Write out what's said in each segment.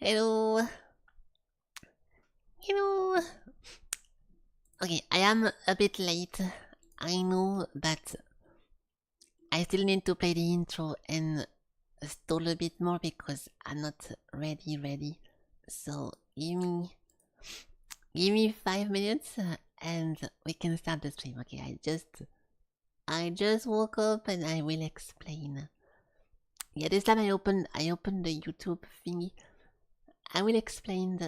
Hello. Hello. Okay, I am a bit late. I know, but I still need to play the intro and stall a bit more because I'm not ready. So give me 5 minutes and we can start the stream. Okay, I just woke up and I will explain. Yeah, this time I opened the YouTube thingy. I will explain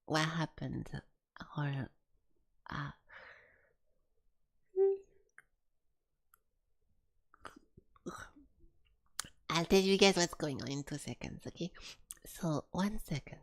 what happened, or I'll tell you guys what's going on in 2 seconds, okay? So 1 second.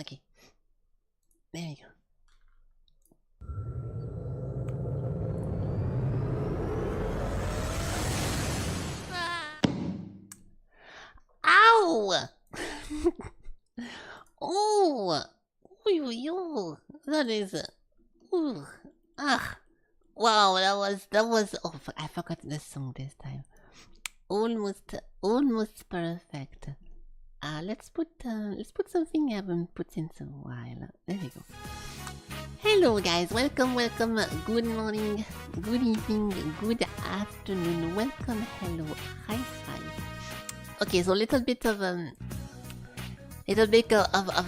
Okay. There we go. Ow! Oh! Ooh, that is... Ooh. Ah! Wow, that was... Oh, I forgot the song this time. Almost perfect. Let's put something I haven't put in a while. There we go. Hello guys, welcome, good morning, good evening, good afternoon, welcome, hello, hi. Okay, so a little bit of a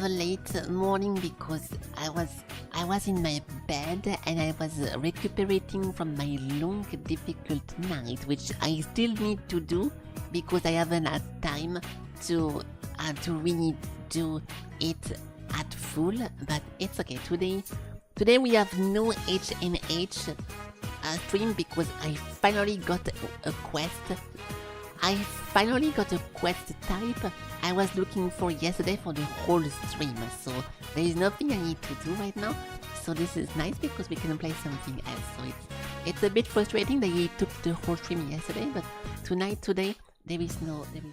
late morning because I was in my bed and I was recuperating from my long difficult night, which I still need to do because I haven't had time to really do it at full, but it's okay. Today we have no H&H stream because I finally got a quest. I finally got a quest type I was looking for yesterday for the whole stream, so there is nothing I need to do right now. So this is nice because we can play something else. So it's a bit frustrating that he took the whole stream yesterday, but today there is nothing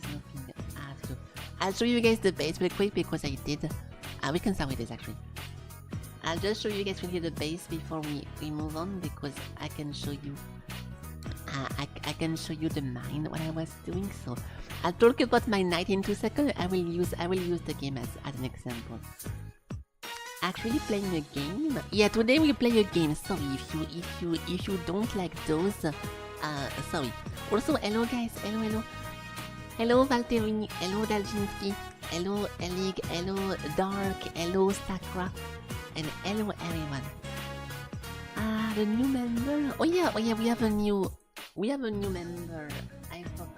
I have to do. I'll show you guys the base real quick because I did. We can start with this actually. I'll just show you guys really the base before we move on because I can show you I can show you the mine what I was doing. So I'll talk about my night in 2 seconds. I will use the game as an example. actually playing a game. Yeah, today we play a game. Sorry if you don't like those. Sorry. Also, hello guys. Hello. Hello Valtteri. Hello Dalginski. Hello Elig. Hello Dark. Hello Sakura. And hello everyone. The new member. Oh yeah. We have a new member. I forgot.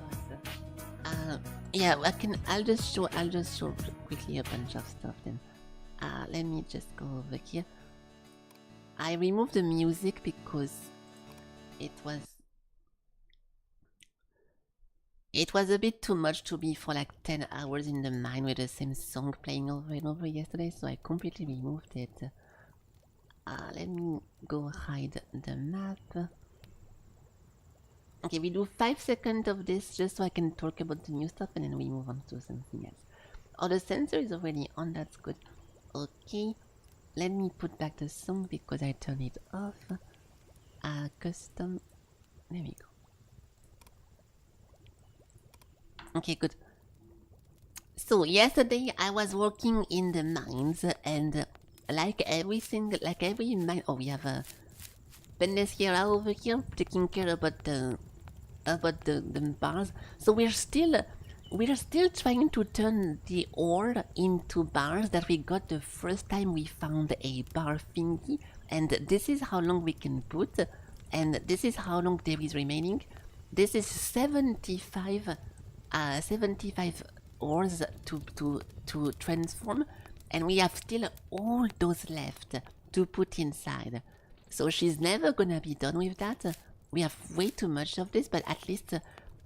Yeah. I'll just show quickly a bunch of stuff then. Let me just go over here. I removed the music because it was a bit too much to be for like 10 hours in the mine with the same song playing over and over yesterday, so I completely removed it. Let me go hide the map. Okay, we do 5 seconds of this just so I can talk about the new stuff and then we move on to something else. Oh, the sensor is already on, that's good. Okay, let me put back the song because I turned it off. Custom, there we go. Okay, good. So yesterday I was working in the mines and like every mine, oh, we have a Pendeskiera over here taking care about the bars. So we're still trying to turn the ore into bars that we got the first time we found a bar thingy, and this is how long we can put, and this is how long there is remaining. This is 75 ores to transform, and we have still all those left to put inside. So she's never gonna be done with that. We have way too much of this, but at least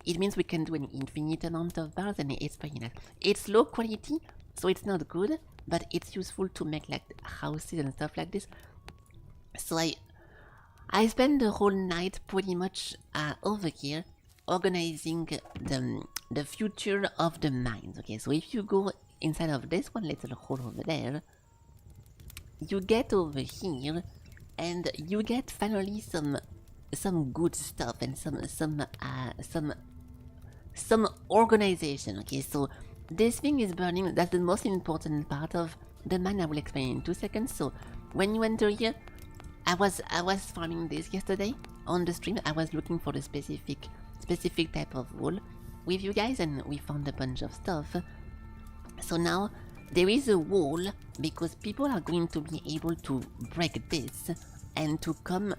it means we can do an infinite amount of bars, and it's very nice. It's low quality, so it's not good, but it's useful to make like houses and stuff like this. So I spent the whole night pretty much over here organizing the future of the mines. Okay, so if you go inside of this one little hole over there, you get over here, and you get finally some good stuff and some organization. Okay, so this thing is burning. That's the most important part of the mine. I will explain in 2 seconds. So when you enter here, I was farming this yesterday on the stream. I was looking for the specific type of wool with you guys, and we found a bunch of stuff. So now there is a wall because people are going to be able to break this and to come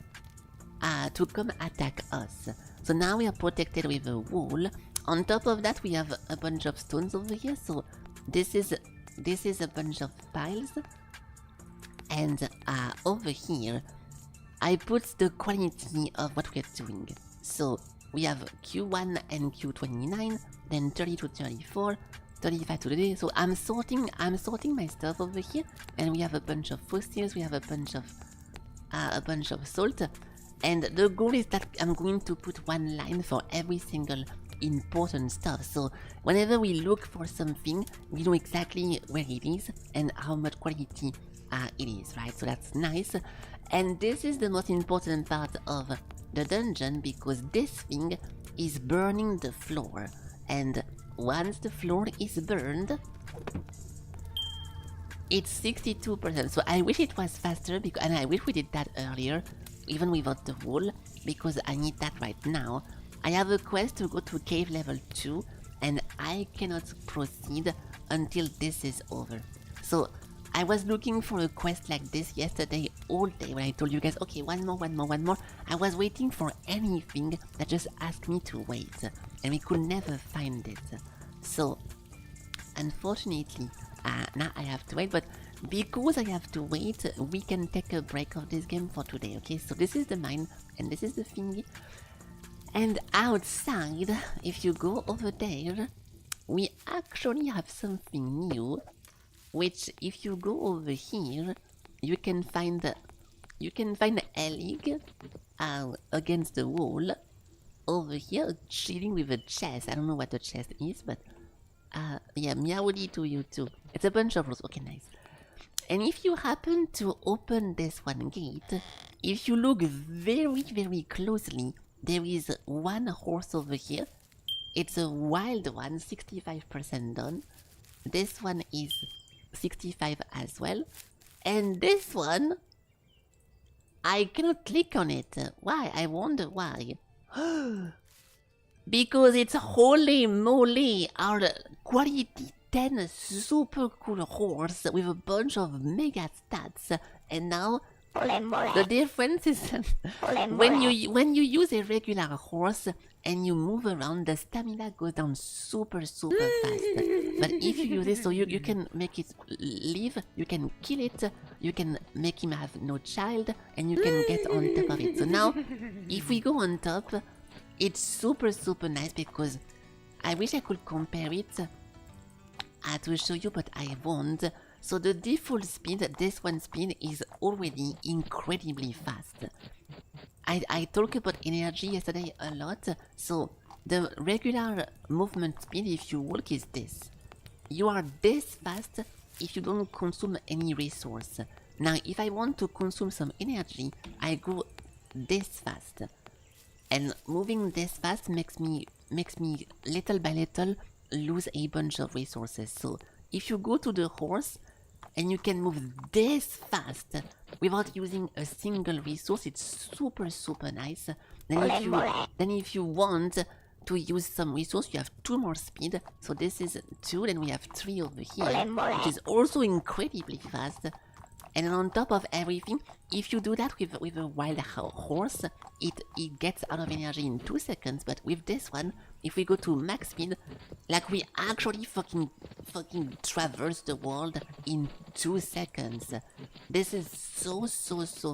attack us. So now we are protected with a wall. On top of that, we have a bunch of stones over here. So this is a bunch of piles, and over here I put the quality of what we're doing. So we have Q1 and Q29, then 30 to 34, 35 to today. So I'm sorting my stuff over here, and we have a bunch of fossils, we have a bunch of salt, and the goal is that I'm going to put one line for every single important stuff. So whenever we look for something, we know exactly where it is and how much quality it is, right? So that's nice. And this is the most important part of the dungeon, because this thing is burning the floor, and once the floor is burned, it's 62%. So I wish it was faster, and I wish we did that earlier, even without the wool, because I need that right now. I have a quest to go to cave level 2, and I cannot proceed until this is over. So I was looking for a quest like this yesterday all day when I told you guys, okay, one more. I was waiting for anything that just asked me to wait, and we could never find it. So unfortunately, now I have to wait, but because I have to wait, we can take a break of this game for today, okay? So this is the mine, and this is the thingy. And outside, if you go over there, we actually have something new, which if you go over here, you can find Elig against the wall over here, chilling with a chest. I don't know what the chest is, but yeah, meowdy to you too. It's a bunch of rules. Okay, nice. And if you happen to open this one gate, if you look very, very closely, there is one horse over here. It's a wild one, 65% done. This one is 65 as well. And this one, I cannot click on it. Why? I wonder why. Because it's holy moly, our quality 10 super cool horse with a bunch of mega stats. And now the difference is when you use a regular horse and you move around, the stamina goes down super fast. But if you use this, so you can make it live, you can kill it, you can make him have no child, and you can get on top of it. So now, if we go on top, it's super nice because I wish I could compare it to show you, but I won't. So the default speed, this one speed, is already incredibly fast. I talked about energy yesterday a lot, so the regular movement speed if you walk is this. You are this fast if you don't consume any resource. Now if I want to consume some energy, I go this fast. And moving this fast makes me little by little lose a bunch of resources. So if you go to the horse and you can move this fast without using a single resource, it's super nice. Then if you want to use some resource, you have 2 more speed. So this is 2, then we have 3 over here, which is also incredibly fast. And on top of everything, if you do that with a wild horse, it gets out of energy in 2 seconds. But with this one, if we go to max speed, like we actually fucking traverse the world in 2 seconds. This is so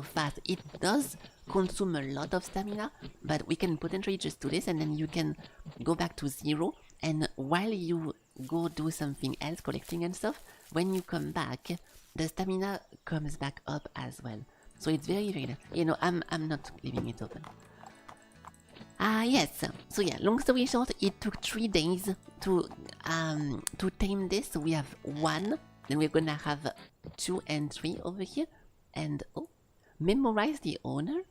fast. It does consume a lot of stamina, but we can potentially just do this and then you can go back to 0. And while you go do something else, collecting and stuff, when you come back, the stamina comes back up as well. So it's very nice. You know, I'm not leaving it open. Yes. So yeah, long story short, it took 3 days to tame this. So we have 1, then we're gonna have 2 and 3 over here. And oh, memorize the owner?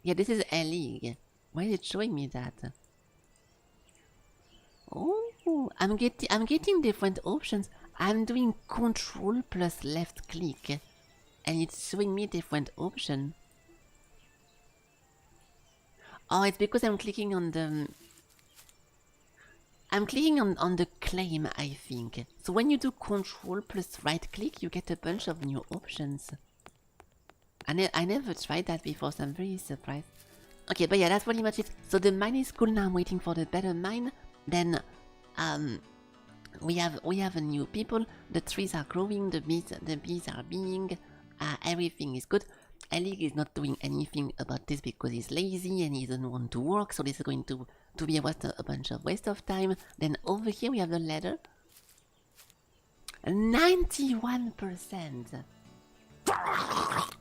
Yeah, this is Ellie. Why is it showing me that? Oh, I'm getting different options. I'm doing Control plus left click, and it's showing me different option. Oh, it's because I'm clicking on the... I'm clicking on the claim, I think. So when you do Control plus right click, you get a bunch of new options. I never tried that before, so I'm very surprised. Okay, but yeah, that's pretty much it. So the mine is cool now. I'm waiting for the better mine. Then, we have a new people. The trees are growing. The bees are being. Everything is good. Ellie is not doing anything about this because he's lazy and he doesn't want to work. So this is going to be a bunch of waste of time. Then over here we have the ladder. 91%.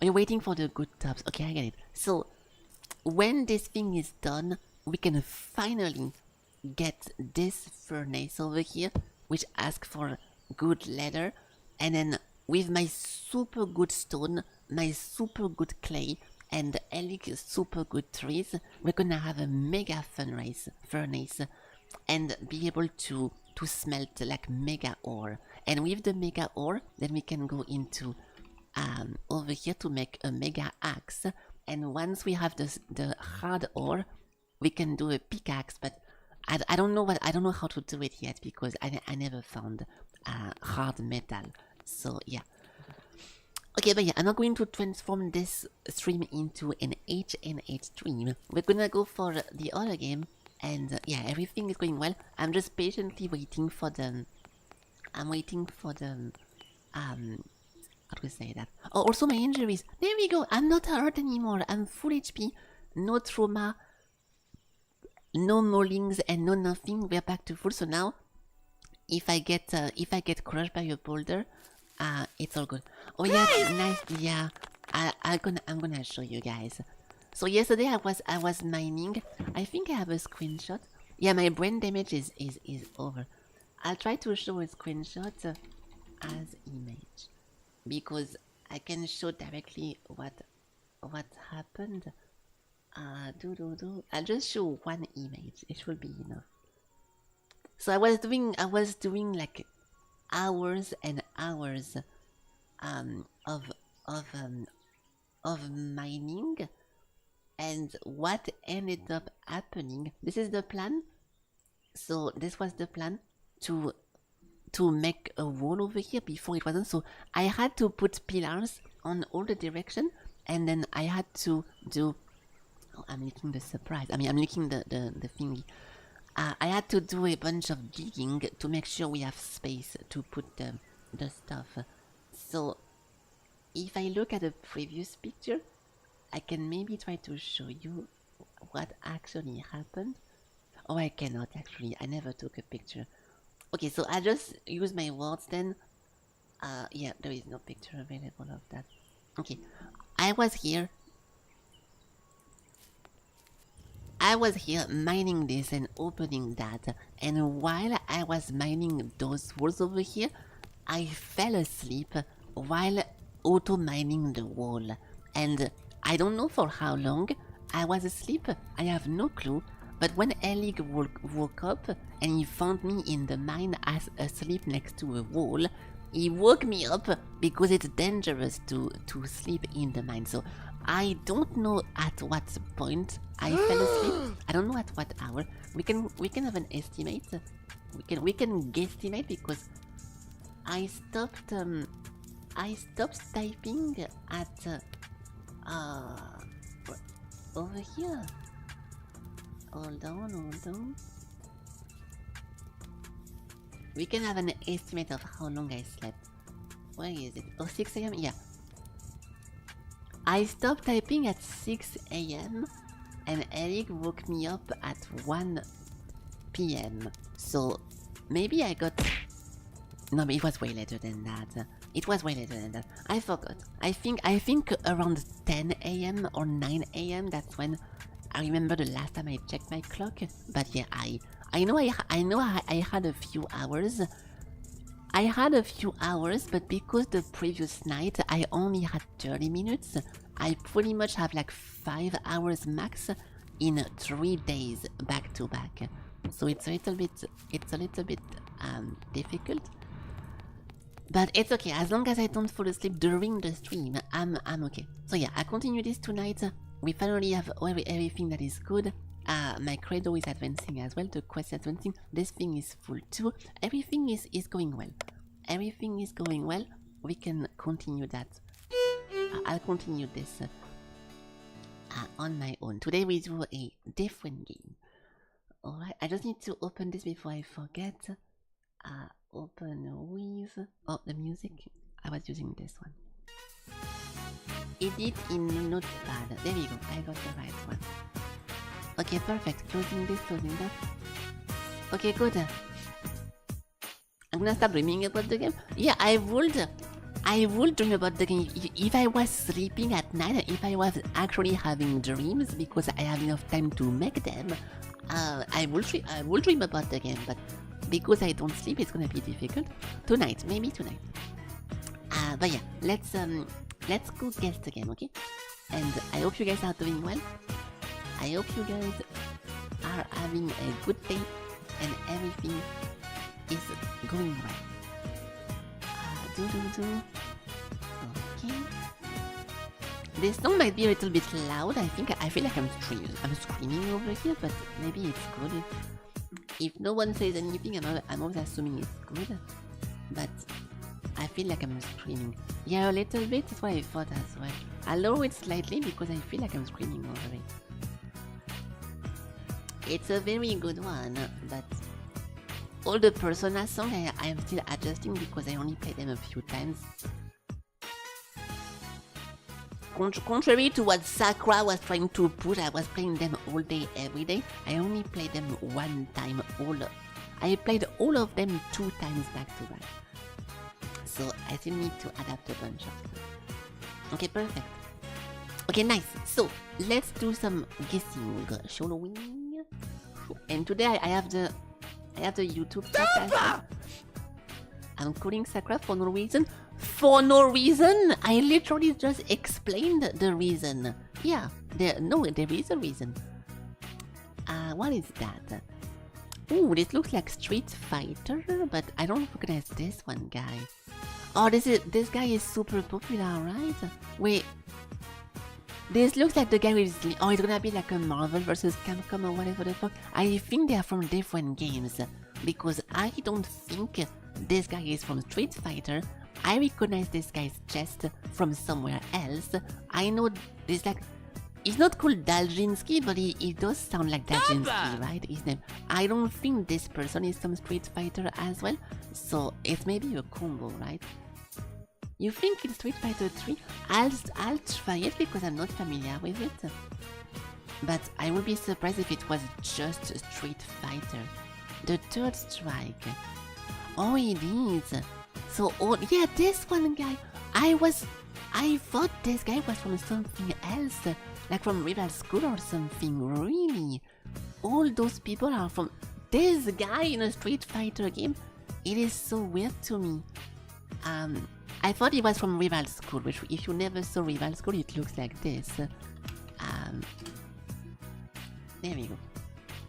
We're waiting for the good tops. Okay, I get it. So when this thing is done, we can finally get this furnace over here, which asks for good leather, and then with my super good stone, my super good clay, and Elik's super good trees, we're gonna have a mega furnace, and be able to smelt like mega ore. And with the mega ore, then we can go into over here to make a mega axe. And once we have the hard ore, we can do a pickaxe, but I don't know how to do it yet because I never found hard metal. So yeah. Okay, but yeah, I'm not going to transform this stream into an HNH stream. We're gonna go for the other game, and yeah, everything is going well. I'm just patiently waiting for the... how do we say that? Oh, also my injuries. There we go. I'm not hurt anymore. I'm full HP, no trauma, no maulings, and no nothing. We're back to full. So now, if I get crushed by a boulder, it's all good. Oh yeah, nice. Yeah, I'm gonna show you guys. So yesterday I was mining. I think I have a screenshot. Yeah, my brain damage is over. I'll try to show a screenshot as image, because I can show directly what happened. I'll just show one image. It will be enough. So I was doing like hours and hours of of um, of mining, and what ended up happening. This is the plan. So this was the plan to make a wall over here. Before it wasn't, so I had to put pillars on all the direction, and then I had to do. Oh, I'm licking the surprise. I mean, I'm licking the thingy. I had to do a bunch of digging to make sure we have space to put the stuff. So if I look at the previous picture, I can maybe try to show you what actually happened. Oh, I cannot actually. I never took a picture. Okay, so I just use my words then. Yeah, there is no picture available of that. Okay, I was here mining this and opening that, and while I was mining those walls over here, I fell asleep while auto mining the wall, and I don't know for how long I was asleep. I have no clue. But when Elig woke up and he found me in the mine as asleep next to a wall, he woke me up because it's dangerous to sleep in the mine. So I don't know at what point I fell asleep. I don't know at what hour. We can have an estimate. We can guesstimate because I stopped typing at over here. Hold on. We can have an estimate of how long I slept. Where is it? Oh, 6 a.m? Yeah. I stopped typing at 6 a.m. and Eric woke me up at 1 p.m. So maybe I got... No, but it was way later than that. I forgot. I think around 10 a.m. or 9 a.m. That's when I remember the last time I checked my clock. But yeah, I know I had a few hours. But because the previous night I only had 30 minutes, I pretty much have like 5 hours max in 3 days back to back. So it's a little bit difficult. But it's okay, as long as I don't fall asleep during the stream, I'm okay. So yeah, I continue this tonight. We finally have everything that is good. My credo is advancing as well, the quest is advancing, this thing is full too. Everything is going well. We can continue that. I'll continue this on my own. Today we do a different game. Alright, I just need to open this before I forget. Open with... Oh, the music. I was using this one. Edit in Notepad. There we go. I got the right one. Okay, perfect. Closing this, closing that. Okay, good. I'm gonna start dreaming about the game. Yeah, I would dream about the game if I was sleeping at night. If I was actually having dreams because I have enough time to make them, I will dream about the game. But because I don't sleep, it's gonna be difficult. Tonight, maybe tonight. But yeah, let's go guess the game, okay? And I hope you guys are doing well. I hope you guys are having a good day and everything is going well. Okay. This song might be a little bit loud. I feel like I'm screaming over here, but maybe it's good. If no one says anything, I'm always assuming it's good. But I feel like I'm screaming. Yeah, a little bit. That's what I thought as well. I'll lower it slightly because I feel like I'm screaming over it. It's a very good one, but all the Persona songs I am still adjusting because I only played them a few times. Contrary to what Sakura was trying to push, I was playing them all day, every day. I only played them one time. I played all of them 2 times back to back. So I still need to adapt a bunch of them. Okay, perfect. Okay, nice. So let's do some guessing, shall we? And today I have the YouTube chat. I'm calling Sakura for no reason. For no reason? I literally just explained the reason. Yeah, there is a reason. What is that? Ooh, this looks like Street Fighter, but I don't recognize this one, guy. Oh, this guy is super popular, right? Wait. This looks like the guy with... Oh, it's gonna be like a Marvel versus Capcom or whatever the fuck. I think they are from different games. Because I don't think this guy is from Street Fighter. I recognize this guy's chest from somewhere else. I know this like... He's not called Daljinsky, but he does sound like Daljinsky, right? His name. I don't think this person is from Street Fighter as well. So it's maybe a combo, right? You think it's Street Fighter 3? I'll try it because I'm not familiar with it. But I would be surprised if it was just a Street Fighter. The third strike. Oh, it is. So, oh, yeah, this one guy. I thought this guy was from something else. Like from Rival School or something, really. All those people are from this guy in a Street Fighter game. It is so weird to me. I thought he was from Rival School, which if you never saw Rival School, it looks like this. There we go.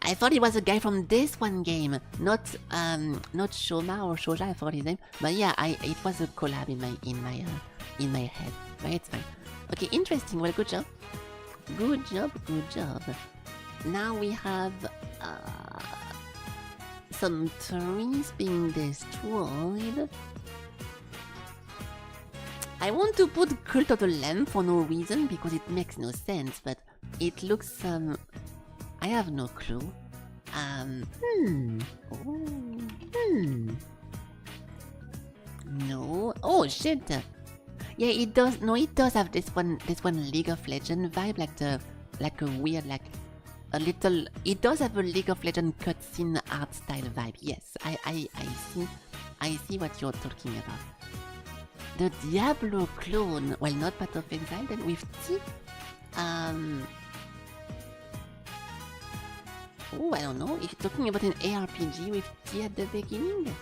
I thought he was a guy from this one game, not Shoma or Shoja, I forgot his name. But yeah, it was a collab in my head. But it's fine. Okay, interesting. Well, good job. Good job, good job. Now we have some trees being destroyed. I want to put Cult of the Lamb for no reason because it makes no sense, but it looks I have no clue. No. Oh shit. Yeah, it does. No, it does have this one League of Legends vibe, like a weird, like a little. It does have a League of Legends cutscene art style vibe. Yes, I see what you're talking about. The Diablo clone, well, not Path of Exile, then with T. Oh, I don't know. If you're talking about an ARPG with T at the beginning,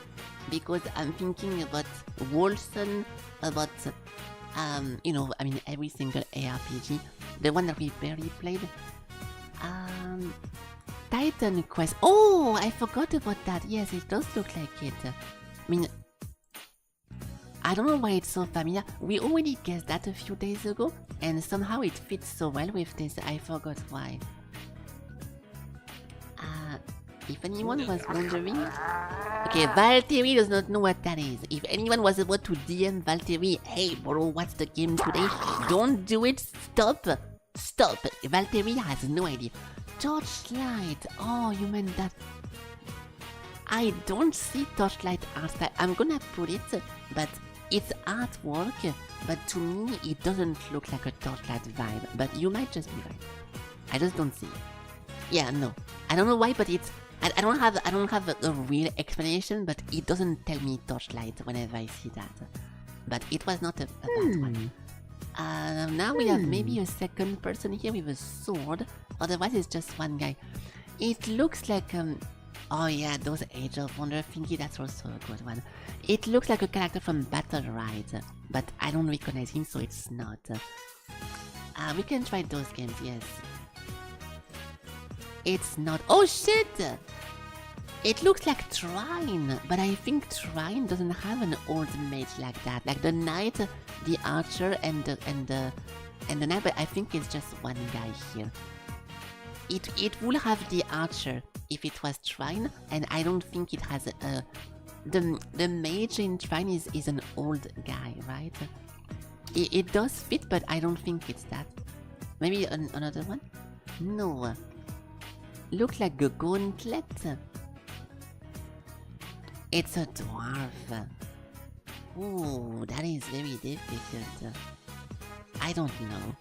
because I'm thinking about Wolfson, about you know, I mean every single ARPG, the one that we barely played. Titan Quest. Oh, I forgot about that. Yes, it does look like it. I mean, I don't know why it's so familiar. We already guessed that a few days ago, and somehow it fits so well with this. I forgot why. If anyone was wondering... Okay, Valtteri does not know what that is. If anyone was about to DM Valtteri, hey bro, what's the game today? Don't do it, stop! Stop! Valtteri has no idea. Torchlight! Oh, you meant that... I don't see Torchlight art style. I'm gonna put it, but it's artwork, but to me it doesn't look like a Torchlight vibe. But you might just be right. I just don't see it. Yeah, no. I don't know why, but it's... I don't have a real explanation, but it doesn't tell me Torchlight whenever I see that. But it was not a bad one. Now we have maybe a second person here with a sword. Otherwise it's just one guy. It looks like oh yeah, those Age of Wonder thingy, that's also a good one. It looks like a character from Battle Ride, but I don't recognize him, so it's not. We can try those games, yes. It's not. Oh shit! It looks like Trine, but I think Trine doesn't have an old mage like that. Like the knight, the archer, and the knight. But I think it's just one guy here. It will have the archer if it was Trine, and I don't think it has a. The mage in Trine is an old guy, right? It does fit, but I don't think it's that. Maybe another one? No. Looks like a gauntlet. It's a dwarf. Ooh, that is very difficult. I don't know.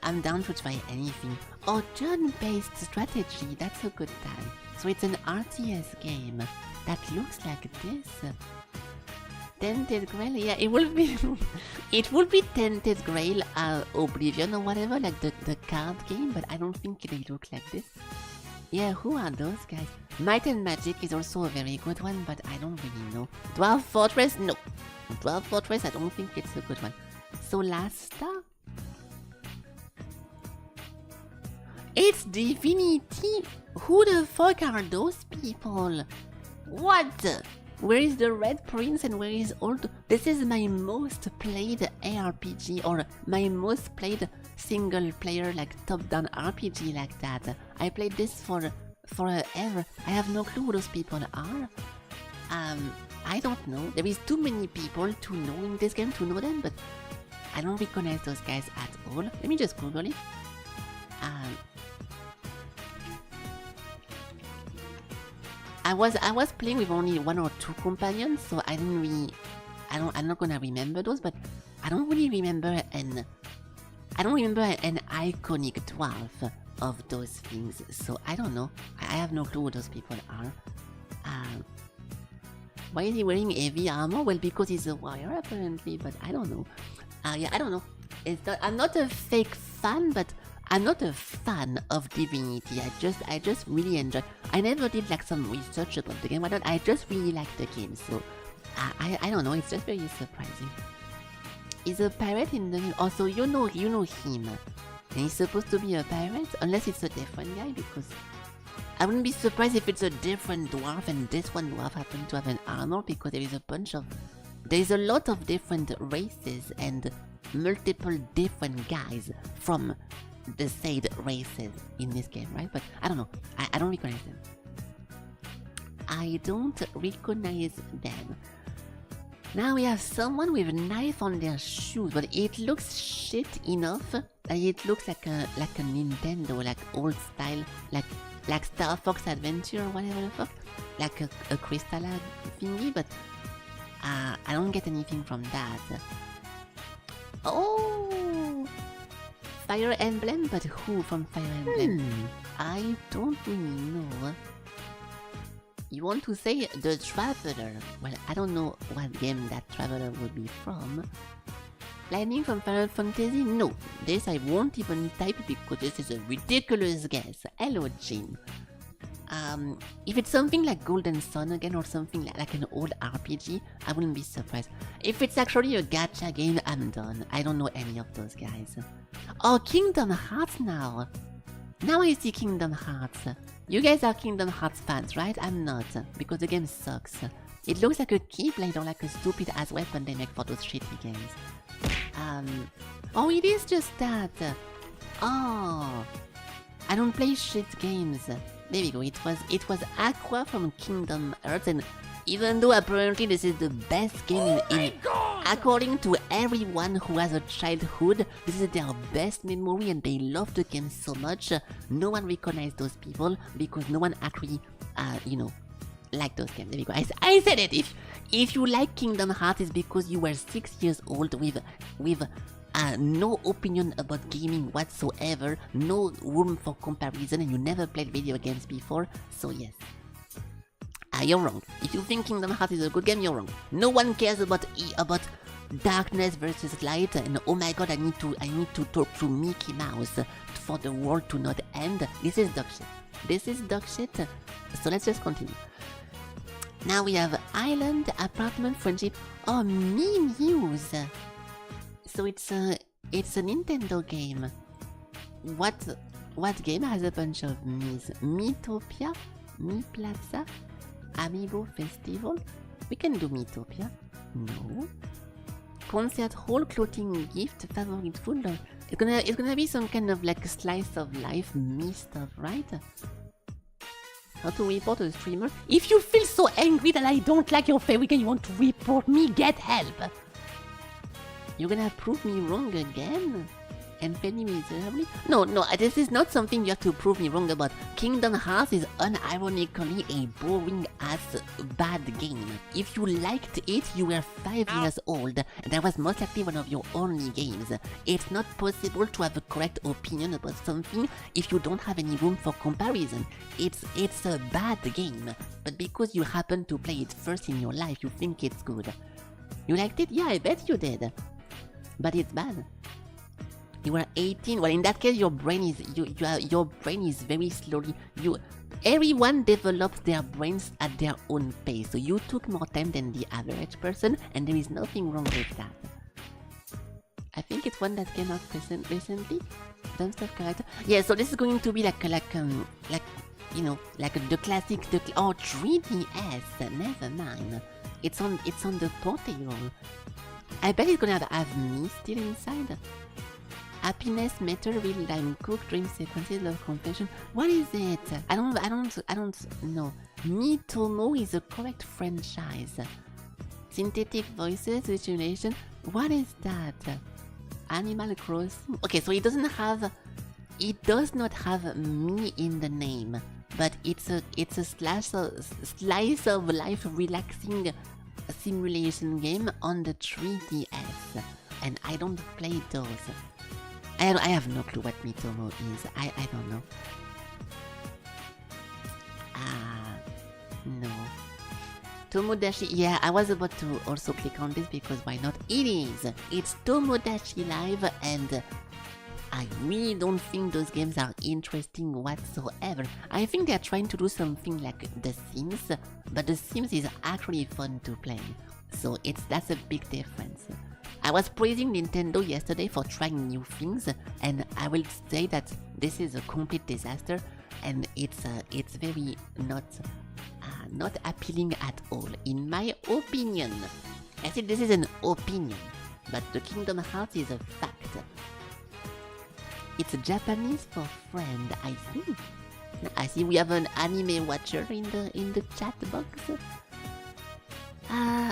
I'm down to try anything. Oh, turn-based strategy, that's a good time. So it's an RTS game that looks like this. Tainted Grail, yeah, it will be it will be Tainted Grail Oblivion or whatever, like the card game, but I don't think they look like this. Yeah, who are those guys? Might and Magic is also a very good one, but I don't really know. Dwarf Fortress, no. Dwarf Fortress, I don't think it's a good one. Solasta? It's Divinity! Who the fuck are those people? What? Where is the Red Prince and where is all the... This is my most played ARPG or my most played single player like top-down RPG like that. I played this for forever. I have no clue who those people are. I don't know. There is too many people to know in this game to know them, but I don't recognize those guys at all. Let me just Google it. I was playing with only 1 or 2 companions, so I didn't really... I'm not gonna remember those, but I don't really remember an iconic dwarf of those things, so I don't know. I have no clue who those people are. Why is he wearing heavy armor? Well, because he's a warrior apparently, but I don't know. Yeah, I don't know. I'm not a fake fan, but I'm not a fan of Divinity. I just really enjoy. I never did like some research about the game. I just really like the game, so I don't know. It's just very surprising. Is a pirate in the game? Also, you know him. And he's supposed to be a pirate, unless it's a different guy. Because I wouldn't be surprised if it's a different dwarf, and this one dwarf happened to have an armor, because there's a lot of different races and multiple different guys from the said races in this game, right? But I don't know. I don't recognize them. I don't recognize them. Now we have someone with a knife on their shoes, but it looks shit enough that it looks like a Nintendo, like old style, like Star Fox Adventure or whatever the fuck, like a crystal thingy, but I don't get anything from that. Oh! Fire Emblem, but who from Fire Emblem? I don't really know. You want to say the Traveler? Well, I don't know what game that Traveler would be from. Lightning from Final Fantasy? No, this I won't even type because this is a ridiculous guess. Hello, Jim. If it's something like Golden Sun again or something like an old RPG, I wouldn't be surprised. If it's actually a gacha game, I'm done. I don't know any of those guys. Oh, Kingdom Hearts now! Now I see Kingdom Hearts. You guys are Kingdom Hearts fans, right? I'm not, because the game sucks. It looks like a keyblade or like a stupid ass weapon they make for those shitty games. Oh, it is just that. Oh, I don't play shit games. There we go. It was Aqua from Kingdom Hearts, and even though apparently this is the best game according to everyone who has a childhood, this is their best memory and they love the game so much, no one recognized those people because no one actually, like those games. There we go. I said it. If you like Kingdom Hearts, it's because you were 6 years old with no opinion about gaming whatsoever, no room for comparison, and you never played video games before, so yes. You're wrong. If you think Kingdom Hearts is a good game, you're wrong. No one cares about darkness versus light, and oh my god, I need to talk to Mickey Mouse for the world to not end. This is dog shit. This is dog shit. So let's just continue. Now we have Island, Apartment, Friendship. Oh, News. So it's a Nintendo game. What game has a bunch of Mii's? Miitopia? Mi Plaza? Amiibo Festival? We can do Miitopia. No. Concert hall, clothing gift, favorite food. It's gonna be some kind of like slice of life, me stuff, right? How to report a streamer? If you feel so angry that I don't like your favorite and you want to report me, get help! You're gonna prove me wrong again? And fail me miserably? No, this is not something you have to prove me wrong about. Kingdom Hearts is unironically a boring-ass bad game. If you liked it, you were 5 years old, and that was most likely one of your only games. It's not possible to have a correct opinion about something if you don't have any room for comparison. It's a bad game, but because you happen to play it first in your life, you think it's good. You liked it? Yeah, I bet you did. But it's bad. You were 18. Well, in that case, your brain is very slowly. Everyone develops their brains at their own pace. So you took more time than the average person, and there is nothing wrong with that. I think it's one that came out recently. Dumpster character. Yeah. So this is going to be like you know, like the classic, 3DS, never mind. It's on the portable. I bet it's gonna have me still inside. Happiness, matter, real time, cook, dream sequences, love, confession. What is it? I don't know. Me Tomo is a correct franchise. Synthetic voices, simulation. What is that? Animal Crossing. Okay, so it does not have me in the name, but it's a slice of life relaxing simulation game on the 3DS, and I don't play those. I have no clue what Mitomo is. I don't know. No. Tomodachi, yeah, I was about to also click on this because why not? It is. It's Tomodachi Live, and I really don't think those games are interesting whatsoever. I think they're trying to do something like The Sims, but The Sims is actually fun to play. So that's a big difference. I was praising Nintendo yesterday for trying new things, and I will say that this is a complete disaster, and it's very not appealing at all, in my opinion. I said this is an opinion, but the Kingdom Hearts is a fact. It's Japanese for friend, I think. I see we have an anime watcher in the chat box.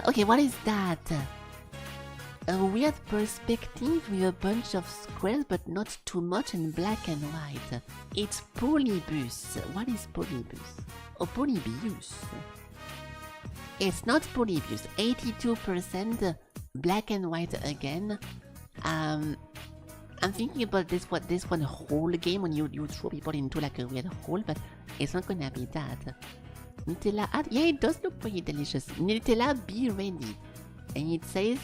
Okay, what is that? A weird perspective with a bunch of squares but not too much in black and white. It's Polybus. What is Polybus? Oh, Polybius. It's not Polybus. 82% black and white again. I'm thinking about this one whole game when you throw people into like a weird hole, but it's not gonna be that. Nutella, yeah, it does look pretty delicious. Nutella, be ready. And it says,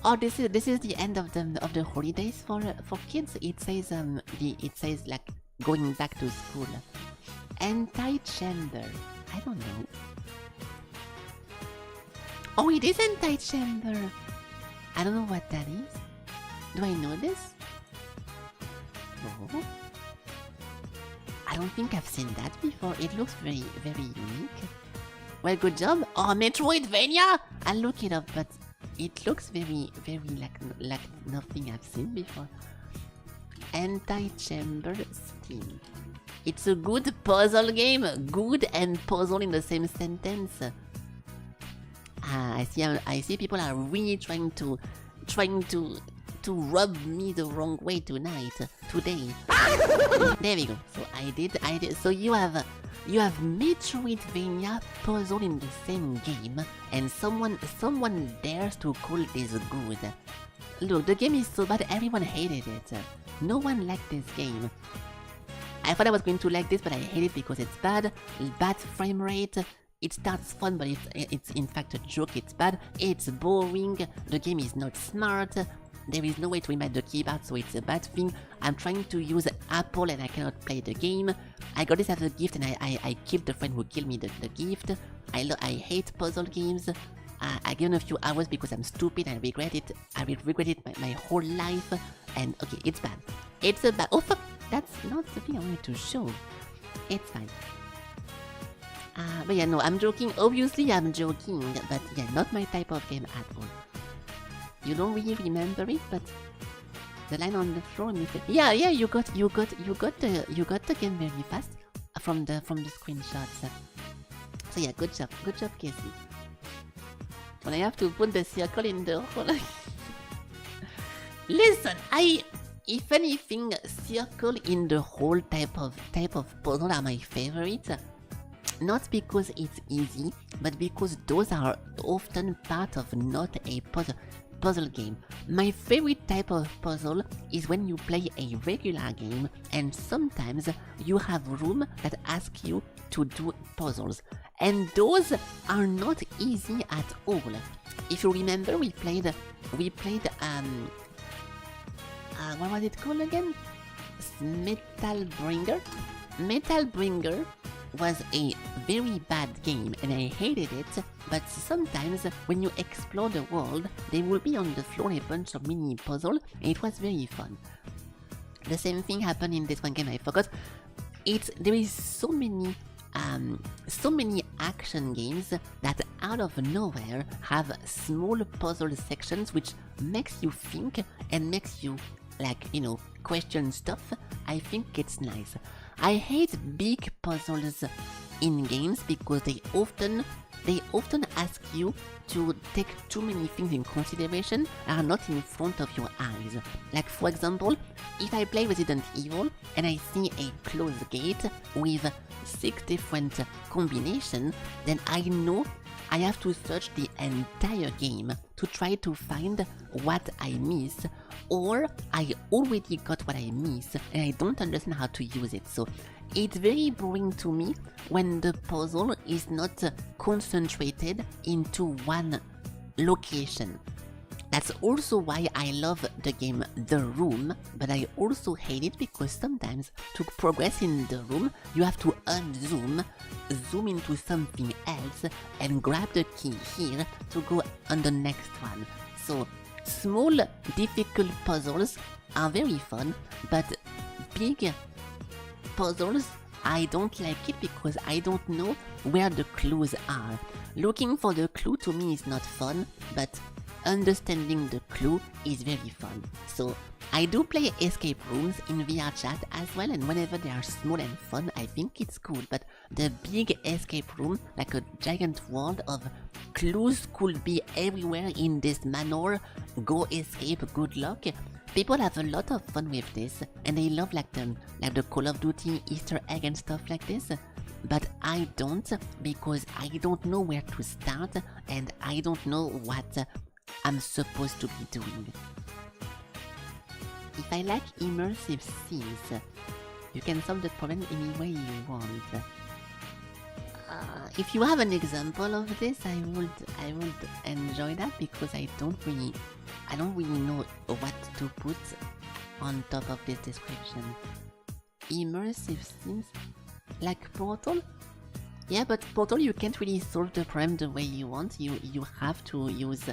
oh, this is the end of the holidays for kids. It says like going back to school. Anti-chamber. I don't know. Oh, it is anti-chamber. I don't know what that is. Do I know this? Oh. I don't think I've seen that before. It looks very, very unique. Well, good job. Oh, Metroidvania! I'll look it up, but it looks very, very like nothing I've seen before. Anti-chamber Steam. It's a good puzzle game. Good and puzzle in the same sentence. I see people are really trying to rub me the wrong way today. There we go. So I did. So you have Metroidvania puzzle in the same game, and someone dares to call this good. Look, the game is so bad, everyone hated it. No one liked this game. I thought I was going to like this, but I hate it because it's bad frame rate. It starts fun, but it's in fact a joke. It's bad. It's boring. The game is not smart. There is no way to read the keyboard, so it's a bad thing. I'm trying to use Apple and I cannot play the game. I got this as a gift and I killed the friend who killed me the gift. I hate puzzle games. I gave it a few hours because I'm stupid and I regret it. I will regret it my whole life. And okay, it's bad. It's a bad. Oh fuck! That's not the thing I wanted to show. It's fine. But yeah, no, I'm joking. Obviously, I'm joking. But yeah, not my type of game at all. You don't really remember it, but the line on the floor. Yeah, you got the game very fast from the screenshots. So yeah, good job, Casey. When I have to put the circle in the hole. Listen, if anything, circle in the hole type of puzzle are my favorite. Not because it's easy, but because those are often part of not a puzzle game. My favorite type of puzzle is when you play a regular game and sometimes you have room that ask you to do puzzles. And those are not easy at all. If you remember, we played what was it called again? Metal Bringer? Metal Bringer was a very bad game and I hated it, but sometimes when you explore the world, there will be on the floor a bunch of mini puzzles and it was very fun. The same thing happened in this one game, I forgot. there is so many action games that out of nowhere have small puzzle sections which makes you think and makes you question stuff. I think it's nice. I hate big puzzles in games because they often ask you to take too many things in consideration are not in front of your eyes. Like for example, if I play Resident Evil and I see a closed gate with 6 different combinations, then I know I have to search the entire game to try to find what I miss, or I already got what I miss and I don't understand how to use it. So it's very boring to me when the puzzle is not concentrated into one location. That's also why I love the game The Room, but I also hate it because sometimes to progress in the room, you have to unzoom, zoom into something else, and grab the key here to go on the next one. So small, difficult puzzles are very fun, but big puzzles, I don't like it because I don't know where the clues are. Looking for the clue to me is not fun, but understanding the clue is very fun. So I do play escape rooms in VR chat as well, and whenever they are small and fun, I think it's cool. But the big escape room, like a giant world of clues could be everywhere in this manor, go escape, good luck. People have a lot of fun with this, and they love like the Call of Duty Easter egg and stuff like this. But I don't, because I don't know where to start, and I don't know what I'm supposed to be doing. If I like immersive scenes, you can solve the problem any way you want. If you have an example of this, I would enjoy that, because I don't really know what to put on top of this description. Immersive scenes like Portal? Yeah, but Portal you can't really solve the problem the way you want. You have to use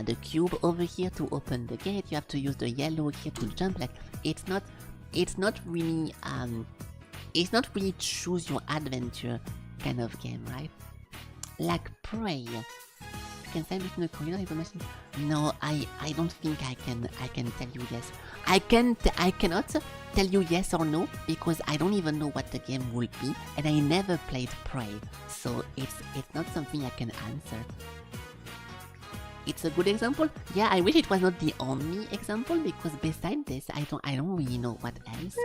the cube over here to open the gate. You have to use the yellow here to jump. Like it's not really choose your adventure kind of game, right? Like Prey. You can send it in the corridor information. No, I don't think I can tell you yes. I cannot tell you yes or no because I don't even know what the game will be, and I never played Prey, so it's not something I can answer. It's a good example. Yeah, I wish it was not the only example, because beside this, I don't really know what else.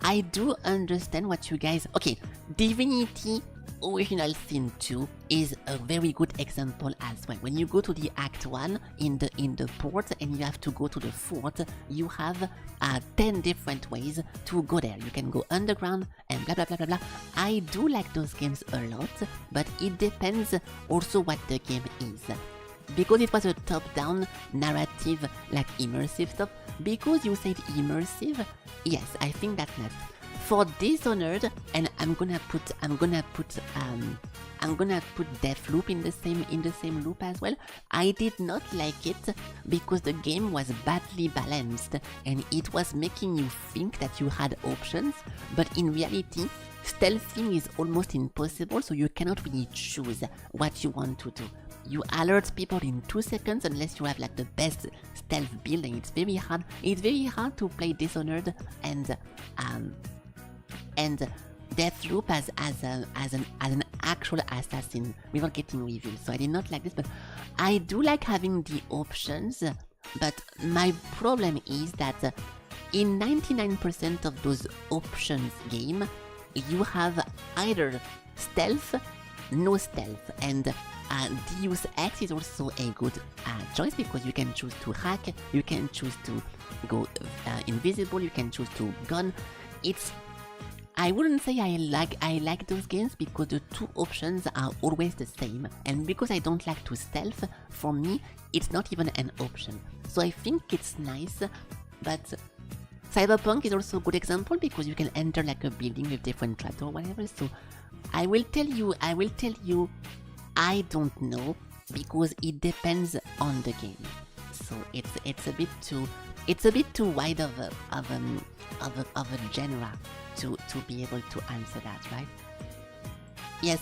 I do understand what you guys. Okay, Divinity Original Sin 2 is a very good example as well. When you go to the Act 1 in the port and you have to go to the fort, you have 10 different ways to go there. You can go underground and blah blah blah blah blah. I do like those games a lot, but it depends also what the game is. Because it was a top-down narrative, like immersive stuff. Because you said immersive, yes, I think that's nice. For Dishonored, and I'm gonna put Deathloop in the same loop as well. I did not like it because the game was badly balanced and it was making you think that you had options, but in reality, stealthing is almost impossible, so you cannot really choose what you want to do. You alert people in 2 seconds unless you have like the best stealth build, and it's very hard. It's very hard to play Dishonored and Deathloop as an actual assassin without getting revealed. So I did not like this, but I do like having the options. But my problem is that in 99% of those options game, you have either stealth, no stealth, and Deus Ex is also a good choice because you can choose to hack, you can choose to go invisible, you can choose to gun. I wouldn't say I like those games because the two options are always the same, and because I don't like to stealth, for me it's not even an option. So I think it's nice, but Cyberpunk is also a good example because you can enter like a building with different traps or whatever. So I will tell you I don't know because it depends on the game. So it's a bit too it's a bit too wide of a genre to be able to answer that, right? Yeah,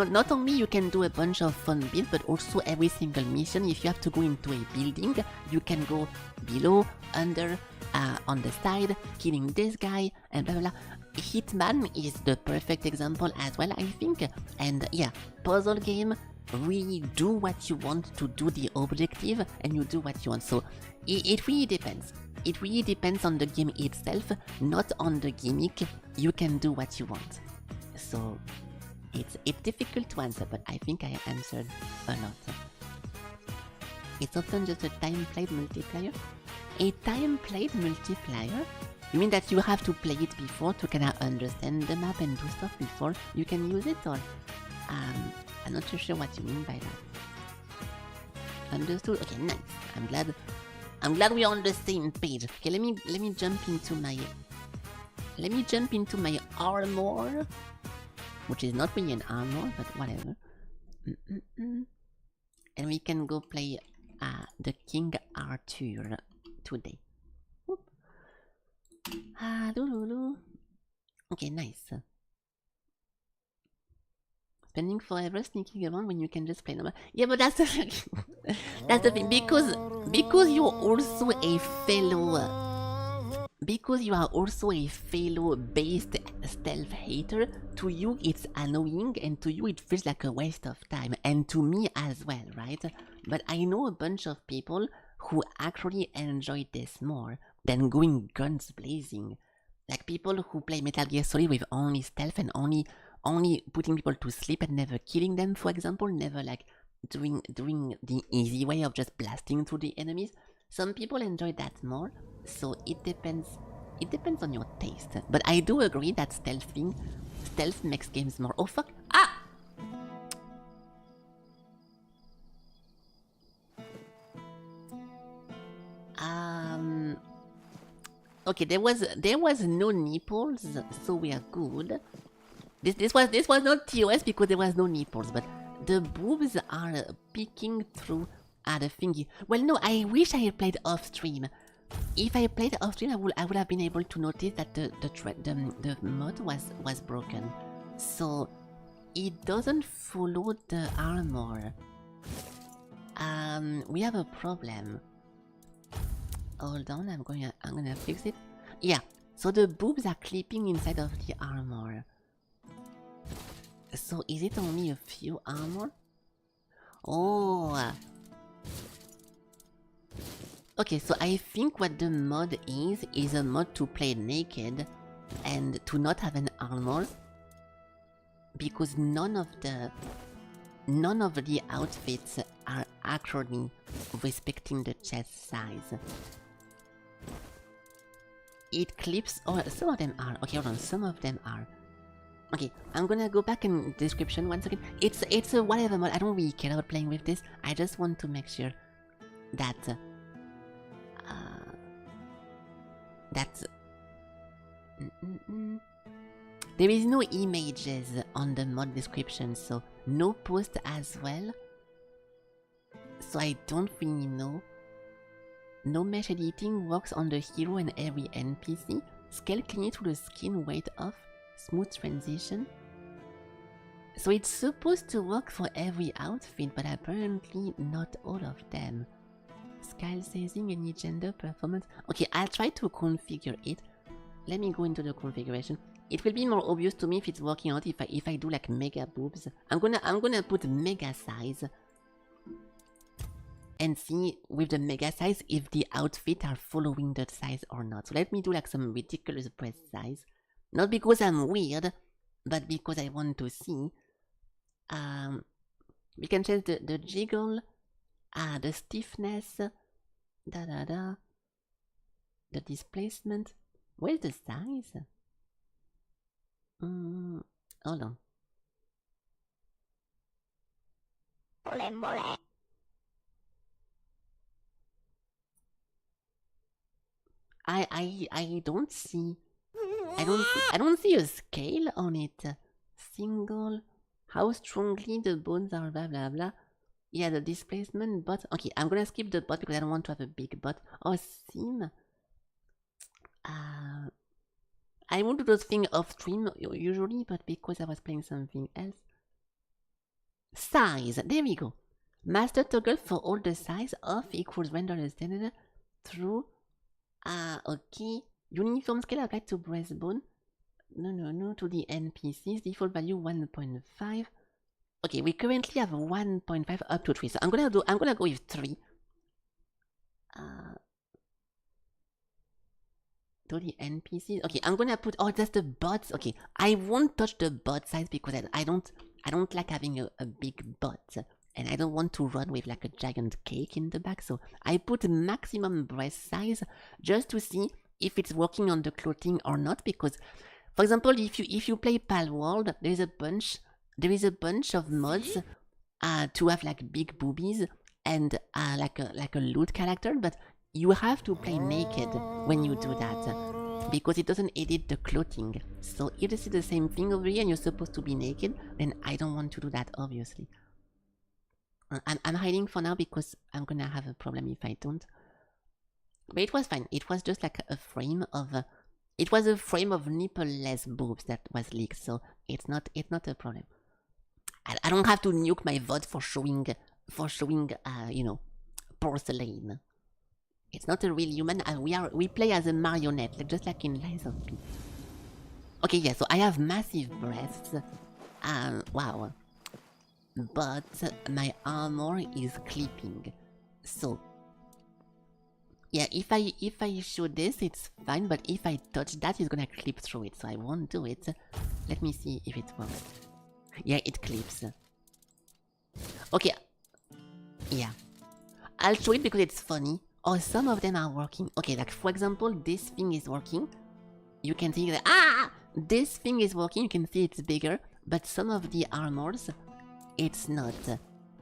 not only you can do a bunch of fun builds, but also every single mission, if you have to go into a building, you can go below, under, on the side, killing this guy, and blah blah blah. Hitman is the perfect example as well, I think. And yeah, puzzle game, really do what you want to do the objective, and you do what you want. So it really depends. It really depends on the game itself, not on the gimmick. You can do what you want. So it's difficult to answer, but I think I answered a lot. It's often just a time-played multiplayer. A time-played multiplayer? You mean that you have to play it before to kind of understand the map and do stuff before you can use it, or I'm not too sure what you mean by that. Understood? Okay, nice. I'm glad we're on the same page. Okay, let me jump into my armor, which is not really an armor, but whatever. And we can go play the King Arthur today. Whoop. Okay, nice. Spending forever sneaking around when you can just play normal. Yeah, but that's the thing. That's the thing, because you're also a fellow. Because you are also a fellow-based stealth hater, to you it's annoying, and to you it feels like a waste of time, and to me as well, right? But I know a bunch of people who actually enjoy this more than going guns blazing. Like people who play Metal Gear Solid with only stealth and only putting people to sleep and never killing them, for example, never like doing the easy way of just blasting through the enemies. Some people enjoy that more, so it depends on your taste. But I do agree that stealth makes games more... Oh fuck! Ah! Okay, there was no nipples, so we are good. This was not TOS because there was no nipples, but the boobs are peeking through the thingy. Well, no, I wish I had played off stream. If I played off stream, I would have been able to notice that the mod was broken, so it doesn't follow the armor. We have a problem. Hold on, I'm gonna fix it. Yeah, so the boobs are clipping inside of the armor. So is it only a few armor? Oh. Okay, so I think what the mod is a mod to play naked and to not have an armor, because none of the outfits are actually respecting the chest size. It clips, or some of them are. Okay, hold on, some of them are. Okay, I'm gonna go back in description once again. It's a whatever mod. I don't really care about playing with this. I just want to make sure that there is no images on the mod description, so no post as well. So I don't really know. No mesh editing works on the hero and every NPC. Scale cleanly to the skin, weight off, smooth transition. So it's supposed to work for every outfit, but apparently not all of them. Scale sizing, any gender, performance. Okay, I'll try to configure it. Let me go into the configuration. It will be more obvious to me if it's working out if I do like mega boobs. I'm gonna put mega size and see with the mega size if the outfit are following that size or not. So let me do like some ridiculous breast size. Not because I'm weird, but because I want to see. We can change the jiggle, the stiffness, the displacement. Where's the size? Hold on. I don't see. I don't see a scale on it. Single. How strongly the bones are, blah blah blah. Yeah, the displacement butt. Okay, I'm gonna skip the butt because I don't want to have a big butt. Oh, seam. I won't do those things off stream usually, but because I was playing something else. Size, there we go. Master toggle for all the size of equals render standard through okay. Uniform scale applied to breastbone. No, to the NPCs. Default value 1.5. Okay, we currently have 1.5 up to 3. So I'm gonna go with 3. To the NPCs. Okay, I'm gonna put that's the bots. Okay, I won't touch the bot size because I don't like having a big bot. And I don't want to run with like a giant cake in the back, so I put maximum breast size just to see if it's working on the clothing or not. Because, for example, if you play Pal World, there is a bunch of mods to have like big boobies and like a loot character, but you have to play naked when you do that because it doesn't edit the clothing. So if this is the same thing over here and you're supposed to be naked, then I don't want to do that, obviously. I'm hiding for now because I'm gonna have a problem if I don't. But it was fine. It was just like a frame of it was a frame of nipple-less boobs that was leaked, so it's not a problem. I don't have to nuke my VOD for showing you know, porcelain. It's not a real human. We play as a marionette, just like in Lies of P. Okay, yeah. So I have massive breasts. Wow. But my armor is clipping, so yeah, if I show this, it's fine, but if I touch that, it's gonna clip through it, so I won't do it. Let me see if it works. Yeah, it clips. Okay, yeah, I'll show it because it's funny. Oh, some of them are working. Okay, like for example, this thing is working. You can see that this thing is working. You can see it's bigger, but some of the armors, it's not.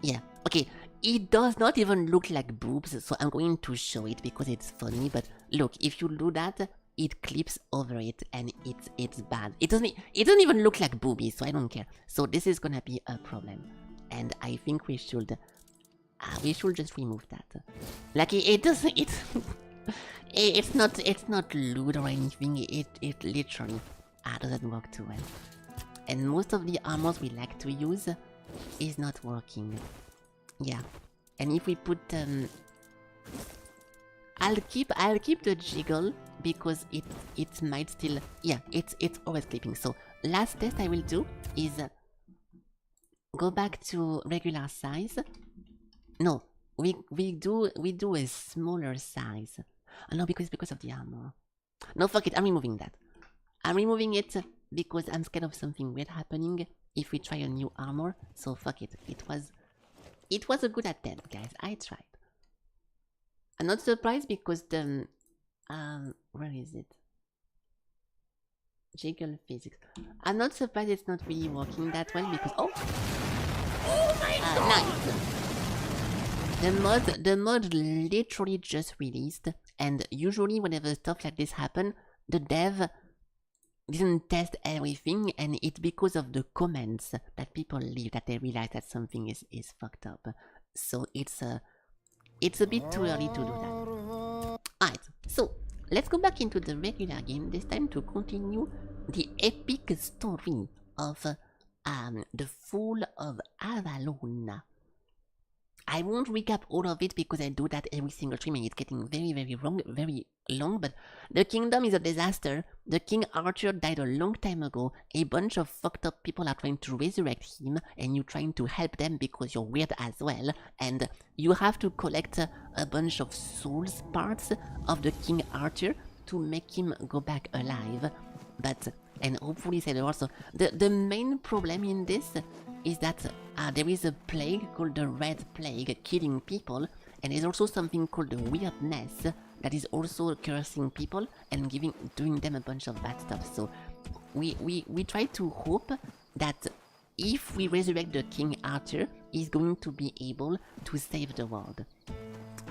Yeah, okay, it does not even look like boobs, so I'm going to show it because it's funny, but look, if you do that, it clips over it and it's bad. It doesn't even look like boobies, so I don't care. So this is gonna be a problem, and I think we should just remove that. Like it's not lewd or anything, it literally doesn't work too well. And most of the armors we like to use is not working. Yeah, and if we put I'll keep the jiggle because it might still, yeah, it's always clipping. So last test I will do is go back to regular size. No, we do a smaller size. Oh, no, because of the armor. No, fuck it, I'm removing that. I'm removing it because I'm scared of something weird happening if we try a new armor. So fuck it. It was a good attempt, guys. I tried. I'm not surprised because the where is it? Jiggle physics. I'm not surprised it's not really working that well because oh my god! Nice. The mod literally just released, and usually whenever stuff like this happen, the dev didn't test everything, and it's because of the comments that people leave that they realize that something is fucked up. So it's a bit too early to do that. Alright, so let's go back into the regular game, this time to continue the epic story of the Fall of Avalon. I won't recap all of it because I do that every single stream and it's getting very long, but the kingdom is a disaster. The King Arthur died a long time ago. A bunch of fucked up people are trying to resurrect him and you're trying to help them because you're weird as well. And you have to collect a bunch of souls parts of the King Arthur to make him go back alive. And hopefully say also, the main problem in this is that there is a plague called the Red Plague killing people, and there's also something called the Weirdness that is also cursing people and doing them a bunch of bad stuff. So we try to hope that if we resurrect the King Arthur, he's going to be able to save the world.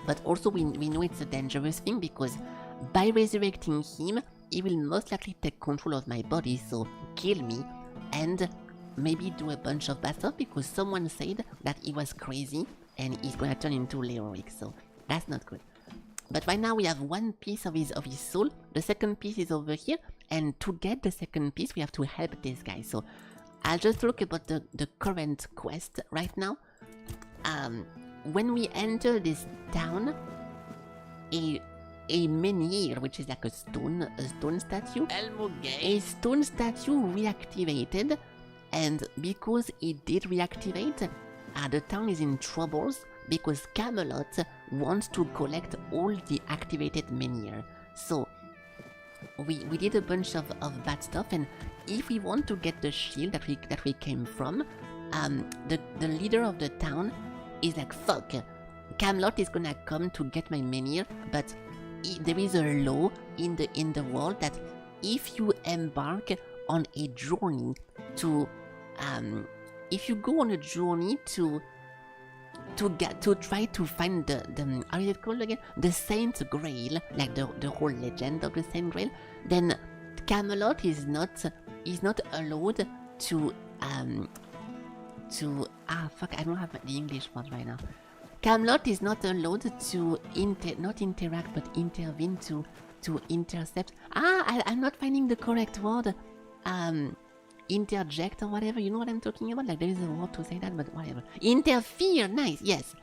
But also we know it's a dangerous thing because by resurrecting him, he will most likely take control of my body, so kill me and maybe do a bunch of bad stuff because someone said that he was crazy and he's gonna turn into Leoric, so that's not good. But right now we have one piece of his soul. The second piece is over here. And to get the second piece, we have to help this guy. So I'll just look about the current quest right now. When we enter this town, a menhir, which is like a stone statue, a stone statue reactivated, and because it did reactivate, the town is in troubles because Camelot wants to collect all the activated menhir. So we did a bunch of bad stuff, and if we want to get the shield that we came from, the leader of the town is like, fuck, Camelot is gonna come to get my menhir, but there is a law in the world that if you embark on a journey to if you go on a journey to try to find the how is it called again, the Saint Grail, like the whole legend of the Saint Grail, then Camelot is not allowed to fuck, I don't have the English word right now. Camelot is not allowed to not interact but intervene to intercept. I'm not finding the correct word. Interject or whatever, you know what I'm talking about? Like there is a word to say that, but whatever. Interfere, nice, yes.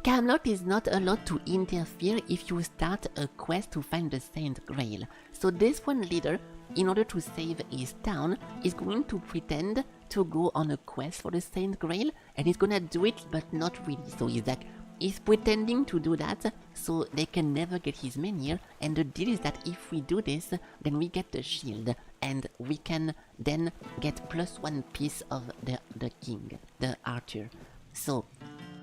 Camelot is not allowed to interfere if you start a quest to find the Saint Grail. So this one leader, in order to save his town, is going to pretend to go on a quest for the Saint Grail, and he's gonna do it, but not really. So he's pretending to do that, so they can never get his menhir, and the deal is that if we do this, then we get the shield, and we can then get +1 piece of the king, the archer. So,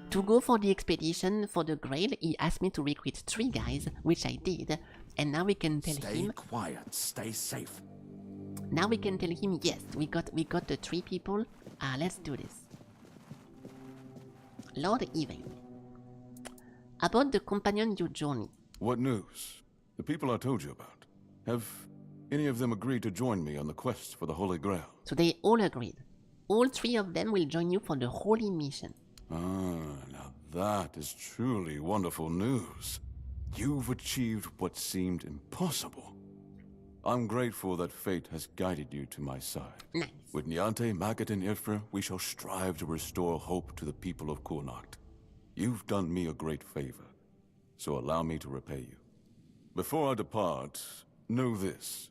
to go for the expedition for the Grail, he asked me to recruit 3 guys, which I did, and now we can tell him... Stay quiet, stay safe. Now we can tell him, yes, we got the 3 people, let's do this. Lord Even. About the companion you journey. What news? The people I told you about. Have any of them agreed to join me on the quest for the Holy Grail? So they all agreed. All 3 of them will join you for the holy mission. Now that is truly wonderful news. You've achieved what seemed impossible. I'm grateful that fate has guided you to my side. Nice. With Niante, Magat, and Ifra, we shall strive to restore hope to the people of Kurnocht. You've done me a great favor, so allow me to repay you. Before I depart, know this.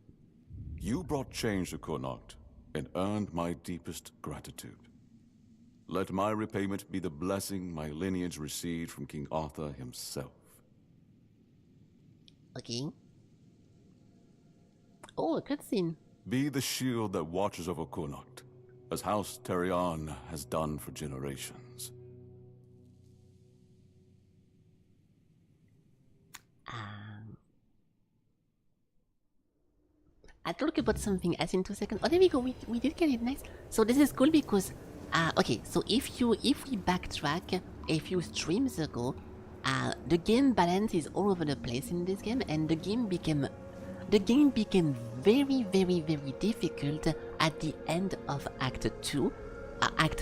You brought change to Kurnocht and earned my deepest gratitude. Let my repayment be the blessing my lineage received from King Arthur himself. Okay. Oh, a cutscene. Be the shield that watches over Kurnocht, as House Terion has done for generations. I'll talk about something else in 2 seconds. Oh, there we go. We did get it, nice. So this is cool because, okay. So if we backtrack a few streams ago, the game balance is all over the place in this game, and the game became very, very, very difficult at the end of Act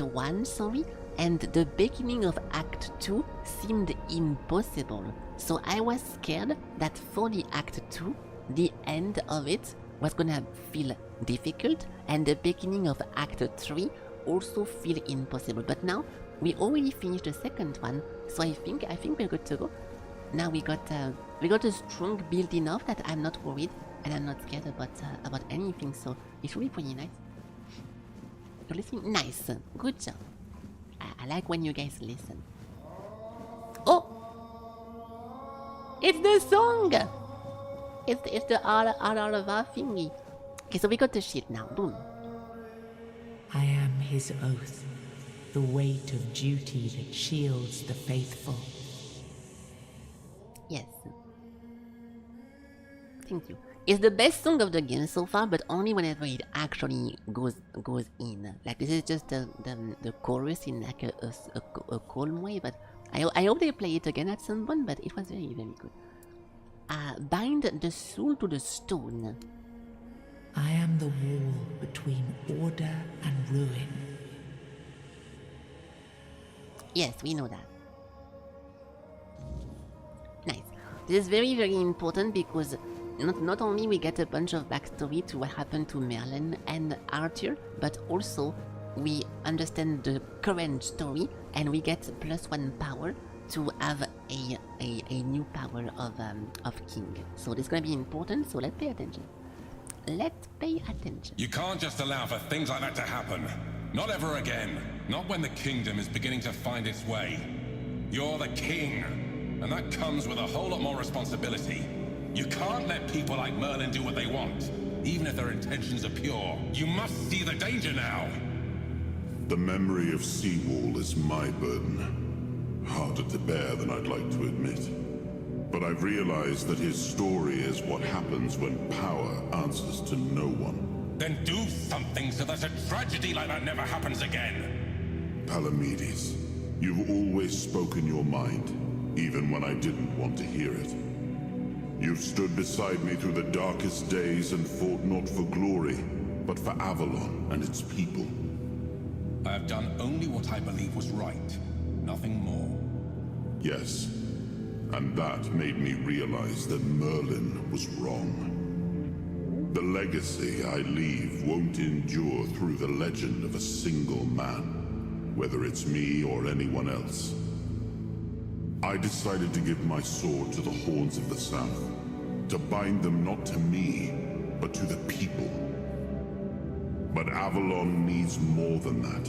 1, sorry, and the beginning of Act 2 seemed impossible. So I was scared that for the Act 2, the end of it was gonna feel difficult, and the beginning of Act 3 also feel impossible. But now, we already finished the second one, so I think we're good to go. Now we got a strong build enough that I'm not worried, and I'm not scared about anything, so it's really pretty nice. You're listening? Nice! Good job. I like when you guys listen. Oh! It's the song! It's the Arava thingy. Okay, so we got the shit now. Boom. I am his oath, the weight of duty that shields the faithful. Yes. Thank you. It's the best song of the game so far, but only whenever it actually goes in. Like this is just the chorus in like a calm way, but I hope they play it again at some point. But it was very, very good. Bind the soul to the stone. I am the wall between order and ruin. Yes, we know that. Nice. This is very, very important because not only we get a bunch of backstory to what happened to Merlin and Arthur, but also we understand the current story and we get +1 power to have a new power of king. So this is gonna be important, so let's pay attention. Let's pay attention. You can't just allow for things like that to happen. Not ever again. Not when the kingdom is beginning to find its way. You're the king, and that comes with a whole lot more responsibility. You can't let people like Merlin do what they want, even if their intentions are pure. You must see the danger now. The memory of Seawall is my burden. Harder to bear than I'd like to admit. But I've realized that his story is what happens when power answers to no one. Then do something so that a tragedy like that never happens again. Palamedes, you've always spoken your mind, even when I didn't want to hear it. You've stood beside me through the darkest days and fought not for glory, but for Avalon and its people. I have done only what I believe was right, nothing more. Yes, and that made me realize that Merlin was wrong. The legacy I leave won't endure through the legend of a single man, whether it's me or anyone else. I decided to give my sword to the Horns of the South, to bind them not to me, but to the people. But Avalon needs more than that.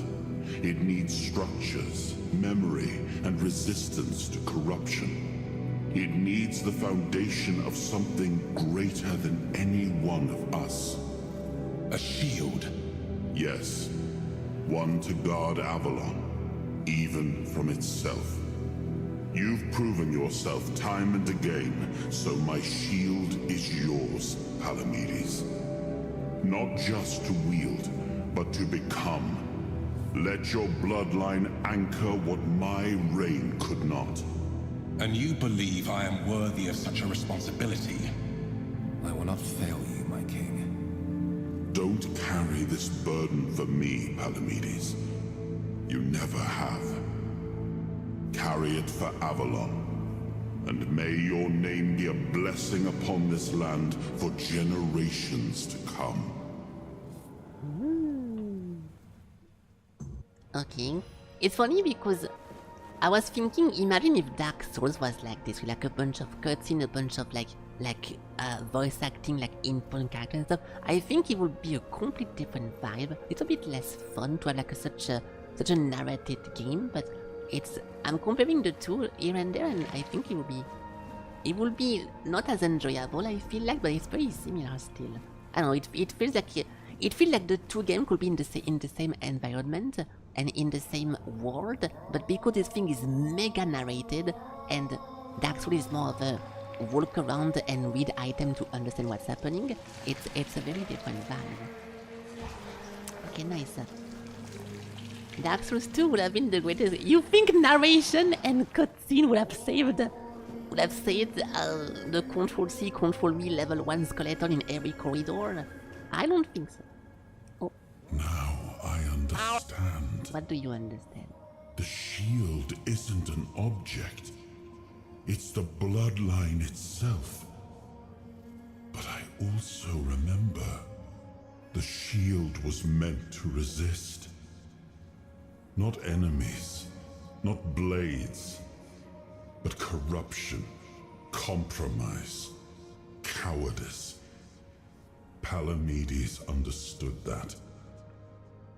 It needs structures, memory, and resistance to corruption. It needs the foundation of something greater than any one of us. A shield? Yes. One to guard Avalon, even from itself. You've proven yourself time and again, so my shield is yours, Palamedes. Not just to wield, but to become. Let your bloodline anchor what my reign could not. And you believe I am worthy of such a responsibility? I will not fail you, my king. Don't carry this burden for me, Palamedes. You never have. Carry it for Avalon. And may your name be a blessing upon this land for generations to come. Okay. It's funny because I was thinking, imagine if Dark Souls was like this, with like a bunch of cutscenes, a bunch of like voice acting, like in-point characters and stuff. I think it would be a complete different vibe. It's a bit less fun to have like such a narrated game, but I'm comparing the two here and there, and I think it will be not as enjoyable, I feel like, but it's very similar still. I don't know, it feels like the two games could be in the same environment and in the same world, but because this thing is mega narrated and Dark Souls is more of a walk around and read item to understand what's happening, it's a very different vibe. Okay, nice. Dark Souls 2 would have been the greatest. You think narration and cutscene would have saved the Control-C, Control-V level 1 skeleton in every corridor? I don't think so. Oh. Now I understand. What do you understand? The shield isn't an object. It's the bloodline itself. But I also remember the shield was meant to resist. Not enemies, not blades, but corruption, compromise, cowardice. Palamedes understood that.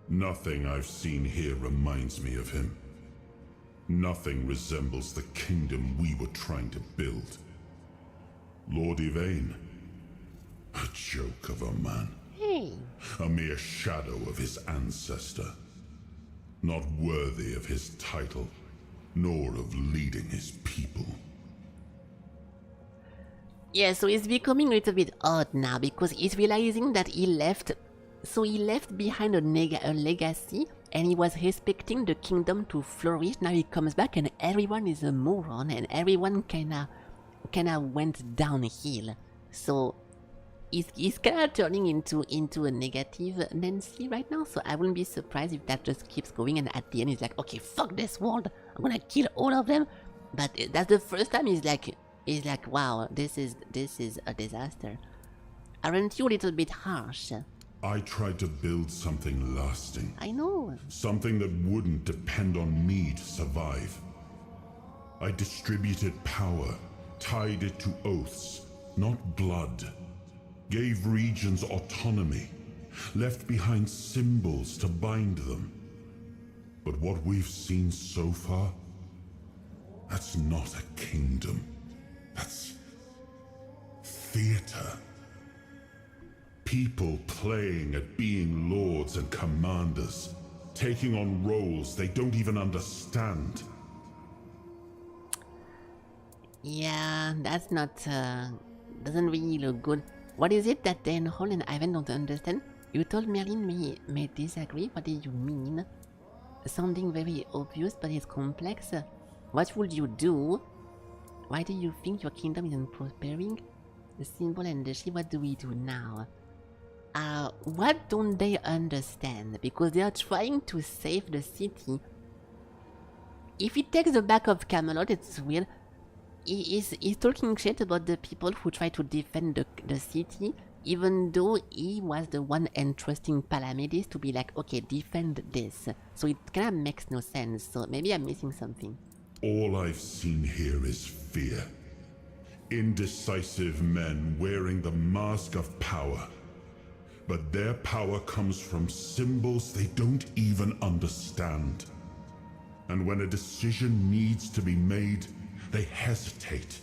Nothing I've seen here reminds me of him. Nothing resembles the kingdom we were trying to build. Lord Yvain, a joke of a man. Hey. A mere shadow of his ancestor. Not worthy of his title, nor of leading his people. Yeah, so it's becoming a little bit odd now because he's realizing that he left behind a legacy and he was expecting the kingdom to flourish. Now he comes back and everyone is a moron and everyone kinda went downhill. So he's kinda turning into a negative Nancy right now, so I wouldn't be surprised if that just keeps going and at the end he's like, okay, fuck this world, I'm gonna kill all of them. But that's the first time he's like, He's like, wow, this is a disaster. Aren't you a little bit harsh? I tried to build something lasting. I know. Something that wouldn't depend on me to survive. I distributed power, tied it to oaths, not blood. Gave regions autonomy, left behind symbols to bind them. But what we've seen so far, that's not a kingdom. That's theater. People playing at being lords and commanders, taking on roles they don't even understand. Yeah, that's not, doesn't really look good. What is it that Dan Hall and Ivan don't understand? You told Merlin may disagree. What do you mean? Sounding very obvious, but it's complex. What would you do? Why do you think your kingdom isn't prospering? The symbol and the ship, what do we do now? What don't they understand? Because they are trying to save the city. If he takes the back of Camelot, it's weird. He's talking shit about the people who try to defend the city, even though he was the one entrusting Palamedes to be like, okay, defend this. So it kind of makes no sense, so maybe I'm missing something. All I've seen here is fear. Indecisive men wearing the mask of power. But their power comes from symbols they don't even understand. And when a decision needs to be made, they hesitate.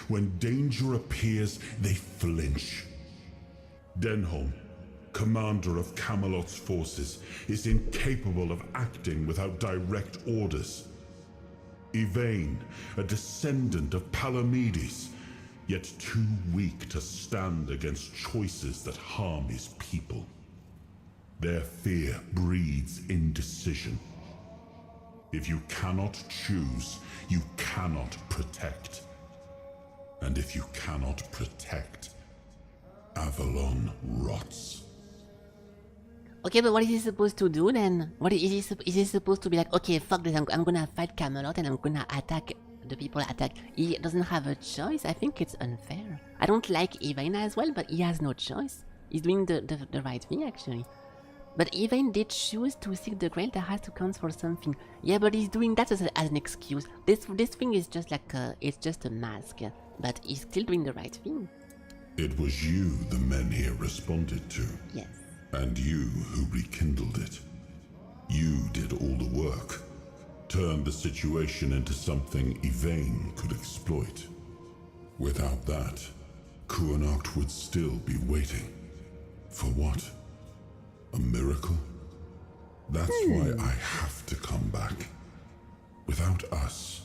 When danger appears, they flinch. Denholm, commander of Camelot's forces, is incapable of acting without direct orders. Yvain, a descendant of Palamedes, yet too weak to stand against choices that harm his people. Their fear breeds indecision. If you cannot choose, you cannot protect. And if you cannot protect, Avalon rots. Okay, but what is he supposed to do then? Is he supposed to be like, okay, fuck this, I'm gonna fight Camelot and I'm gonna attack the people attack? He doesn't have a choice. I think it's unfair. I don't like Yvain as well, but he has no choice. He's doing the right thing, actually. But Yvain did choose to seek the Grail. That has to count for something. Yeah, but he's doing that as an excuse. This thing is just like it's just a mask. But he's still doing the right thing. It was you the men here responded to. Yes. And you who rekindled it. You did all the work. Turned the situation into something Yvain could exploit. Without that, Kuanacht would still be waiting. For what? A miracle? That's why I have to come back. Without us,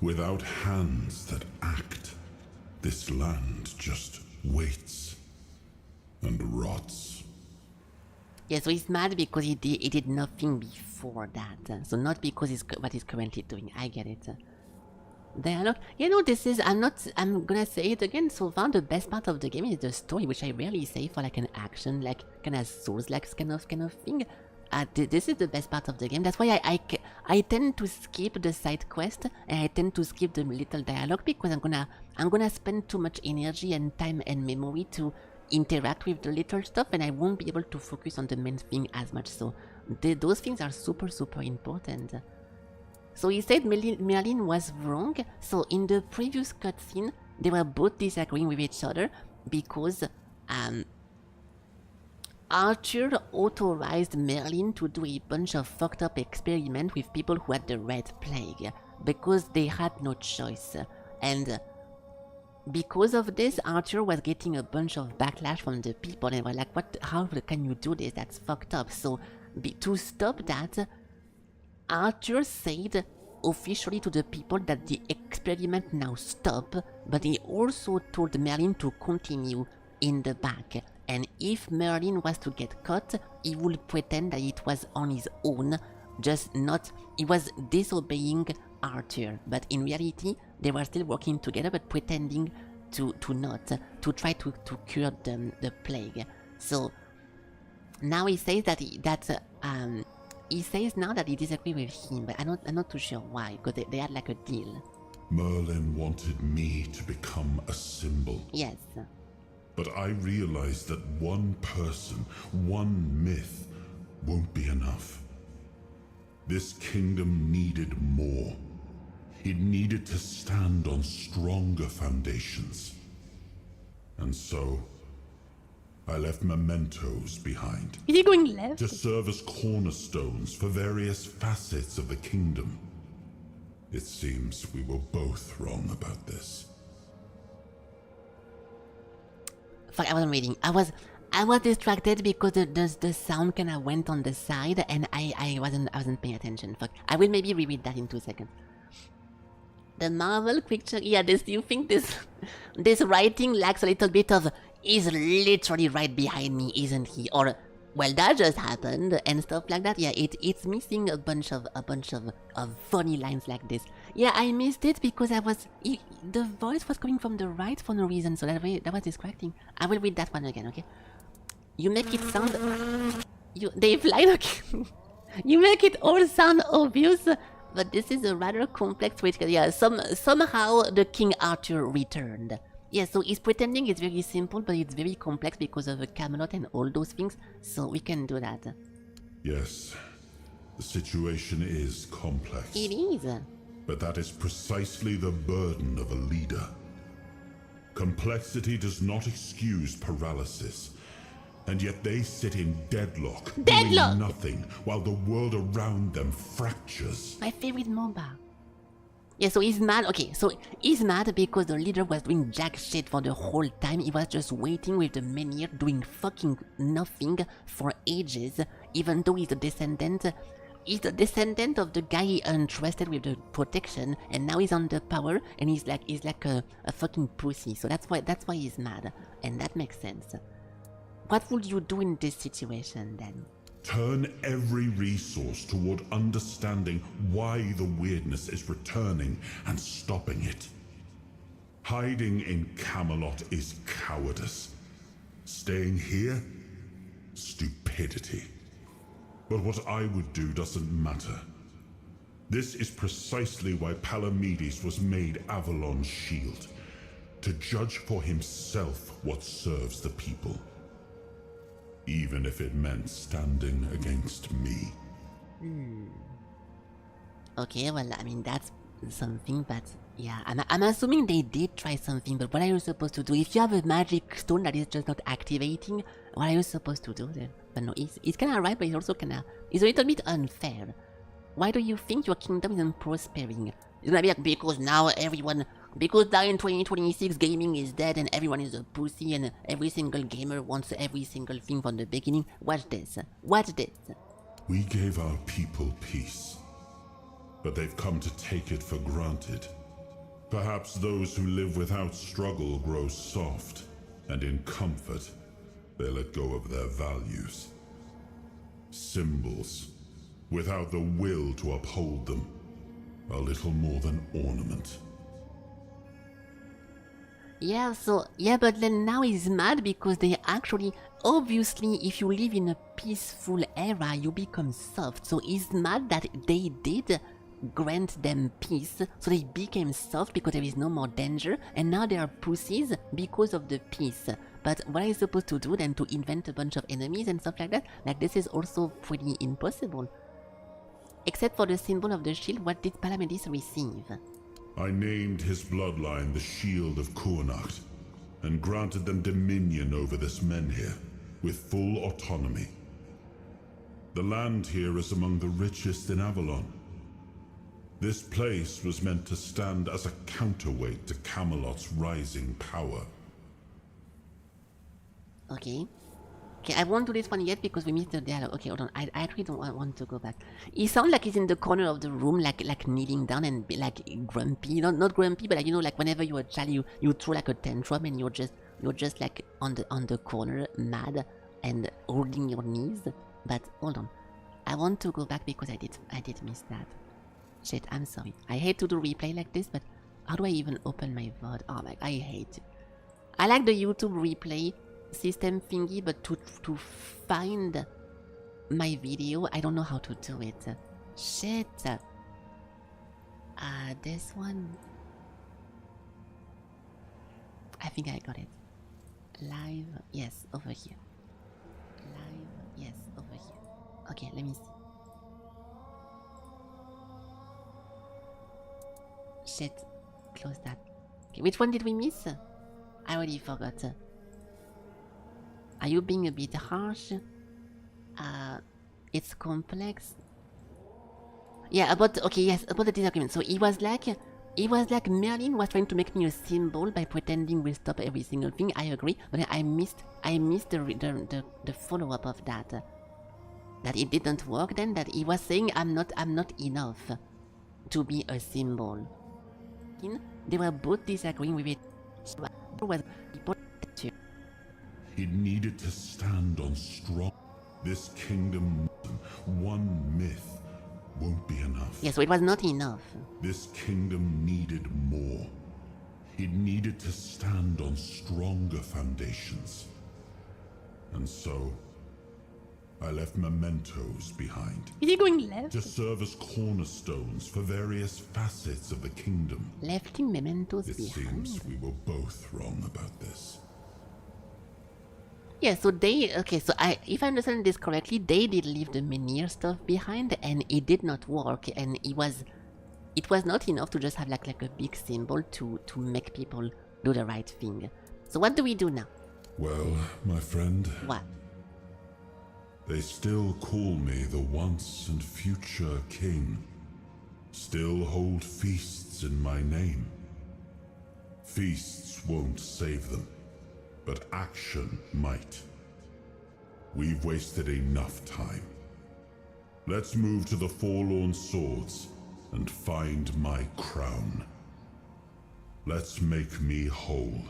without hands that act, this land just waits and rots. Yeah, so he's mad because he did nothing before that. So not because what he's currently doing. I get it. Dialogue. You know, this is, I'm gonna say it again, so far the best part of the game is the story, which I rarely say for like an action, like kind of Souls-like kind of thing. This is the best part of the game. That's why I tend to skip the side quest and I tend to skip the little dialogue because I'm gonna spend too much energy and time and memory to interact with the little stuff and I won't be able to focus on the main thing as much. So those things are super important. So he said Merlin was wrong. So in the previous cutscene, they were both disagreeing with each other because Arthur authorized Merlin to do a bunch of fucked up experiments with people who had the Red Plague because they had no choice. And because of this, Arthur was getting a bunch of backlash from the people and were like, "What? How can you do this? That's fucked up." So to stop that, Arthur said officially to the people that the experiment now stop, but he also told Merlin to continue in the back. And if Merlin was to get caught, he would pretend that it was on his own, just not, he was disobeying Arthur. But in reality, they were still working together, but pretending to not, to try to cure the plague. So now he says that he says now that he disagrees with him, but I'm not too sure why, because they had like a deal. Merlin wanted me to become a symbol. Yes. But I realized that one person, one myth, won't be enough. This kingdom needed more. It needed to stand on stronger foundations. And so, I left mementos behind. Is he going left? To serve as cornerstones for various facets of the kingdom. It seems we were both wrong about this. Fuck, I wasn't reading. I was distracted because the sound kinda went on the side and I wasn't paying attention. Fuck. I will maybe reread that in 2 seconds. The Marvel picture, yeah, do you think this writing lacks a little bit of he's literally right behind me, isn't he? Or well, that just happened and stuff like that. Yeah, it's missing a bunch of funny lines like this. Yeah, I missed it because the voice was coming from the right for no reason, so that was distracting. I will read that one again, okay? You make it sound they fly, okay. You make it all sound obvious, but this is a rather complex way to, yeah, somehow the King Arthur returned. Yeah, so he's pretending it's very simple, but it's very complex because of Camelot and all those things, so we can do that. Yes, the situation is complex. It is. But that is precisely the burden of a leader. Complexity does not excuse paralysis. And yet they sit in deadlock, doing nothing, while the world around them fractures. My favorite MOBA. Yeah, so he's mad. Okay, so he's mad because the leader was doing jack shit for the whole time. He was just waiting with the menhir, doing fucking nothing for ages, even though he's a descendant. He's the descendant of the guy he entrusted with the protection, and now he's under power, and he's like a fucking pussy. So that's why he's mad, and that makes sense. What would you do in this situation then? Turn every resource toward understanding why the weirdness is returning and stopping it. Hiding in Camelot is cowardice. Staying here? Stupidity. But what I would do doesn't matter. This is precisely why Palamedes was made Avalon's shield. To judge for himself what serves the people. Even if it meant standing against me. Okay, well, I mean, that's something, but yeah, I'm assuming they did try something, but what are you supposed to do? If you have a magic stone that is just not activating, what are you supposed to do then? But no, it's kinda right, but it's also it's a little bit unfair. Why do you think your kingdom isn't prospering? It's gonna be like, because now in 2026 gaming is dead and everyone is a pussy and every single gamer wants every single thing from the beginning. Watch this. We gave our people peace, but they've come to take it for granted. Perhaps those who live without struggle grow soft, and in comfort, they let go of their values. Symbols, without the will to uphold them, are little more than ornament. Yeah, but then now he's mad because they actually, obviously, if you live in a peaceful era, you become soft. So he's mad that they did grant them peace, so they became soft because there is no more danger, and now they are pussies because of the peace. But what are you supposed to do then? To invent a bunch of enemies and stuff like that? Like, this is also pretty impossible. Except for the symbol of the shield, what did Palamedes receive? I named his bloodline the Shield of Kurnacht, and granted them dominion over this menhir, with full autonomy. The land here is among the richest in Avalon. This place was meant to stand as a counterweight to Camelot's rising power. Okay, I won't do this one yet because we missed the dialogue. Okay, hold on. I actually don't want to go back. He sounds like he's in the corner of the room, like kneeling down and be like grumpy. Not grumpy, but like, you know, like whenever you're a child, you throw like a tantrum and you're just like on the corner, mad and holding your knees. But hold on, I want to go back because I did miss that. Shit, I'm sorry. I hate to do replay like this, but how do I even open my VOD? Oh my, I hate it. I like the YouTube replay system thingy, but to find my video, I don't know how to do it. Shit. This one. I think I got it. Live, yes, over here. Live, yes, over here. Okay, let me see. Shit, close that. Okay, which one did we miss? I already forgot. Are you being a bit harsh? It's complex. Yeah, about the disagreement. So it was like Merlin was trying to make me a symbol by pretending we'll stop every single thing. I agree, but I missed the follow up of that. That it didn't work. Then that he was saying I'm not enough to be a symbol. They were both disagreeing with it. So was He needed to stand on strong. This kingdom, one myth won't be enough. Yeah, so it was not enough. This kingdom needed more. It needed to stand on stronger foundations. And so, I left mementos behind. Is he going left? To serve as cornerstones for various facets of the kingdom. Lefting mementos It behind? seems we were both wrong about this. Yeah, so if I understand this correctly, they did leave the Menhir stuff behind, and it did not work, and it was not enough to just have like a big symbol to make people do the right thing. So what do we do now? Well, my friend. What? They still call me the once and future king. Still hold feasts in my name. Feasts won't save them, but action might. We've wasted enough time. Let's move to the Forlorn Swords and find my crown. Let's make me whole.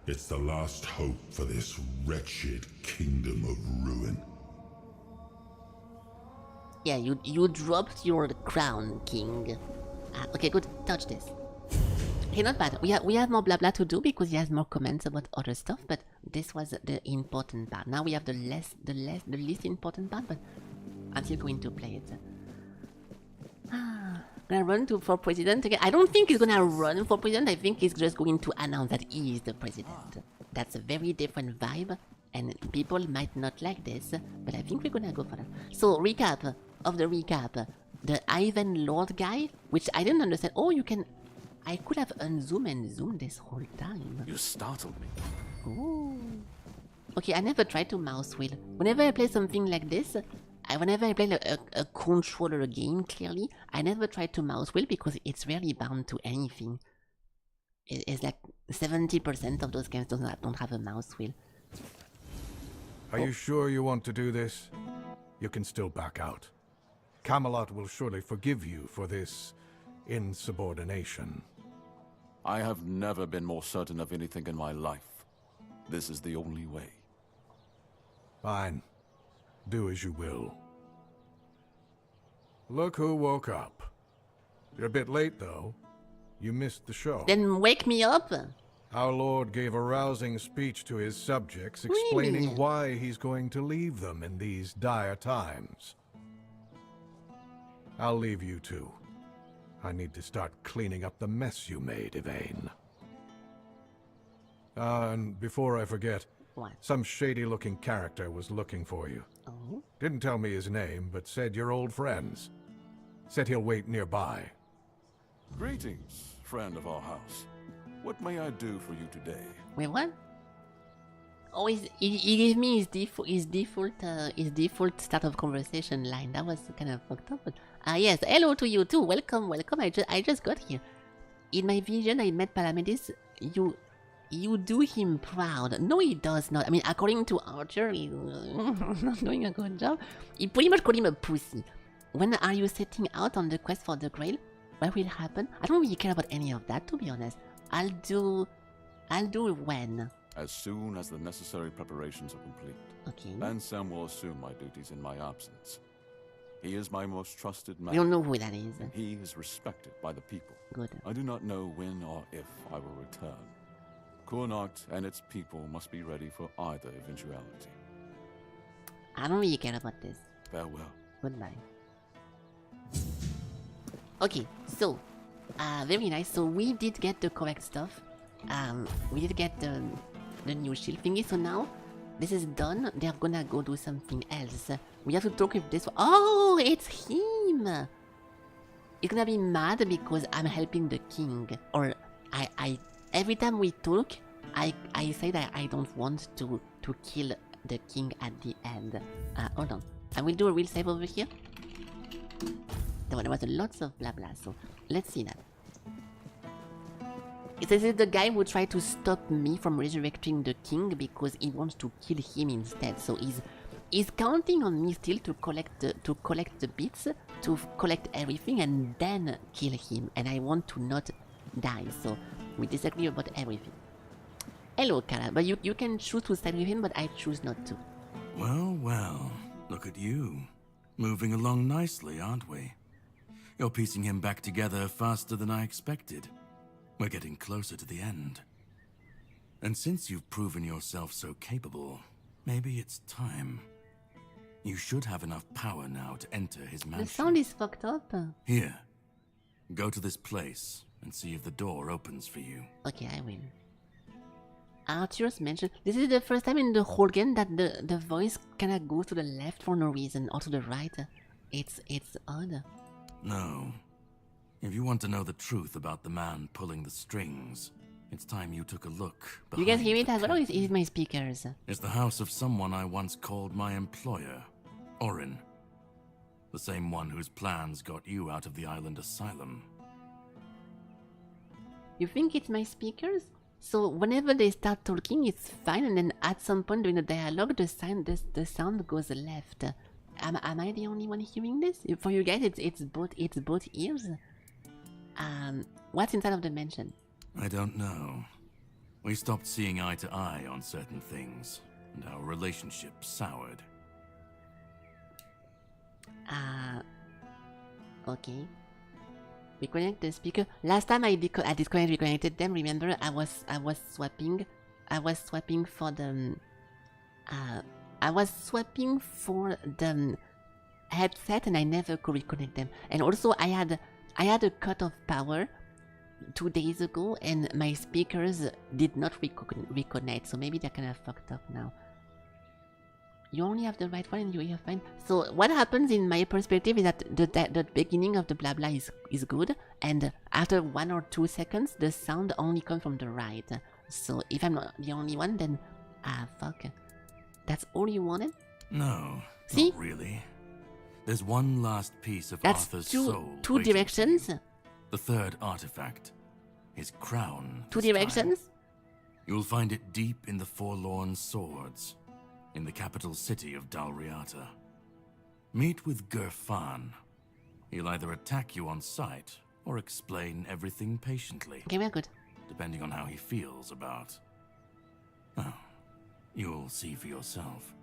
It's the last hope for this wretched kingdom of ruin. Yeah, you dropped your crown, king. Okay, good. Touch this. Okay, not bad. We have more blah blah to do because he has more comments about other stuff, but this was the important part. Now we have the least important part, but I'm still going to play it. Gonna run for president again. I don't think he's gonna run for president. I think he's just going to announce that he is the president. That's a very different vibe, and people might not like this, but I think we're gonna go for that. So recap of the recap. The Ivan Lord guy, which I didn't understand. Oh, I could have unzoom and zoom this whole time. You startled me. Ooh. Okay, I never tried to mouse wheel. Whenever I play something like this, whenever I play a controller game, clearly, I never try to mouse wheel because it's rarely bound to anything. It's like 70% of those games don't have a mouse wheel. Are you sure you want to do this? You can still back out. Camelot will surely forgive you for this insubordination. I have never been more certain of anything in my life. This is the only way. Fine. Do as you will. Look who woke up. You're a bit late, though. You missed the show. Then wake me up! Our Lord gave a rousing speech to his subjects, explaining Really? why he's going to leave them in these dire times. I'll leave you two. I need to start cleaning up the mess you made, Yvain. And before I forget, What? some shady-looking character was looking for you. Oh? Didn't tell me his name, but said you're old friends. Said he'll wait nearby. Greetings, friend of our house. What may I do for you today? Wait, what? Oh, he gave me his default start of conversation line. That was kind of fucked up. But yes, hello to you too. Welcome. I just got here. In my vision, I met Palamedes. You do him proud. No, he does not. I mean, according to Archer, he's not doing a good job. He pretty much called him a pussy. When are you setting out on the quest for the Grail? What will happen? I don't really care about any of that, to be honest. I'll do when. As soon as the necessary preparations are complete. Okay. Then Sam will assume my duties in my absence. He is my most trusted man. We don't know who that is. And he is respected by the people. Good. I do not know when or if I will return. Kurnocht and its people must be ready for either eventuality. I don't really care about this. Farewell. Goodbye. Okay, so very nice. So we did get the correct stuff. we did get the new shield thingy, so now this is done. They're gonna go do something else. We have to talk with this one. Oh, it's him! He's gonna be mad because I'm helping the king. Or every time we talk, I say that I don't want to kill the king at the end. Hold on. I will do a real save over here. There was lots of blah blah, so let's see that. This is the guy who tried to stop me from resurrecting the king because he wants to kill him instead. So he's counting on me still to collect the bits, to collect everything and then kill him. And I want to not die, so we disagree about everything. Hello, Kara, but you can choose to side with him, but I choose not to. Well, well, look at you. Moving along nicely, aren't we? You're piecing him back together faster than I expected. We're getting closer to the end. And since you've proven yourself so capable, maybe it's time. You should have enough power now to enter his mansion. The sound is fucked up. Here. Go to this place and see if the door opens for you. Okay, I will. Arthur's mentioned. This is the first time in the whole game that the voice kinda goes to the left for no reason, or to the right. It's odd. No. If you want to know the truth about the man pulling the strings, it's time you took a look. You guys hear it behind as the well, or curtain. is it my speakers? It's the house of someone I once called my employer, Orin. The same one whose plans got you out of the island asylum. You think it's my speakers? So whenever they start talking, it's fine, and then at some point during the dialogue, the sound goes left. Am I the only one hearing this? For you guys, it's both ears. What's inside of the mansion? I don't know. We stopped seeing eye to eye on certain things, and our relationship soured. Okay. Reconnect the speaker. Last time I reconnected them. Remember, I was swapping for the headset, and I never could reconnect them. And also, I had a cut of power 2 days ago, and my speakers did not reconnect. So maybe they're kind of fucked up now. You only have the right one and you hear fine. So what happens in my perspective is that the beginning of the blah blah is good, and after 1 or 2 seconds the sound only comes from the right. So if I'm not the only one, then fuck. That's all you wanted? No, See? not really. There's one last piece of That's Arthur's two soul. two waiting for directions. you. The third artifact. His crown. Two this time. directions. You'll find it deep in the Forlorn Swords, in the capital city of Dalriata. Meet with Gerfan. He'll either attack you on sight or explain everything patiently, Okay, we're good. depending on how he feels about... Oh, you'll see for yourself.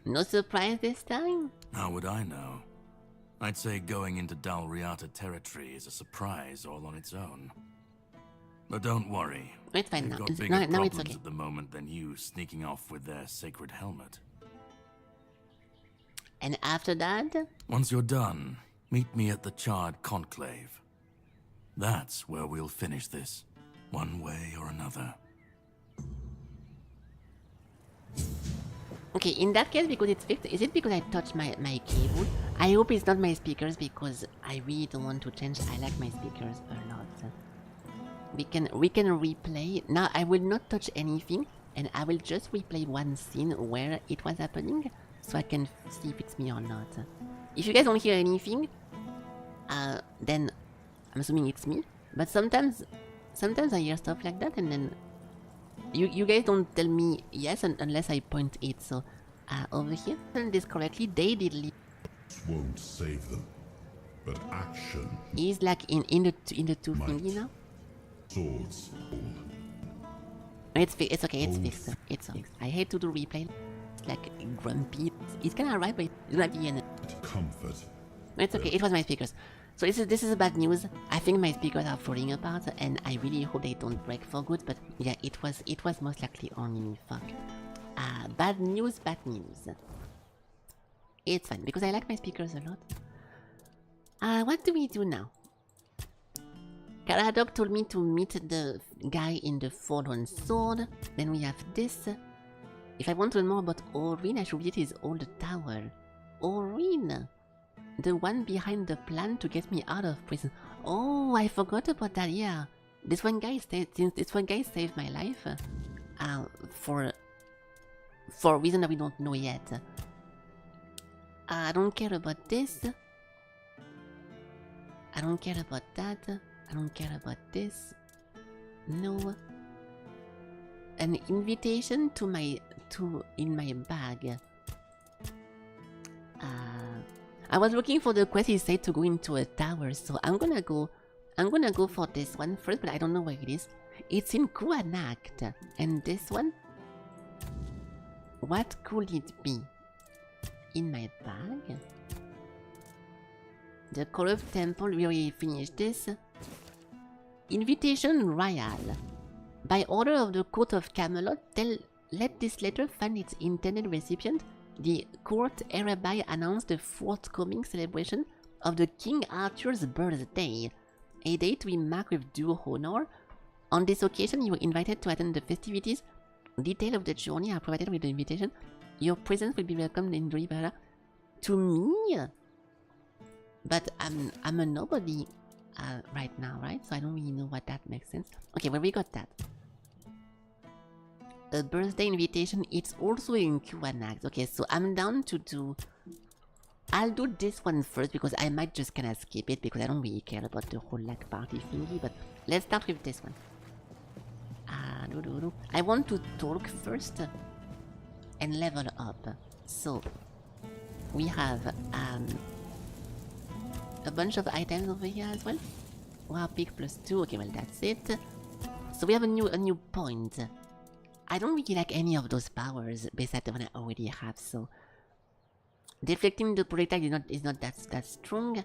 No surprise this time? How would I know? I'd say going into Dalriata territory is a surprise all on its own. But don't worry. It's fine They've now. got It's, bigger now problems it's okay. at the moment than you sneaking off with their sacred helmet. And after that? Once you're done, meet me at the Charred Conclave. That's where we'll finish this, one way or another. Okay, in that case, because it's fixed, is it because I touched my cable? I hope it's not my speakers, because I really don't want to change. I like my speakers a lot. We can replay. Now I will not touch anything, and I will just replay one scene where it was happening, so I can see if it's me or not. If you guys don't hear anything, then I'm assuming it's me. But sometimes I hear stuff like that, and then you guys don't tell me yes unless I point it. So over here, if I did this correctly, they did leave. Won't save them, but action. He's like in the two Might. thingy now. Swords. It's it's okay. It's fixed. It's fixed. I hate to do replay. It's like grumpy. It's kind of right, but it's gonna be in. Comfort. It's okay. It was my speakers. So this is bad news. I think my speakers are falling apart, and I really hope they don't break for good. But yeah, it was most likely only me. Fuck. Bad news. Bad news. It's fine because I like my speakers a lot. What do we do now? Caradog told me to meet the guy in the Fallen Sword. Then we have this. If I want to learn more about Orin, I should visit his old tower. Orin! The one behind the plan to get me out of prison. Oh, I forgot about that, yeah. This one guy saved my life. For a reason that we don't know yet. I don't care about this. I don't care about that. I don't care about this. No. An invitation in my bag. I was looking for the quest he said to go into a tower, so I'm gonna go for this one first, but I don't know where it is. It's in Kuanacht. And this one? What could it be? In my bag? The Corrupt Temple, we already finished this. Invitation Royal. By order of the Court of Camelot, let this letter find its intended recipient. The court hereby announced the forthcoming celebration of the King Arthur's birthday, a date we mark with due honor. On this occasion, you are invited to attend the festivities. Details of the journey are provided with the invitation. Your presence will be welcomed in Dribara. To me? But I'm a nobody right now, right? So I don't really know what that makes sense. Okay, well, we got that. A birthday invitation, it's also in Kuanax. Okay, so I'm down to do... I'll do this one first because I might just kind of skip it because I don't really care about the whole like party thingy, but let's start with this one. I want to talk first and level up. So, we have a bunch of items over here as well. Wow, pick +2, okay, well that's it. So we have a new point. I don't really like any of those powers besides the one I already have, so... Deflecting the projectile is not that strong.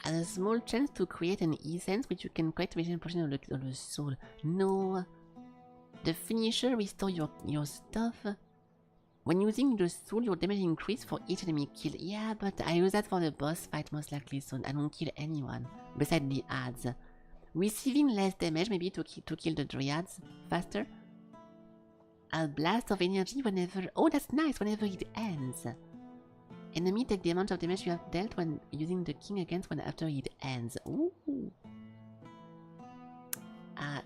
Has a small chance to create an essence which you can create within a portion of the soul. No. The finisher restore your stuff. When using the soul, your damage increase for each enemy killed. Yeah, but I use that for the boss fight most likely, so I don't kill anyone. Besides the ads. Receiving less damage, maybe to kill the dryads faster. A blast of energy whenever... Oh, that's nice, whenever it ends. Enemy take the amount of damage you have dealt when using the king against one after it ends. Ooh.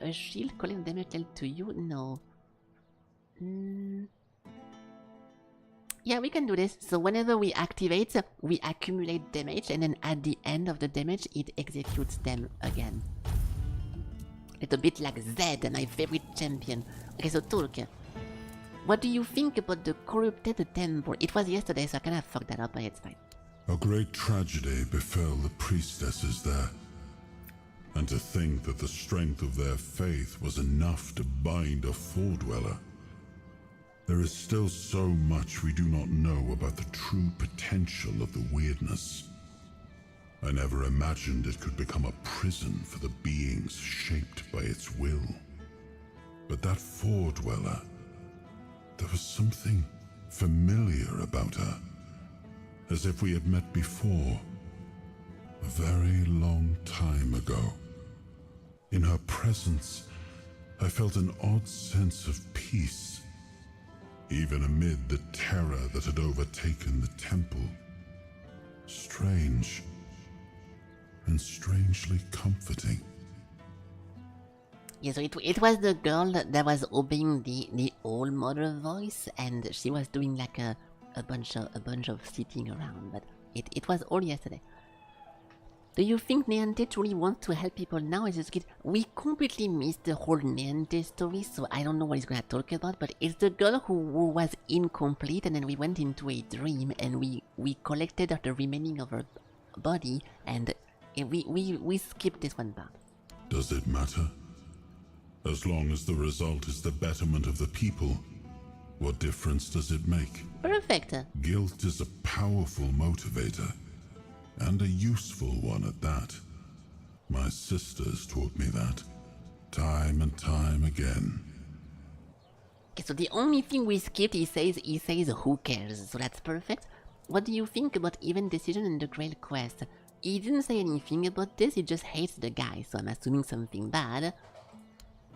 A shield calling damage dealt to you? No. Yeah, we can do this. So whenever we activate, we accumulate damage, and then at the end of the damage, it executes them again. It's a bit like Zed, my favorite champion. Okay, so talk. What do you think about the corrupted temple? It was yesterday, so I kind of fucked that up, but it's fine. A great tragedy befell the priestesses there. And to think that the strength of their faith was enough to bind a Four-Dweller. There is still so much we do not know about the true potential of the weirdness. I never imagined it could become a prison for the beings shaped by its will. But that Four-Dweller, there was something familiar about her, as if we had met before, a very long time ago. In her presence, I felt an odd sense of peace, even amid the terror that had overtaken the temple. Strange, and strangely comforting. Yeah, so it was the girl that was obeying the old mother voice, and she was doing like a bunch of sitting around, but it was all yesterday. Do you think Neante truly wants to help people now as a kid? We completely missed the whole Neante story, so I don't know what he's gonna talk about, but it's the girl who was incomplete, and then we went into a dream, and we collected the remaining of her body, and we skipped this one part. Does it matter? As long as the result is the betterment of the people, what difference does it make? Perfect. Guilt is a powerful motivator, and a useful one at that. My sisters taught me that, time and time again. Okay, so the only thing we skipped, he says who cares, so that's perfect. What do you think about event decision in the Grail quest? he didn't say anything about this, he just hates the guy, so I'm assuming something bad.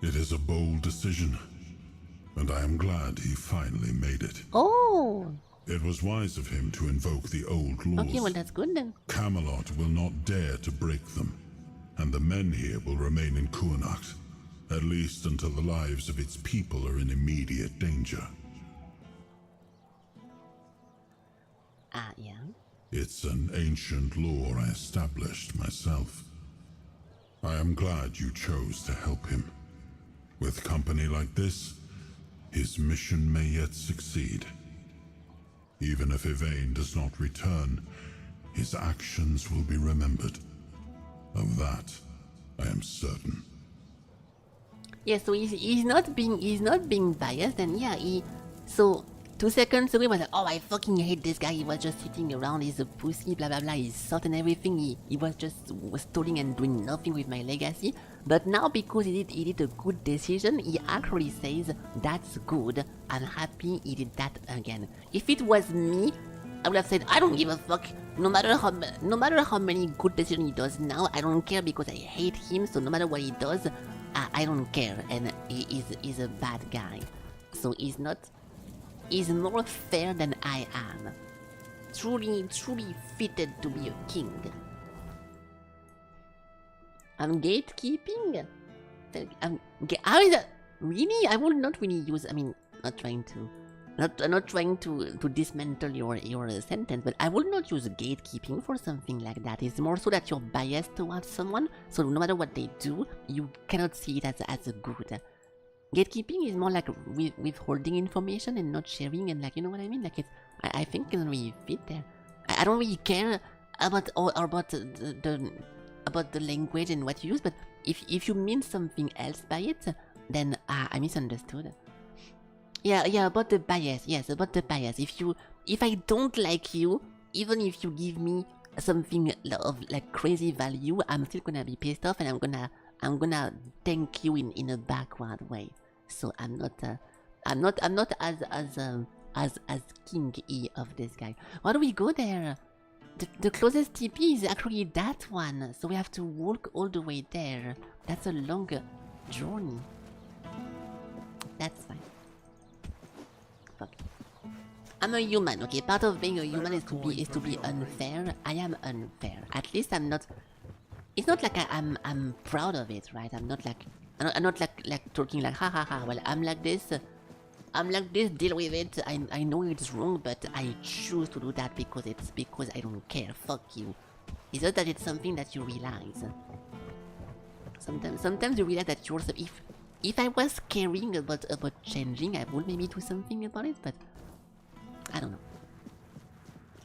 It is a bold decision, and I am glad he finally made it. Oh! It was wise of him to invoke the old laws. Okay, well that's good then. Camelot will not dare to break them, and the men here will remain in Kuanacht, at least until the lives of its people are in immediate danger. Yeah. It's an ancient law I established myself. I am glad you chose to help him. With company like this, his mission may yet succeed. Even if Yvain does not return, his actions will be remembered. Of that, I am certain. Yeah, so he's not being biased, and yeah, so 2 seconds ago he was like, oh, I fucking hate this guy, he was just sitting around, he's a pussy, blah blah blah, he's soft and everything, he was stalling and doing nothing with my legacy. But now, because he did a good decision, he actually says, that's good, I'm happy he did that again. If it was me, I would have said, I don't give a fuck, no matter how many good decisions he does now, I don't care because I hate him, so no matter what he does, I don't care, and he's a bad guy. So he's more fair than I am. Truly fitted to be a king. I'm gatekeeping? How is that? Really? I will not really use, I mean, not trying to dismantle your sentence, but I will not use gatekeeping for something like that. It's more so that you're biased towards someone, so no matter what they do, you cannot see it as a good. Gatekeeping is more like withholding information and not sharing, and like, you know what I mean? Like, I think it doesn't really fit there. I don't really care about the language and what you use, but if you mean something else by it, then I misunderstood. Yeah, about the bias. Yes, about the bias. If I don't like you, even if you give me something of like crazy value, I'm still gonna be pissed off, and I'm gonna thank you in a backward way. So I'm not as king-y of this guy. Why do we go there? The closest TP is actually that one, so we have to walk all the way there. That's a long journey. That's fine. Fuck. I'm a human, okay? Part of being a human is to be unfair. I am unfair. At least I'm not. It's not like I'm proud of it, right? I'm not like talking like ha ha ha. Well, I'm like this. Deal with it. I know it's wrong, but I choose to do that because I don't care. Fuck you. It's just that it's something that you realize. Sometimes you realize that yourself. If I was caring about changing, I would maybe do something about it, but I don't know.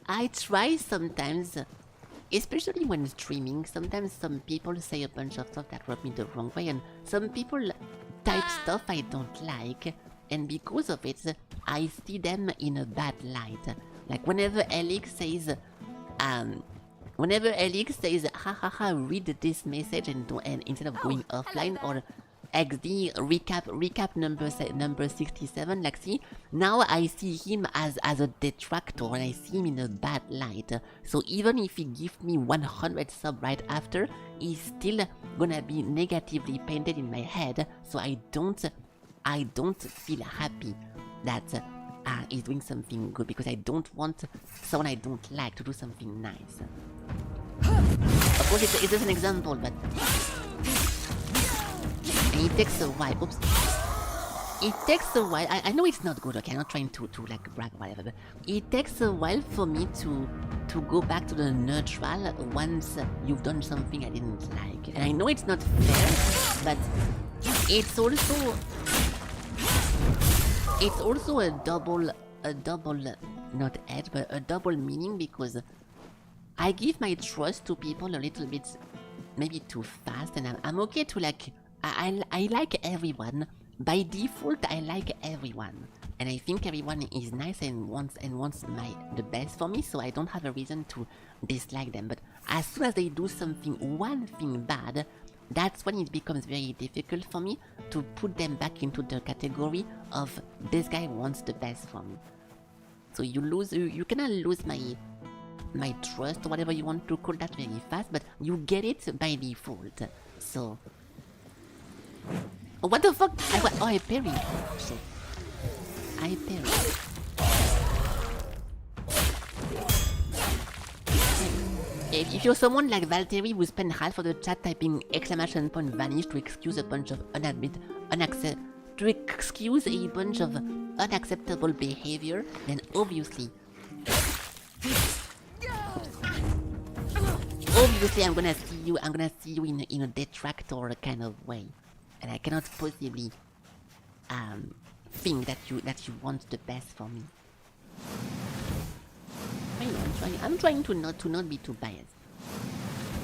I try sometimes, especially when streaming. Sometimes some people say a bunch of stuff that rub me the wrong way, and some people type stuff I don't like. And because of it, I see them in a bad light. Like whenever Alex says, ha ha ha, read this message and instead of going offline, or XD recap number 67. Like, see, now I see him as a detractor, and I see him in a bad light. So even if he gives me 100 sub right after, he's still gonna be negatively painted in my head. So I don't feel happy that he's doing something good, because I don't want someone I don't like to do something nice. Of course, it's just an example, but and it takes a while. Oops. It takes a while. I know it's not good, okay? I'm not trying to like brag or whatever, but it takes a while for me to go back to the neutral once you've done something I didn't like. And I know it's not fair, but it's also a double not edge, but a double meaning, because I give my trust to people a little bit maybe too fast, and I'm okay to like I like everyone. By default, I like everyone, and I think everyone is nice and wants the best for me, so I don't have a reason to dislike them. But as soon as they do one thing bad, that's when it becomes very difficult for me to put them back into the category of this guy wants the best for me. So you cannot lose my trust or whatever you want to call that very fast, but you get it by default. So... Oh, what the fuck? I parry. Shit. I parry. If you're someone like Valtteri who spent half of the chat typing !vanish to excuse a bunch of unacceptable behavior, then obviously I'm gonna see you in a detractor kind of way, and I cannot possibly think that you want the best for me. I'm trying to not be too biased.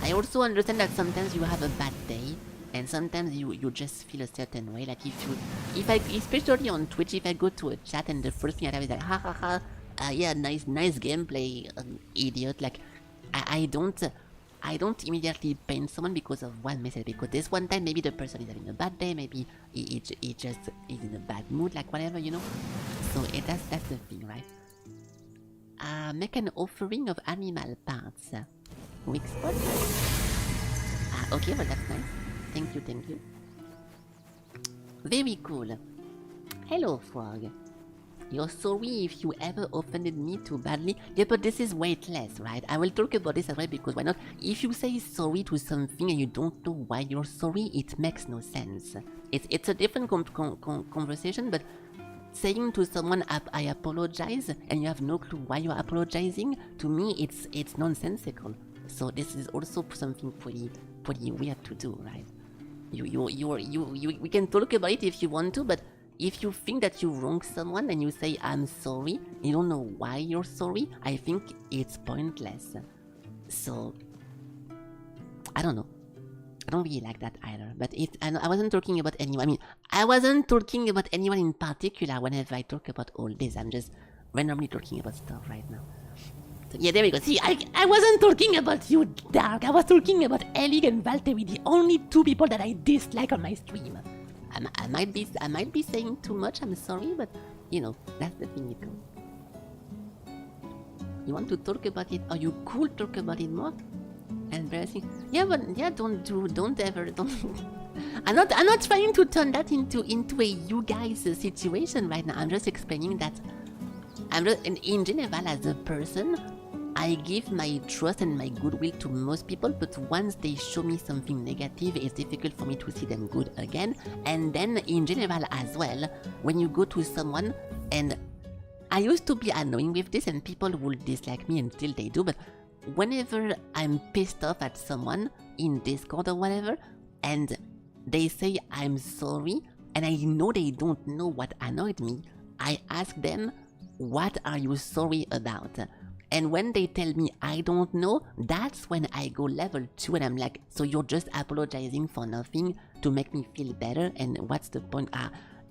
I also understand that sometimes you have a bad day, and sometimes you just feel a certain way. Like if I especially on Twitch, if I go to a chat and the first thing I have is like ha ha ha, yeah, nice gameplay, idiot. Like I don't immediately paint someone because of one message. Because this one time maybe the person is having a bad day, maybe he just is in a bad mood, like whatever, you know. So that's the thing, right? Make an offering of animal parts. Weak spot. Okay, well that's nice. Thank you. Very cool. Hello, Frog. You're sorry if you ever offended me too badly. Yeah, but this is weightless, right? I will talk about this as well because why not? If you say sorry to something and you don't know why you're sorry, it makes no sense. It's a different conversation, but saying to someone I apologize and you have no clue why you're apologizing, to me it's nonsensical. So this is also something pretty weird to do, right? We can talk about it if you want to, but if you think that you wronged someone and you say I'm sorry, you don't know why you're sorry, I think it's pointless. So I don't know. I don't really like that either. But I wasn't talking about anyone. I mean, I wasn't talking about anyone in particular whenever I talk about all this. I'm just randomly talking about stuff right now. So yeah, there we go. See, I wasn't talking about you, Dark. I was talking about Ellie and Valtteri, the only two people that I dislike on my stream. I might be saying too much. I'm sorry, but you know that's the thing. It goes. You want to talk about it, or you could talk about it more? Embarrassing. Yeah, but yeah, don't ever. I'm not trying to turn that into a you guys situation right now. I'm just explaining that in general as a person, I give my trust and my goodwill to most people, but once they show me something negative, it's difficult for me to see them good again. And then in general as well, when you go to someone, and I used to be annoying with this and people will dislike me and still they do, but whenever I'm pissed off at someone in Discord or whatever, and they say I'm sorry, and I know they don't know what annoyed me, I ask them, what are you sorry about? And when they tell me I don't know, that's when I go level 2 and I'm like, so you're just apologizing for nothing to make me feel better, and what's the point?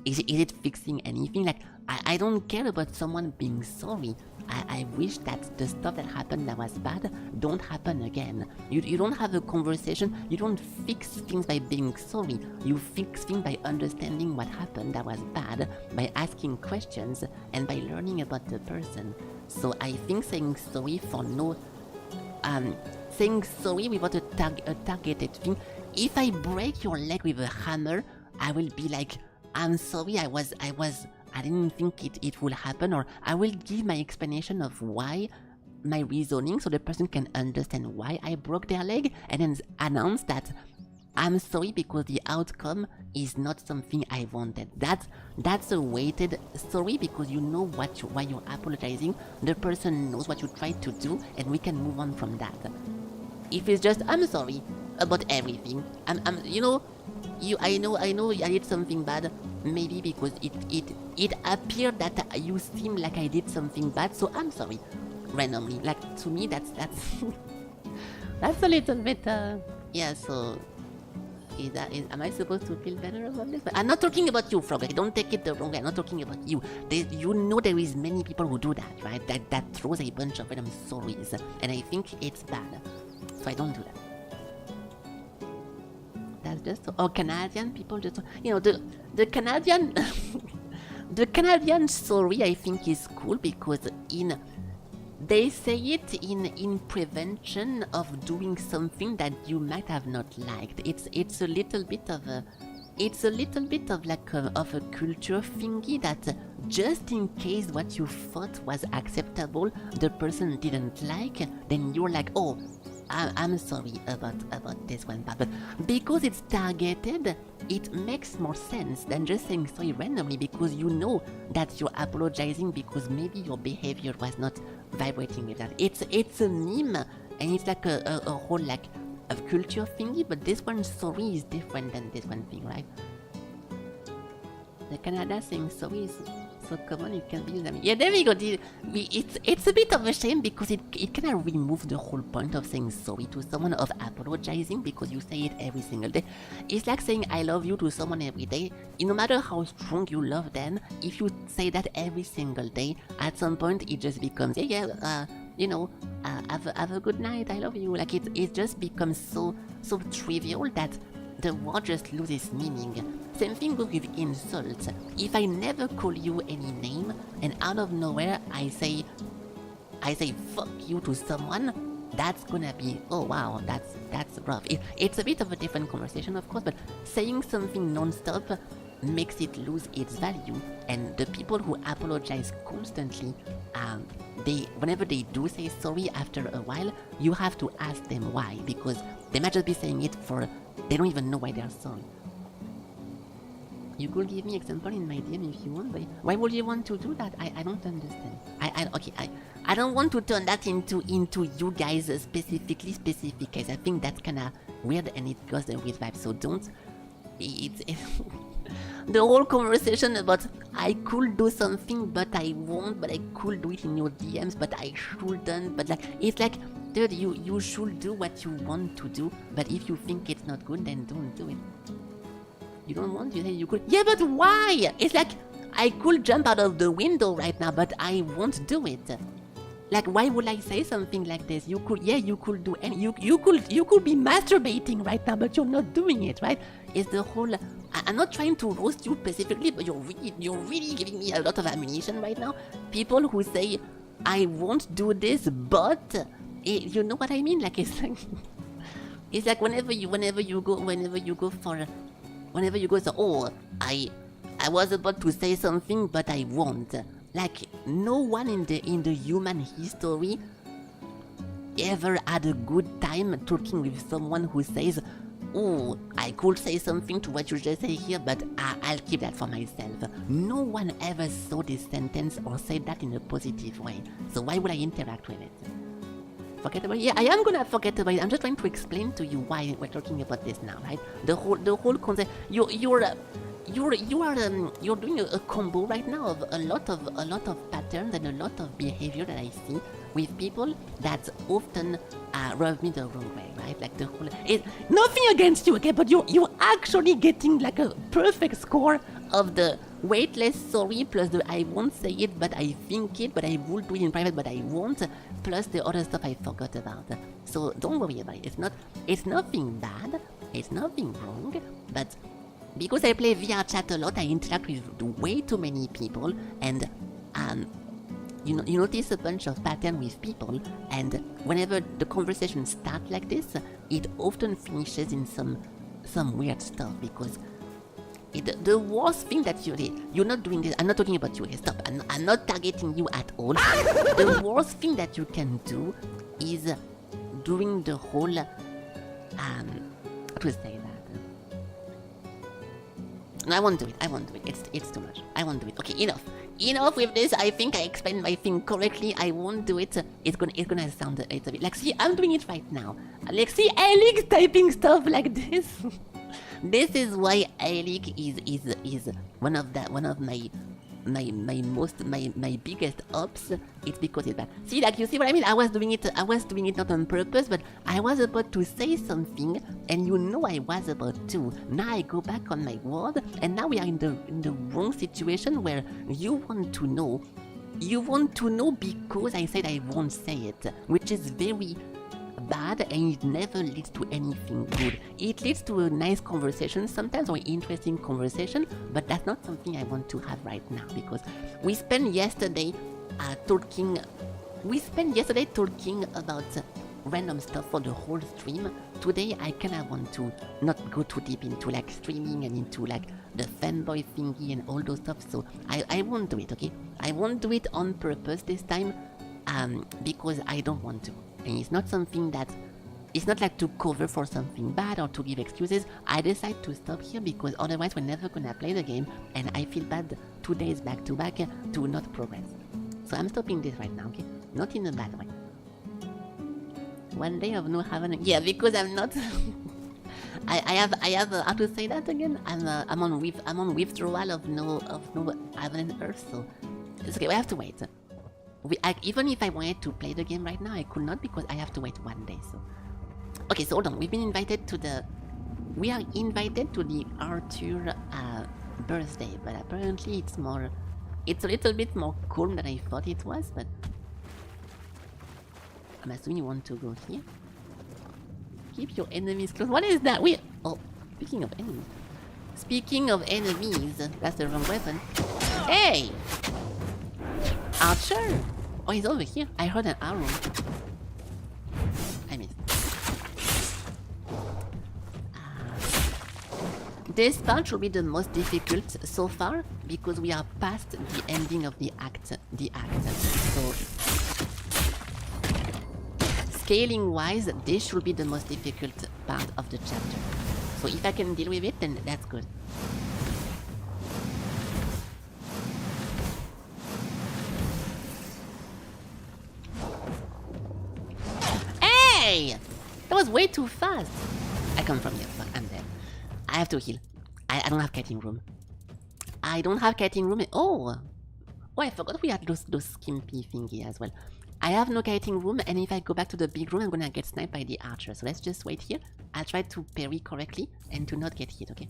Is it fixing anything? Like, I don't care about someone being sorry. I wish that the stuff that happened that was bad don't happen again. You don't have a conversation, you don't fix things by being sorry. You fix things by understanding what happened that was bad, by asking questions, and by learning about the person. So I think saying sorry for no... saying sorry without a targeted thing. If I break your leg with a hammer, I will be like, I'm sorry, I didn't think it would happen, or I will give my explanation of why, my reasoning, so the person can understand why I broke their leg, and then announce that I'm sorry because the outcome is not something I wanted. That's a weighted sorry because you know why you're apologizing, the person knows what you tried to do, and we can move on from that. If it's just, I'm sorry about everything, I know I did something bad, maybe because it appeared that you seem like I did something bad, so I'm sorry. Randomly, like, to me that's that's a little bit yeah. So am I supposed to feel better about this? But I'm not talking about you, Frog. Like, don't take it the wrong way. I'm not talking about you. You know there is many people who do that, right? That throws a bunch of random sorries, and I think it's bad. So I don't do that. That's just Canadian people just the Canadian the Canadian story I think is cool because in they say it in prevention of doing something that you might have not liked. It's a little bit of a like of a culture thingy that just in case what you thought was acceptable the person didn't like, then you're like, oh, I'm sorry about this one part. But because it's targeted, it makes more sense than just saying sorry randomly, because you know that you're apologizing because maybe your behavior was not vibrating with that. It's a meme, and it's like a whole like a culture thingy, but this one sorry is different than this one thing, right? The Canada saying sorry is so common it can be used. Yeah, there we go. It's a bit of a shame because it kind of removes the whole point of saying sorry to someone, of apologizing, because you say it every single day. It's like saying I love you to someone every day. No matter how strong you love them, if you say that every single day, at some point it just becomes have a good night, I love you. Like it just becomes so trivial that the word just loses meaning. Same thing goes with insults. If I never call you any name and out of nowhere I say fuck you to someone, that's gonna be, oh wow, that's rough. It's a bit of a different conversation, of course, but saying something non-stop makes it lose its value. And the people who apologize constantly, whenever they do say sorry after a while, you have to ask them why, because they might just be saying it for, they don't even know why they're sorry. You could give me example in my DM if you want, but why would you want to do that? I don't understand. I don't want to turn that into you guys specific case. I think that's kinda weird and it goes with vibes, so don't. It's the whole conversation about I could do something but I won't, but I could do it in your DMs, but I shouldn't, but like, it's like, dude, you should do what you want to do, but if you think it's not good, then don't do it. You don't want, you say you could. Yeah, but why? It's like, I could jump out of the window right now, but I won't do it. Like, why would I say something like this? You could do, and you could be masturbating right now, but you're not doing it, right? It's the whole. I'm not trying to roast you specifically, but you're really giving me a lot of ammunition right now. People who say, I won't do this, but you know what I mean? Like, it's like whenever you go, so, oh, I was about to say something, but I won't. Like, no one in the human history ever had a good time talking with someone who says, oh, I could say something to what you just say here, but I'll keep that for myself. No one ever saw this sentence or said that in a positive way. So why would I interact with it? Forget about it? Yeah, I am gonna forget about it. I'm just trying to explain to you why we're talking about this now, right? The whole concept. You're doing a combo right now of a lot of patterns and a lot of behavior that I see with people that often rub me the wrong way, right? Like the whole, it's nothing against you, okay? But you're actually getting like a perfect score of the weightless sorry plus the I won't say it but I think it, but I will do it in private but I won't, plus the other stuff I forgot about. So don't worry about it. It's nothing bad, it's nothing wrong, but because I play VR chat a lot, I interact with way too many people, and you notice a bunch of patterns with people, and whenever the conversation starts like this, it often finishes in some weird stuff, because the worst thing that you're not doing this. I'm not talking about you. Okay, stop. I'm not targeting you at all. The worst thing that you can do is doing the whole how to say that. No, I won't do it. It's too much. I won't do it. Okay, enough with this. I think I explained my thing correctly. I won't do it. It's gonna sound a bit like, see, I'm doing it right now. Like, see, Alex typing stuff like this. This is why Alec is one of my biggest ops. It's because it's bad. See, like, you see what I mean? I was doing it not on purpose, but I was about to say something, and you know I was about to. Now I go back on my word, and now we are in the wrong situation where you want to know because I said I won't say it, which is very bad, and it never leads to anything good. It leads to a nice conversation sometimes, or interesting conversation, but that's not something I want to have right now, because we spent yesterday talking we spent yesterday talking about random stuff for the whole stream. Today I kinda want to not go too deep into like streaming and into like the fanboy thingy and all those stuff, so I won't do it, okay? I won't do it on purpose this time, because I don't want to. And it's not something that, it's not like to cover for something bad or to give excuses. I decide to stop here because otherwise we're never gonna play the game and I feel bad 2 days back to back to not progress. So I'm stopping this right now, okay? Not in a bad way. 1 day of no Avalon. Yeah, because I'm not. I have how to say that again? I'm on withdrawal of no Avalon Earth, so it's okay. We have to wait. Even if I wanted to play the game right now, I could not because I have to wait 1 day. So okay, so hold on. We've been invited to the. We are invited to the Arthur birthday, but apparently it's more. It's a little bit more calm than I thought it was, but I'm assuming you want to go here. Keep your enemies close. What is that? Oh, speaking of enemies. Speaking of enemies, that's the wrong weapon. Hey! Archer! Oh, he's over here. I heard an arrow. I missed. This part will be the most difficult so far because we are past the ending of the act. So scaling wise, this should be the most difficult part of the chapter. So if I can deal with it, then that's good. Hey! That was way too fast. I come from here. Fuck, I'm dead. I have to heal. I don't have kiting room. I don't have kiting room. Oh, I forgot we had those skimpy thingy as well. I have no kiting room, and if I go back to the big room, I'm gonna get sniped by the archer. So let's just wait here. I'll try to parry correctly and to not get hit, okay?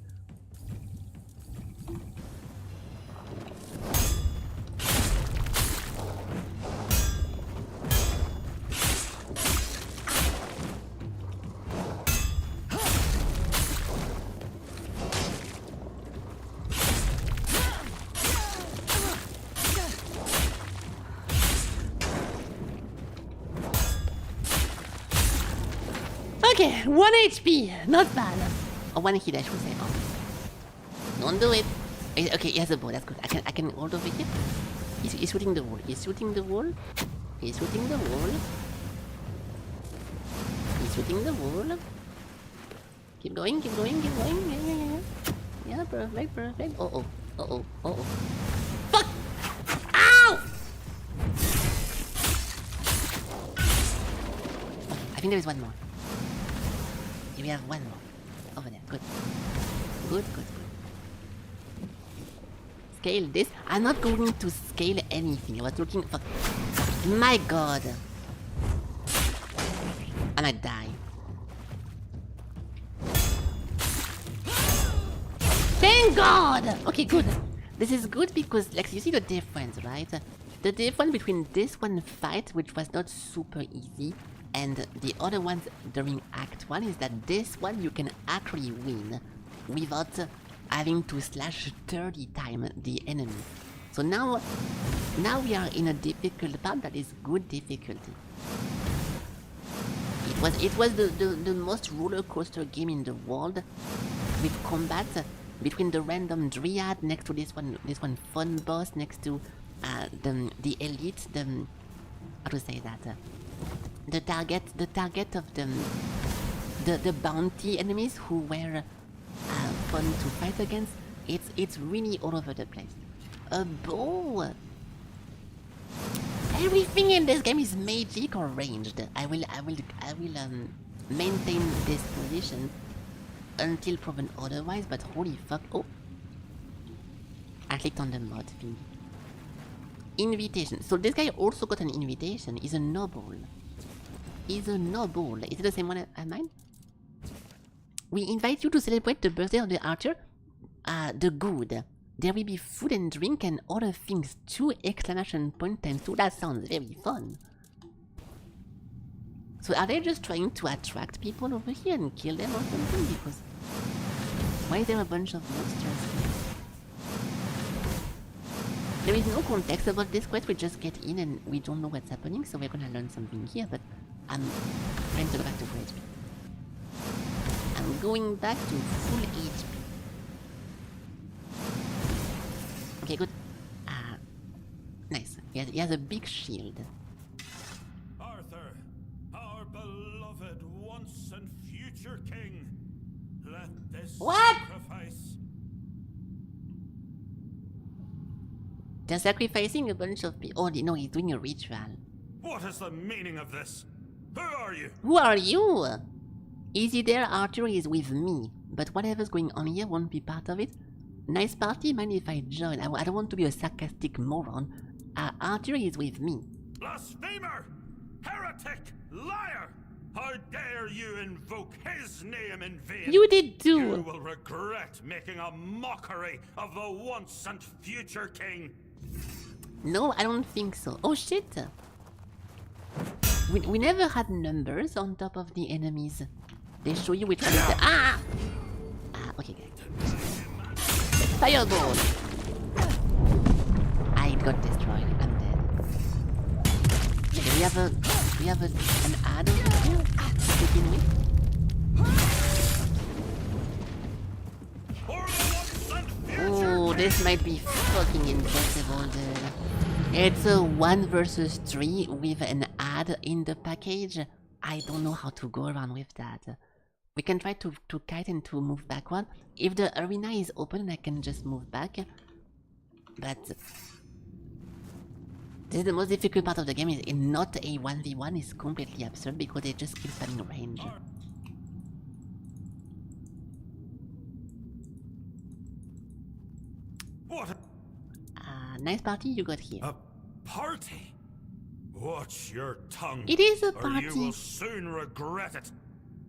Okay, 1 HP, not bad. Or 1 hit, I should say. Oh. Don't do it. Okay, he has a bow, that's good. I can hold over here. He's shooting the wall. He's shooting the wall. He's shooting the wall. He's shooting the wall. Keep going, keep going, keep going. Yeah, perfect, perfect. Uh-oh. Fuck! Ow! I think there is one more. We have one more. Over there. Good. Good. Scale this. I'm not going to scale anything. I was looking for... My god. I might die. Thank god! Okay, good. This is good because, like, you see the difference, right? The difference between this one fight, which was not super easy, and the other ones during Act 1 is that this one you can actually win without having to slash 30 times the enemy. So now we are in a difficult part that is good difficulty. It was the most roller coaster game in the world with combat between the random Dryad next to this one fun boss next to the elite, how to say that? The target of the bounty enemies who were fun to fight against. It's really all over the place. A bow. Everything in this game is magic or ranged. I will maintain this position until proven otherwise. But holy fuck! Oh, I clicked on the mod thing. Invitation. So this guy also got an invitation. He's a noble. Is it the same one as mine? We invite you to celebrate the birthday of the archer. The good. There will be food and drink and other things too! Exclamation point times 2. That sounds very fun. So are they just trying to attract people over here and kill them or something? Because why is there a bunch of monsters here? There is no context about this quest, we just get in and we don't know what's happening, so we're gonna learn something here, but I'm trying to go back to full HP. I'm going back to full HP. Okay, good. Nice. He has a big shield. Arthur, our beloved once and future king, let this sacrifice... They're sacrificing a bunch of people. Oh no, he's doing a ritual. What is the meaning of this? Who are you? Who are you? Easy there, Arthur is with me. But whatever's going on here won't be part of it. Nice party, mind if I join? I don't want to be a sarcastic moron. Arthur is with me. Blasphemer! Heretic! Liar! How dare you invoke his name in vain? You did too! You will regret making a mockery of the once and future king. No, I don't think so. Oh shit! We never had numbers on top of the enemies. They show you which one is the... okay guys. Fireball! I got destroyed. I'm dead. Okay, we have an ad over here to begin with. Oh, this might be fucking impossible, dude. It's a 1 versus 3 with an ad in the package. I don't know how to go around with that. We can try to kite and to move backward. If the arena is open, I can just move back. But this is the most difficult part of the game. Is not a 1v1 is completely absurd because they just keep spamming range. What? Nice party you got here. A party? Watch your tongue. It is a or party. you will soon regret it.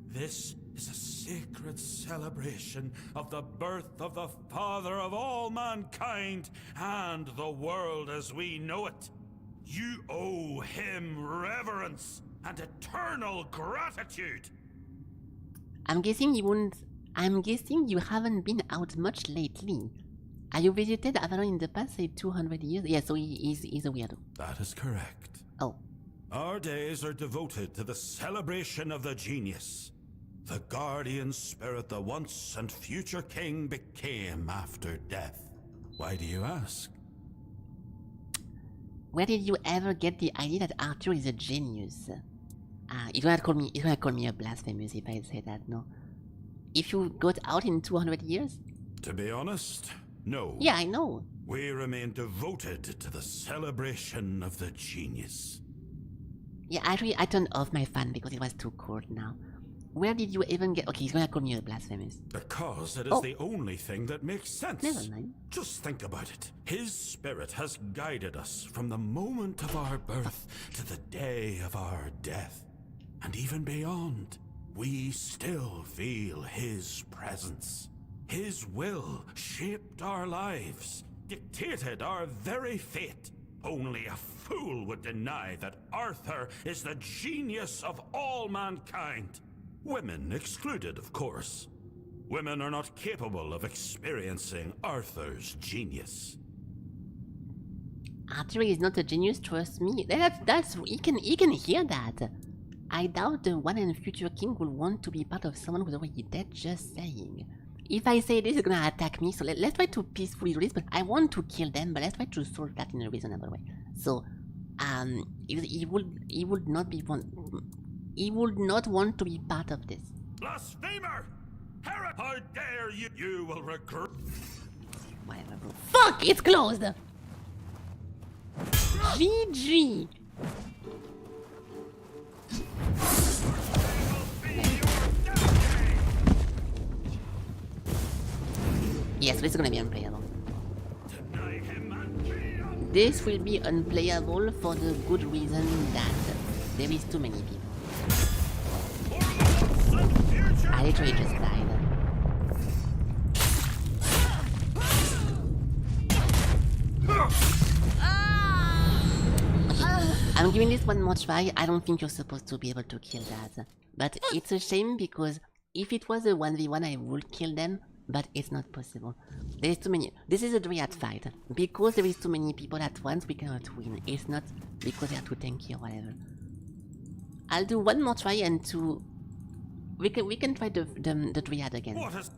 This is a sacred celebration of the birth of the Father of all mankind and the world as we know it. You owe him reverence and eternal gratitude. I'm guessing you haven't been out much lately. Have you visited Avalon in the past, say 200 years? Yeah, so he's a weirdo. That is correct. Oh. Our days are devoted to the celebration of the genius. The guardian spirit the once and future king became after death. Why do you ask? Where did you ever get the idea that Arthur is a genius? He's gonna call me a blasphemous if I say that, no? If you got out in 200 years? To be honest, no. Yeah, I know. We remain devoted to the celebration of the genius. Yeah, actually, I turned off my fan because it was too cold now. Where did you even get... Okay, he's gonna call me a blasphemous. Because it is the only thing that makes sense. Never mind. Just think about it. His spirit has guided us from the moment of our birth to the day of our death. And even beyond, we still feel his presence. His will shaped our lives, dictated our very fate. Only a fool would deny that Arthur is the genius of all mankind. Women excluded, of course. Women are not capable of experiencing Arthur's genius. Arthur is not a genius, trust me. He can hear that. I doubt the one and future king will want to be part of someone who's already dead, just saying. If I say this, he's gonna attack me, so let's try to peacefully do this, but I want to kill them, but let's try to solve that in a reasonable way. So, he would not want to be part of this. Blasphemer! Heretic! How dare you! You will regret... Whatever, bro. Fuck! It's closed! GG! Yes, this is gonna be unplayable. This will be unplayable for the good reason that there is too many people. I literally just died. I'm giving this one more try. I don't think you're supposed to be able to kill that. But it's a shame because if it was a 1v1 I would kill them. but it's not possible. There's too many. This is a Dryad fight. Because there is too many people at once, we cannot win. It's not because they are too tanky or whatever. I'll do one more try and two. We can try the Dryad again. What is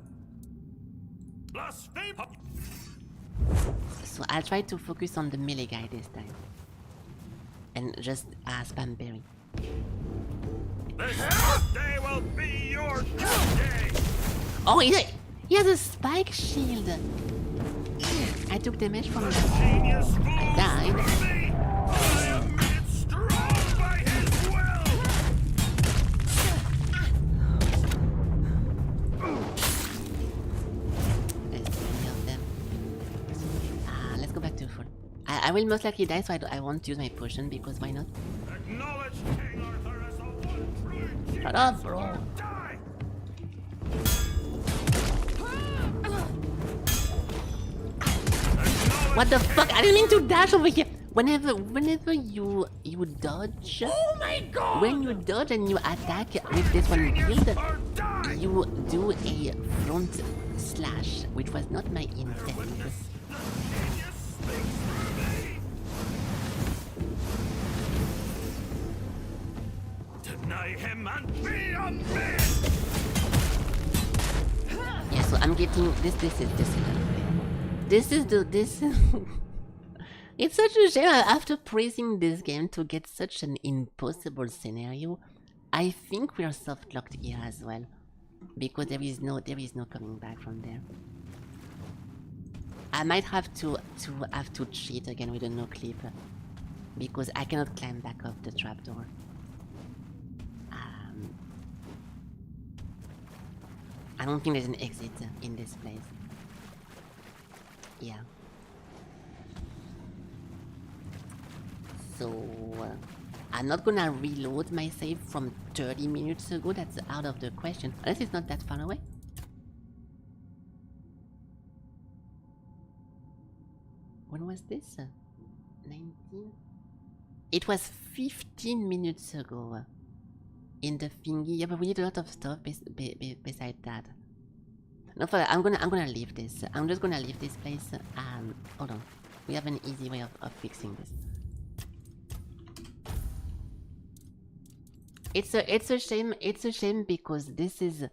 blasphemy? So I'll try to focus on the melee guy this time. And just spam berry. This day will be your day. Oh, he has a spike shield. I took damage from that. Genius I died. flows through me. I am made strong by his will. There's three of them. Let's go back to full. I will most likely die, so I won't use my potion because why not? Acknowledge King Arthur as the one true genius. Shut up, bro. Or die. What the fuck? I didn't mean to dash over here. Whenever you dodge, Oh my god! when you dodge and you attack with this one build, Or die. you do a front slash, which was not my intent. Genius speaks through me. Deny him and be a man. Yeah, so I'm getting this is it's such a shame after praising this game to get such an impossible scenario. I think we are soft locked here as well. Because there is no coming back from there. I might have to cheat again with a no clip. Because I cannot climb back up the trapdoor. I don't think there's an exit in this place. Yeah. So, I'm not gonna reload my save from 30 minutes ago. That's out of the question. Unless it's not that far away. When was this? 19? It was 15 minutes ago. In the thingy. Yeah, but we did a lot of stuff beside that. No, I'm gonna leave this. I'm just gonna leave this place. Hold on. We have an easy way of fixing this. It's a shame. It's a shame because this is.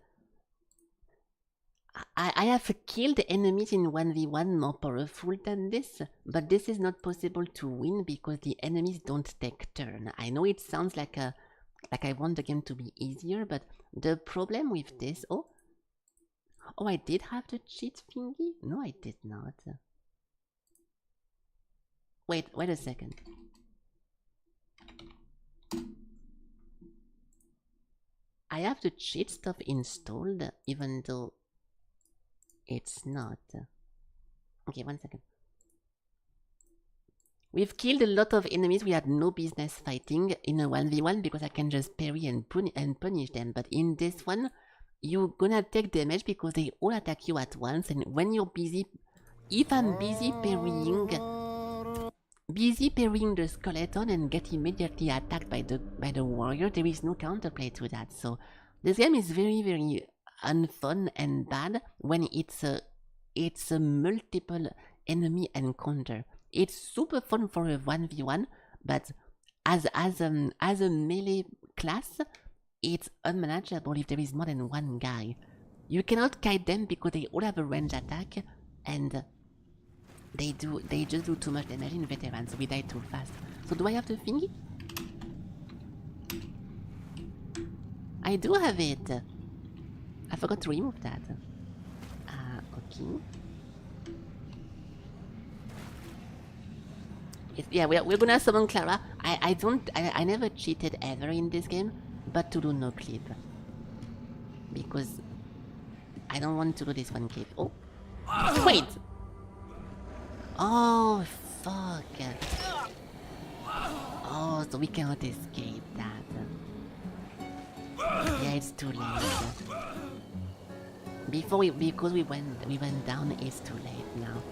I have killed enemies in 1v1 more powerful than this, but this is not possible to win because the enemies don't take turn. I know it sounds like I want the game to be easier, but the problem with this... Oh, I did have the cheat thingy? No, I did not. Wait a second. I have the cheat stuff installed, even though it's not. Okay, 1 second. We've killed a lot of enemies we had no business fighting in a 1v1 because I can just parry and punish them. But in this one, you're gonna take damage because they all attack you at once. And when you're busy, if I'm busy parrying the skeleton and get immediately attacked by the warrior, there is no counterplay to that. So this game is very, very unfun and bad when it's a multiple enemy encounter. It's super fun for a 1v1, but as a melee class, it's unmanageable if there is more than one guy. You cannot kite them because they all have a range attack, and they just do too much damage in veterans, so we die too fast. So do I have the thingy? I do have it. I forgot to remove that. Okay. Yeah, we're gonna summon Clara. I never cheated ever in this game, but to do no clip. Because I don't want to do this one clip. Oh! Wait! Oh, fuck. Oh, so we cannot escape that. Yeah, it's too late. Because we went down, it's too late now.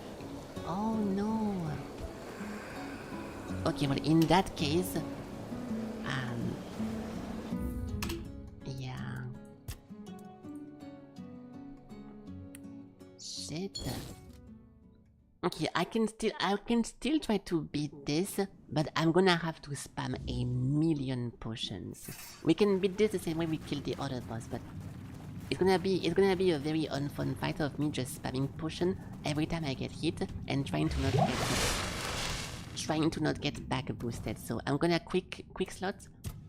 Oh no. Okay, well in that case, yeah. it. Okay, I can still try to beat this, but I'm gonna have to spam a million potions. We can beat this the same way we killed the other boss, but it's gonna be a very unfun fight of me just spamming potion every time I get hit and trying to not get back boosted. So I'm gonna quick slot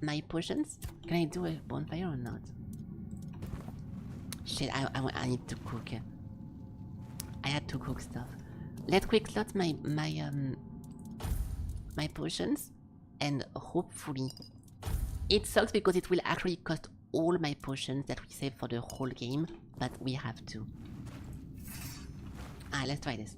my potions. Can I do a bonfire or not? Shit, I need to cook. I had to cook stuff. Let's quick slot my potions, and hopefully it sucks because it will actually cost all my potions that we save for the whole game, but we have to. Let's try this.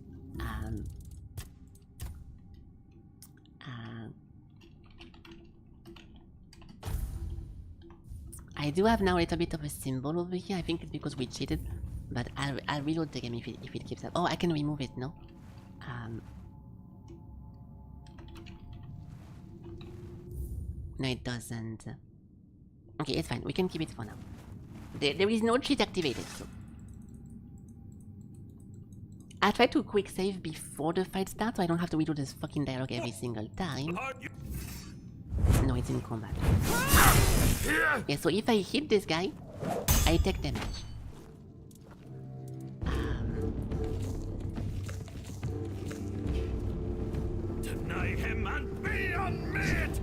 I do have now a little bit of a symbol over here. I think it's because we cheated, but I'll reload the game if it keeps up. Oh, I can remove it, no? No, it doesn't. Okay, it's fine. We can keep it for now. There is no cheat activated, so. I try to quick save before the fight starts, so I don't have to redo this fucking dialogue every single time. No, it's in combat. Yeah, so if I hit this guy, I take damage. Deny him and be unmade!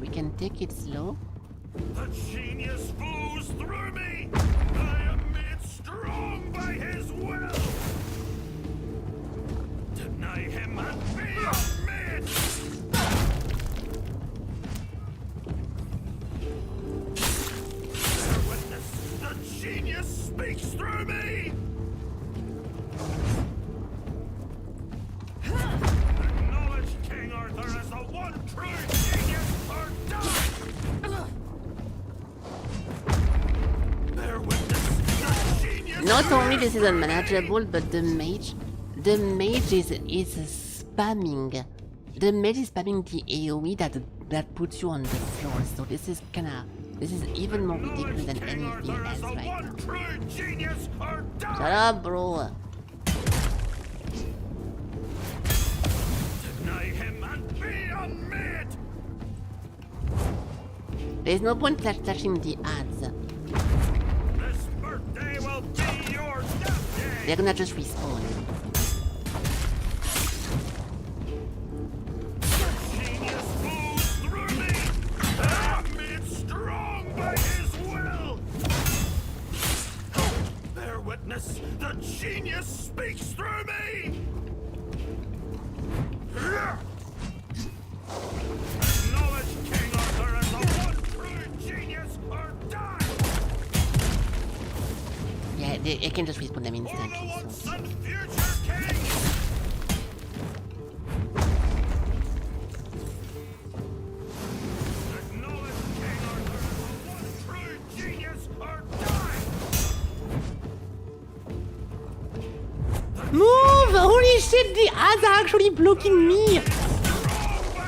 We can take it slow. The genius flows through me! I am made strong by his will! Deny him and be unmade! Bear witness, the genius speaks through me! Acknowledge King Arthur as the one true genius or die! Bear witness, the genius... Not only this is unmanageable, but the mage is spamming. The mage is spamming the AoE that puts you on the floor. So this is even more ridiculous than anything else right now. Shut up, bro. Deny him and be unmade! There's no point flashing the ads. This birthday will be your death day! They're gonna just respawn. Genius flows through me! I'm made strong by his will! Bear witness, the genius speaks through me! Acknowledge King Arthur as the one true genius or die! Yeah, I can just respawn them For the instantly. once So. and future king! Acknowledge King Arthur as the one true genius or die! Move! Holy shit, the ads are actually blocking me!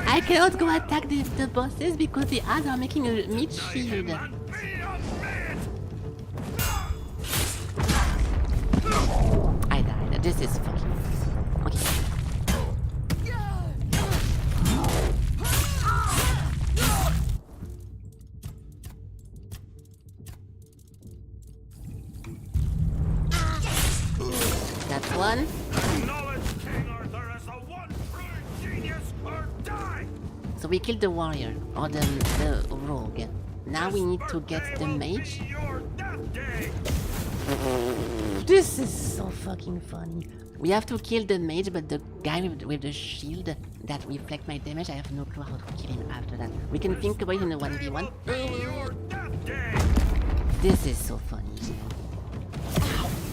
I cannot go attack the bosses because the ads are making a meat shield. I died. This is fucking... Okay. That's one. Acknowledge King Arthur as the one true genius or die! So we killed the warrior, or the rogue. Now we need to get the mage. Your death day! This is so fucking funny. We have to kill the mage, but the guy with the shield that reflect my damage, I have no clue how to kill him after that. We can think about it in a 1v1. Your death day! This is so funny.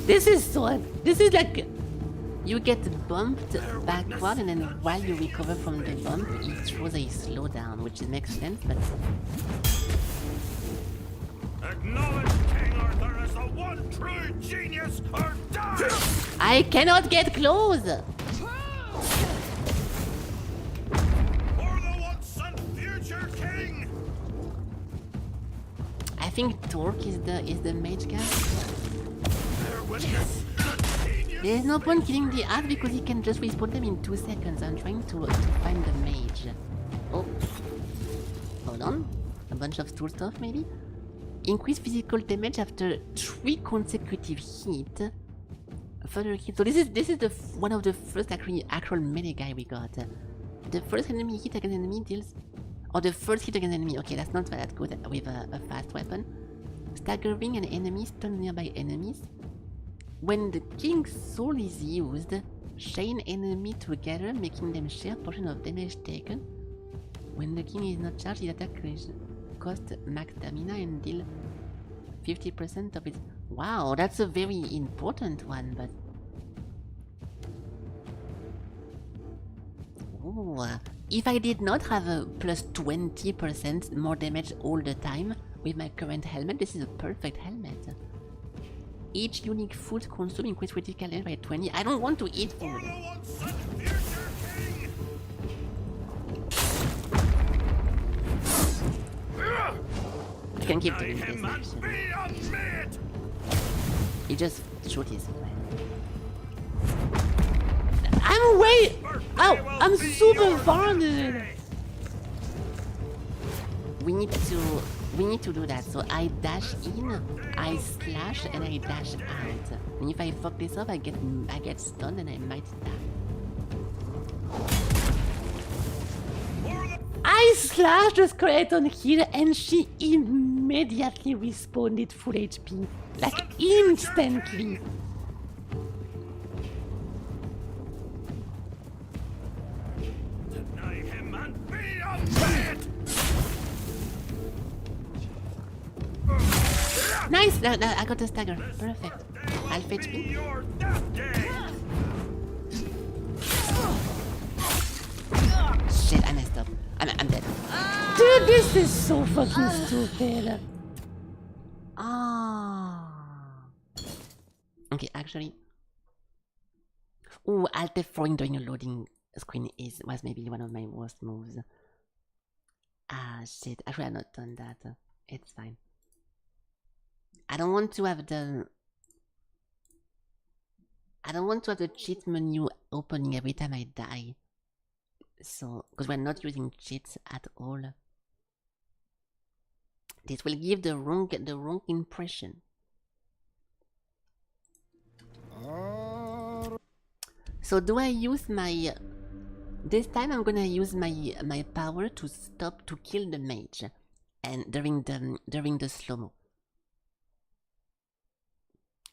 This is like... You get bumped backward, and then while you recover from the bump, it throws a slowdown, which makes sense, but... Acknowledge King Arthur as the one true genius or die! I cannot get close! For the once and future king! I think Torque is the mage guy. Yes. There's no point killing the art because he can just respawn them in 2 seconds. I'm trying to find the mage. Oh. Hold on. A bunch of tool stuff maybe? Increase physical damage after 3 consecutive hits. Further hit. So this is the one of the first actual melee guy we got. The first enemy hit against enemy deals... Or the first hit against enemy. Okay, that's not that good with a fast weapon. Staggering an enemy, stun nearby enemies. When the king's soul is used, chain enemy together, making them share portion of damage taken. When the king is not charged, his attack cost max stamina and deal 50% of its... Wow, that's a very important one, but... Ooh, if I did not have a plus 20% more damage all the time with my current helmet, this is a perfect helmet. Each unique food consumed increases critical damage by 20. I don't want to eat food. I can keep doing this actually. He just shoot his friend. I'm way... Oh, I'm super farted! We need to do that. So I dash in, I slash, and I dash out. And if I fuck this up, I get stunned and I might die. I slashed the skeleton here and she immediately respawned full HP. Like instantly. Nice! No, I got the stagger. Perfect. Half HP. Shit, I messed up. I'm dead. Dude, this is so fucking stupid. Okay, actually. Ooh, Alt F4 during a loading screen was maybe one of my worst moves. Shit. I should have not done that. It's fine. I don't want to have the cheat menu opening every time I die. So, because we're not using cheats at all. This will give the wrong impression. So do I use my... This time I'm gonna use my power to kill the mage, and during the slow-mo.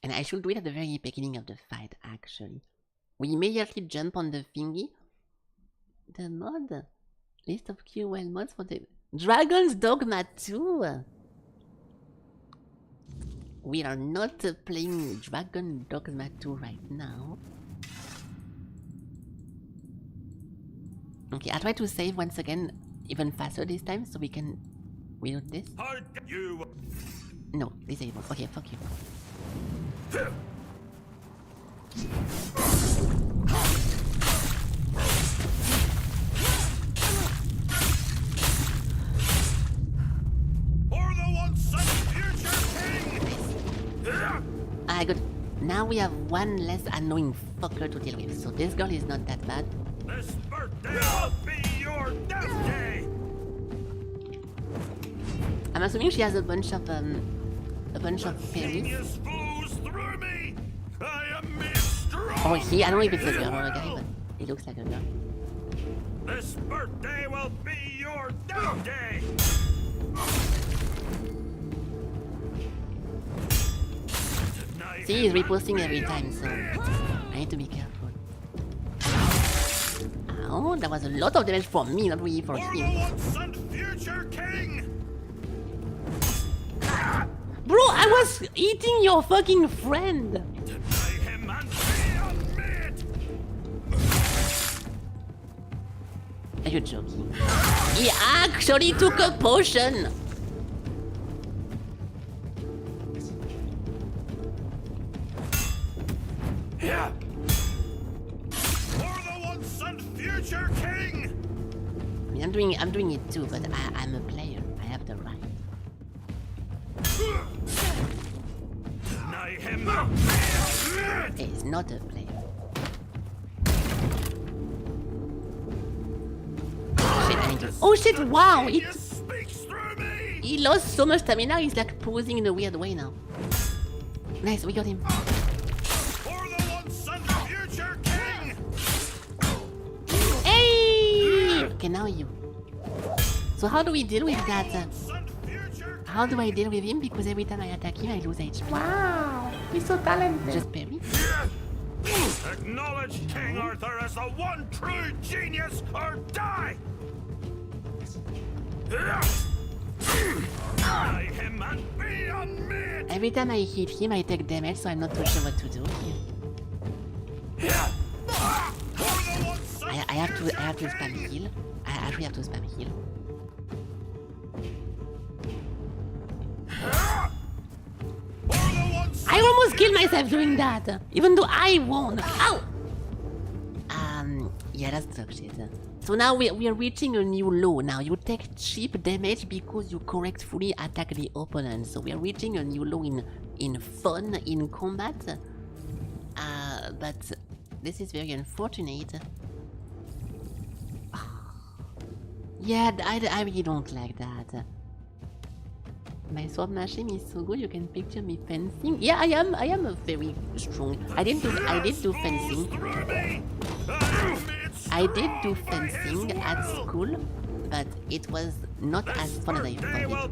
And I should do it at the very beginning of the fight, actually. We immediately jump on the thingy. The mod. List of QL mods for the... Dragon's Dogma 2! We are not playing Dragon Dogma 2 right now. Okay, I'll try to save once again, even faster this time, so we can reload this. No, disable. Okay, fuck you. Good. Now we have one less annoying fucker to deal with, so this girl is not that bad. This birthday will be your death day. I'm assuming she has a bunch of fairies. Oh, he? I don't know if it's a girl or a guy, but he looks like a girl. This birthday will be your death day. See, he's reposting every time, so I need to be careful. Oh, that was a lot of damage for me, not really for him. Bro, I was eating your fucking friend! Are you joking? He actually took a potion! Yeah. For the once and future king! I mean, I'm doing it too, but I'm a player. I have the right. Deny him. He's not a player. Shit, I need to... Oh shit, wow! He lost so much stamina, he's like posing in a weird way now. Nice, we got him. Hey! Okay, now you. So how do we deal with that? How do I deal with him? Because every time I attack him, I lose HP. Wow, he's so talented. Just parry. Acknowledge King Arthur as the one true genius or die! Deny him and be unmade! Every time I hit him, I take damage, so I'm not too sure what to do here. I have to spam heal. I actually have to spam heal. I almost killed myself doing that, even though I won. Ow! Yeah, that's dog shit. So now we are reaching a new low. Now you take cheap damage because you correctly attack the opponent. So we are reaching a new low in fun in combat. But this is very unfortunate. Yeah, I really don't like that. My sword mashing is so good. You can picture me fencing. Yeah, I am a very strong. I did do fencing. I did do fencing at school, but it was not as fun as I thought it was.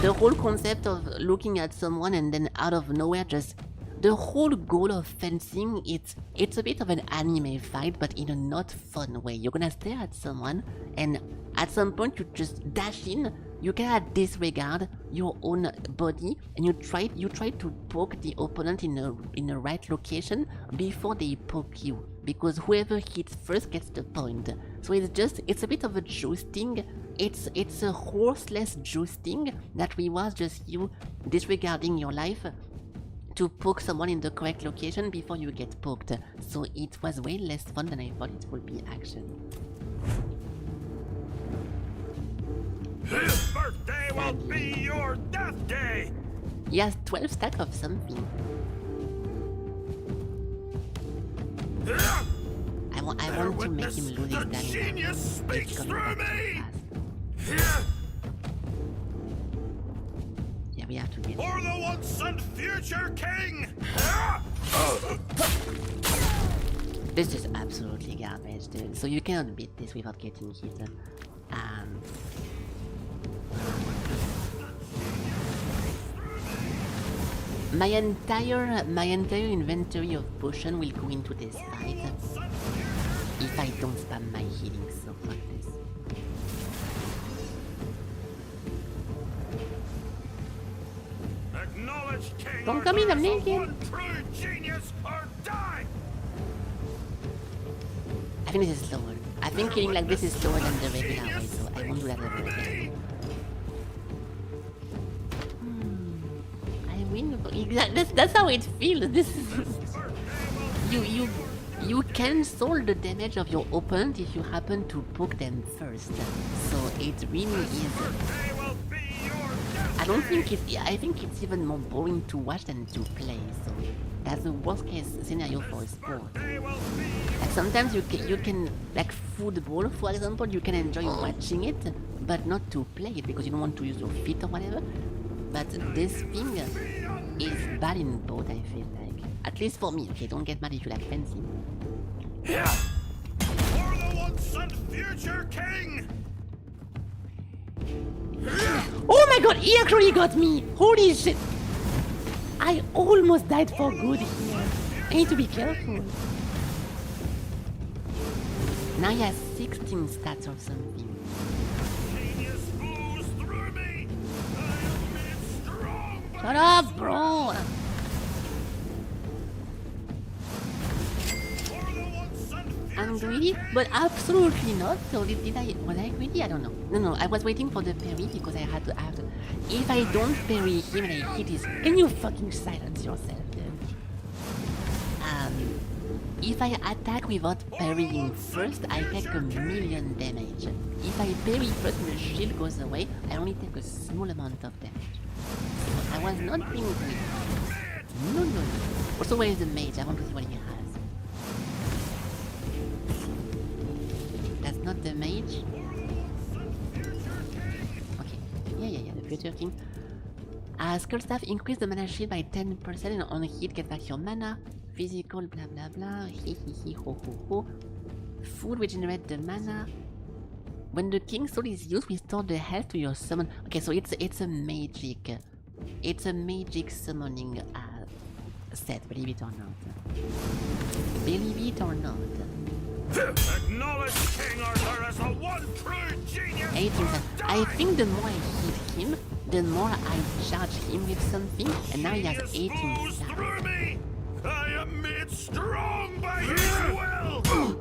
The whole concept of looking at someone and then out of nowhere just... The whole goal of fencing, it's a bit of an anime fight, but in a not fun way. You're gonna stare at someone, and at some point you just dash in. You cannot disregard your own body, and you try to poke the opponent in a right location before they poke you, because whoever hits first gets the point. So it's a bit of a jousting. It's a horseless jousting that rewards just you disregarding your life to poke someone in the correct location before you get poked. So it was way less fun than I thought it would be, actually. His birthday will be your death day! He has 12 stack of something. I want to make him lose his stamina. Genius speaks through me! Yeah, we have to get For the once and future king! This is absolutely garbage, dude. So you cannot beat this without getting hit. My entire inventory of potion will go into this fight if I don't spam my healing, so fuck this. Don't come in, I'm naked. I think this is slower. I think killing like this is slower than the regular way, so I won't do that ever again. I win. Exactly. That's how it feels. This is you cancel the damage of your opponent if you happen to poke them first. So it really is. I think it's even more boring to watch than to play. So that's the worst case scenario for a sport. Like sometimes you can like football, for example, you can enjoy watching it, but not to play it because you don't want to use your feet or whatever. But this thing is bad in both, I feel like. At least for me. Okay, don't get mad if you like fencing. Yeah. For the once and future king. Oh my god, he actually got me! Holy shit! I almost died for good here. I need to be careful. Now he has 16 stats or something. Shut up, bro! I'm greedy, but absolutely not. So was I greedy? I don't know. No, I was waiting for the parry because I have to. If I don't parry him and I hit his... Can you fucking silence yourself, dude? If I attack without parrying first, I take a million damage. If I parry first and the shield goes away, I only take a small amount of damage. So I was not being good. No. Also, where is the mage? I want to see what he has. That's not the mage. Okay. Yeah, the future king. Skull staff increase the mana shield by 10% and on hit get back your mana. Physical blah blah blah. He ho ho ho. Food regenerate the mana. When the king soul is used, restore the health to your summon. Okay, so it's a magic. It's a magic summoning set, believe it or not. Believe it or not. Acknowledge King Arthur as the one true genius. 18. I think the more I hit him, the more I charge him with something, and now he has 18 stacks. Through me. I am made strong by his will. Oh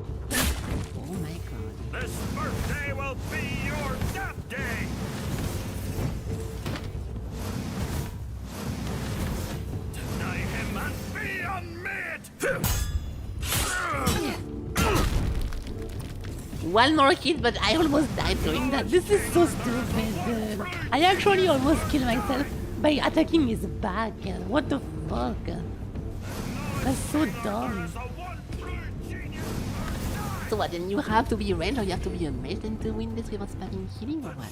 my god. This birthday will be your death day. Deny him and be unmade. One more hit, but I almost died doing that. This is so stupid. I actually almost killed myself by attacking his back. What the fuck? That's so dumb. So what, then you have to be ranged or you have to be a mage then to win this without spamming healing or what?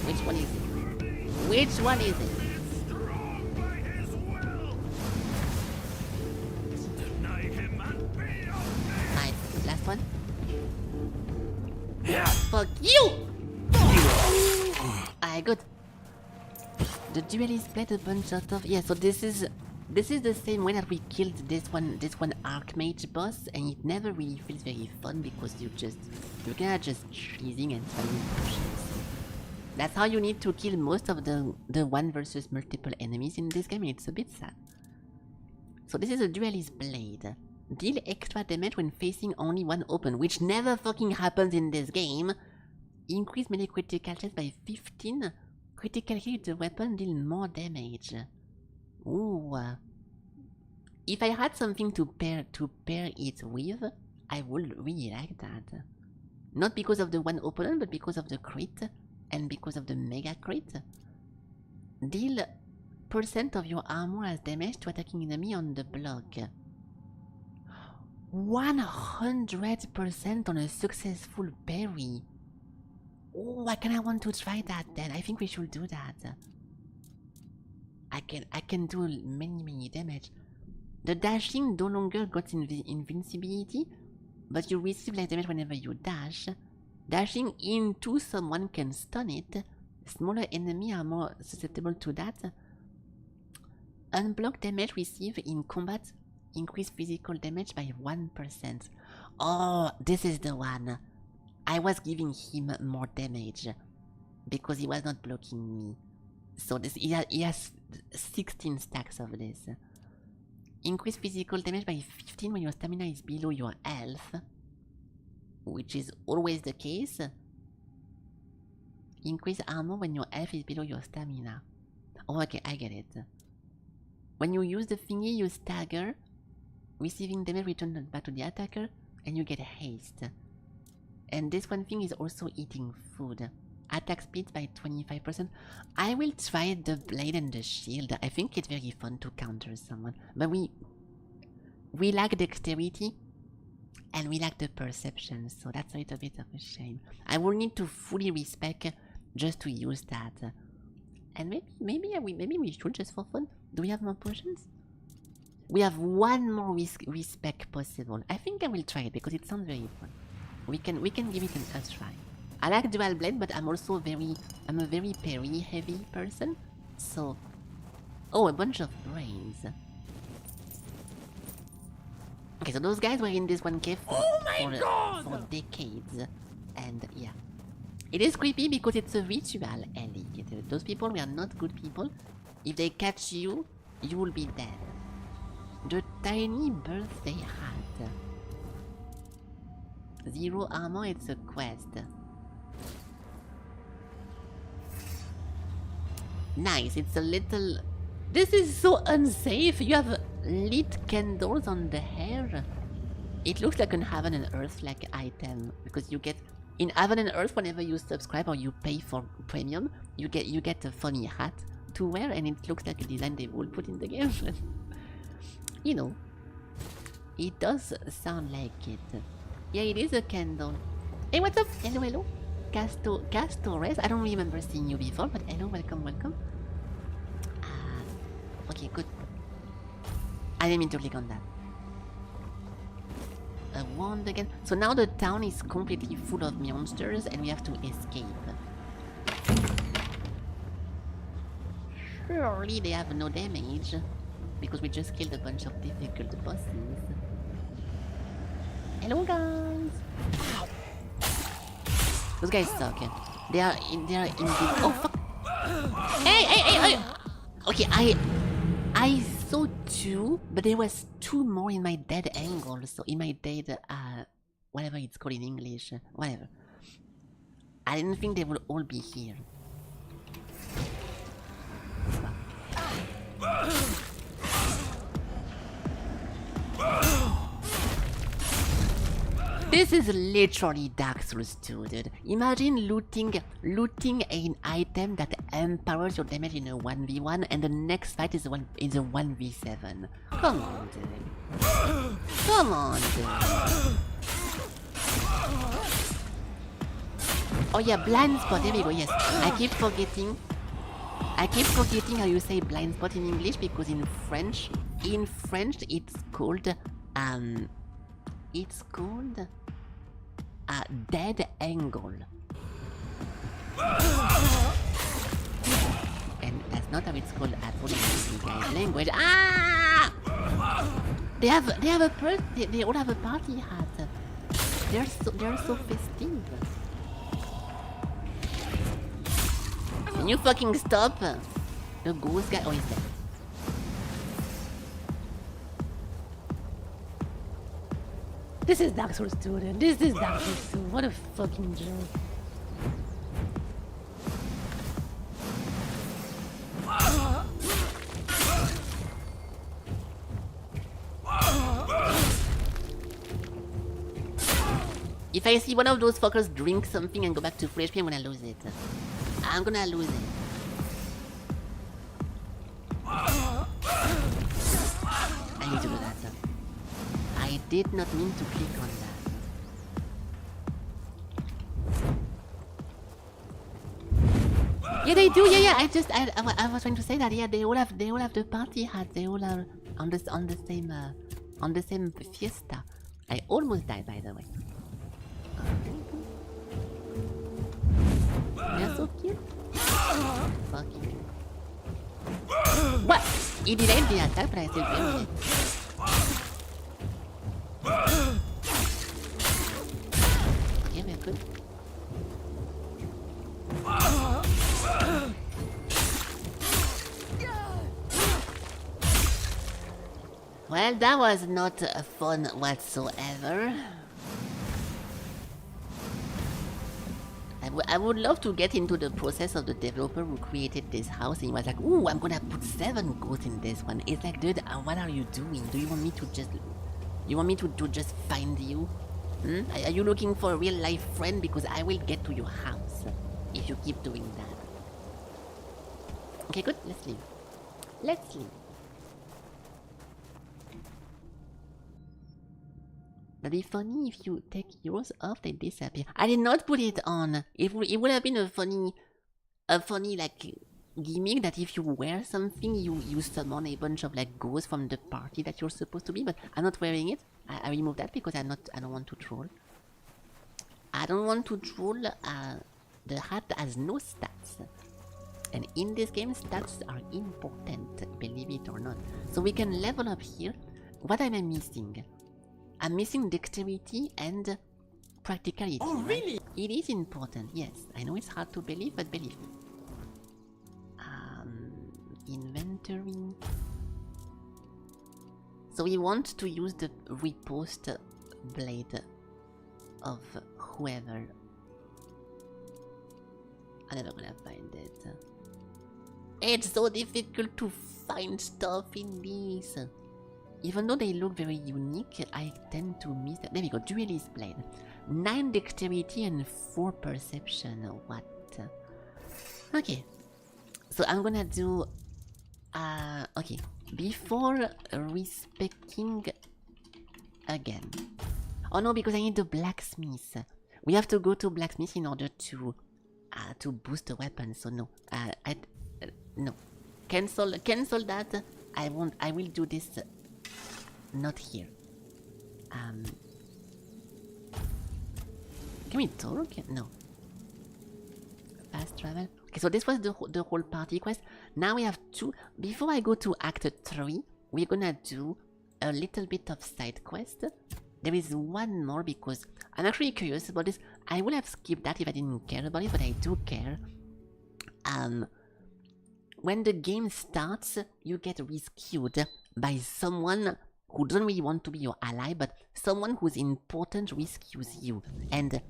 Which one is it? Which one is it? Nice. Last one? Yeah. Fuck you! Alright, good. The duelist played a bunch of stuff. Yeah, so this is the same way that we killed this one Archmage boss, and it never really feels very fun because you're kind of just freezing and spamming potions. That's how you need to kill most of the one versus multiple enemies in this game, and it's a bit sad. So this is a duelist blade. Deal extra damage when facing only one open, which never fucking happens in this game. Increase melee critical chance by 15. Critical hit the weapon, deal more damage. Ooh. If I had something to pair it with, I would really like that. Not because of the one opponent, but because of the crit, and because of the mega crit. Deal % of your armor as damage to attacking enemy on the block. 100% on a successful parry. Oh, I kinda want to try that then. I think we should do that. I can do many damage. The dashing no longer got invincibility, but you receive less damage whenever you dash. Dashing into someone can stun it. Smaller enemies are more susceptible to that. Unblock damage received in combat increase physical damage by 1%. Oh, this is the one. I was giving him more damage because he was not blocking me. So this he has 16 stacks of this. Increase physical damage by 15 when your stamina is below your health, which is always the case. Increase armor when your health is below your stamina. Oh, okay, I get it. When you use the thingy, you stagger. Receiving damage returned back to the attacker, and you get haste. And this one thing is also eating food. Attack speed by 25%. I will try the blade and the shield. I think it's very fun to counter someone. But we lack dexterity, and we lack the perception, so that's a little bit of a shame. I will need to fully respec just to use that. And maybe we should just for fun. Do we have more potions? We have one more respec possible. I think I will try it because it sounds very fun. We can give it a try. I like dual blade, but I'm a very parry heavy person. So, oh, a bunch of brains. Okay, so those guys were in this one cave for decades, and yeah, it is creepy because it's a ritual, Ellie. Those people were not good people. If they catch you, you will be dead. The tiny birthday hat. 0 armor, it's a quest. Nice, it's a little... This is so unsafe. You have lit candles on the hair. It looks like an Heaven and Earth like item because you get in Heaven and Earth whenever you subscribe or you pay for premium, you get a funny hat to wear, and it looks like a design they will put in the game. You know, it does sound like it. Yeah, it is a candle. Hey, what's up? Hello, hello. Castores. I don't remember seeing you before, but hello, welcome, welcome. Okay, good. I didn't mean to click on that. A wand again. So now the town is completely full of monsters and we have to escape. Surely they have no damage because we just killed a bunch of difficult bosses. Hello guys! Those guys suck. They are in the... Oh fuck! Hey! Okay, I saw two, but there was two more in my dead angle. So in my dead, whatever it's called in English, whatever. I didn't think they would all be here. This is literally Dark Souls 2, dude. Imagine looting an item that empowers your damage in a 1v1 and the next fight is a 1v7. Come on, dude. Come on, dude. Oh yeah, blind spot, there we go, yes. I keep forgetting how you say blind spot in English because in French it's called dead angle. And that's not how it's called at all in the guy's language. Ah! They all have a party hat. They're so festive. Can you fucking stop? The ghost guy. Oh, he's dead. This is Dark Souls 2, dude. This is Dark Souls 2. What a fucking joke. If I see one of those fuckers drink something and go back to full HP, I'm gonna lose it. I'm gonna lose it. I need to do that. I did not mean to click on that. Yeah, they do. Yeah. I was trying to say that. Yeah, they all have the party hat. They all are on the same fiesta. I almost died, by the way. They're so cute. Fuck you. What? He delayed the attack, but I still killed it. Okay, we're good. Well, that was not fun whatsoever. I would love to get into the process of the developer who created this house and he was like, ooh, I'm gonna put 7 goats in this one. It's like, dude, what are you doing? Do you want me to just... You want me to just find you? Are you looking for a real life friend? Because I will get to your house if you keep doing that. Okay, good. Let's leave. Let's leave. That'd be funny if you take yours off, they disappear. I did not put it on. It would have been a funny like gimmick that if you wear something, you summon a bunch of like ghosts from the party that you're supposed to be. But I'm not wearing it. I removed that because I don't want to troll. I don't want to troll. The hat has no stats, and in this game, stats are important, believe it or not. So we can level up here. What am I missing? I'm missing dexterity and practicality. Oh, really? Right? It is important, yes. I know it's hard to believe, but believe me. Inventory. So we want to use the riposte blade of whoever. I'm never gonna find it. It's so difficult to find stuff in this. even though they look very unique, I tend to miss them. There we go, Duelist Blade. 9 dexterity and 4 perception. What? Okay. So I'm gonna do... okay. Before respecting again. Oh no, because I need the blacksmith. We have to go to blacksmith in order to boost the weapon. So no, no. Cancel that. I won't. I will do this. Not here. Can we talk? No. Fast travel. Okay, so this was the whole party quest. Now we have 2. Before I go to Act 3, we're gonna do a little bit of side quest. There is one more because I'm actually curious about this. I would have skipped that if I didn't care about it, but I do care. When the game starts, you get rescued by someone who doesn't really want to be your ally, but someone who's important rescues you. And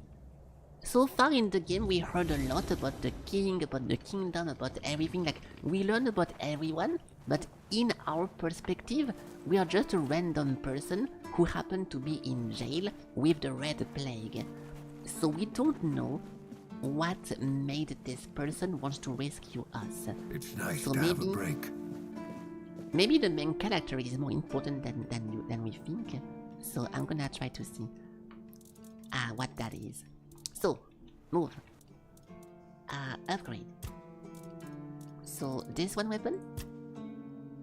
so far in the game, we heard a lot about the king, about the kingdom, about everything. Like, we learn about everyone, but in our perspective, we are just a random person who happened to be in jail with the Red Plague. So we don't know what made this person want to rescue us. It's nice so to have a break. Maybe the main character is more important than we think. So I'm gonna try to see what that is. So, move. Upgrade. So, this one weapon?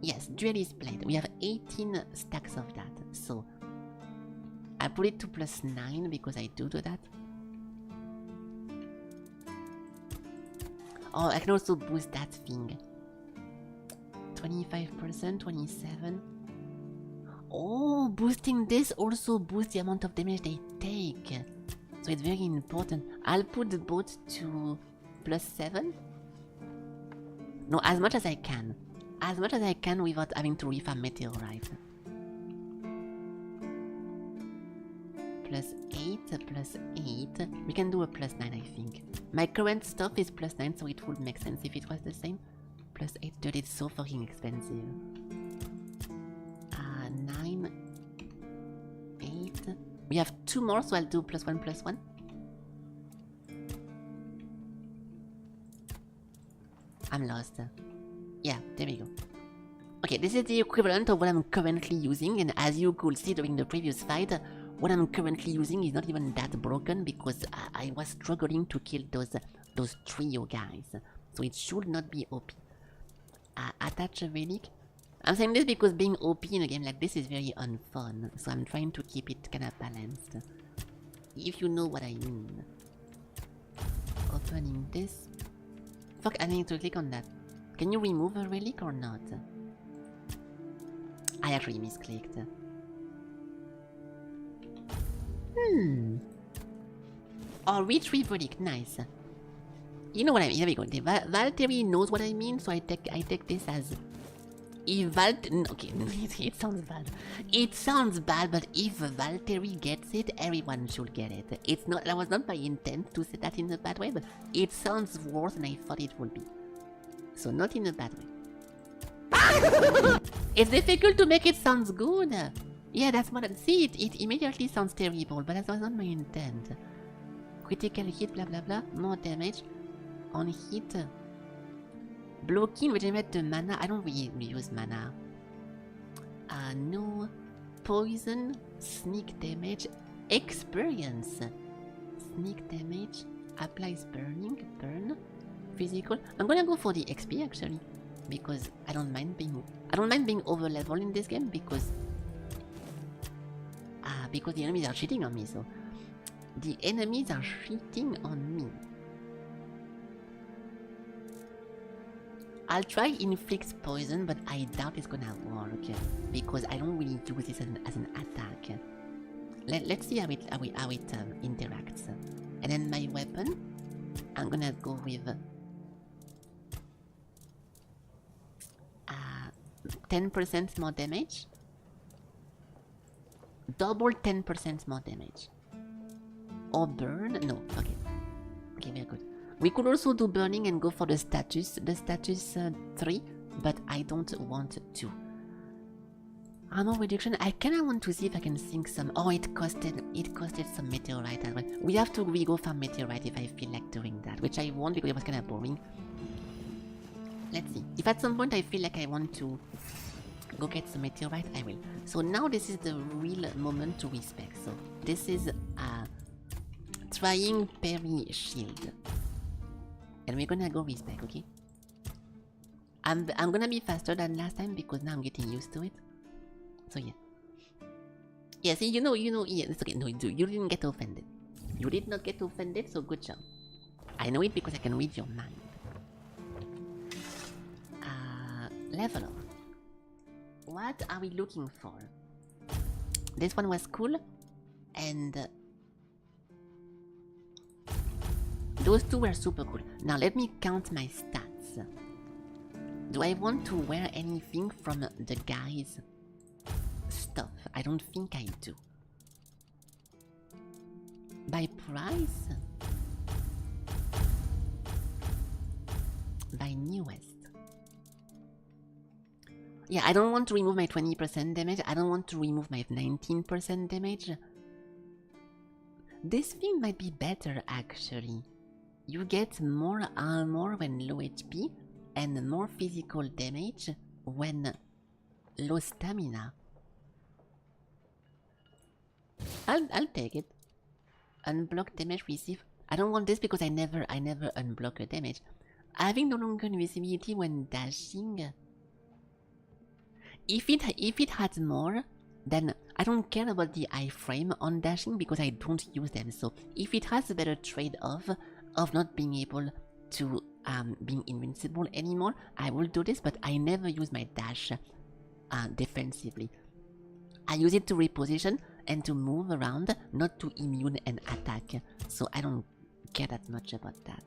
Yes, Duelist Blade. We have 18 stacks of that. So, I put it to +9 because I do that. Oh, I can also boost that thing. 25%, 27. Oh, boosting this also boosts the amount of damage they take. So it's very important. I'll put the boat to +7. No, as much as I can. As much as I can without having to refarm meteorite. +8. We can do a +9, I think. My current stuff is +9, so it would make sense if it was the same. +8, dude, it's so fucking expensive. 9, 8. We have 2 more, so I'll do +1. I'm lost. Yeah, there we go. Okay, this is the equivalent of what I'm currently using, and as you could see during the previous fight, what I'm currently using is not even that broken because I was struggling to kill those trio guys. So it should not be OP. Attach a relic. I'm saying this because being OP in a game like this is very unfun, so I'm trying to keep it kinda balanced. If you know what I mean. Opening this. Fuck, I need to click on that. Can you remove a relic or not? I actually misclicked. Oh, retrieve relic, nice. You know what I mean, here we go. Valtteri knows what I mean, so I take this as... If okay, it sounds bad. It sounds bad, but if Valtteri gets it, everyone should get it. It's not. That was not my intent to say that in a bad way, but it sounds worse than I thought it would be. So not in a bad way. It's difficult to make it sound good. Yeah, that's what I see. It immediately sounds terrible, but that was not my intent. Critical hit, blah blah blah. More damage on hit. Blocking, regenerate the mana. I don't really use mana. No. Poison, sneak damage, experience. Sneak damage, applies burning, burn, physical. I'm gonna go for the XP actually, because I don't mind being over level in this game because the enemies are cheating on me. So the enemies are cheating on me. I'll try inflict poison, but I doubt it's gonna work because I don't really use this as an attack. Let's see how it interacts. And then my weapon, I'm gonna go with 10% more damage. Double 10% more damage. Or burn? No, okay. Okay, very good. We could also do burning and go for the status 3, but I don't want to. Armor reduction. I kinda want to see if I can sink some. Oh, it costed some meteorite as well. We have to re-go farm meteorite if I feel like doing that, which I won't because it was kinda boring. Let's see. If at some point I feel like I want to go get some meteorite, I will. So now this is the real moment to respec. So this is trying parry shield. And we're gonna go respec, okay? I'm gonna be faster than last time because now I'm getting used to it. So yeah. Yeah, see, you know, yeah, it's okay. No, you didn't get offended. You did not get offended, so good job. I know it because I can read your mind. Level up. What are we looking for? This one was cool, and those two were super cool. Now let me count my stats. Do I want to wear anything from the guy's stuff? I don't think I do. By price? By newest. Yeah, I don't want to remove my 20% damage. I don't want to remove my 19% damage. This thing might be better, actually. You get more armor when low HP and more physical damage when low stamina. I'll take it. Unblock damage receive. I don't want this because I never unblock a damage. Having no longer invisibility when dashing. If it had more, then I don't care about the iframe on dashing because I don't use them. So if it has a better trade-off of not being able to being invincible anymore, I will do this, but I never use my dash defensively. I use it to reposition and to move around, not to immune and attack. So I don't care that much about that.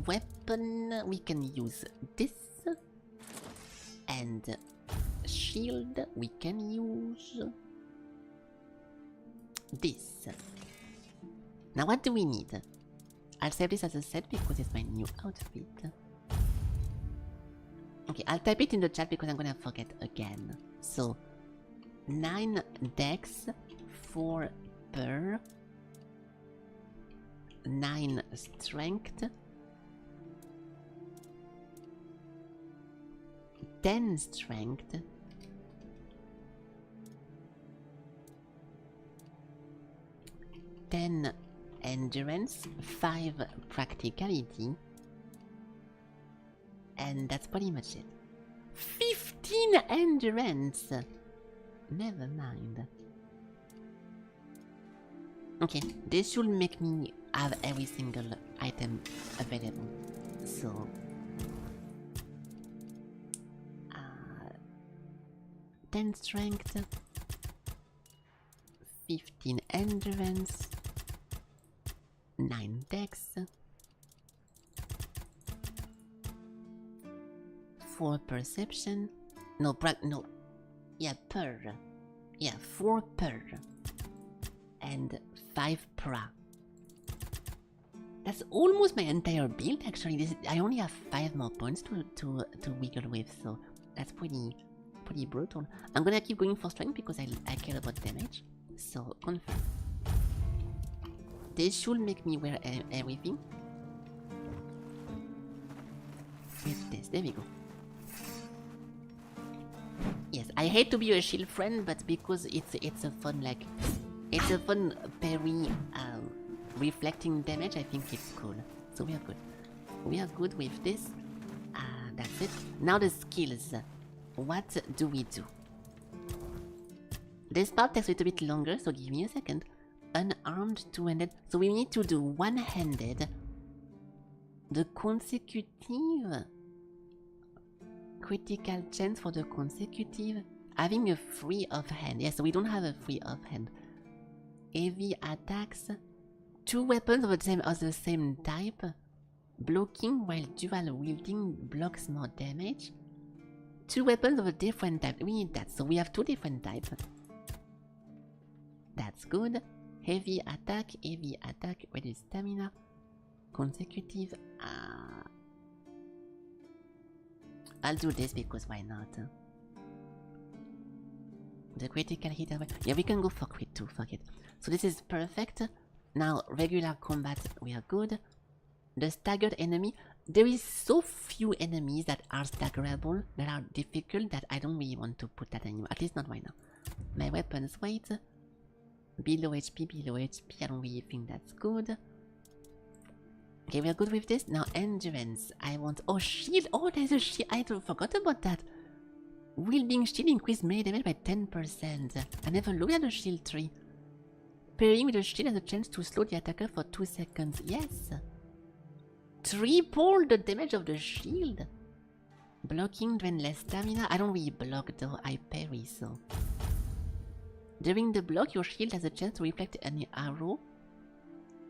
Weapon, we can use this. And shield, we can use this. Now what do we need? I'll save this as a set because it's my new outfit. Okay, I'll type it in the chat because I'm gonna forget again. So, 9 dex, 4 per, 9 strength, 10 strength, 10 endurance, 5 practicality, and that's pretty much it. 15 endurance! Never mind. Okay, this should make me have every single item available. So 10 strength, 15 endurance, 9 dex, 4 perception, no, yeah, 4 per, and 5 pra. That's almost my entire build actually. I only have 5 more points to wiggle with, so that's pretty brutal. I'm gonna keep going for strength because I care about damage. So confirm. This should make me wear everything. With this, there we go. Yes, I hate to be a shield friend, but because it's a fun parry reflecting damage, I think it's cool. So we are good. We are good with this. That's it. Now the skills. What do we do? This part takes a little bit longer, so give me a second. Unarmed, two-handed. So we need to do one-handed. The consecutive. Critical chance for the consecutive. Having a free offhand. Yes, we don't have a free offhand. Heavy attacks. 2 weapons of the same type. Blocking while dual wielding blocks more damage. 2 weapons of a different type. We need that. So we have 2 different types. That's good. Heavy attack, reduce stamina. Consecutive. I'll do this because why not? The critical hit. Yeah, we can go for crit too. Fuck it. So this is perfect. Now regular combat, we are good. The staggered enemy. There is so few enemies that are staggerable, that are difficult, that I don't really want to put that anymore. At least not right now. My weapons weight. Below HP. I don't really think that's good. Okay, we are good with this. Now endurance. I want... Oh, shield. Oh, there's a shield. I forgot about that. Wielding shield increased melee damage by 10%. I never looked at the shield tree. Parrying with the shield has a chance to slow the attacker for 2 seconds. Yes. Triple the damage of the shield. Blocking drain less stamina. I don't really block though. I parry, so... During the block, your shield has a chance to reflect any arrow.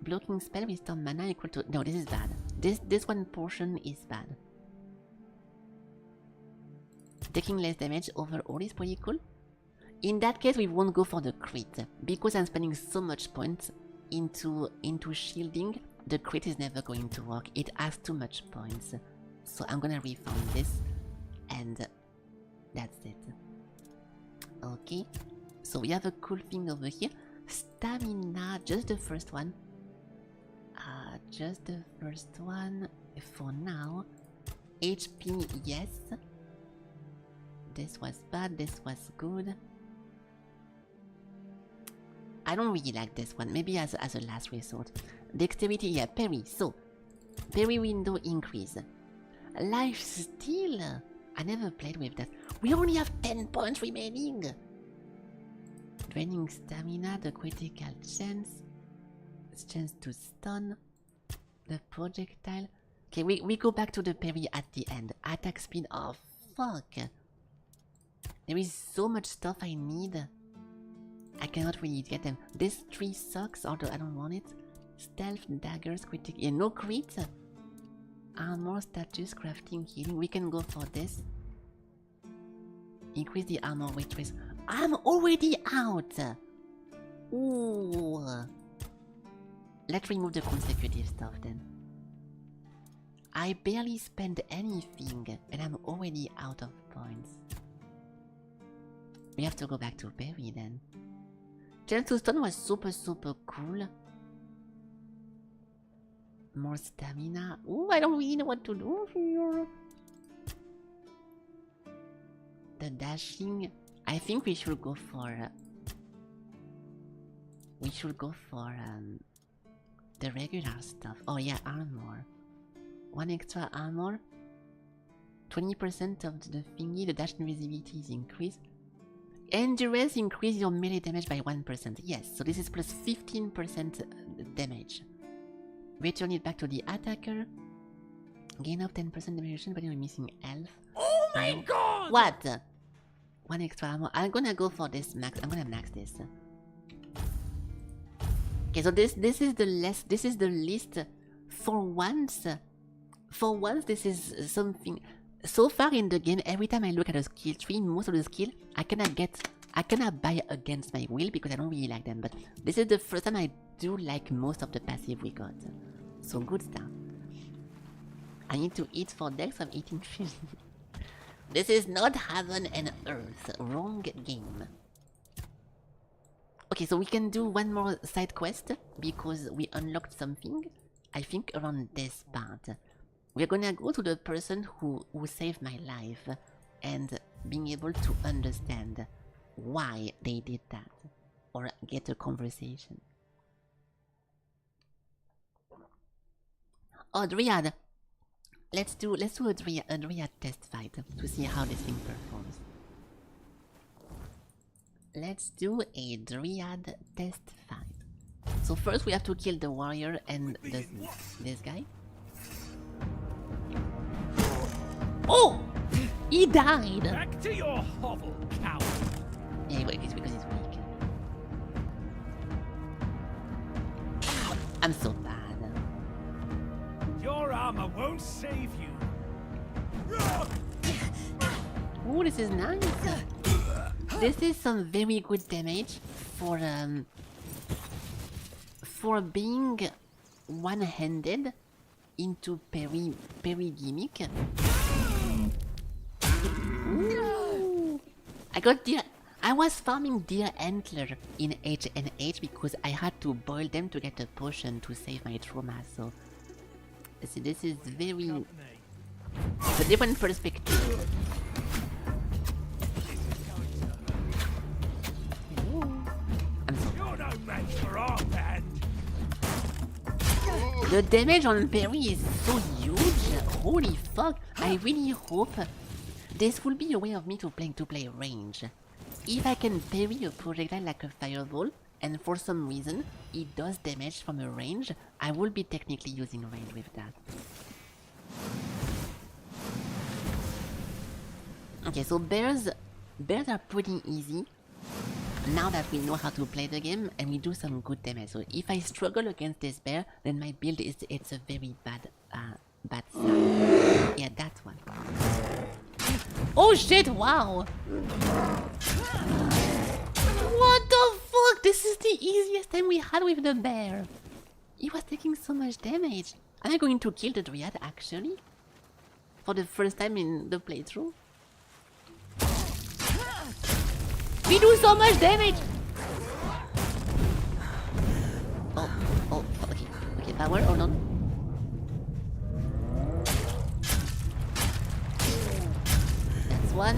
Blocking spell restore mana equal to... No, this is bad. This one portion is bad. Taking less damage overall is pretty cool. In that case, we won't go for the crit. Because I'm spending so much points into shielding, the crit is never going to work. It has too much points. So I'm gonna refund this. And that's it. Okay. So we have a cool thing over here. Stamina, just the first one. Just the first one for now. HP, yes. This was bad, this was good. I don't really like this one, maybe as a last resort. Dexterity, yeah, parry, so. Parry window increase. Life steal. I never played with that. We only have 10 points remaining. Draining stamina, the critical chance. Chance to stun. The projectile. Okay, we go back to the parry at the end. Attack speed, oh fuck. There is so much stuff I need. I cannot really get them. This tree sucks, although I don't want it. Stealth, daggers, critic. Yeah, no crit. Armor, status, crafting, healing. We can go for this. Increase the armor weight trace. I'm already out! Ooh. Let's remove the consecutive stuff then. I barely spend anything and I'm already out of points. We have to go back to Barry then. Chance to stun was super cool. More stamina. Ooh, I don't really know what to do here. The dashing. I think we should go for... the regular stuff. Oh yeah, armor. 1 extra armor. 20% of the thingy, the dash invisibility is increased. Endurance increase your melee damage by 1%. Yes, so this is plus 15% damage. Return it back to the attacker. Gain of 10% damage, but you're missing health. Oh my god! What? 1 extra armor. I'm gonna go for this max. I'm gonna max this. Okay, so this is the list. For once, this is something. So far in the game, every time I look at a skill tree, most of the skill I cannot buy against my will because I don't really like them. But this is the first time I do like most of the passive we got. So good stuff. I need to eat for Dex. I'm eating fish. This is not heaven and earth. Wrong game. Okay, so we can do one more side quest because we unlocked something. I think around this part. We're gonna go to the person who saved my life and being able to understand why they did that. Or get a conversation. Oh, Dryad. Let's do a Dryad test fight to see how this thing performs. Let's do a Dryad test fight. So first we have to kill the warrior and this guy. Oh! He died! Back to your hovel, coward! Yeah, it's because he's weak. I'm so bad. Your armor won't save you. Oh, this is nice. This is some very good damage for being one-handed into parry gimmick. Ooh. I got the I was farming deer antler in HNH because I had to boil them to get a potion to save my trauma, so this is very... It's a different perspective. I'm sorry. You're no match for our band. The damage on Perry is so huge. Holy fuck! I really hope this will be a way of me to play range. If I can parry a projectile like a fireball, and for some reason it does damage from a range, I will be technically using range with that. Okay, so bears are pretty easy now that we know how to play the game and we do some good damage. So if I struggle against this bear, then my build it's a very bad sign. Yeah, that one. Oh shit! Wow! What the fuck? This is the easiest time we had with the bear. He was taking so much damage. Am I going to kill the Dryad actually? For the first time in the playthrough? We do so much damage! Oh, okay. Okay, power, hold on. That's one.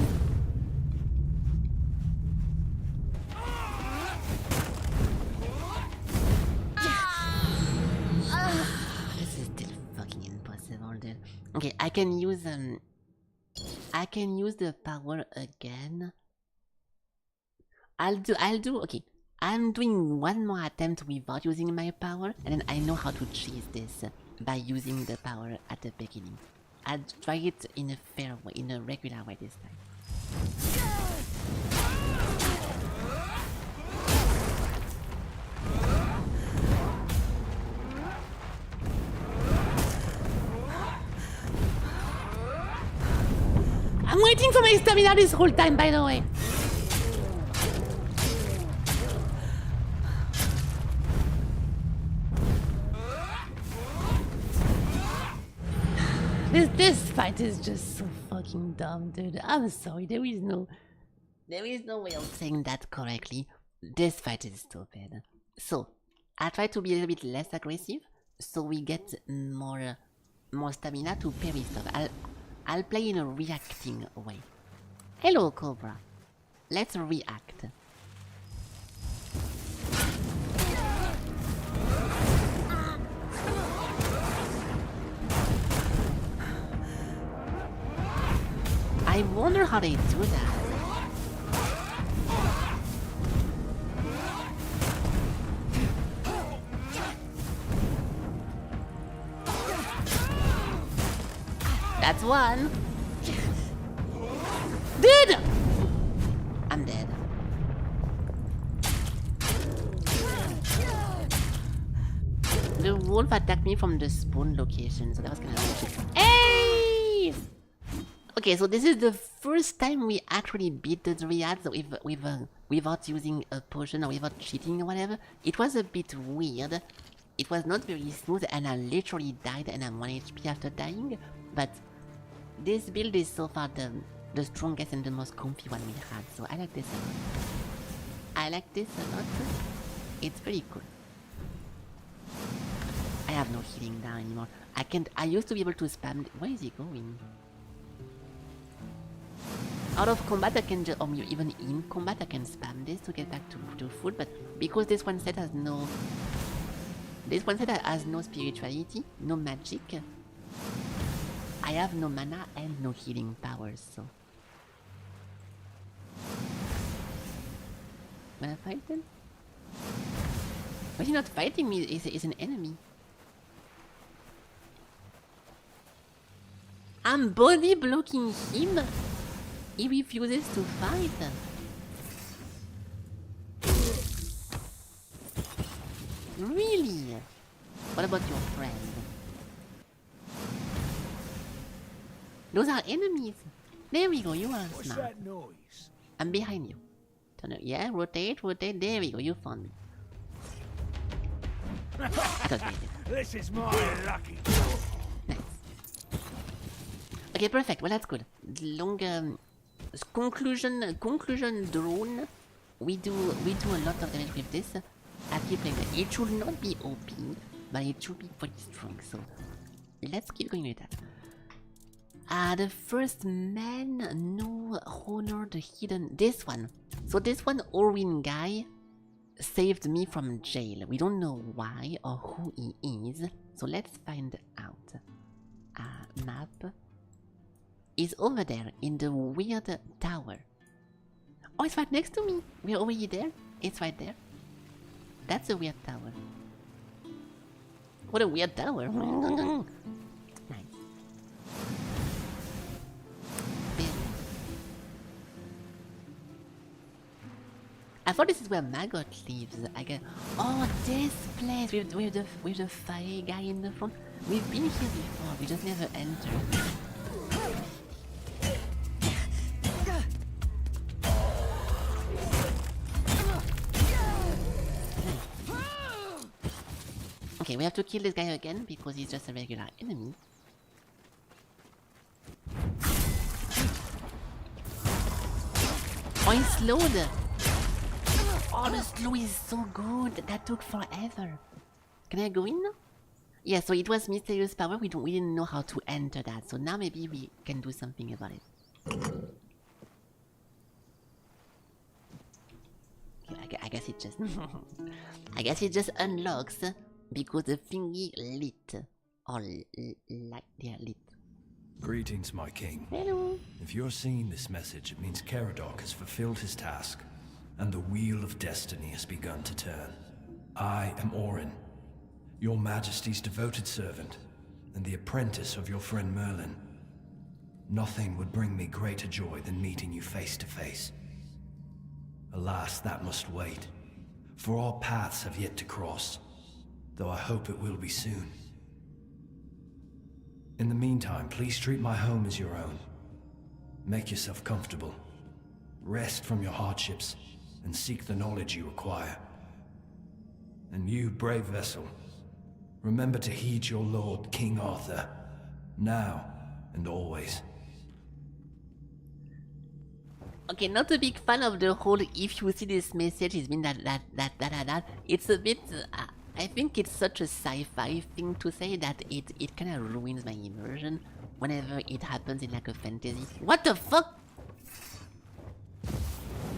This is still fucking impossible, dude. Okay, I can use the power again. Okay. I'm doing one more attempt without using my power, and then I know how to cheese this by using the power at the beginning. I'll try it in a fair way, in a regular way this time. I'm waiting for my stamina this whole time, by the way. This fight is just so fucking dumb, dude. I'm sorry, there is no way of saying that correctly. This fight is stupid. So, I'll try to be a little bit less aggressive, so we get more stamina to parry stuff. I'll play in a reacting way. Hello, Cobra. Let's react. I wonder how they do that. That's one. Dude! I'm dead. The wolf attacked me from the spawn location, so that was kind of... Hey! Okay, so this is the first time we actually beat the Dryads without using a potion or without cheating or whatever. It was a bit weird. It was not very smooth and I literally died and I'm 1 HP after dying. But this build is so far the strongest and the most comfy one we had. So I like this a lot. I like this a lot. It's pretty cool. I have no healing now anymore. I used to be able to spam... Where is he going? Out of combat I can just, or even in combat I can spam this to get back to food, but because this one set has no spirituality, no magic, I have no mana and no healing powers, so wanna fight them? But he's not fighting me, he's an enemy. I'm body blocking him. He refuses to fight. Really? What about your friend? Those are enemies. There we go, you are What's smart. that noise? I'm behind you. Turn it, yeah, rotate. There we go, you found me. I thought you did. This is my lucky. Nice. Okay, perfect. Well, that's good. conclusion drone. We do a lot of damage with this. I keep playing that. It should not be OP, but it should be pretty strong. So let's keep going with that. The first man, no honor, the hidden. This one. So this one Orwin guy saved me from jail. We don't know why or who he is. So let's find out. Map is over there in the weird tower. Oh, it's right next to me. We're already there. It's right there. That's a weird tower. What a weird tower. Nice. I thought this is where Maggot lives. I guess. Oh, this place with the fire guy in the front. We've been here before. We just never entered. Okay, we have to kill this guy again because he's just a regular enemy. Oh, he's slowed! Oh, the slow is so good! That took forever. Can I go in now? Yeah, so it was mysterious power. We didn't know how to enter that. So now maybe we can do something about it. Okay, I guess it just... I guess it just unlocks because the thingy lit. Or light, yeah, lit. Greetings, my king. Hello. If you're seeing this message, it means Caradoc has fulfilled his task, and the wheel of destiny has begun to turn. I am Orin, your majesty's devoted servant, and the apprentice of your friend Merlin. Nothing would bring me greater joy than meeting you face to face. Alas, that must wait, for our paths have yet to cross, though I hope it will be soon. In the meantime, please treat my home as your own. Make yourself comfortable. Rest from your hardships, and seek the knowledge you require. And you, brave vessel, remember to heed your lord, King Arthur, now and always. Okay, not a big fan of the whole if you see this message, it's been that. It's a bit... I think it's such a sci-fi thing to say that it kind of ruins my immersion whenever it happens in like a fantasy. What the fuck?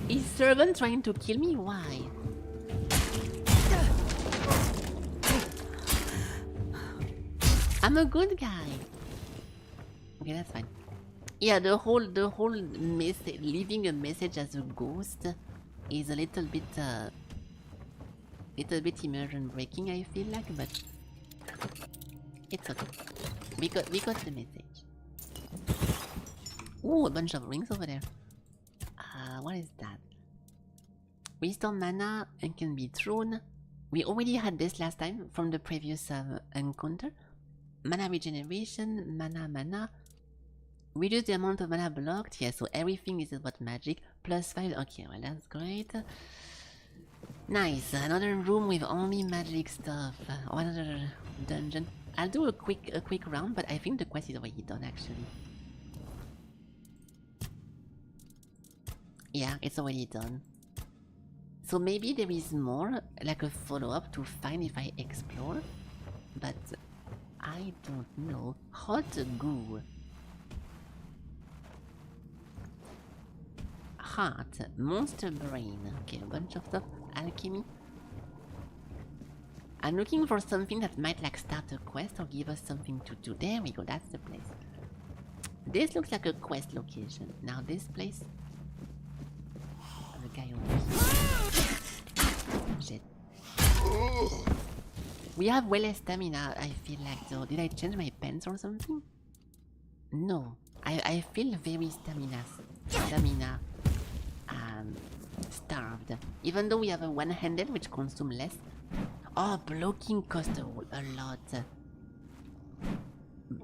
Is servant trying to kill me? Why? I'm a good guy. Okay, that's fine. Yeah, the whole message, leaving a message as a ghost is a little bit immersion breaking, I feel like, but it's okay. We got the message. Ooh, a bunch of rings over there. What is that? Restore mana and can be thrown. We already had this last time from the previous encounter. Mana regeneration, mana. Reduce the amount of mana blocked. Yeah, so everything is about magic. +5. Okay, well that's great. Nice. Another room with only magic stuff. Another dungeon. I'll do a quick round, but I think the quest is already done actually. Yeah, it's already done. So maybe there is more, like a follow-up to find if I explore. But I don't know. Hot goo. Heart. Monster brain. Okay, a bunch of stuff. Alchemy. I'm looking for something that might like start a quest or give us something to do. There we go, that's the place. This looks like a quest location. Now this place... The guy over here. Shit. We have way less stamina, I feel like, though. Did I change my pants or something? No. I feel very stamina starved. Even though we have a one-handed which consumes less. Oh, blocking costs a lot.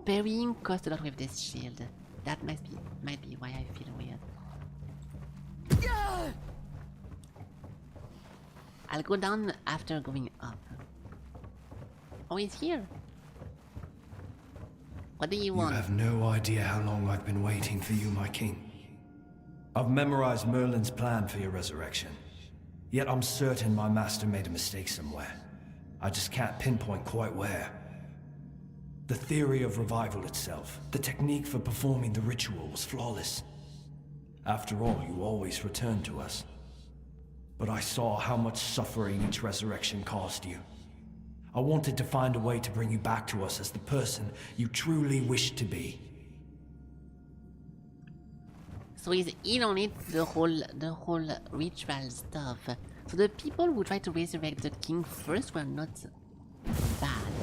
Parrying costs a lot with this shield. That might be why I feel weird. I'll go down after going up. Oh, he's here. What do you want? You have no idea how long I've been waiting for you, my king. I've memorized Merlin's plan for your resurrection. Yet I'm certain my master made a mistake somewhere. I just can't pinpoint quite where. The theory of revival itself, the technique for performing the ritual was flawless. After all, you always return to us. But I saw how much suffering each resurrection caused you. I wanted to find a way to bring you back to us as the person you truly wished to be. So he's in on it, the whole ritual stuff. So the people who tried to resurrect the king first were not bad.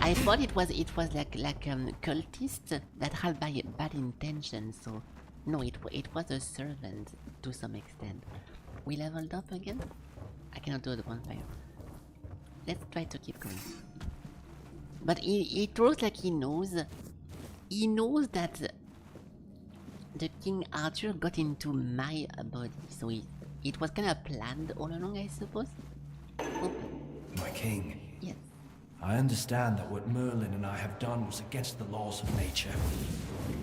I thought it was like cultists that had bad intentions. So no, it was a servant to some extent. We leveled up again. I cannot do the bonfire. Let's try to keep going. But he throws like he knows. He knows that the King Arthur got into my body, so it was kind of planned all along, I suppose. Oh. My king. Yes. I understand that what Merlin and I have done was against the laws of nature.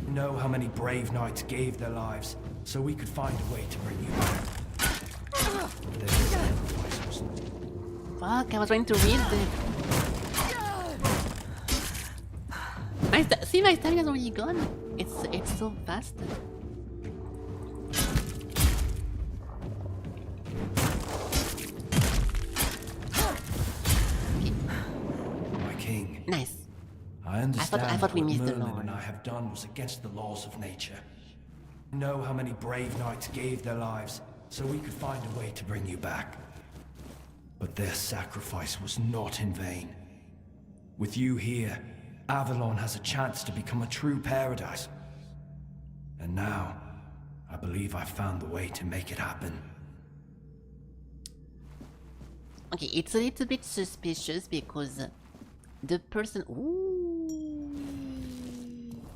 You know how many brave knights gave their lives so we could find a way to bring you back. Their sacrifice was... Fuck, I was trying to read the... See, my stamina's already gone. It's so fast. Okay. My king. Nice. I understand I thought we missed the what Merlin law. and I have done was against the laws of nature. You know how many brave knights gave their lives so we could find a way to bring you back. But their sacrifice was not in vain. With you here, Avalon has a chance to become a true paradise. And now, I believe I've found the way to make it happen. Okay, it's a little bit suspicious because the person... Ooh.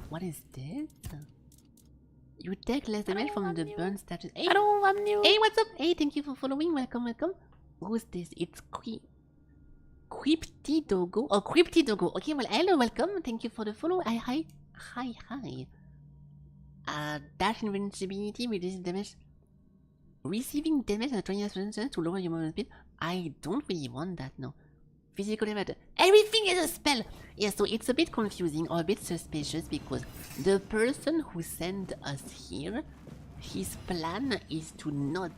What is this? You take less damage from the burn status. Hey, hello, I'm new. Hey, what's up? Hey, thank you for following. Welcome, welcome. Who's this? It's Cryptidogo. Oh, Cryptidogo. Okay, well, hello, welcome. Thank you for the follow. Hi. Dash invincibility, reduces damage. Receiving damage at 20% to lower your movement speed. I don't really want that, no. Physical damage. Everything is a spell! Yeah, so it's a bit confusing or a bit suspicious because the person who sent us here, his plan is to not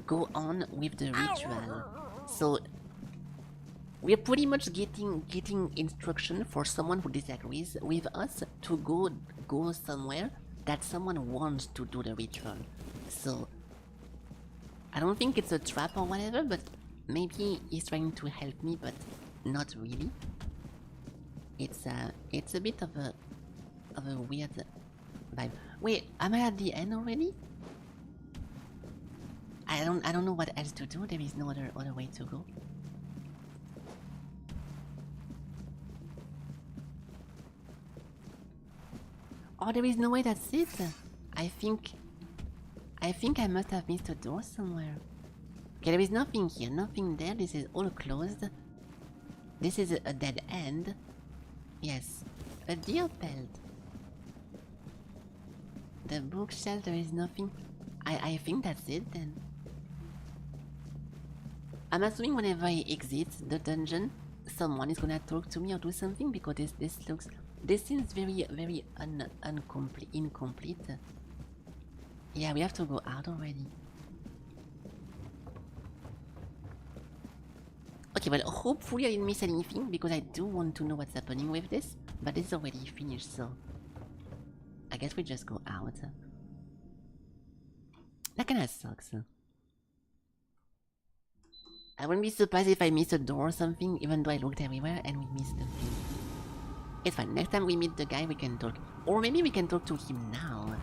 go on with the ritual. So we're pretty much getting instruction for someone who disagrees with us to go somewhere that someone wants to do the ritual. So I don't think it's a trap or whatever, but maybe he's trying to help me, but not really. It's a bit of a weird vibe. Wait, am I at the end already? I don't know what else to do. There is no other way to go. Oh, there is no way. That's it. I think I must have missed a door somewhere. Okay, there is nothing here, nothing there. This is all closed. This is a dead end. Yes, a deer pelt. The bookshelf, there is nothing. I think that's it then. I'm assuming whenever I exit the dungeon, someone is gonna talk to me or do something because this seems very incomplete. Yeah, we have to go out already. Okay, well, hopefully I didn't miss anything because I do want to know what's happening with this, but it's already finished, so I guess we just go out. That kinda sucks. I wouldn't be surprised if I missed a door or something, even though I looked everywhere and we missed the thing. It's fine, next time we meet the guy we can talk. Or maybe we can talk to him now.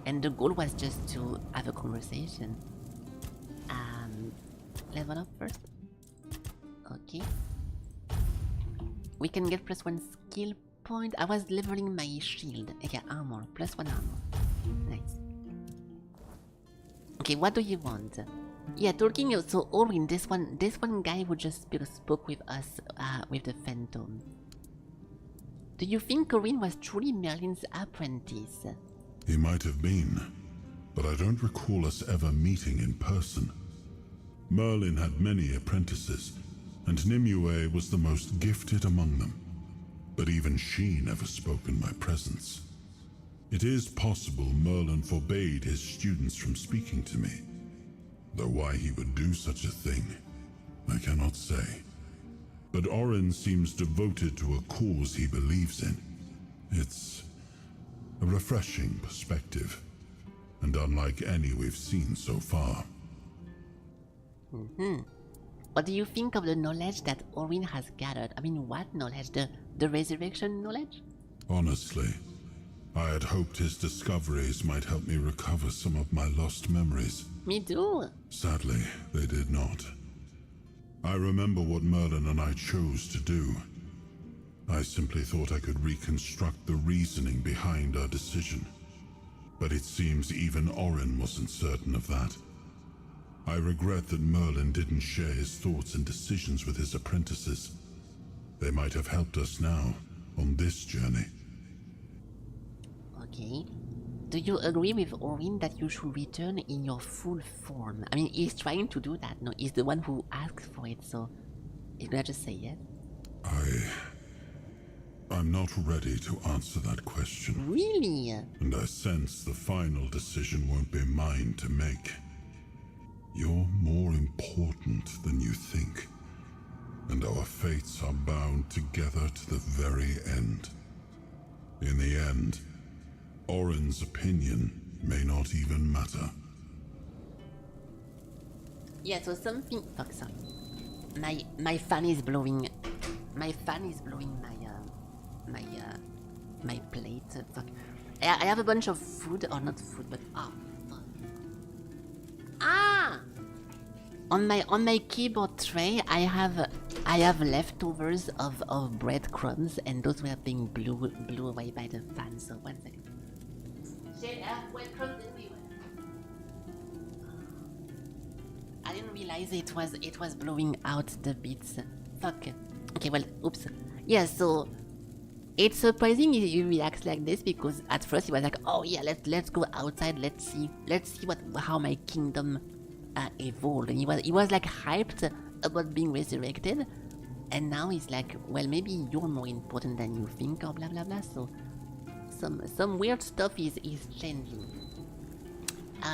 And the goal was just to have a conversation. Level up first. Okay. We can get +1 skill point. I was leveling my shield. Okay, armor. +1 armor. Nice. Okay, what do you want? Yeah, talking. So Orin, this one guy who just spoke with us with the phantom. Do you think Corinne was truly Merlin's apprentice? He might have been, but I don't recall us ever meeting in person. Merlin had many apprentices, and Nimue was the most gifted among them. But even she never spoke in my presence. It is possible Merlin forbade his students from speaking to me, though why he would do such a thing, I cannot say. But Orin seems devoted to a cause he believes in. It's a refreshing perspective, and unlike any we've seen so far. What do you think of the knowledge that Orin has gathered? I mean, what knowledge? The resurrection knowledge? Honestly, I had hoped his discoveries might help me recover some of my lost memories. Me too. Sadly, they did not. I remember what Merlin and I chose to do. I simply thought I could reconstruct the reasoning behind our decision. But it seems even Orin wasn't certain of that. I regret that Merlin didn't share his thoughts and decisions with his apprentices. They might have helped us now, on this journey. Okay. Do you agree with Orin that you should return in your full form? I mean, he's trying to do that. No, he's the one who asked for it, so he's gonna just say yes. I'm not ready to answer that question. Really? And I sense the final decision won't be mine to make. You're more important than you think, and our fates are bound together to the very end. In the end, Orin's opinion may not even matter. Yeah, so something... Fuck, sorry. My fan is blowing... My fan is blowing my plate. Fuck. I have a bunch of food, or not food, but... Oh, fuck. Ah! On my keyboard tray, I have leftovers of breadcrumbs, and those were being blew away by the fan. So 1 second. Shit, I have breadcrumbs everywhere. I didn't realize it was blowing out the bits. Fuck. Okay, well, oops. Yeah, so it's surprising he reacts like this, because at first he was like, oh yeah, let's go outside, let's see how my kingdom evolved, and he was like hyped about being resurrected, and now he's like, well, maybe you're more important than you think, or blah blah blah. So some weird stuff is changing.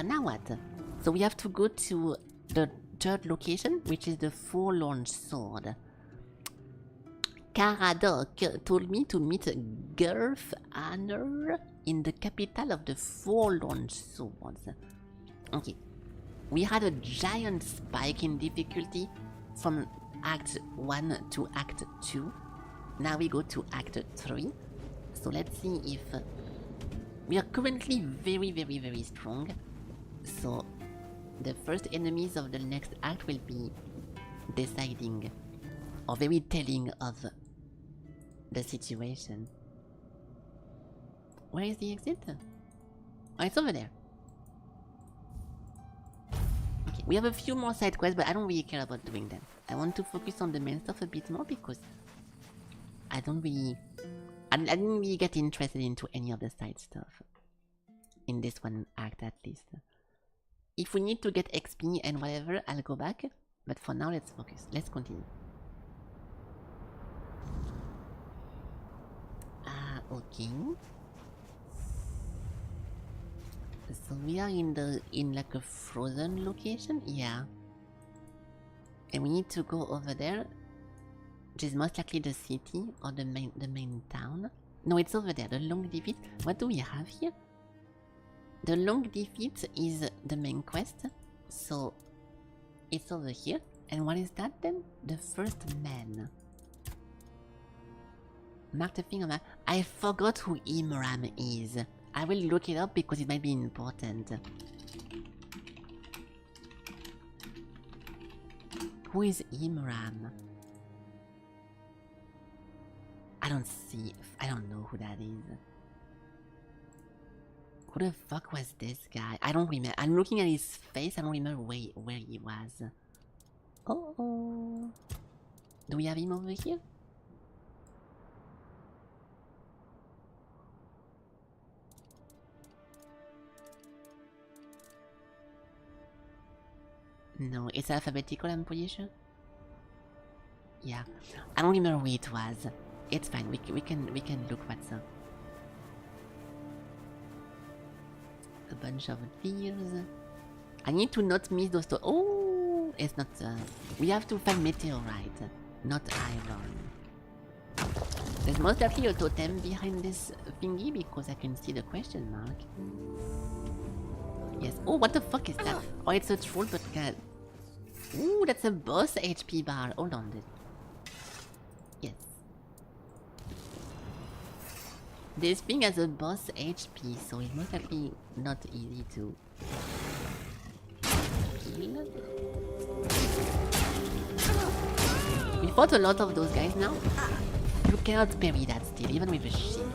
Now what? So we have to go to the third location, which is the Forlorn Sword. Caradoc told me to meet Gerf Anner in the capital of the Forlorn Swords. Okay. We had a giant spike in difficulty from Act 1 to Act 2. Now we go to Act 3. So let's see if... we are currently very, very, very strong. So the first enemies of the next act will be deciding, or very telling of the situation. Where is the exit? Oh, it's over there. Okay, we have a few more side quests, but I don't really care about doing them. I want to focus on the main stuff a bit more, because I didn't really get interested into any of the side stuff. In this one act, at least. If we need to get XP and whatever, I'll go back. But for now, let's focus. Let's continue. Okay. So we are in like a frozen location, yeah. And we need to go over there, which is most likely the city or the main town. No, it's over there. The long defeat. What do we have here? The long defeat is the main quest, so it's over here. And what is that then? The first man. Mark the thing on that. I forgot who Imram is. I will look it up because it might be important. Who is Imram? I don't know who that is. Who the fuck was this guy? I don't remember. I'm looking at his face. I don't remember where he was. Oh. Do we have him over here? No, it's alphabetical, I'm pretty sure. Yeah, I don't remember where it was. It's fine. We can look what's up. A bunch of fears. I need to not miss those. Oh, it's not. We have to find meteorite, not iron. There's most likely a totem behind this thingy because I can see the question mark. Yes. Oh, what the fuck is that? Oh, it's a troll, but God. Ooh, that's a boss HP bar. Hold on. Yes. This thing has a boss HP, so it's most likely not easy to kill. We fought a lot of those guys now. You cannot parry that still, even with a shield.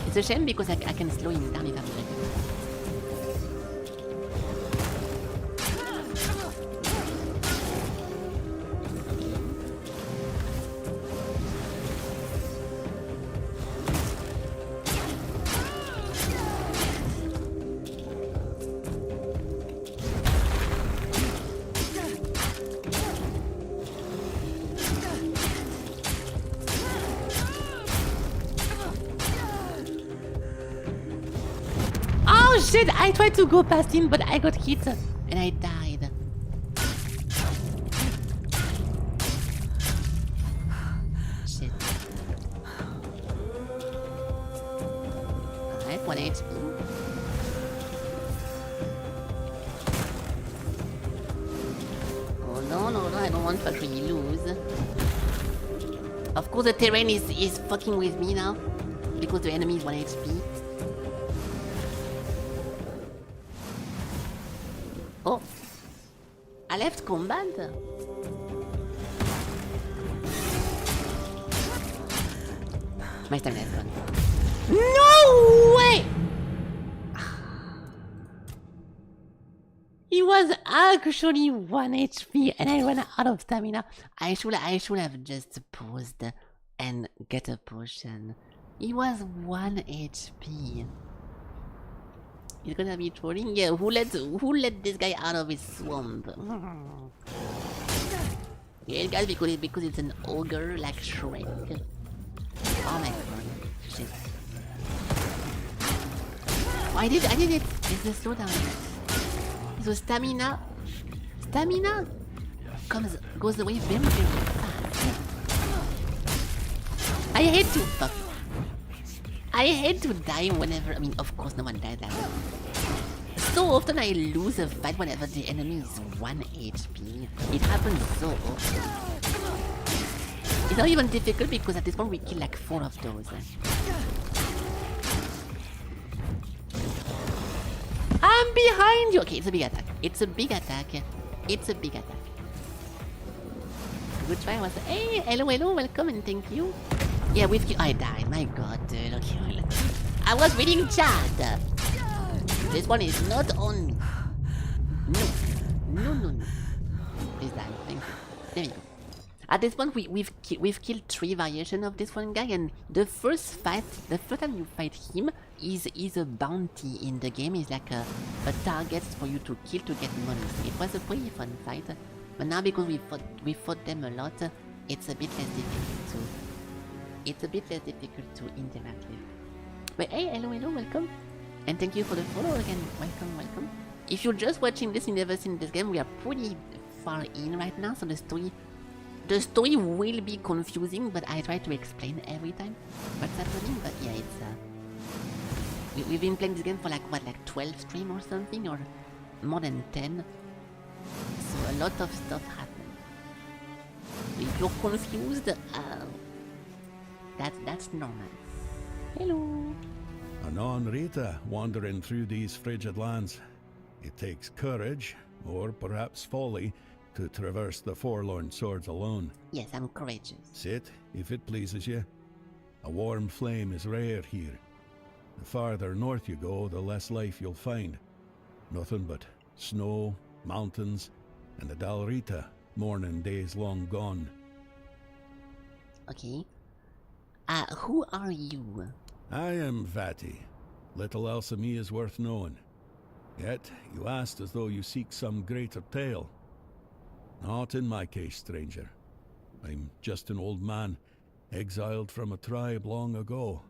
It's a shame because I can slow him down if I'm ready. Shit, I tried to go past him, but I got hit and I died. Shit. Alright, 1 HP. Oh no, I don't want to actually lose. Of course the terrain is fucking with me now. Because the enemy is 1 HP. Oh, I left combat. My stamina is gone. No way! He was actually 1 HP and I ran out of stamina. I should have just paused and get a potion. He was 1 HP. He's gonna be trolling? Yeah, who let this guy out of his swamp? Yeah, guys, because it's an ogre like Shrek. Oh my god. Shit. Oh, I did it! It's the slowdown. So stamina goes away very, very fast. I hate to die whenever, I mean, of course no one died that way. So often I lose a fight whenever the enemy is 1 HP. It happens so often. It's not even difficult because at this point we kill like 4 of those. I'm behind you! Okay, it's a big attack. Good try was, hey, hello, welcome and thank you. Yeah, with you, I died. My god, dude. Okay, I was reading chat. This one is not on me. No. Please die. Thank you. There we go. At this point, we've killed 3 variations of this one guy, and the first time you fight him is a bounty in the game. Is like a target for you to kill to get money. It was a pretty fun fight, but now because we fought them a lot, it's a bit less difficult to interact with. But hey, hello, welcome. And thank you for the follow again. Welcome. If you're just watching this and never seen this game, we are pretty far in right now, so the story will be confusing, but I try to explain every time what's happening. But yeah, it's we've been playing this game for like 12 streams or something, or more than 10. So a lot of stuff happened. If you're confused, that's normal. Hello. Anon Rita, wandering through these frigid lands. It takes courage, or perhaps folly, to traverse the forlorn swords alone. Yes, I'm courageous. Sit, if it pleases you. A warm flame is rare here. The farther north you go, the less life you'll find. Nothing but snow, mountains, and the Dalrita, mourning days long gone. Okay. Who are you? I am Vati, little else of me is worth knowing. Yet, you asked as though you seek some greater tale. Not in my case, stranger. I'm just an old man, exiled from a tribe long ago.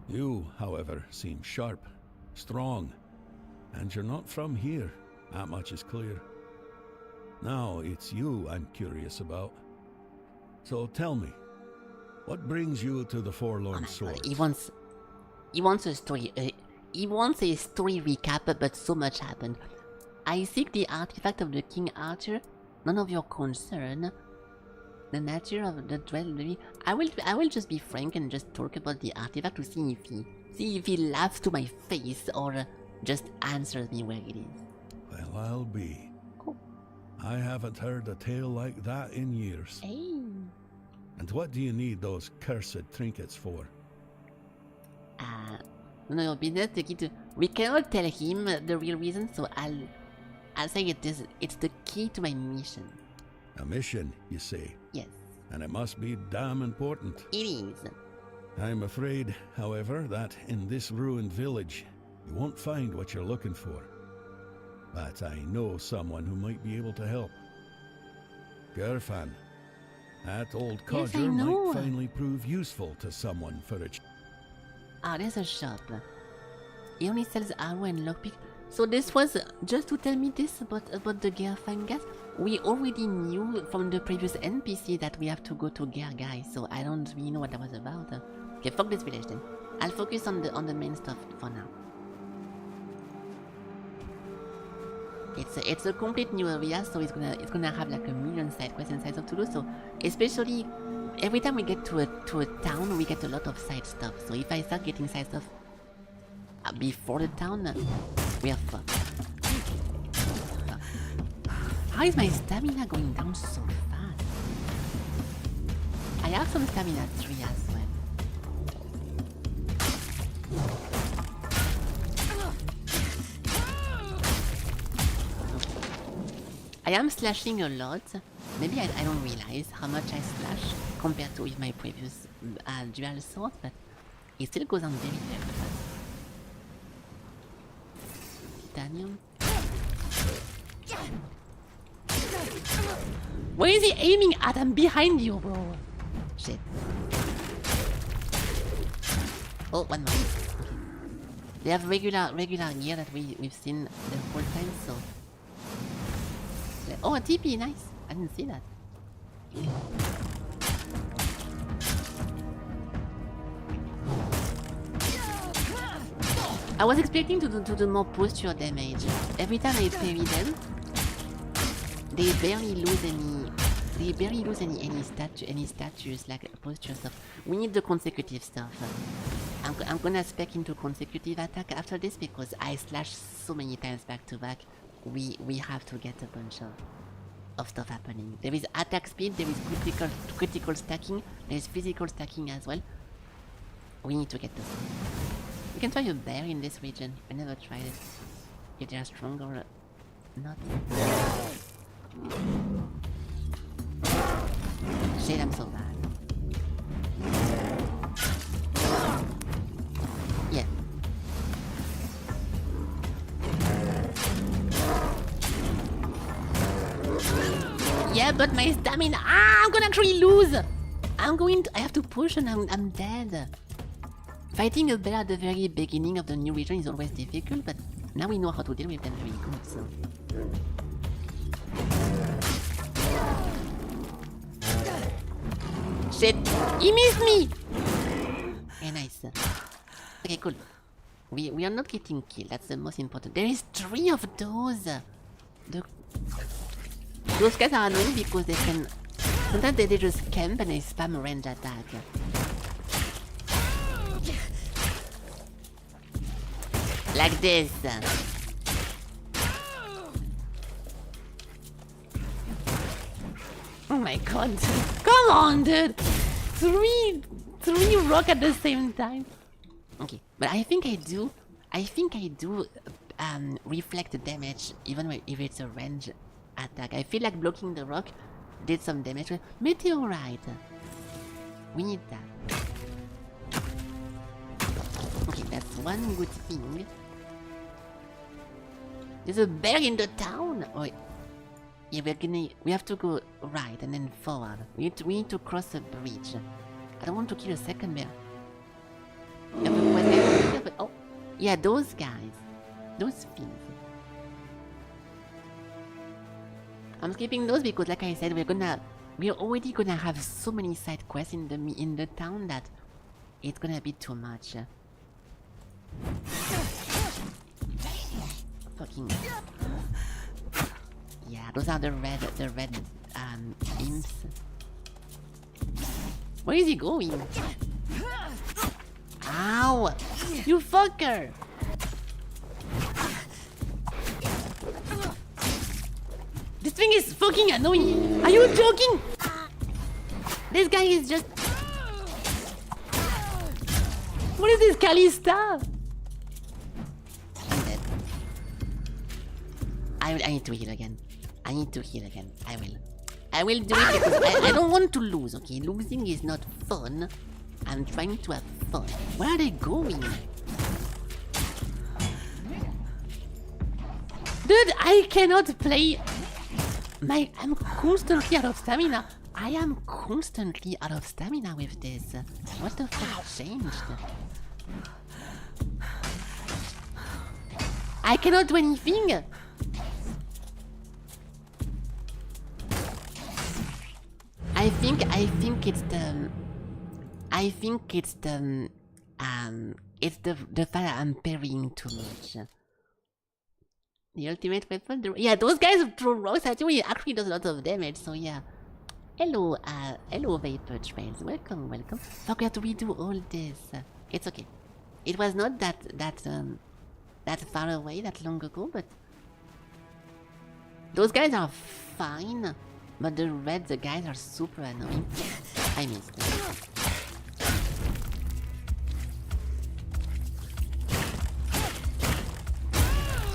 You, however, seem sharp, strong, and you're not from here. That much is clear. Now, it's you I'm curious about. So tell me, what brings you to the Forlorn Sword? He wants a story. He wants a story recap, but so much happened. I seek the artifact of the King Arthur. None of your concern. The nature of the dread. I will just be frank and just talk about the artifact to see if he laughs to my face or just answers me where it is. Well, I'll be. Cool. I haven't heard a tale like that in years. Hey. And what do you need those cursed trinkets for? None of your business. The key to. We cannot tell him the real reason, so I'll say it's the key to my mission. A mission, you say? Yes. And it must be damn important. It is. I'm afraid, however, that in this ruined village, you won't find what you're looking for. But I know someone who might be able to help. Gerfan. That old codger might finally prove useful to someone for a... There's a shop. He only sells arrow and lockpick. So this was just to tell me this about the Gerfan guys. We already knew from the previous NPC that we have to go to Ger guys, so I don't really know what that was about. Okay, fuck this village then. I'll focus on the main stuff for now. It's a complete new area, so it's gonna have like a million side quests and side stuff to do. So especially every time we get to a town, we get a lot of side stuff. So if I start getting side stuff before the town, we are fucked. How is my stamina going down so fast? I have some stamina 3 as well. I am slashing a lot. Maybe I don't realize how much I slash compared to with my previous dual sword, but it still goes on very, very fast. Titanium. Where is he aiming at? I'm behind you, bro. Shit. Oh, one more. Okay. They have regular gear that we've seen the whole time, so... Oh, a TP, nice. I didn't see that. I was expecting to do more posture damage. Every time I parry them, they barely lose any status like posture stuff. We need the consecutive stuff. I'm gonna spec into consecutive attack after this because I slash so many times back to back. We have to get a bunch of stuff happening. There is attack speed, there is critical stacking, there is physical stacking as well. We need to get this. You can try a bear in this region. I never tried it. If they are strong or not. Shit, I'm so bad. Yeah. Yeah, but my stamina... I'm gonna actually lose! I have to push and I'm dead. Fighting a bear at the very beginning of the new region is always difficult, but now we know how to deal with them very good, so... Shit! He missed me! Okay, nice. Okay, cool. We are not getting killed, that's the most important. There is 3 of those! Those guys are annoying because they can... Sometimes they just camp and they spam range attack. Like this. Oh my god. Come on, dude. Three rock at the same time. Okay, but I think I do reflect damage even if it's a range attack. I feel like blocking the rock did some damage. Meteorite. We need that. Okay, That's one good thing. There's a bear in the town. Oh, yeah, we have to go right and then forward. We need to cross a bridge. I don't want to kill a second bear. Oh, yeah, those guys. Those things. I'm skipping those because, like I said, we're already gonna have so many side quests in the town that it's gonna be too much. Fucking. Yeah, those are the red imps. Where is he going? Ow! You fucker! This thing is fucking annoying! Are you joking? This guy is just... What is this, Callista? I'm dead. I need to heal again. I need to heal again. I will do it because I don't want to lose, okay? Losing is not fun. I'm trying to have fun. Where are they going? Dude, I cannot play... I'm constantly out of stamina. I am constantly out of stamina with this. What the fuck changed? I cannot do anything. I think it's the fact I'm parrying too much. The ultimate weapon? Yeah, those guys throw rocks at you. It actually does a lot of damage, so yeah. Hello, Vapor Trails. Welcome. Fuck, we have to redo all this. It's okay. It was not that far away, that long ago, but... Those guys are fine, but the guys are super annoying. I missed them.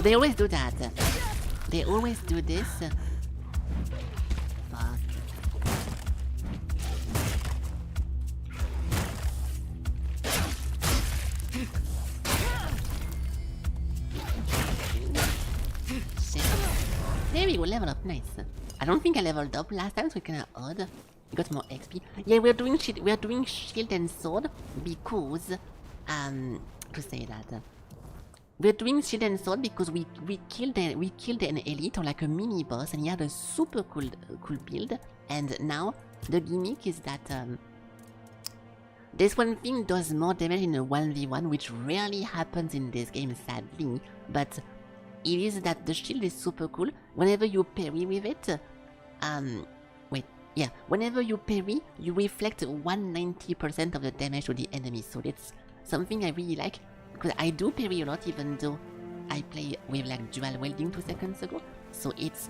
They always do that. They always do this. Fuck. Shit. There we go, level up, nice. I don't think I leveled up last time, so it's kinda odd. Got more XP. Yeah, we're doing shield and sword because to say that. We're doing shield and sword because we killed an elite or like a mini boss, and he had a super cool build. And now the gimmick is that this one thing does more damage in a 1v1, which rarely happens in this game, sadly. But it is that the shield is super cool. Whenever you parry with it, whenever you parry, you reflect 190% of the damage to the enemy. So that's something I really like. Because I do parry a lot, even though I play with like dual wielding 2 seconds ago. So it's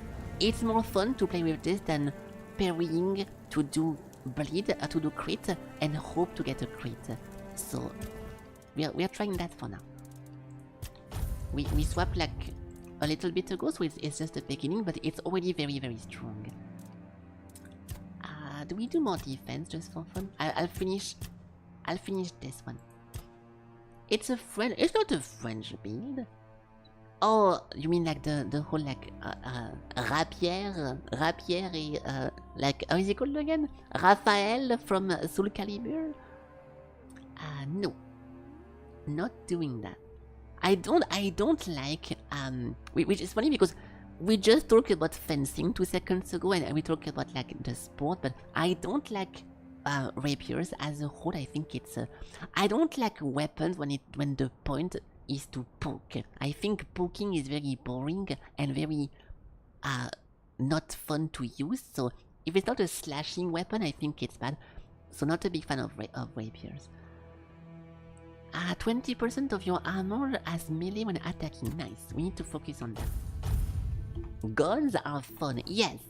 more fun to play with this than parrying to do bleed, to do crit, and hope to get a crit. So we are trying that for now. We swapped like a little bit ago, so it's just the beginning, but it's already very, very strong. Do we do more defense just for fun? I'll finish this one. It's not a French build. Oh, you mean like the whole like rapier like how is it called again? Raphael from Soul Calibur? No, not doing that. I don't like which is funny because we just talked about fencing 2 seconds ago, and we talked about like the sport, but I don't like rapiers as a whole. I think it's I don't like weapons when the point is to poke. I think poking is very boring and very not fun to use. So if it's not a slashing weapon, I think it's bad. So not a big fan of rapiers. 20% of your armor as melee when attacking. Nice. We need to focus on that. Guns are fun. Yes.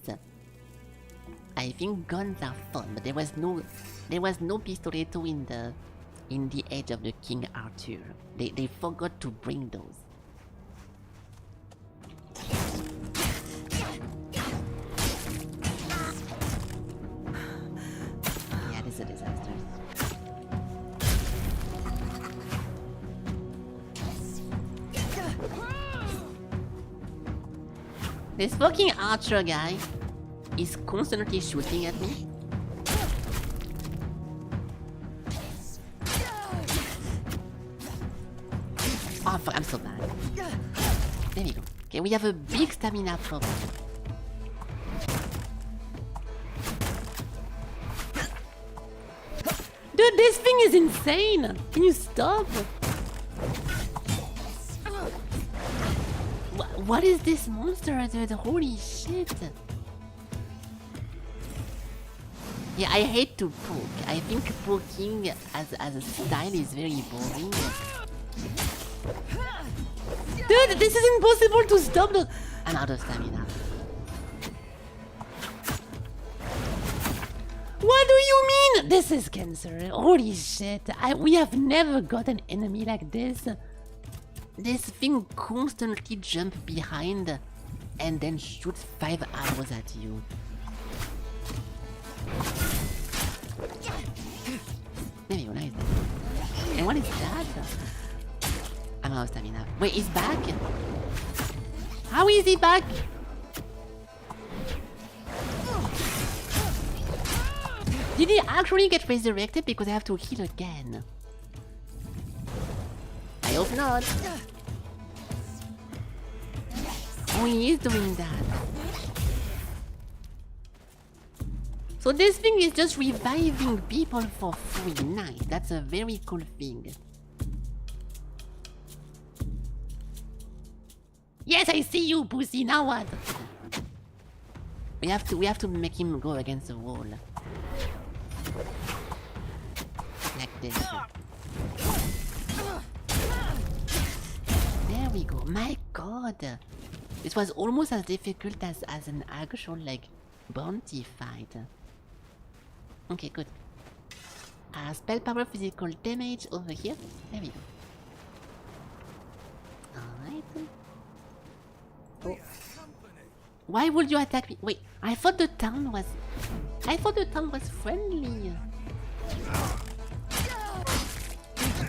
I think guns are fun, but there was no pistoletto in the Age of the King Arthur. They forgot to bring those. Yeah, this is a disaster. This fucking archer guy is constantly shooting at me. Oh fuck, I'm so bad. There we go. Okay, we have a big stamina problem. Dude, this thing is insane! Can you stop? What is this monster, dude? Holy shit! Yeah, I hate to poke. I think poking as a style is very boring. Dude, this is impossible to stop! I'm out of stamina. What do you mean? This is cancer. Holy shit. We have never got an enemy like this. This thing constantly jumps behind and then shoots 5 arrows at you. There you go, nice. And what is that? I'm out of stamina. Wait, he's back? How is he back? Did he actually get resurrected because I have to heal again? I hope not. Oh, he is doing that. So this thing is just reviving people for free. Nice, that's a very cool thing. Yes, I see you, pussy. Now what? We have to make him go against the wall. Like this. There we go. My god. This was almost as difficult as an actual like bounty fight. Okay, good. Spell power, physical damage over here. There we go. Alright. Oh. Why would you attack me? Wait, I thought the town was friendly.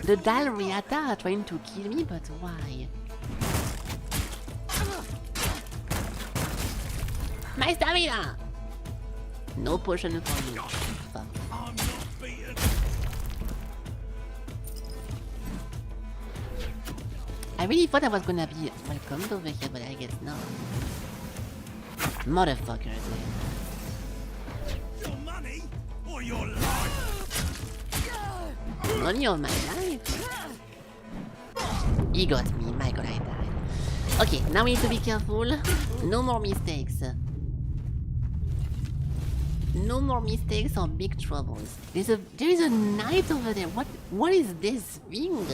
The Dalriata are trying to kill me, but why? My stamina! No potion for me. Fuck. I really thought I was gonna be welcomed over here, but I guess not. Motherfucker, Your money or your life? Money or my life? He got me, my god, I died. Okay, now we need to be careful. No more mistakes. No more mistakes or big troubles. There is a knight over there. What is this thing?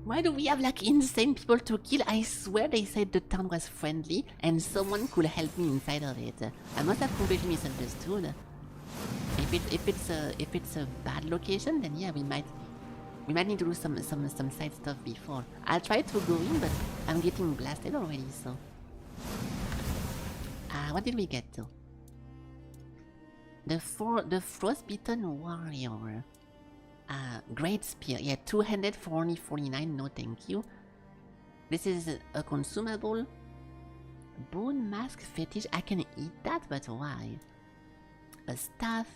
Why do we have like insane people to kill? I swear they said the town was friendly and someone could help me inside of it. I must have completely misunderstood. If it's a bad location, then yeah, we might need to do some side stuff before. I'll try to go in, but I'm getting blasted already. So, what did we get to? The frostbitten warrior. Great spear. Yeah, two-handed for only 49. No, thank you. This is a consumable. Bone mask fetish. I can eat that, but why? A staff.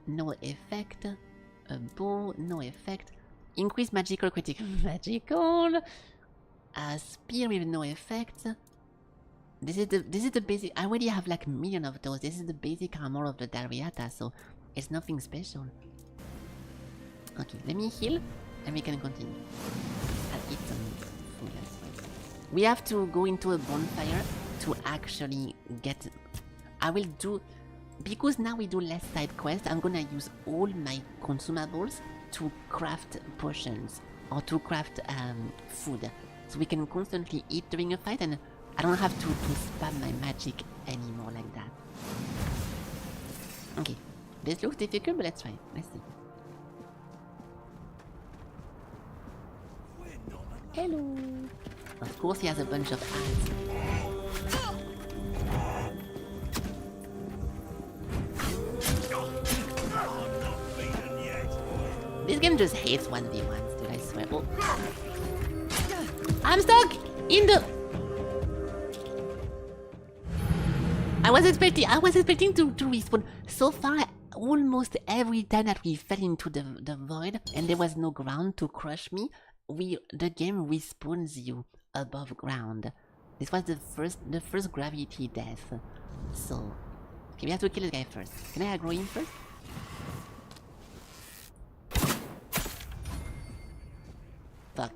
No effect. A bow. No effect. Increase magical critical magical. A spear with no effect. This is the basic. I already have like a million of those. This is the basic armor of the Dalriata, so it's nothing special. Okay, let me heal and we can continue. I'll eat some food as well. We have to go into a bonfire to actually get... I will do... Because now we do less side quests, I'm gonna use all my consumables to craft potions or to craft food. So we can constantly eat during a fight and I don't have to spam my magic anymore like that. Okay, this looks difficult, but let's try. Let's see. Hello! Of course he has a bunch of ads. This game just hates 1v1s, dude, I swear. Oh. I'm stuck in the... I was expecting to respawn. So far, almost every time that we fell into the void and there was no ground to crush me, the game respawns you above ground. This was the first gravity death. So, okay, we have to kill this guy first. Can I aggro him first? Fuck.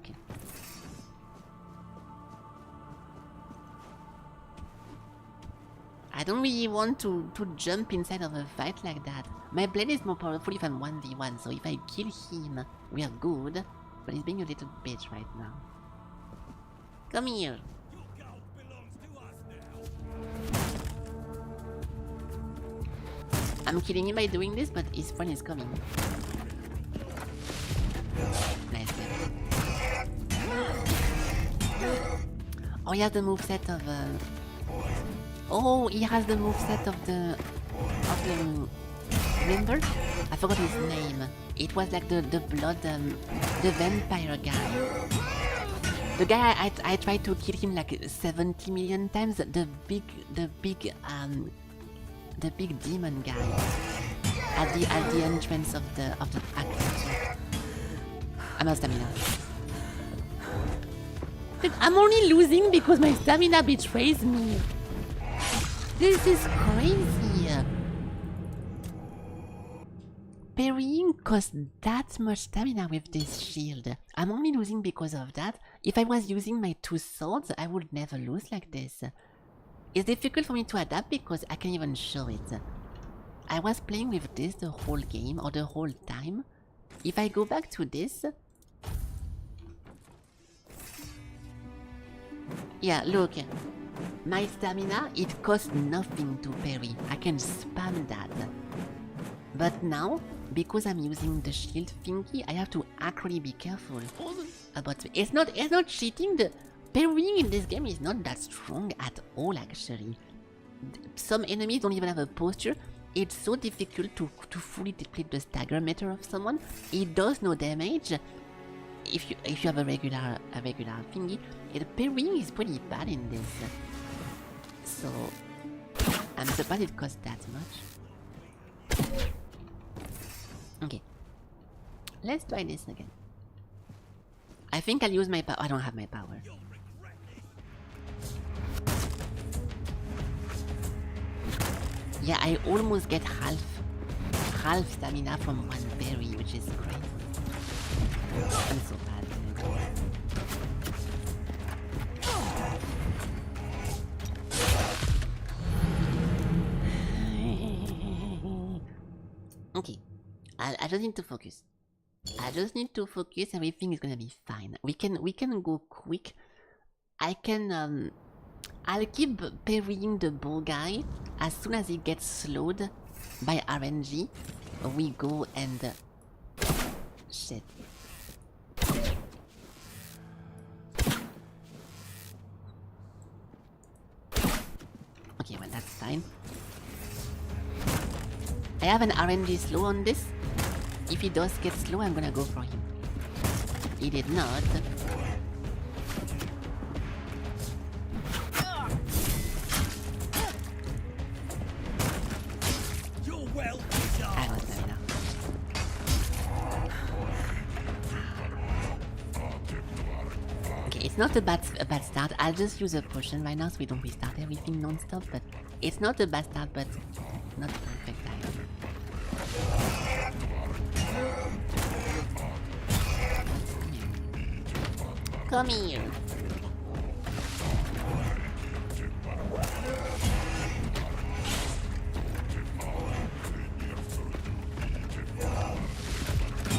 I don't really want to jump inside of a fight like that. My blade is more powerful if I'm 1v1, so if I kill him, we are good. But he's being a little bitch right now. Come here. I'm killing him by doing this, but his friend is coming. Nice. Oh, he has the moveset of... Oh, he has the moveset of the... Remember? I forgot his name. It was like the blood... the vampire guy. The guy I tried to kill him like 70 million times. The big demon guy. At the entrance of the act. I'm out of stamina. I'm only losing because my stamina betrays me. This is crazy. Parrying costs that much stamina with this shield. I'm only losing because of that. If I was using my 2 swords, I would never lose like this. It's difficult for me to adapt because I can't even show it. I was playing with this the whole game or the whole time. If I go back to this... Yeah, look. My stamina, it costs nothing to parry. I can spam that. But now, because I'm using the shield thingy, I have to actually be careful about it. It's not cheating. The parrying in this game is not that strong at all, actually. Some enemies don't even have a posture. It's so difficult to fully deplete the stagger meter of someone. It does no damage. If you have a regular thingy, the parrying is pretty bad in this. So I'm surprised it costs that much. Okay, let's try this again. I think I'll use my power. I don't have my power. Yeah, I almost get half stamina from one berry, which is crazy. I'm so bad. Okay, I just need to focus. Everything is gonna be fine. We can go quick. I'll keep parrying the bow guy. As soon as he gets slowed by RNG, we go and... Shit. Okay, well that's fine. I have an RNG slow on this. If he does get slow, I'm gonna go for him. He did not. I was there now. Okay, it's not a bad start. I'll just use a potion right now so we don't restart everything non-stop, but it's not a bad start, but not perfect either. Come here.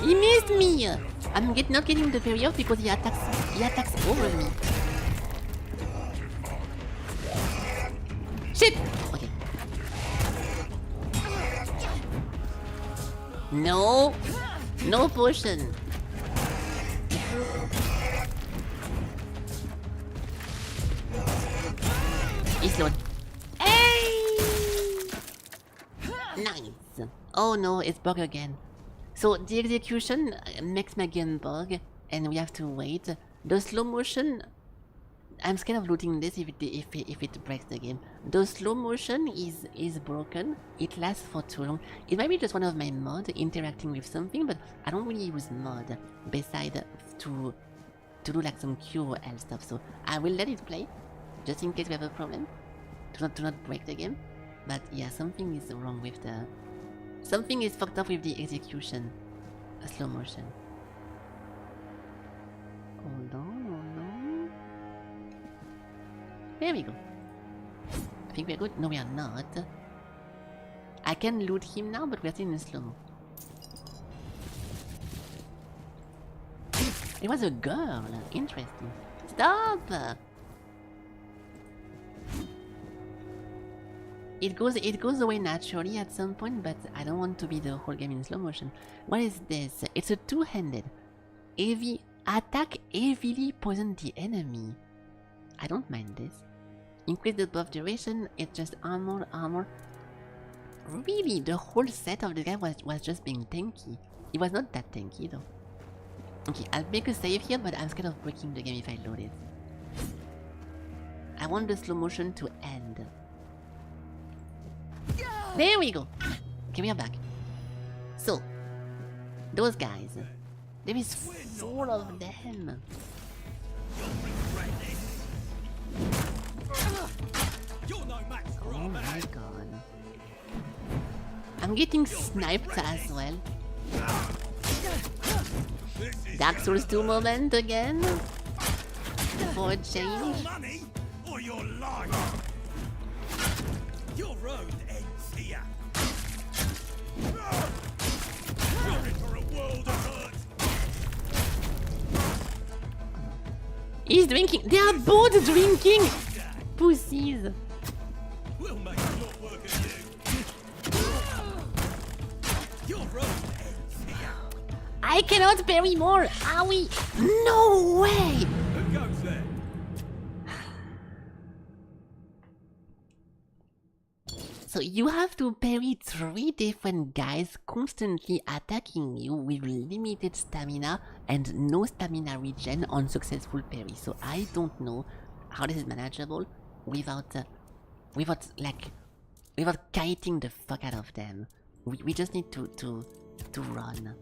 He missed me! I'm not getting the parry off because he attacks over me. Shit! Okay. No! No potion! He's low. Hey! Nice! Oh no, it's bug again. So the execution makes my game bug, and we have to wait. The slow motion I'm scared of looting this if it breaks the game. The slow motion is broken. It lasts for too long. It might be just one of my mods interacting with something, but I don't really use mod beside to do like some QOL stuff. So I will let it play, just in case we have a problem. Do not break the game. But yeah, something is wrong with the... Something is fucked up with the execution. A slow motion. Hold on. There we go. I think we're good. No, we are not. I can loot him now, but we're still in slow-mo. It was a girl. Interesting. Stop! It goes away naturally at some point, but I don't want to be the whole game in slow motion. What is this? It's a two-handed. Heavy attack heavily poison the enemy. I don't mind this. Increase the buff duration. It's just armor. Really, the whole set of the guy was just being tanky. It was not that tanky though. Okay, I'll make a save here, but I'm scared of breaking the game if I load it. I want the slow motion to end. There we go! Okay, we are back. So, those guys. There is 4 of them. Oh my god. I'm getting sniped as well. Dark Souls 2 moment again? For a change? Your road ends here. He's drinking. They are both drinking. Pussies. We'll make it not work Your road ends here. I cannot parry more. Are we? No way. Who goes there? So you have to parry 3 different guys constantly attacking you with limited stamina and no stamina regen on successful parry. So I don't know how this is manageable without kiting the fuck out of them. We just need to run.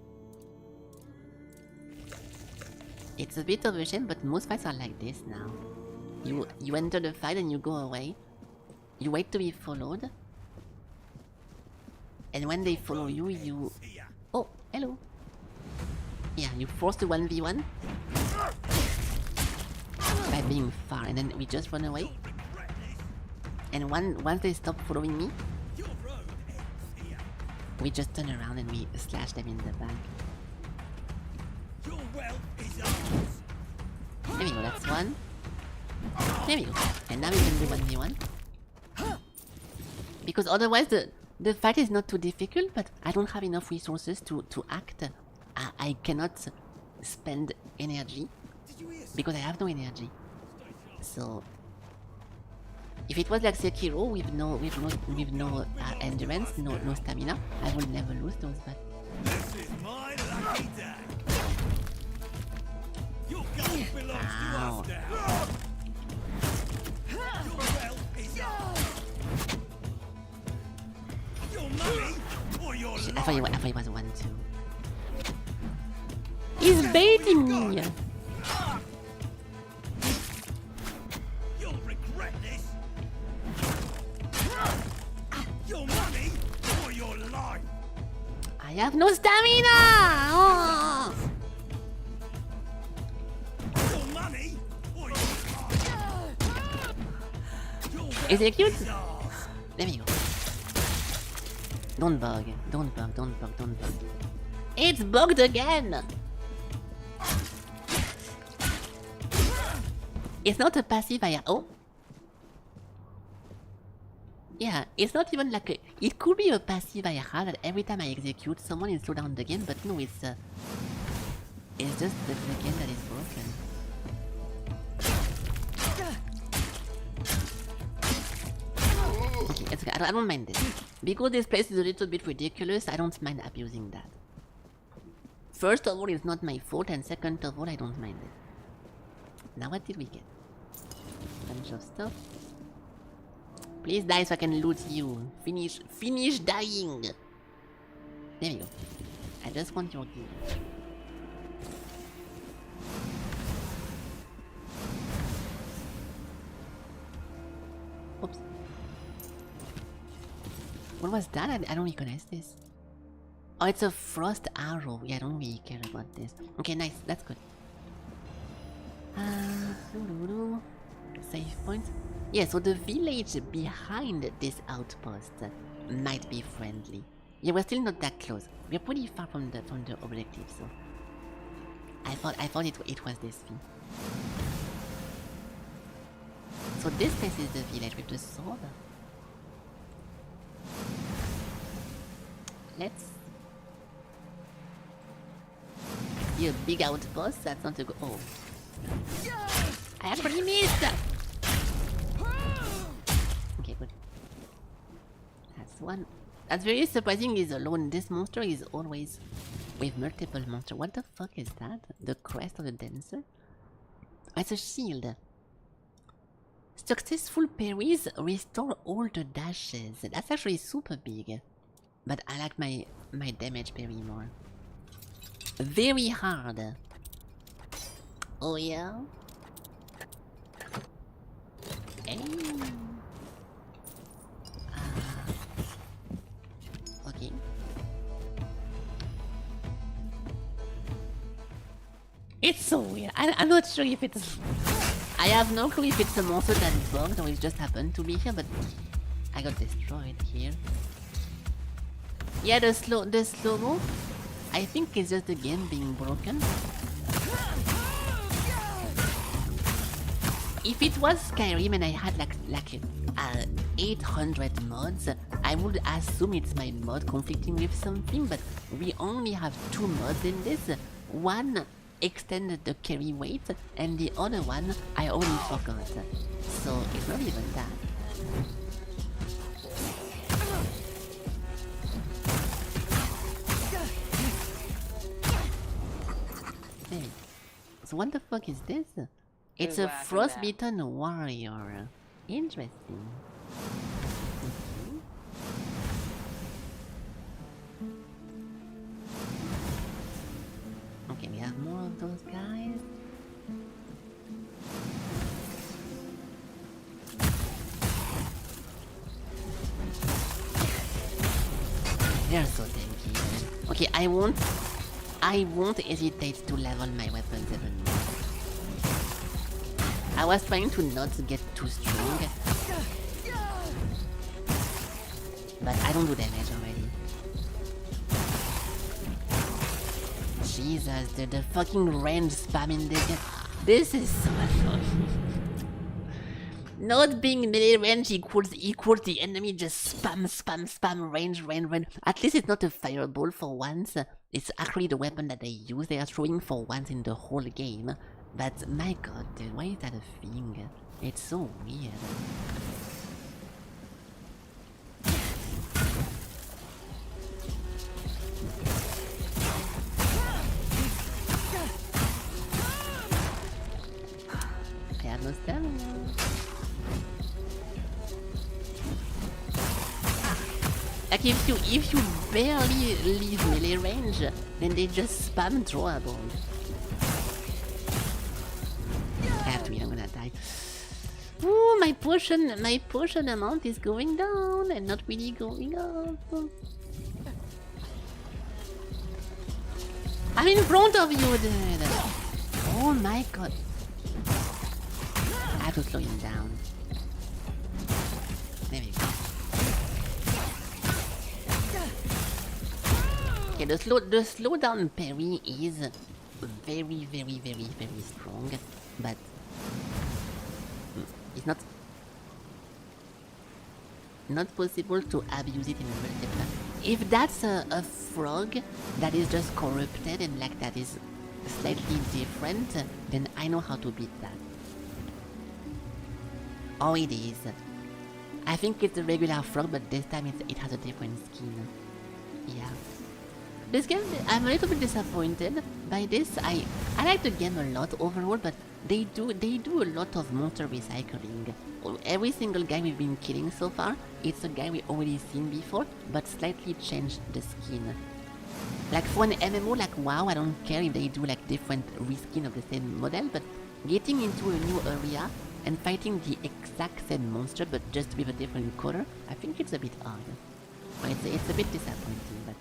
It's a bit of a shame, but most fights are like this now. You enter the fight and you go away. You wait to be followed. And when they follow you, you... Oh, hello. Yeah, you force the 1v1 by being far, and then we just run away. And once they stop following me, we just turn around and we slash them in the back. There we go, that's one. There we go. And now we can do 1v1. Because otherwise the fight is not too difficult, but I don't have enough resources to act. I cannot spend energy because I have no energy. So if it was like Sekiro with no endurance, no stamina, I will never lose those. But this is my lucky day. Your gold belongs to us now. Your wealth is ours. Your money or your life. I thought it was 1-2. He's baiting me. You'll regret this. Your money or your life. I have no stamina. Oh. Your money or your life. Execute. There we go. Don't bug. It's bugged again. It's not a passive oh. Yeah, it's not even like it could be a passive I have that every time I execute someone it slow down the game, but no, it's just the game that is broken. Okay, it's okay. I don't mind this. Because this place is a little bit ridiculous, I don't mind abusing that. First of all, it's not my fault, and second of all, I don't mind it. Now what did we get? bunch of stuff. Please die so I can loot you. Finish dying. There we go. I just want your gear. Oops. What was that? I don't recognize this. Oh, it's a frost arrow. Yeah, I don't really care about this. Okay, nice. That's good. Save points. Yeah, so the village behind this outpost might be friendly. Yeah, we're still not that close. We're pretty far from the objective, so I thought it was this thing. So this place is the village with the sword. Let's see a big outpost. That's not a good. Oh, I actually missed. Okay, good. That's one. That's very surprising. He's alone. This monster is always with multiple monsters. What the fuck is that? The crest of the dancer? Oh, it's a shield. Successful parries restore all the dashes. That's actually super big. But I like my damage parry more. Very hard. Oh yeah? Hey. Okay. It's so weird. I'm not sure if it's... I have no clue if it's a monster that bugged or it just happened to be here, but I got destroyed here. Yeah, the slow-mo, I think it's just the game being broken. If it was Skyrim and I had like 800 mods, I would assume it's my mod conflicting with something, but we only have 2 mods in this. One extended the carry weight, and the other one I already forgot. So it's not even that. So what the fuck is this? It's a frostbitten warrior. Interesting. Okay, we have more of those guys. They're so tanky. Okay, I won't hesitate to level my weapons even more. I was trying to not get too strong, but I don't do damage already. Jesus, the fucking range spam in this game. This is so annoying. Not being melee range equals the enemy just spam range. At least it's not a fireball for once. It's actually the weapon that they use. They are throwing for once in the whole game. But my god, dude, why is that a thing? It's so weird. I have no stamina. Like if you barely leave melee range, then they just spam throwable. I have to be, I'm gonna die. Ooh, my potion amount is going down and not really going up. I'm in front of you, dude. Oh my god. I have to slow him down. There we go. Okay, the slowdown parry is very strong, but it's not possible to abuse it in a multiplayer. If that's a frog that is just corrupted and like that is slightly different, then I know how to beat that. Oh, it is. I think it's a regular frog, but this time it has a different skin. Yeah. This game, I'm a little bit disappointed by this. I like the game a lot overall, but they do a lot of monster recycling. Every single guy we've been killing so far, it's a guy we already seen before, but slightly changed the skin. Like for an MMO like WoW, I don't care if they do like different reskin of the same model, but getting into a new area and fighting the exact same monster but just with a different color, I think it's a bit odd. It's a bit disappointing, but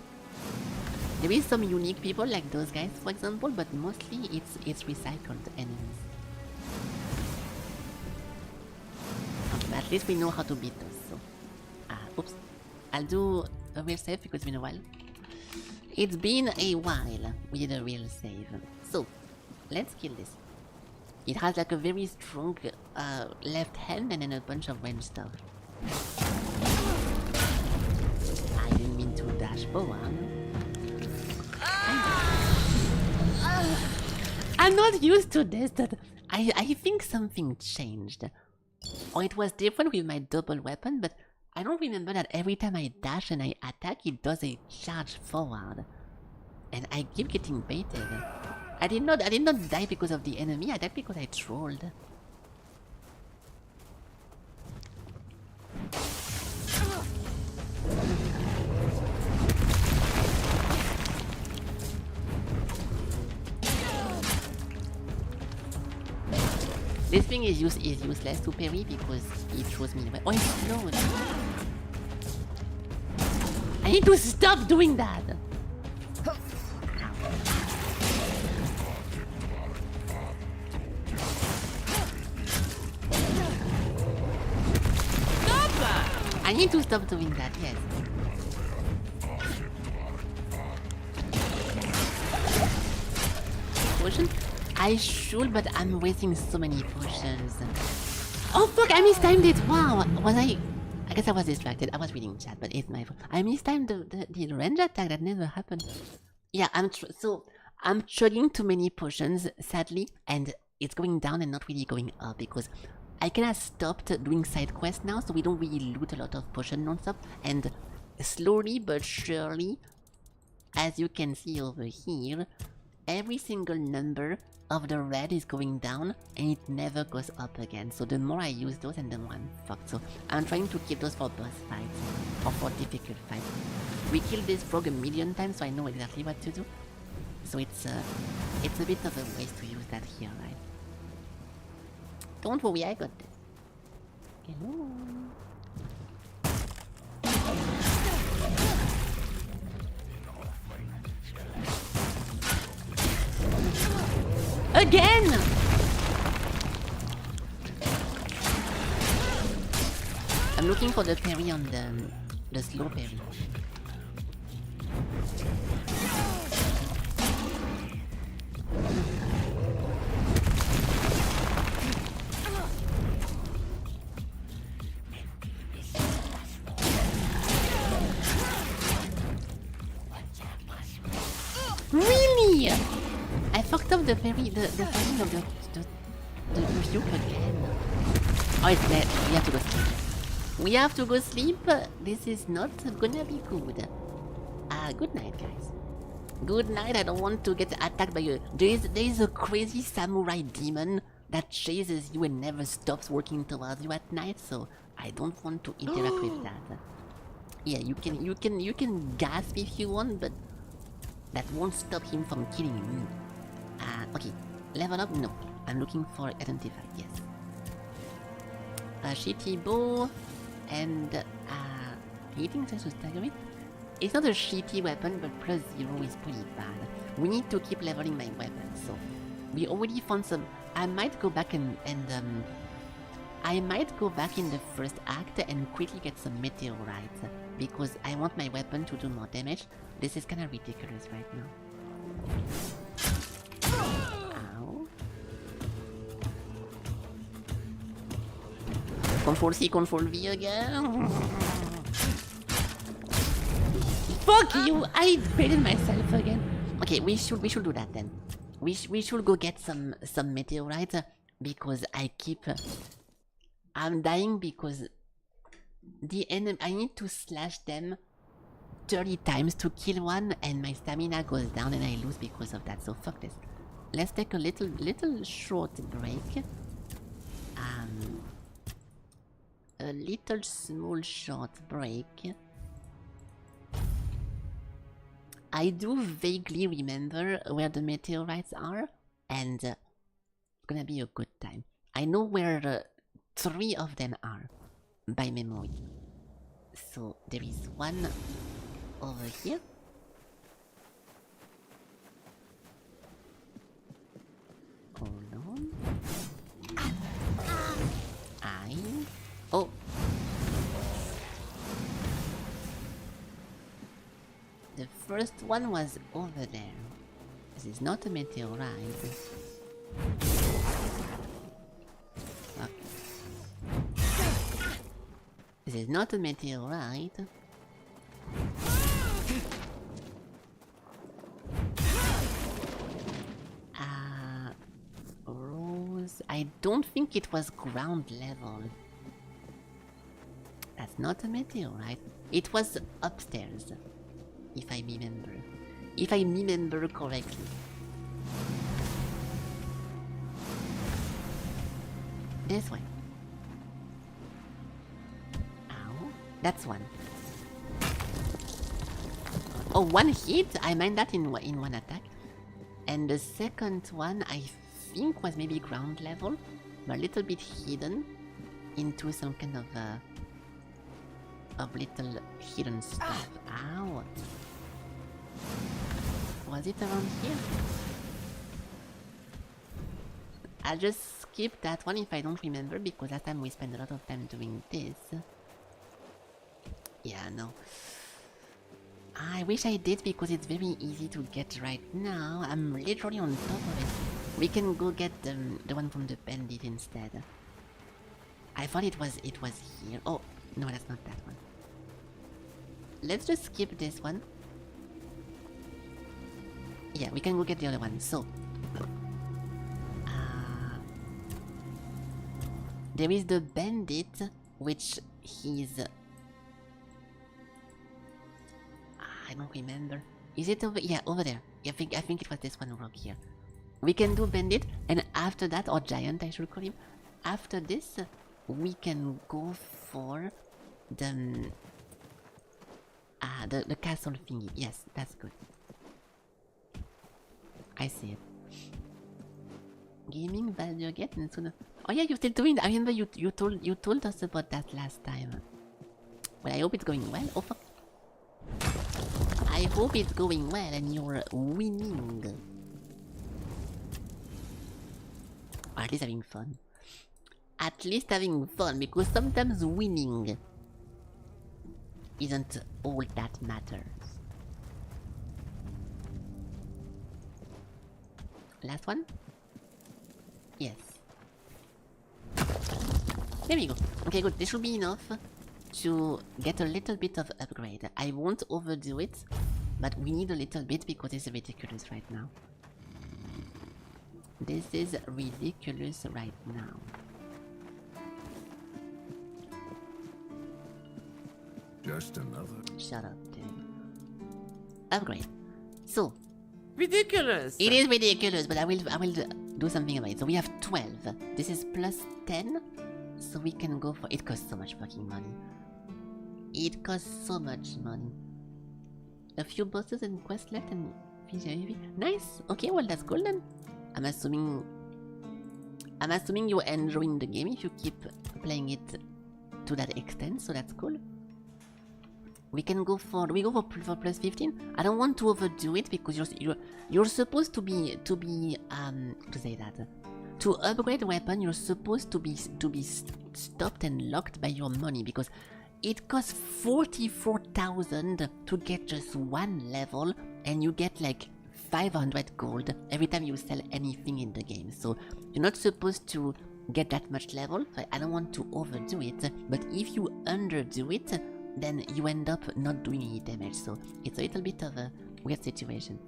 there is some unique people like those guys, for example, but mostly it's recycled enemies. Okay, but at least we know how to beat those, so... oops. I'll do a real save because it's been a while. It's been a while we did a real save. So, let's kill this. It has like a very strong left hand and then a bunch of range stuff. I didn't mean to dash forward. I'm not used to this. I think something changed. Or it was different with my double weapon, but I don't remember that every time I dash and I attack, it does a charge forward. And I keep getting baited. I did not die because of the enemy, I died because I trolled. This thing is useless to parry because it throws me away. Oh, it's slowed. I need to stop doing that! I need to stop doing that, yes. Potion? I should, but I'm wasting so many potions. Oh fuck, I mistimed it! Wow, was I guess I was distracted. I was reading chat, but it's my fault. I mistimed the range attack, that never happened. Yeah, I'm chugging too many potions, sadly, and it's going down and not really going up because I kinda stopped doing side quests now, so we don't really loot a lot of potion non-stop, and slowly but surely, as you can see over here, every single number of the red is going down and it never goes up again. So the more I use those and the more I'm fucked. So I'm trying to keep those for boss fights or for difficult fights. We killed this frog a million times, so I know exactly what to do. So it's a bit of a waste to use that here, right? Don't worry, I got this. Hello. Again! I'm looking for the parry on the slow parry. Really? I fucked up the parry, the parry of the Ryuk again. Oh, it's dead. We have to go sleep. We have to go sleep. This is not gonna be good. Good night, guys. Good night. I don't want to get attacked by you. There is a crazy samurai demon that chases you and never stops working towards you at night, so I don't want to interact with that. Yeah, you can gasp if you want, but that won't stop him from killing me. Okay, level up? No. I'm looking for identified, yes. A shitty bow and hitting sense to stagger it. It's not a shitty weapon, but +0 is pretty bad. We need to keep leveling my weapon, so we already found some. I might go back and I might go back in the first act and quickly get some meteorites because I want my weapon to do more damage. This is kinda ridiculous right now. Ow. Control C, Control V again. Fuck you! I baited myself again. Okay, we should do that then. We should go get some meteorites because I'm dying because the enemy. I need to slash them 30 times to kill one, and my stamina goes down and I lose because of that, so fuck this. Let's take a little short break. A little small short break. I do vaguely remember where the meteorites are, and it's gonna be a good time. I know where 3 of them are, by memory. So there is one over here. Hold on. Oh. The first one was over there. This is not a meteorite. Fuck. This is not a meteorite. Rose. I don't think it was ground level. That's not a meteorite. It was upstairs. If I remember. If I remember correctly. This way. Ow. That's one. Oh, one hit? I meant that in one attack. And the second one, I think, was maybe ground level. But a little bit hidden into some kind of little hidden stuff. Ow. Was it around here? I'll just skip that one if I don't remember, because last time we spent a lot of time doing this. Yeah, no. I wish I did, because it's very easy to get right now. I'm literally on top of it. We can go get the one from the bandit instead. I thought it was here. Oh, no, that's not that one. Let's just skip this one. Yeah, we can go get the other one. So, there is the bandit, which he's... I don't remember. Is it over? Yeah, over there. I think it was this one rock here. We can do bandit, and after that, or giant, I should call him. After this, we can go for the castle thingy. Yes, that's good. I see it. Gaming Value Gate and soon. Oh yeah, you're still doing that. I remember you told us about that last time. Well, I hope it's going well. Oh fuck. I hope it's going well and you're winning. Or at least having fun. At least having fun, because sometimes winning isn't all that matters. Last one? Yes. There we go. Okay, good. This should be enough to get a little bit of upgrade. I won't overdo it, but we need a little bit because it's ridiculous right now. This is ridiculous right now. Just another. Shut up, dude. Upgrade. So. Ridiculous! It is ridiculous, but I will do something about it. So we have 12. This is plus 10. So we can go for... It costs so much fucking money. It costs so much money. A few bosses and quests left and... Nice! Okay, well that's cool then. I'm assuming you're enjoying the game if you keep playing it to that extent, so that's cool. We go for plus 15. I don't want to overdo it because you're supposed to be to say that. To upgrade a weapon, you're supposed to be stopped and locked by your money, because it costs 44,000 to get just one level, and you get like 500 gold every time you sell anything in the game. So you're not supposed to get that much level. So I don't want to overdo it, but if you underdo it, then you end up not doing any damage. So it's a little bit of a weird situation.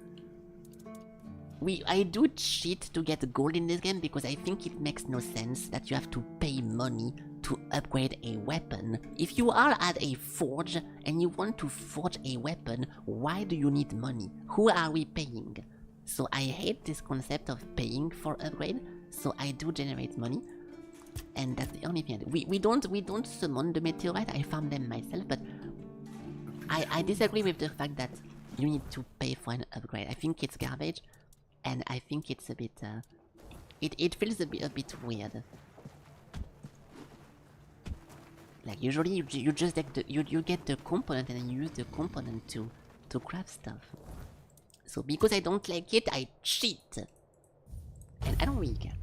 I do cheat to get gold in this game because I think it makes no sense that you have to pay money to upgrade a weapon. If you are at a forge and you want to forge a weapon, why do you need money? Who are we paying? So I hate this concept of paying for upgrade, so I do generate money. And that's the only thing I do. We don't summon the meteorite, I farm them myself, but I disagree with the fact that you need to pay for an upgrade. I think it's garbage. And I think it's a bit, it feels a bit weird. Like usually you just get you get the component and then you use the component to craft stuff. So because I don't like it, I cheat. And I don't really care.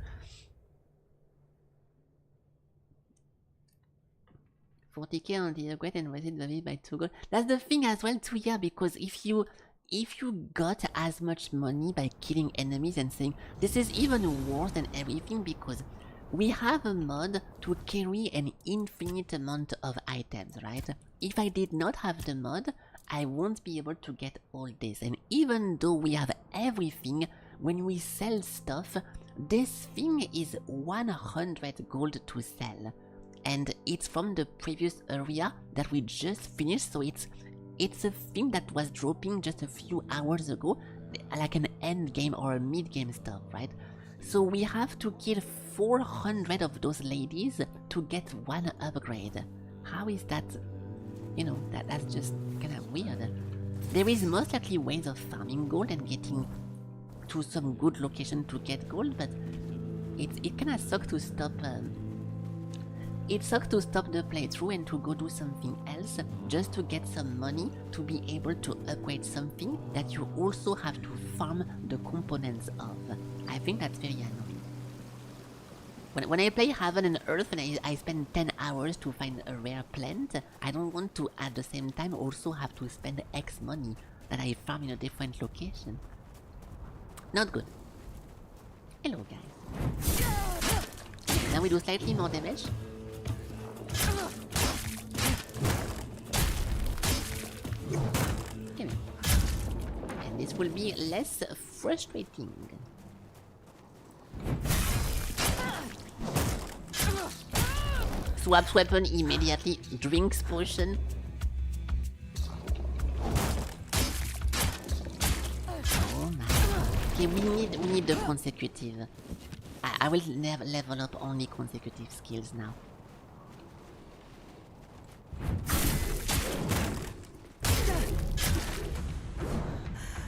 40k on the upgrade and raise it by 2 gold. That's the thing as well too, yeah, because if you got as much money by killing enemies and saying this is even worse than everything because we have a mod to carry an infinite amount of items, right? If I did not have the mod, I won't be able to get all this. And even though we have everything, when we sell stuff, this thing is 100 gold to sell. And it's from the previous area that we just finished, so it's a thing that was dropping just a few hours ago, like an end game or a mid game stuff, right? So we have to kill 400 of those ladies to get one upgrade. How is that? You know, that's just kind of weird. There is most likely ways of farming gold and getting to some good location to get gold, but it kind of sucks to stop. It sucks to stop the playthrough and to go do something else just to get some money to be able to upgrade something that you also have to farm the components of. I think that's very annoying. When I play Heaven and Earth and I spend 10 hours to find a rare plant, I don't want to at the same time also have to spend X money that I farm in a different location. Not good. Hello guys. Now we do slightly more damage. And this will be less frustrating. Swaps weapon immediately, drinks potion. Oh my god. Okay, we need the consecutive. I will never level up only consecutive skills now.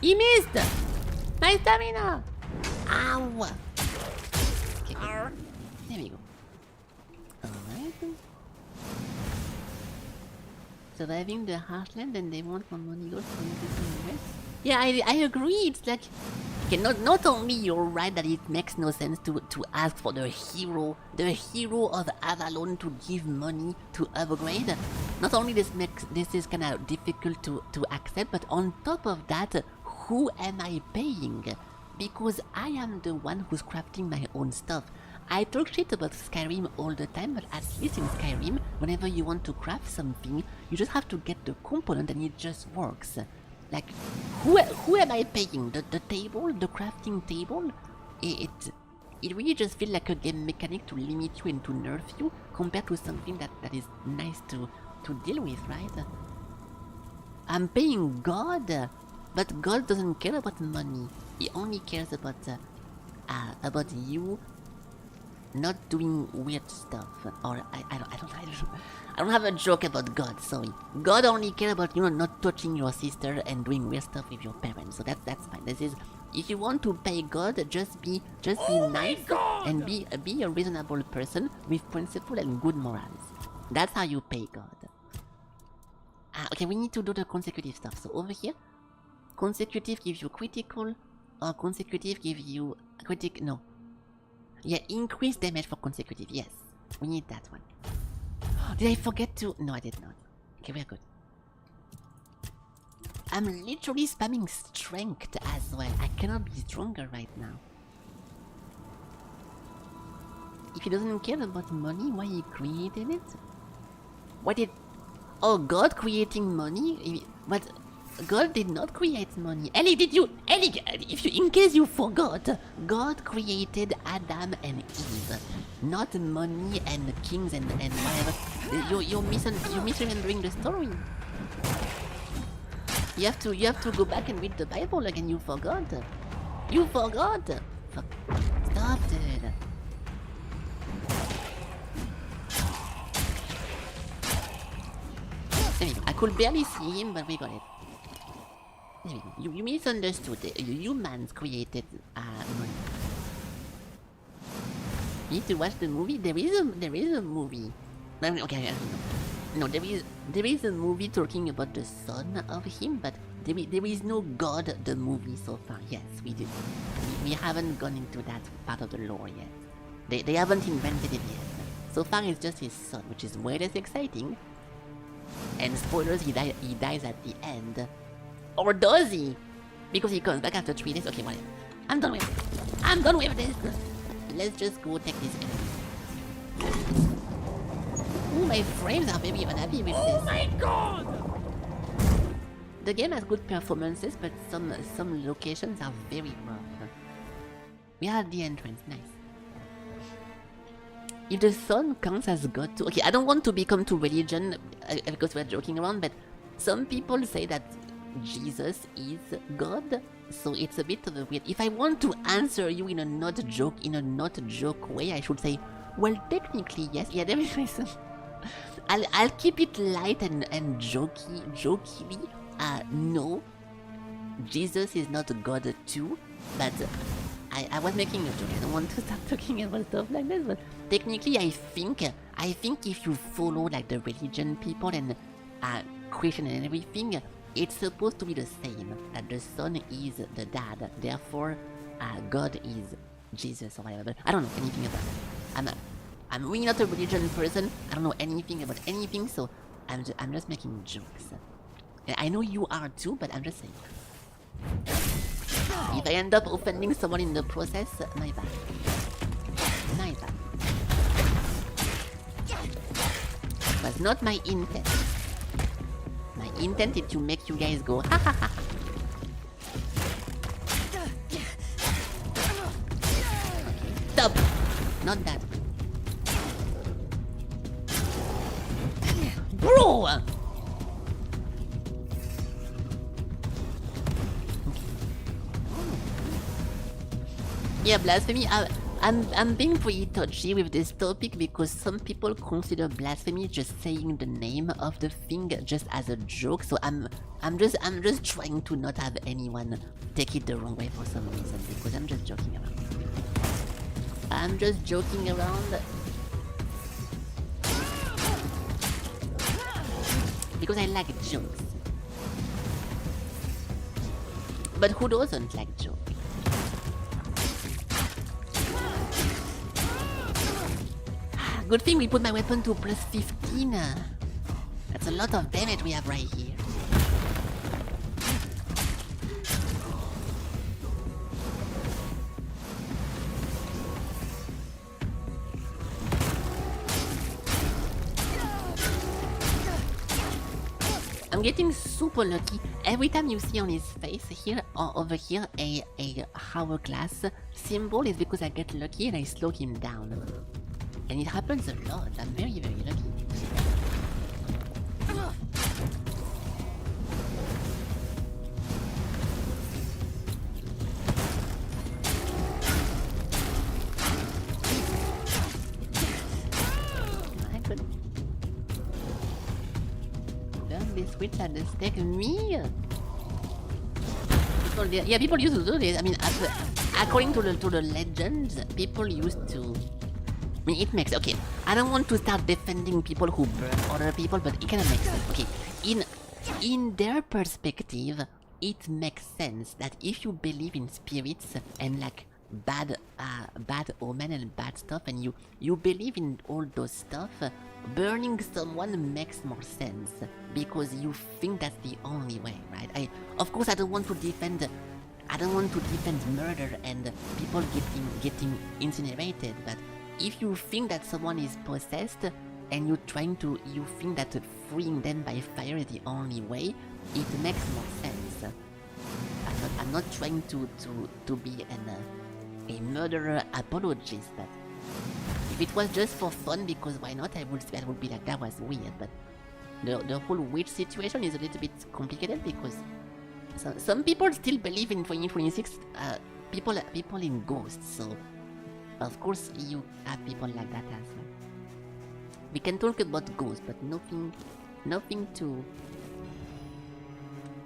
He missed! My stamina! Ow! Okay, there we go. Alright. Surviving the heartland and they want more money gold for the rest. Yeah, I agree, it's like... Okay, not only you're right that it makes no sense to ask for the hero of Avalon to give money to upgrade. Not only this is kind of difficult to accept, but on top of that, who am I paying? Because I am the one who's crafting my own stuff. I talk shit about Skyrim all the time, but at least in Skyrim, whenever you want to craft something, you just have to get the component and it just works. Like, who am I paying? The table? The crafting table? It really just feels like a game mechanic to limit you and to nerf you compared to something that is nice to deal with, right? I'm paying God, but God doesn't care about money. He only cares about you not doing weird stuff. Or I don't have a joke about God, sorry. God only cares about, not touching your sister and doing weird stuff with your parents. So that's fine. This is, if you want to pay God, just be nice and be a reasonable person with principle and good morals. That's how you pay God. Okay, we need to do the consecutive stuff. So over here, consecutive gives you critical, or consecutive gives you no. Yeah, increase damage for consecutive, yes. We need that one. Did I forget to... No, I did not. Okay, we're good. I'm literally spamming strength as well. I cannot be stronger right now. If he doesn't care about money, why he created it? What did... Oh, God creating money? But God did not create money. Ellie, in case you forgot, God created Adam and Eve, not money and kings and whatever. You're misremembering the story. You have to go back and read the Bible again. You forgot. You forgot. Stop it. Anyway, I could barely see him, but we got it. Anyway, you misunderstood. Humans created money. You need to watch the movie. There is a movie. Okay, no, there is a movie talking about the son of him, but there is no God the movie so far. Yes, we do. We haven't gone into that part of the lore yet. They haven't invented it yet. So far, it's just his son, which is way less exciting. And spoilers, he dies at the end. Or does he? Because he comes back after 3 days. Okay, whatever. I'm done with this. Let's just go take this enemy. Ooh, my frames are very unhappy with this. Oh my god! The game has good performances, but some locations are very rough. We are at the entrance. Nice. If the sun counts as God too... Okay, I don't want to become to religion because we're joking around, but some people say that Jesus is God, so it's a bit of a weird... If I want to answer you in a not joke way, I should say, well, technically, yes. Yeah, there is reason. I'll keep it light and jokily. No, Jesus is not God too, but... I was making a joke. I don't want to start talking about stuff like this, but technically I think if you follow like the religion people and Christian and everything, it's supposed to be the same. That the son is the dad, therefore God is Jesus or whatever. But I don't know anything about that. I'm really not a religion person. I don't know anything about anything, so I'm just making jokes. And I know you are too, but I'm just saying. If I end up offending someone in the process, my bad. My bad. It was not my intent. My intent is to make you guys go ha ha ha. Okay, stop! Not that. Bro! Yeah, blasphemy. I'm being pretty touchy with this topic because some people consider blasphemy just saying the name of the thing just as a joke. So I'm just trying to not have anyone take it the wrong way for some reason because I'm just joking around. I'm just joking around because I like jokes. But who doesn't like jokes? Good thing we put my weapon to plus 15. That's a lot of damage we have right here. I'm getting super lucky. Every time you see on his face here or over here a hourglass symbol is because I get lucky and I slow him down. And it happens a lot. I'm very, very lucky. I could... Don't be switch at the stake. Me? People used to do this. I mean, according to the legends, people used to... I mean, it makes... Okay, I don't want to start defending people who burn other people, but it kind of makes sense. Okay, in their perspective, it makes sense that if you believe in spirits and like bad omen and bad stuff, and you believe in all those stuff, burning someone makes more sense because you think that's the only way, right? Of course, I don't want to defend murder and people getting incinerated, but if you think that someone is possessed and you think that freeing them by fire is the only way, it makes more sense. I'm not trying to be a murderer apologist, but if it was just for fun, because why not? I would be like, that was weird. But the whole witch situation is a little bit complicated because some people still believe in 2026 people in ghosts. So of course you have people like that as well. We can talk about ghosts, but nothing too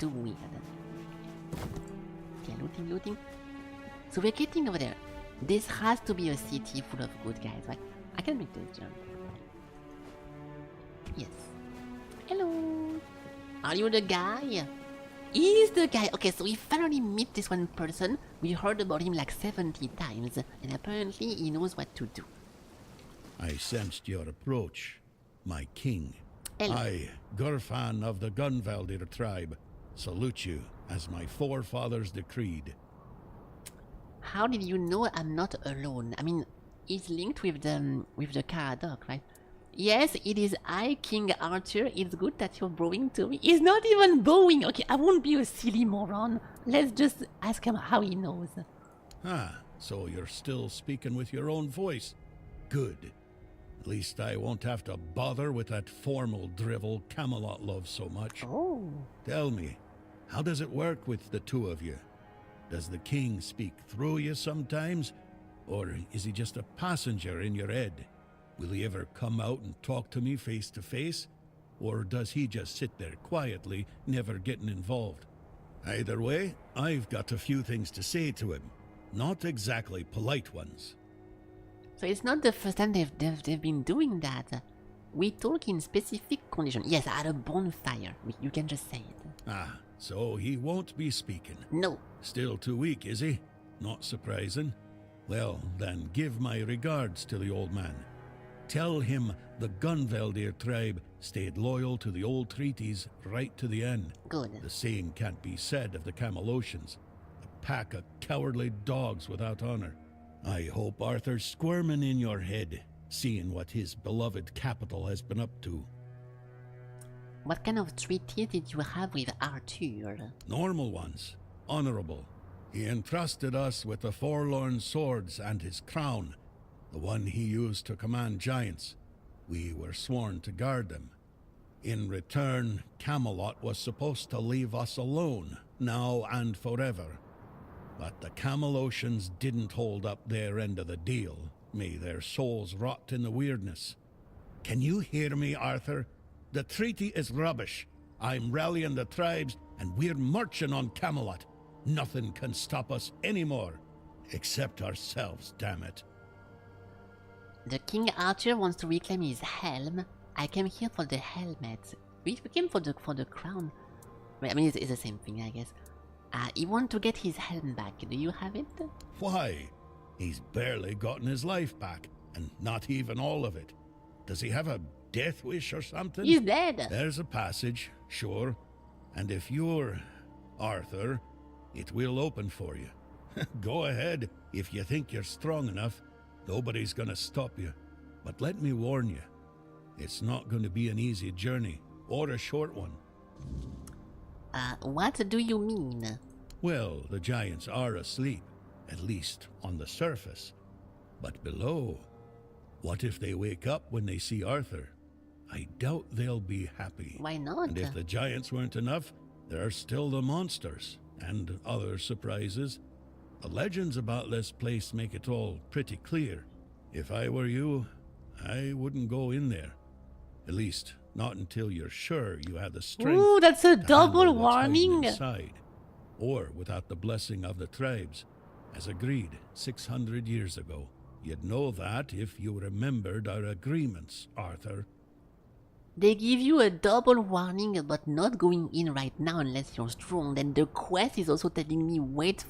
weird. Okay, looting. So we're getting over there. This has to be a city full of good guys, right? I can make this jump. Yes. Hello. Are you the guy? He's the guy. Okay, so we finally meet this one person. We heard about him like 70 times, and apparently he knows what to do. I sensed your approach, my king. Hello. I, Gurfan of the Gunvaldir tribe, salute you as my forefathers decreed. How did you know I'm not alone? I mean, it's linked with the Caradoc, right? Yes, it is I, King Arthur. It's good that you're bowing to me. He's not even bowing. Okay, I won't be a silly moron. Let's just ask him how he knows. Ah, so you're still speaking with your own voice. Good. At least I won't have to bother with that formal drivel Camelot loves so much. Oh. Tell me, how does it work with the two of you? Does the king speak through you sometimes? Or is he just a passenger in your head? Will he ever come out and talk to me face to face? Or does he just sit there quietly, never getting involved? Either way, I've got a few things to say to him. Not exactly polite ones. So it's not the first time they've been doing that. We talk in specific conditions. Yes, at a bonfire. You can just say it. Ah, so he won't be speaking. No. Still too weak, is he? Not surprising. Well, then give my regards to the old man. Tell him the Gunvaldir tribe stayed loyal to the old treaties right to the end. Good. The same can't be said of the Camelocians. A pack of cowardly dogs without honor. I hope Arthur's squirming in your head, seeing what his beloved capital has been up to. What kind of treaty did you have with Arthur? Normal ones. Honorable. He entrusted us with the forlorn swords and his crown, the one he used to command giants. We were sworn to guard them. In return, Camelot was supposed to leave us alone, now and forever. But the Camelocians didn't hold up their end of the deal. May their souls rot in the weirdness. Can you hear me, Arthur? The treaty is rubbish. I'm rallying the tribes, and we're marching on Camelot. Nothing can stop us anymore. Except ourselves, damn it. The King Arthur wants to reclaim his helm. I came here for the helmet. We came for the crown. I mean, it's the same thing, I guess. He wants to get his helm back. Do you have it? Why? He's barely gotten his life back, and not even all of it. Does he have a death wish or something? He's dead. There's a passage, sure. And if you're Arthur, it will open for you. Go ahead if you think you're strong enough. Nobody's gonna stop you. But let me warn you, it's not going to be an easy journey, or a short one. What do you mean? Well, the giants are asleep, at least on the surface. But below, what if they wake up when they see Arthur? I doubt they'll be happy. Why not? And if the giants weren't enough, there are still the monsters, and other surprises. The legends about this place make it all pretty clear. If I were you, I wouldn't go in there. At least, not until you're sure you have the strength. Ooh, that's a to double handle what's hiding warning. inside, or without the blessing of the tribes, as agreed 600 years ago. You'd know that if you remembered our agreements, Arthur. They give you a double warning about not going in right now unless you're strong. Then the quest is also telling me wait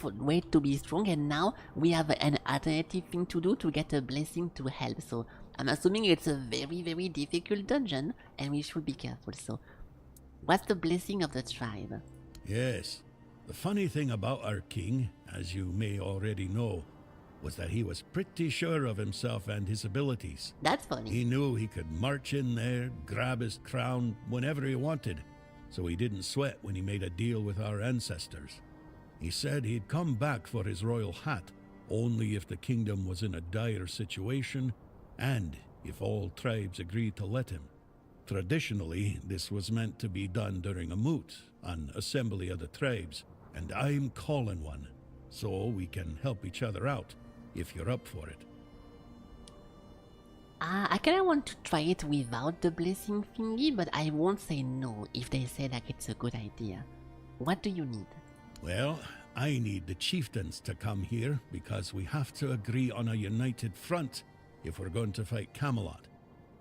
to be strong, and now we have an alternative thing to do to get a blessing to help. So I'm assuming it's a very, very difficult dungeon, and we should be careful. So what's the blessing of the tribe? Yes. The funny thing about our king, as you may already know, was that he was pretty sure of himself and his abilities. That's funny. He knew he could march in there, grab his crown whenever he wanted. so he didn't sweat when he made a deal with our ancestors. He said he'd come back for his royal hat only if the kingdom was in a dire situation and if all tribes agreed to let him. Traditionally, this was meant to be done during a moot, an assembly of the tribes, and I'm calling one, so we can help each other out, if you're up for it. I kinda want to try it without the blessing thingy, but I won't say no if they say like it's a good idea. What do you need? Well, I need the chieftains to come here because we have to agree on a united front if we're going to fight Camelot.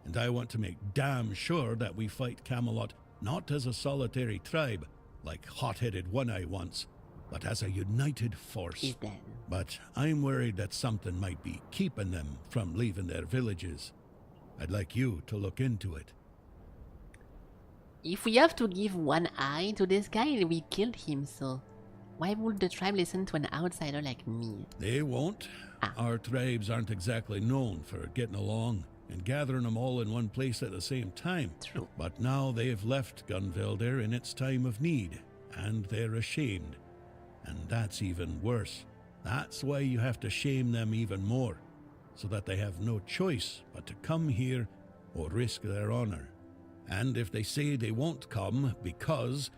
And I want to make damn sure that we fight Camelot not as a solitary tribe, like hot-headed One-Eye once, but as a united force. Is that? But I'm worried that something might be keeping them from leaving their villages. I'd like you to look into it. If we have to give one eye to this guy, we killed him, so why would the tribe listen to an outsider like me? They won't. Our tribes aren't exactly known for getting along and gathering them all in one place at the same time. True. But now they've left Gunvelder in its time of need, and they're ashamed. And that's even worse. That's why you have to shame them even more, so that they have no choice but to come here or risk their honor. And if they say they won't come because,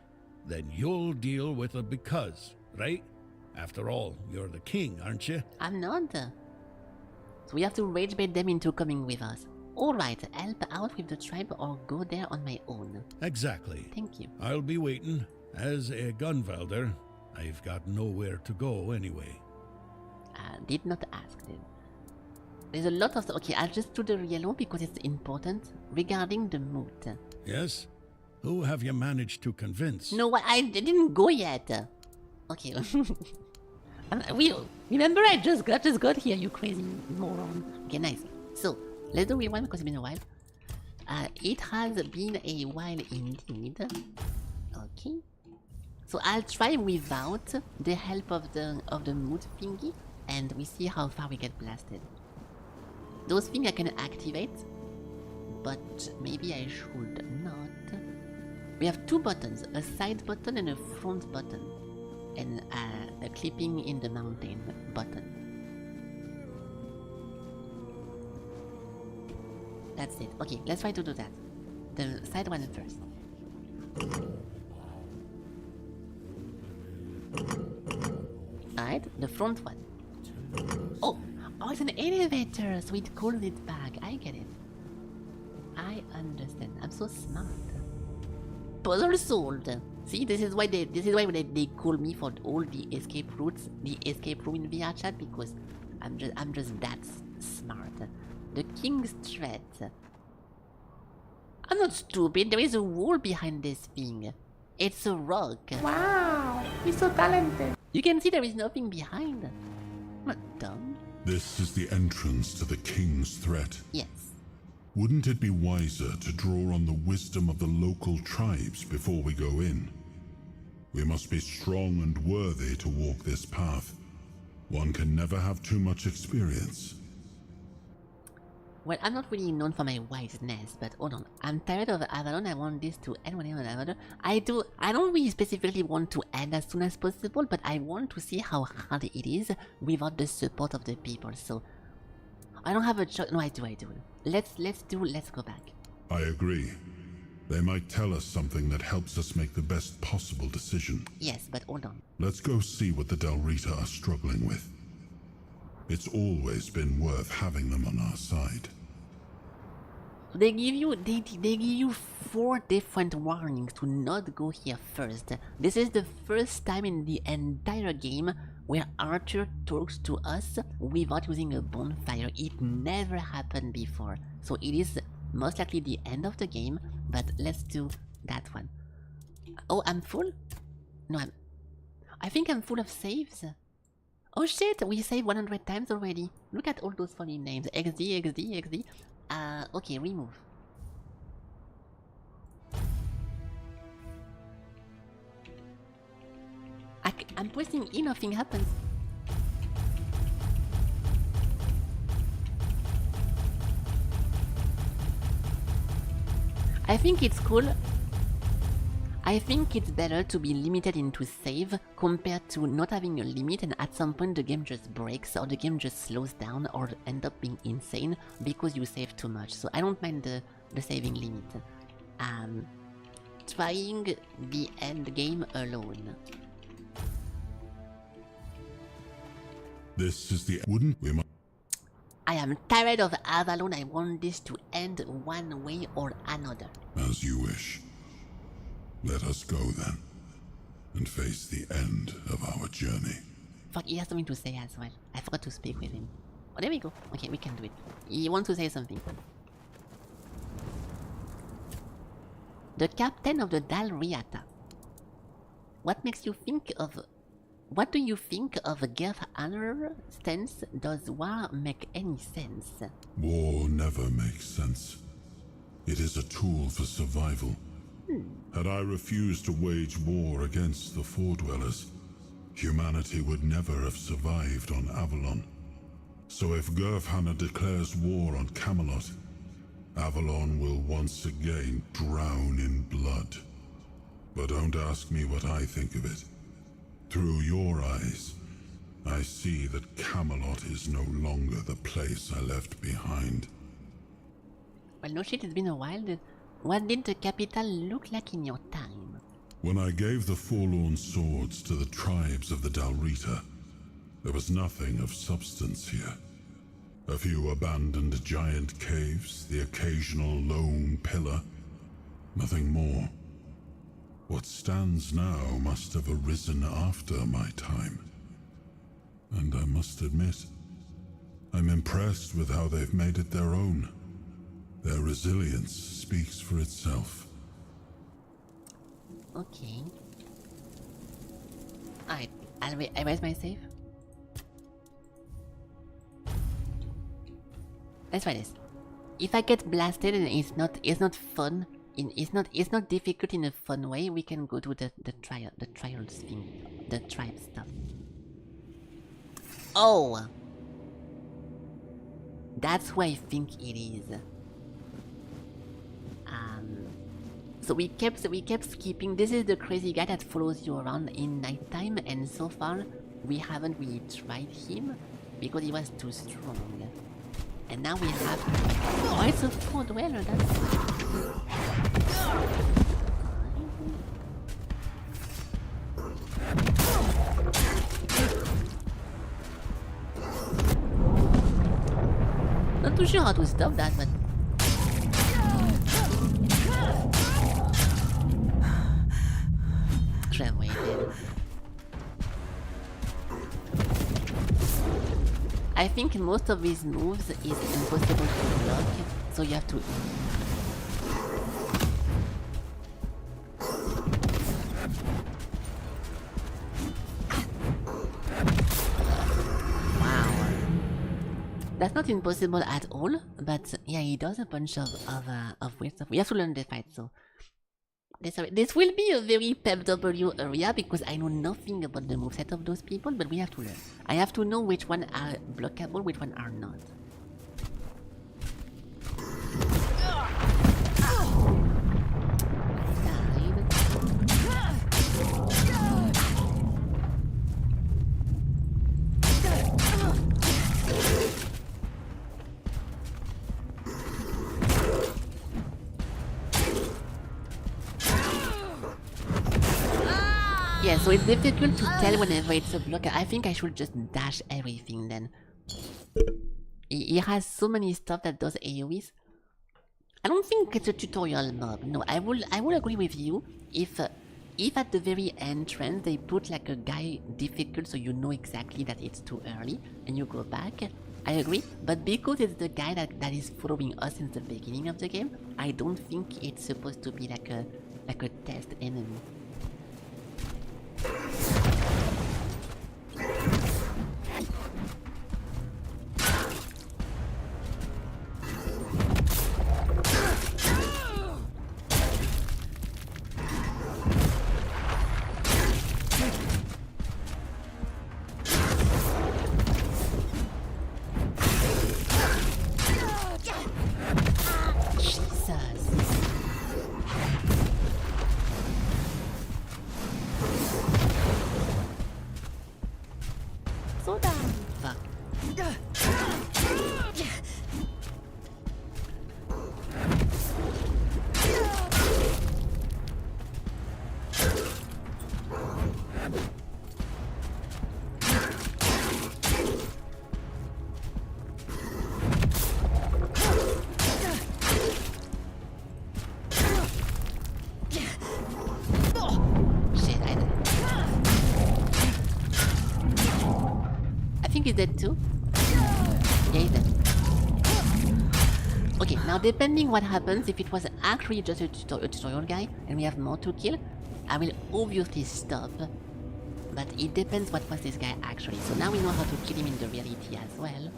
then you'll deal with a because, right? After all, you're the king, aren't you? I'm not. So we have to rage bait them into coming with us. Alright, help out with the tribe or go there on my own. Exactly. Thank you. I'll be waiting. As a Gunvelder, I've got nowhere to go anyway. Did not ask them. There's a lot of... Okay, I'll just do the yellow because it's important. Regarding the moot. Yes? Who have you managed to convince? No, I didn't go yet. Okay. Remember I just got here, you crazy moron. Okay, nice. So, let's do rewind because it's been a while. It has been a while indeed. Okay. So I'll try without the help of the mood thingy, and we see how far we get blasted. Those things I can activate, but maybe I should not. We have two buttons, a side button and a front button, and a clipping in the mountain button. That's it. Okay, let's try to do that. The side one first. Alright, the front one. Oh, it's an elevator, so it calls it back. I get it. I understand. I'm so smart. Puzzle solved. See, this is why they call me for all the escape routes, the escape room in VR chat, because I'm just that smart. The King's Threat. I'm not stupid. There is a wall behind this thing. It's a rock. Wow, he's so talented. You can see there is nothing behind. I'm not dumb. This is the entrance to the King's Threat. Yes. Wouldn't it be wiser to draw on the wisdom of the local tribes before we go in? We must be strong and worthy to walk this path. One can never have too much experience. Well, I'm not really known for my wiseness, but hold on. I'm tired of Avalon. I want this to end one way or another. I don't really specifically want to end as soon as possible, but I want to see how hard it is without the support of the people. So I don't have a choice. No, I do. Let's go back. I agree. They might tell us something that helps us make the best possible decision. Yes, but hold on. Let's go see what the Del Rita are struggling with. It's always been worth having them on our side. They give you 4 different warnings to not go here first. This is the first time in the entire game where Arthur talks to us without using a bonfire. It never happened before. So it is most likely the end of the game, but let's do that one. Oh, I'm full? No, I think I'm full of saves. Oh shit, we saved 100 times already. Look at all those funny names. XD. Okay, remove. I'm pressing E, nothing happens. I think it's cool. I think it's better to be limited into save compared to not having a limit and at some point the game just breaks or the game just slows down or end up being insane because you save too much. So I don't mind the saving limit. Trying the end game alone. This is the wouldn't we? I am tired of Avalon. I want this to end one way or another. As you wish. Let us go then, and face the end of our journey. Fuck, he has something to say as well. I forgot to speak with him. Oh, there we go. Okay, we can do it. He wants to say something. The captain of the Dalriata. What makes you think of... What do you think of Gerth Honor stance? Does war make any sense? War never makes sense. It is a tool for survival. Had I refused to wage war against the Foredwellers, humanity would never have survived on Avalon. So if Gerfhanna declares war on Camelot, Avalon will once again drown in blood. But don't ask me what I think of it. Through your eyes, I see that Camelot is no longer the place I left behind. Well, no shit, it's been a while. What did the capital look like in your time? When I gave the forlorn swords to the tribes of the Dalrita, there was nothing of substance here. A few abandoned giant caves, the occasional lone pillar, nothing more. What stands now must have arisen after my time. And I must admit, I'm impressed with how they've made it their own. Their resilience speaks for itself. Okay. Alright, I raise my save. Let's try this. If I get blasted and it's not fun, it's not difficult in a fun way, we can go to the trials thing, the tribe stuff. Oh, that's who I think it is. So we kept skipping. This is the crazy guy that follows you around in nighttime, and so far we haven't really tried him because he was too strong. And now we have... Oh, it's a Foredweller, that's... Not too sure how to stop that, but... Should have waited. I think most of these moves is impossible to block, so you have to... Wow. That's not impossible at all, but yeah, he does a bunch of weird stuff. We have to learn the fight, so... This will be a very PEPW area because I know nothing about the moveset of those people, but we have to learn. I have to know which one are blockable, which one are not. Yeah, so it's difficult to tell whenever it's a blocker. I think I should just dash everything then. He has so many stuff that does AoEs. I don't think it's a tutorial mob. No, I will agree with you if at the very entrance they put like a guy difficult so you know exactly that it's too early and you go back. I agree, but because it's the guy that is following us since the beginning of the game, I don't think it's supposed to be like a test enemy. is dead too. Yeah, he's dead. Okay, now depending what happens, if it was actually just a tutorial guy and we have more to kill, I will obviously stop. But it depends what was this guy actually. So now we know how to kill him in the reality as well.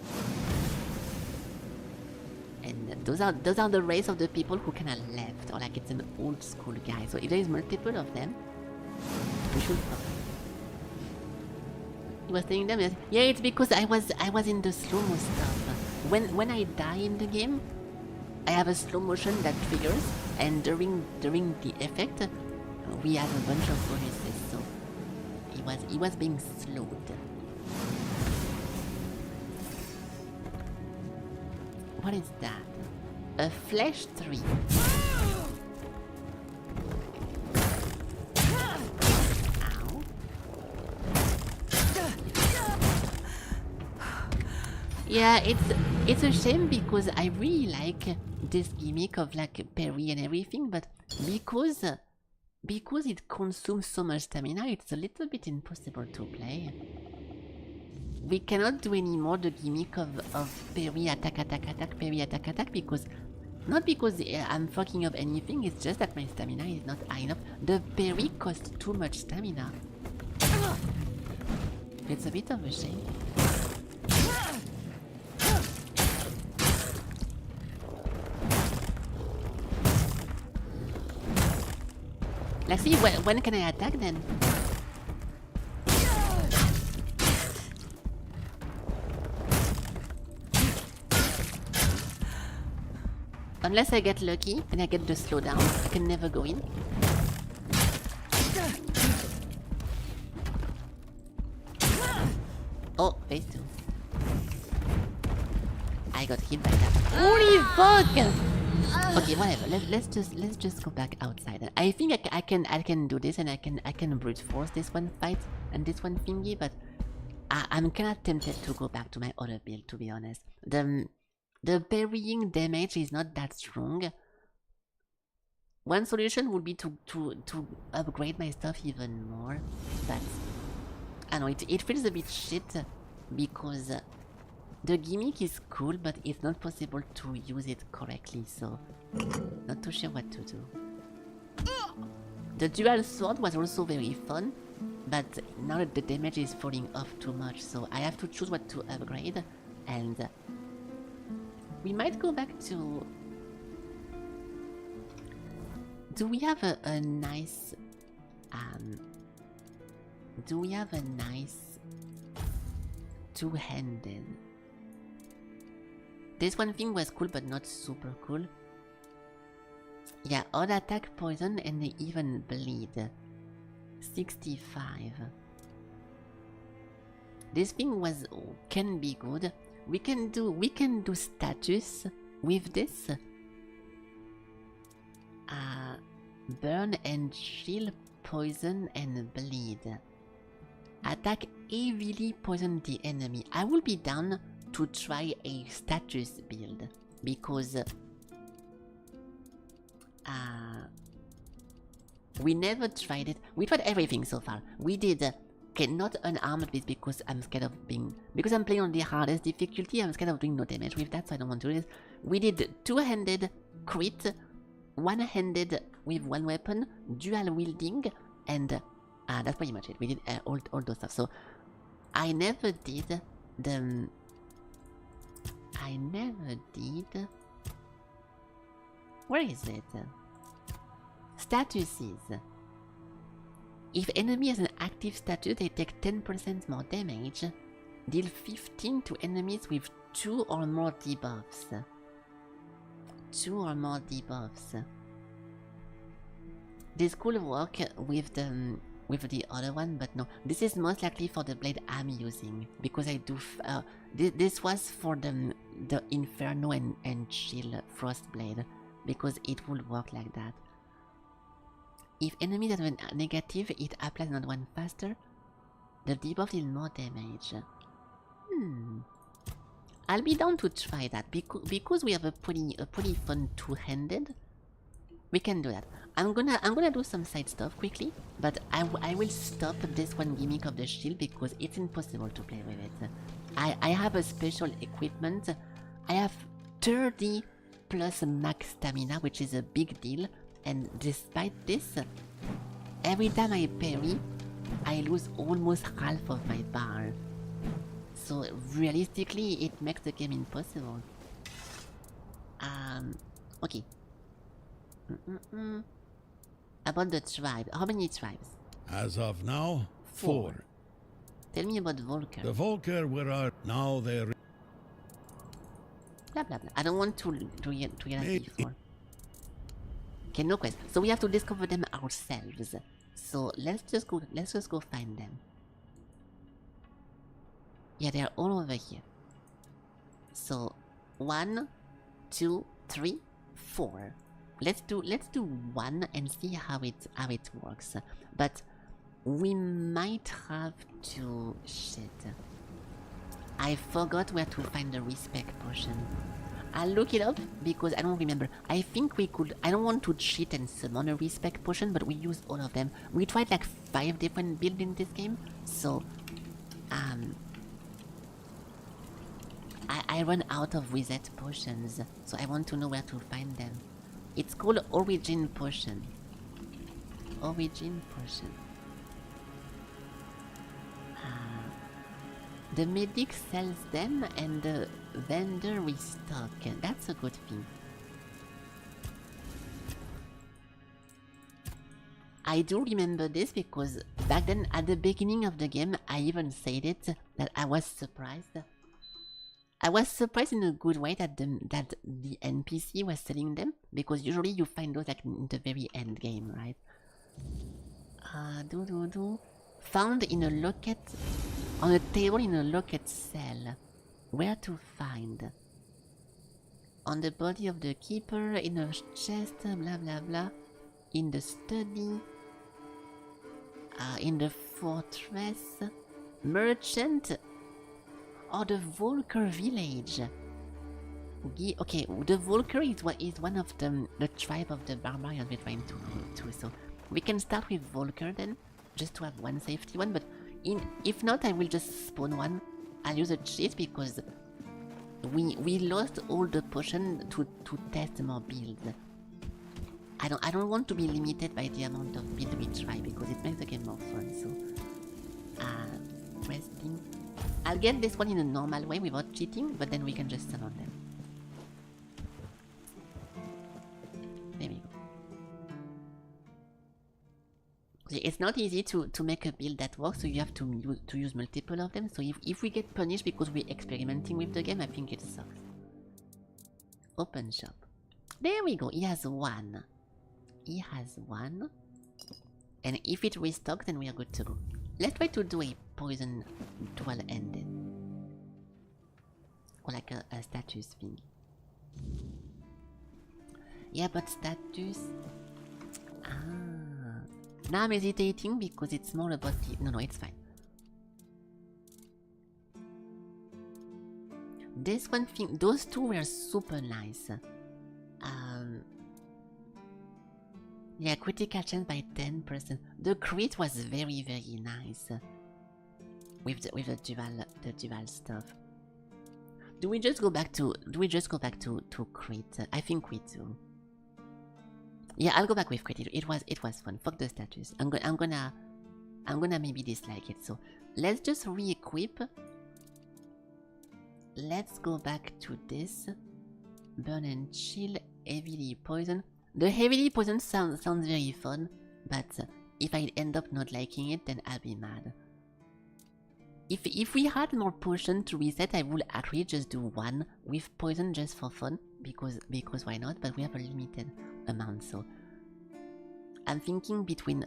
And those are the race of the people who kinda left, or like it's an old school guy. So if there is multiple of them, we should stop. He was telling them that, yeah, it's because I was in the slow-mo stuff. When I die in the game, I have a slow motion that triggers, and during the effect, we have a bunch of bonuses. So he was being slowed. What is that? A flesh tree. Ow. Yeah, it's a shame because I really like this gimmick of like parry and everything, but because it consumes so much stamina, it's a little bit impossible to play. We cannot do anymore the gimmick of parry, attack, parry, attack, because... Not because I'm fucking up anything, it's just that my stamina is not high enough. The parry costs too much stamina. It's a bit of a shame. Let's see, when can I attack then? Unless I get lucky and I get the slowdown, I can never go in. Oh, phase 2. I got hit by that. Holy fuck! Okay, whatever. Let's just go back outside. I think I can do this, and I can brute force this one fight and this one thingy, but I'm kinda tempted to go back to my other build, to be honest. The parrying damage is not that strong. One solution would be to upgrade my stuff even more, but I know it feels a bit shit because the gimmick is cool, but it's not possible to use it correctly, so not too sure what to do. The dual sword was also very fun, but now that the damage is falling off too much, so I have to choose what to upgrade, and we might go back to... Do we have a nice... Do we have a nice... two-handed? This one thing was cool, but not super cool. Yeah, odd attack, poison, and they even bleed. 65. This thing can be good. We can do status with this. Burn and chill, poison and bleed. Attack heavily, poison the enemy. I will be down to try a status build because we never tried it. We tried everything so far. We did not unarmed this because I'm scared of being... Because I'm playing on the hardest difficulty, I'm scared of doing no damage with that, so I don't want to do this. We did two-handed crit, one-handed with one weapon, dual wielding, and that's pretty much it. We did all those stuff. So I never did the... Where is it? Statuses. If enemy has an active status, they take 10% more damage. Deal 15 to enemies with 2 or more debuffs. 2 or more debuffs. This could work with the other one, but no. This is most likely for the blade I'm using, because I do... this was for the Inferno and Chill Frost blade, because it would work like that. If enemies have a negative, it applies another one faster. The debuff deals more damage. I'll be down to try that because we have a pretty fun two-handed. We can do that. I'm gonna do some side stuff quickly, but I will stop this one gimmick of the shield because it's impossible to play with it. I have a special equipment. I have 30 plus max stamina, which is a big deal. And despite this, every time I parry, I lose almost half of my bar. So realistically, it makes the game impossible. Okay. About the tribe. How many tribes? As of now, 4. Tell me about Volker. The Volker were now they're... Blah blah blah. I don't want to hear that before. Okay, no question. So we have to discover them ourselves. So let's just go find them. Yeah, they're all over here. So 1, 2, 3, 4. Let's do 1 and see how it works. But we might have to... Shit. I forgot where to find the respect potion. I'll look it up because I don't remember. I think we could... I don't want to cheat and summon a respect potion, but we use all of them. We tried like 5 different builds in this game, so... I run out of reset potions, so I want to know where to find them. It's called Origin Potion. Origin Potion. The medic sells them and the vendor restock. That's a good thing. I do remember this because back then at the beginning of the game I even said it, that I was surprised. I was surprised in a good way that the NPC was selling them, because usually you find those like in the very end game, right? Found in a locket, on a table in a locket cell. Where to find? On the body of the keeper, in a chest, blah blah blah. In the study. In the fortress. Merchant. Or the Volker village. Okay, the Volker is one of the tribe of the barbarians we're trying to so we can start with Volker then, just to have one safety one, but if not I will just spawn one. I'll use a cheat because we lost all the potion to test more builds. I don't want to be limited by the amount of build we try because it makes the game more fun, so resting. I'll get this one in a normal way without cheating, but then we can just summon them. There we go. Okay, it's not easy to make a build that works, so you have to use multiple of them. So if we get punished because we're experimenting with the game, I think it sucks. Open shop. There we go, he has 1. He has 1. And if it restocks, then we are good to go. Let's try to do a poison dual ended. Or like a status thing. Yeah, but status... Now I'm hesitating because it's more about the... No, it's fine. This one thing... Those two were super nice. Yeah, critical chance by 10%. The crit was very, very nice. With the dual stuff. Do we just go back to crit? I think we do. Yeah, I'll go back with crit. It was fun. Fuck the status. I'm gonna maybe dislike it. So let's just re-equip. Let's go back to this. Burn and chill. Heavily poison. The heavily poison sounds very fun, but if I end up not liking it, then I'll be mad. If we had more potion to reset, I would actually just do 1 with poison just for fun, because why not? But we have a limited amount, so I'm thinking between...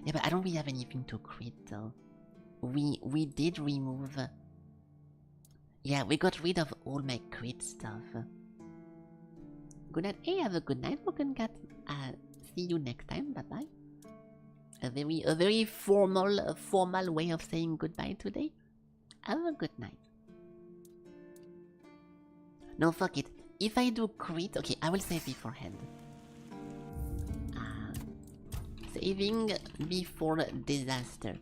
Yeah, but I don't really have anything to crit though. We did remove... Yeah, we got rid of all my crit stuff. Good night. Hey, have a good night, Broken Cat. See you next time. Bye bye. A very formal way of saying goodbye today. Have a good night. No, fuck it. If I do crit, okay, I will save beforehand. Saving before disaster.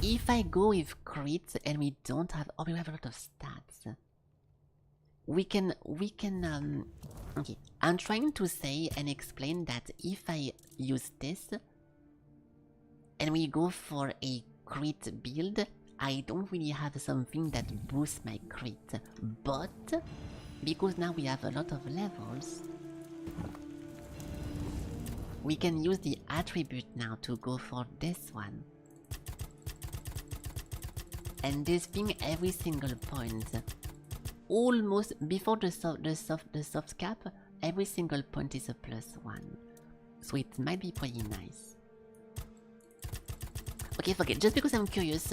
If I go with crit and we don't have... Oh, we have a lot of stats. We can... Okay, I'm trying to say and explain that if I use this and we go for a crit build, I don't really have something that boosts my crit. But, because now we have a lot of levels, we can use the attribute now to go for this one. And this thing every single point. Almost before the soft cap, every single point is a +1. So it might be pretty nice. Okay, fuck it. Just because I'm curious,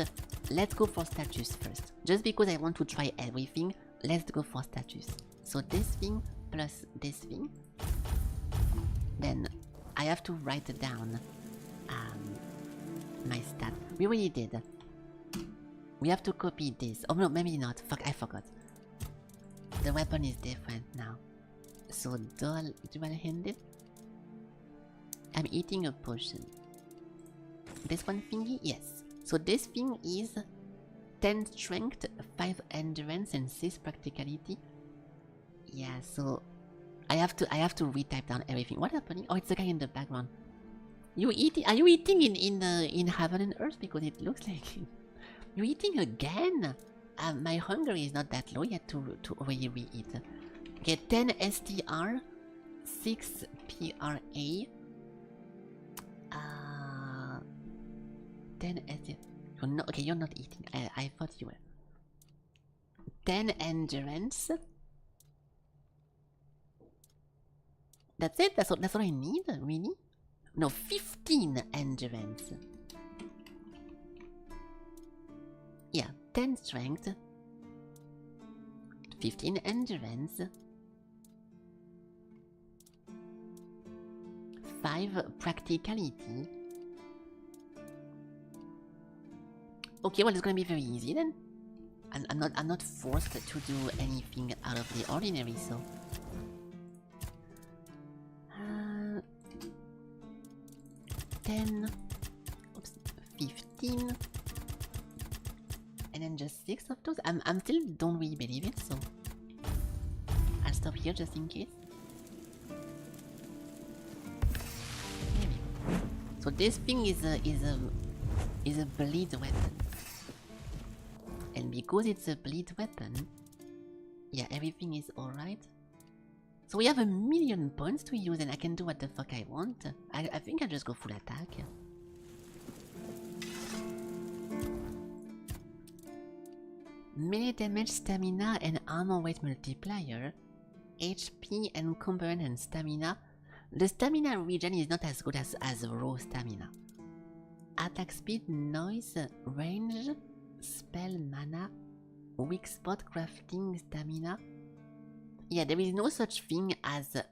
let's go for status first. Just because I want to try everything, let's go for status. So this thing plus this thing. Then I have to write down my stat. We already did. We have to copy this. Oh no, maybe not. Fuck, I forgot. The weapon is different now. So dual-handed. I'm eating a potion. This one thingy? Yes. So this thing is 10 strength, 5 endurance, and 6 practicality. Yeah, so I have to retype down everything. What happening? Oh, it's the guy in the background. You eating? Are you eating in heaven and earth? Because it looks like it. You eating again? My hunger is not that low yet to already re-eat. Okay, 10 STR, 6 PRA, 10 STR. You're not, okay, you're not eating. I thought you were. 10 endurance. That's it? That's all I need? Really? No, 15 endurance. Yeah, 10 strength, 15 endurance, 5 practicality. Okay, well, it's gonna be very easy then. I'm not forced to do anything out of the ordinary, so. 10, oops, 15. And then just 6 of those. I'm still don't really believe it, so I'll stop here just in case. There we go. So this thing is a bleed weapon, and because it's a bleed weapon, yeah, everything is alright. So we have 1,000,000 points to use, and I can do what the fuck I want. I think I'll just go full attack. Melee damage, stamina, and armor weight multiplier. HP and component and stamina. The stamina regen is not as good as raw stamina. Attack speed, noise, range, spell, mana, weak spot, crafting, stamina. Yeah, there is no such thing as a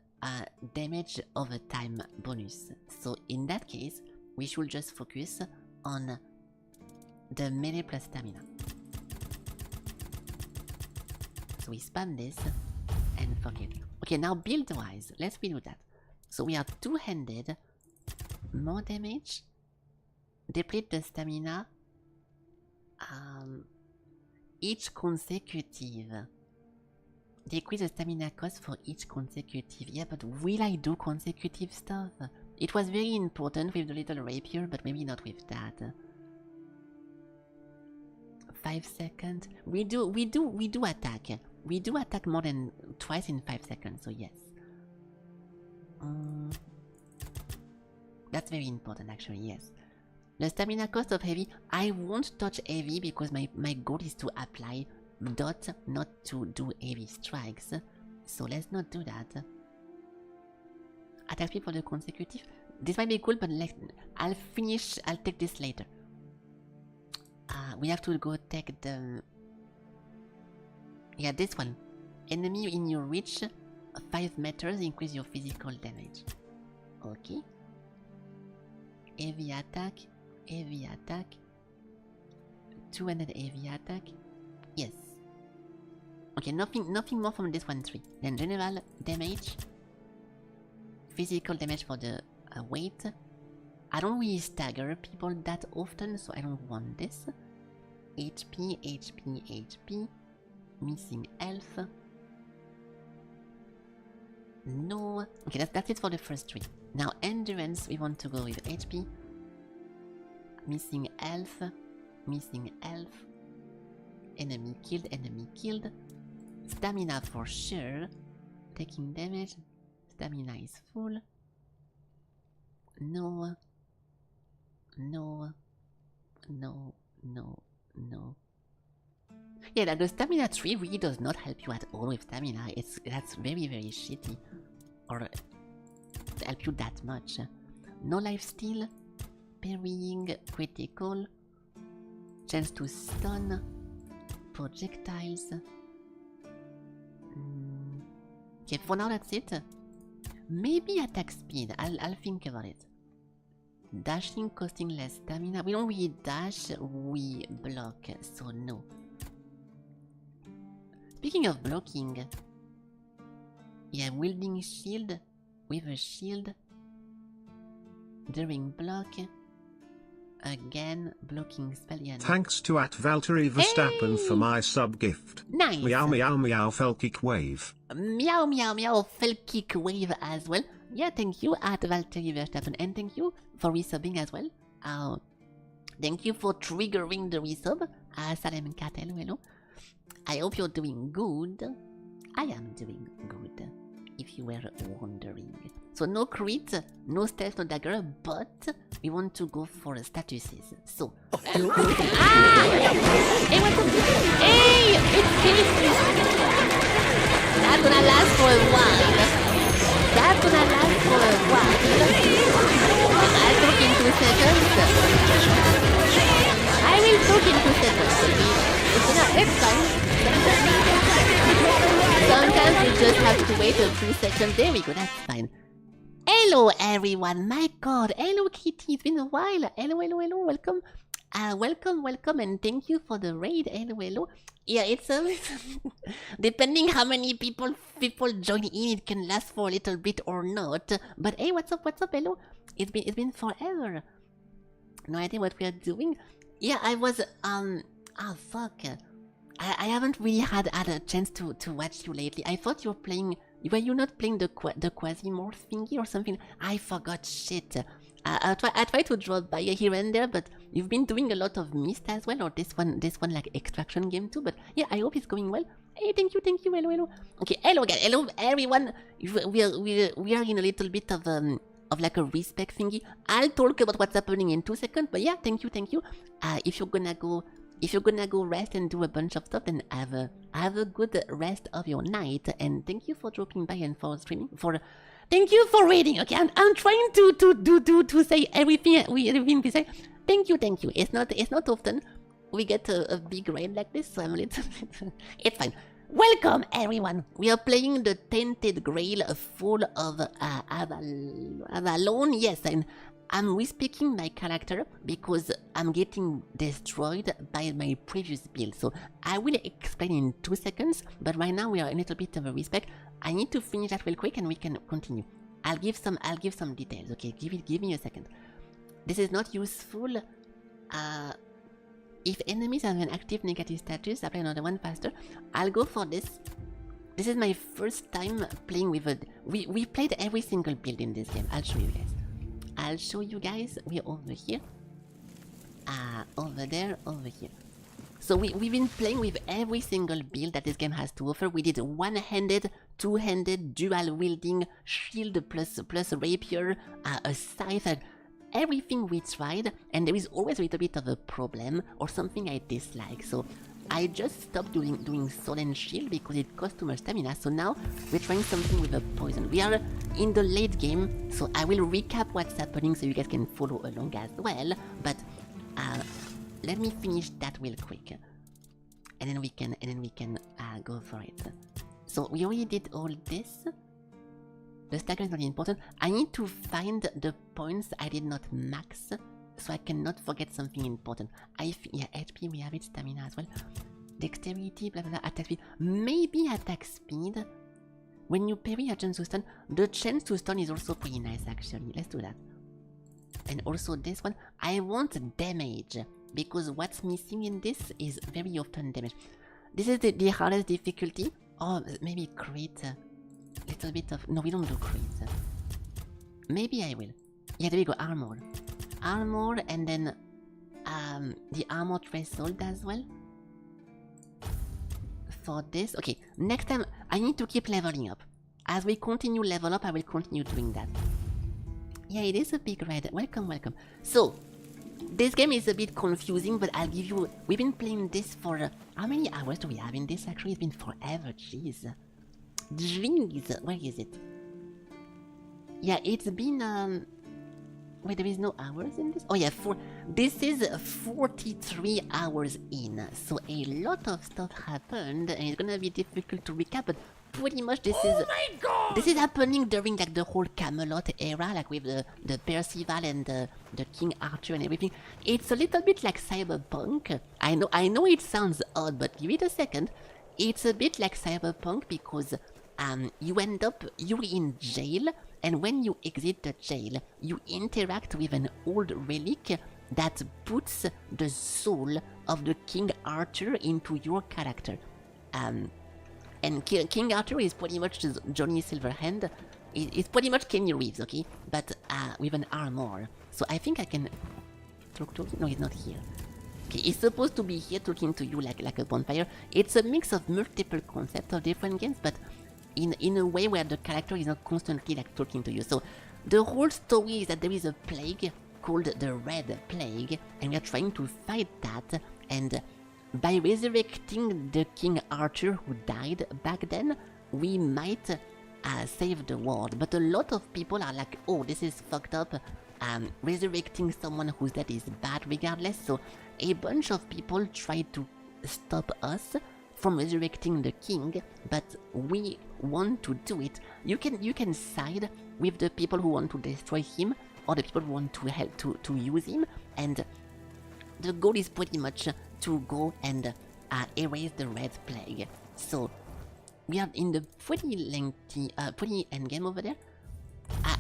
damage over time bonus. So in that case, we should just focus on the melee plus stamina. So we spam this and fuck it. Okay, now build-wise, let's redo that. So we are two-handed, more damage, deplete the stamina, each consecutive. Decrease the stamina cost for each consecutive. Yeah, but will I do consecutive stuff? It was very important with the little rapier, but maybe not with that. 5 seconds. We do attack. We do attack more than twice in 5 seconds, so yes. That's very important actually, yes. The stamina cost of heavy, I won't touch heavy because my goal is to apply dot, not to do heavy strikes. So let's not do that. Attack speed for the consecutive. This might be cool, but I'll take this later. We have to go take the... Yeah, this one. Enemy in your reach, 5 meters, increase your physical damage. Okay. Heavy attack, 200 heavy attack. Yes. Okay, nothing more from this one tree. Then general damage, physical damage for the weight, I don't really stagger people that often, so I don't want this. HP, HP, HP. Missing elf. No. Okay, that's it for the first three. Now endurance, we want to go with HP. Missing elf. Missing elf. Enemy killed, enemy killed. Stamina for sure. Taking damage. Stamina is full. No. No. No. No. No. Yeah, the stamina tree really does not help you at all with stamina. That's very, very shitty. Or help you that much. No life steal. Parrying. Critical. Chance to stun. Projectiles. Okay, for now that's it. Maybe attack speed. I'll think about it. Dashing costing less stamina. We don't really dash, we block, so no. Speaking of blocking, yeah, wielding shield with a shield during block. Again, blocking spell. Yeah, no. Thanks to @Valtteri Verstappen for my sub gift. Nice. Meow meow meow Felkick wave. Meow meow meow Felkick wave as well. Yeah, thank you @Valtteri Verstappen, and thank you for resubbing as well. Thank you for triggering the resub. Salem Cat, hello. I hope you're doing good. I am doing good, if you were wondering. So no crit, no stealth, no dagger, but we want to go for statuses. So... Hey, what's up? Hey, it's Casey! That's gonna last for a while. That's gonna last for a while. I'll talk in 2 seconds. I will talk in 2 seconds. It's fine. Sometimes you just have to wait a few seconds. There we go, that's fine. Hello everyone, my god, hello Kitty, it's been a while. Hello, hello, hello, welcome. Welcome, and thank you for the raid. Hello, hello. Yeah, it's depending how many people join in, it can last for a little bit or not. But hey, what's up, hello? It's been forever. No idea what we are doing. Yeah, I was fuck. I haven't really had a chance to watch you lately. I thought you were playing. Were you not playing the Quasimorph thingy or something? I forgot shit. I try to draw by here and there, but you've been doing a lot of Myst as well, or this one like extraction game too. But yeah, I hope it's going well. Hey, thank you, hello, hello. Okay, hello guys, hello everyone. We are in a little bit of like a respect thingy. I'll talk about what's happening in 2 seconds, but yeah, thank you. If you're gonna go rest and do a bunch of stuff, then have a good rest of your night. And thank you for dropping by and for streaming. Thank you for reading. Okay, I'm trying to say everything we say. Thank you. It's not often we get a big raid like this, so I'm a little bit. It's fine. Welcome everyone. We are playing the Tainted Grail, full of Avalon. Yes, and I'm respeaking my character because I'm getting destroyed by my previous build. So I will explain in 2 seconds, but right now we are a little bit of a respec. I need to finish that real quick and we can continue. I'll give some details. Okay, give me a second. This is not useful. If enemies have an active negative status, apply another one faster. I'll go for this. This is my first time playing with a... We played every single build in this game. I'll show you guys. We're over here. Over there, over here. So we've been playing with every single build that this game has to offer. We did one-handed, two-handed, dual wielding, shield plus rapier, a scythe, everything we tried, and there is always a little bit of a problem or something I dislike. So I just stopped doing sword and shield because it cost too much stamina. So now we're trying something with a poison. We are in the late game, so I will recap what's happening so you guys can follow along as well. But let me finish that real quick, and then we can go for it. So we already did all this. The stagger is not important. I need to find the points I did not max, so I cannot forget something important. Yeah, HP, we have it, stamina as well. Dexterity, blah blah blah, attack speed. Maybe attack speed. When you parry a chance to stun, the chance to stun is also pretty nice actually. Let's do that. And also this one. I want damage, because what's missing in this is very often damage. This is the hardest difficulty. Oh, maybe crit. Little bit of... No, we don't do crit. Maybe I will. Yeah, there we go, armor. Armor, and then the armor threshold as well. For this, okay, next time I need to keep leveling up. As we continue level up, I will continue doing that. Yeah, it is a big red. Welcome, welcome. So, this game is a bit confusing, but I'll give you... We've been playing this for... how many hours do we have in this? Actually, it's been forever, jeez. Jeez, where is it? Yeah, it's been... Wait, there is no hours in this? Oh yeah, this is 43 hours in, so a lot of stuff happened, and it's gonna be difficult to recap, but pretty much this this is happening during like the whole Camelot era, like with the Percival and the King Arthur and everything. It's a little bit like Cyberpunk. I know it sounds odd, but give it a second. It's a bit like Cyberpunk because you're in jail, and when you exit the jail, you interact with an old relic that puts the soul of the King Arthur into your character. And King Arthur is pretty much Johnny Silverhand. It's pretty much Kenny Reeves, okay? But with an armor. So I think I can talk to him. No, he's not here. Okay, he's supposed to be here talking to you like a bonfire. It's a mix of multiple concepts of different games, but in a way where the character is not constantly like talking to you. So the whole story is that there is a plague called the Red Plague, and we are trying to fight that, and by resurrecting the King Arthur who died back then, we might save the world. But a lot of people are like, oh, this is fucked up, resurrecting someone who's dead is bad regardless, so a bunch of people try to stop us from resurrecting the king, but we want to do it. You can side with the people who want to destroy him, or the people who want to help to use him, and the goal is pretty much to go and erase the Red Plague. So we are in the pretty lengthy, pretty endgame over there.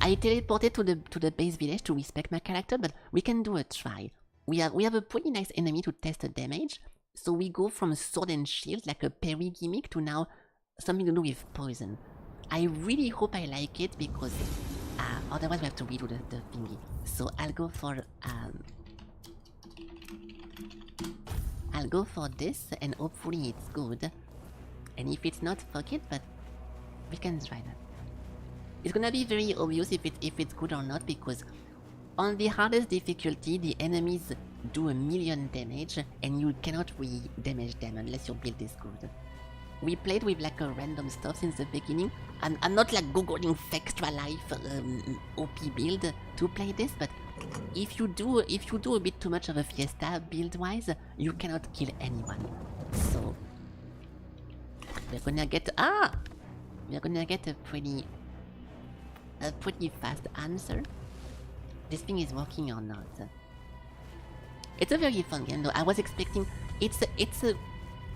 I teleported to the base village to respect my character, but we can do a try. We have a pretty nice enemy to test the damage. So we go from sword and shield, like a parry gimmick, to now something to do with poison. I really hope I like it, because otherwise we have to redo the thingy. So I'll go for this, and hopefully it's good. And if it's not, fuck it, but we can try that. It's gonna be very obvious if it's good or not, because on the hardest difficulty, the enemies do 1,000,000 damage, and you cannot re-damage them unless your build is good. We played with like a random stuff since the beginning. I'm not like googling extra life OP build to play this, but if you do a bit too much of a fiesta build-wise, you cannot kill anyone. So we're gonna get a pretty fast answer. This thing is working or not. It's a very fun game though. I was expecting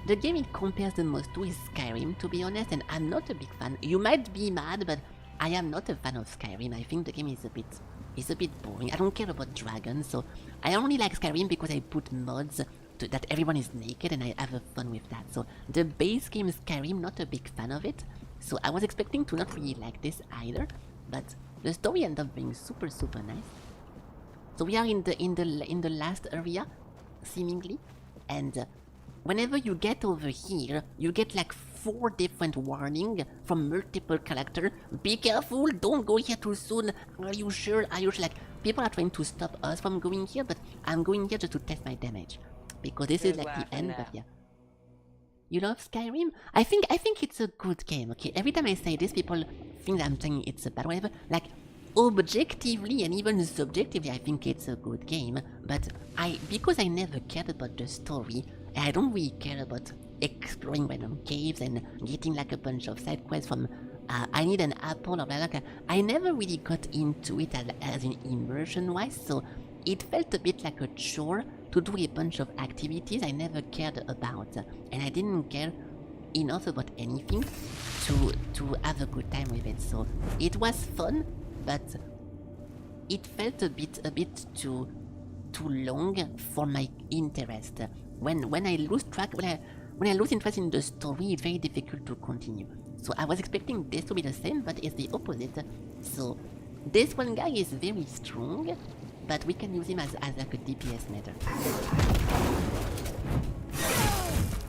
the game it compares the most to is Skyrim, to be honest, and I'm not a big fan. You might be mad, but I am not a fan of Skyrim. I think the game is a bit boring. I don't care about dragons, so I only like Skyrim because I put mods that everyone is naked and I have fun with that. So the base game Skyrim, not a big fan of it. So I was expecting to not really like this either, but the story ended up being super nice. So we are in the last area, seemingly, and whenever you get over here, you get like 4 different warnings from multiple characters. Be careful, don't go here too soon. Are you sure? Like, people are trying to stop us from going here, but I'm going here just to test my damage, because this is like the end. But yeah, you love Skyrim? I think it's a good game. Okay, every time I say this, people think that I'm saying it's a bad whatever. Like, objectively and even subjectively, I think it's a good game, but because I never cared about the story, I don't really care about exploring random caves and getting like a bunch of side quests from I need an apple or blah, blah, blah. I never really got into it as in immersion wise, so it felt a bit like a chore to do a bunch of activities I never cared about, and I didn't care enough about anything to have a good time with it. So it was fun, but it felt a bit too long for my interest. When I lose track, when I lose interest in the story, it's very difficult to continue. So I was expecting this to be the same, but it's the opposite. So this one guy is very strong, but we can use him as like a DPS matter.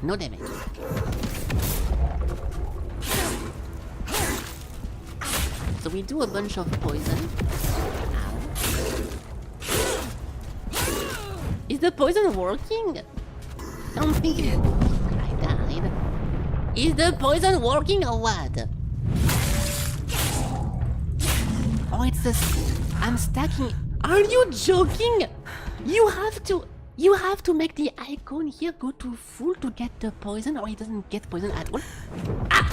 No damage. So we do a bunch of poison. Ow. Is the poison working? Don't think it. I died. Is the poison working or what? Oh, it's a... I'm stacking... Are you joking? You have to make the icon here go to full to get the poison, or it doesn't get poison at all. Ah!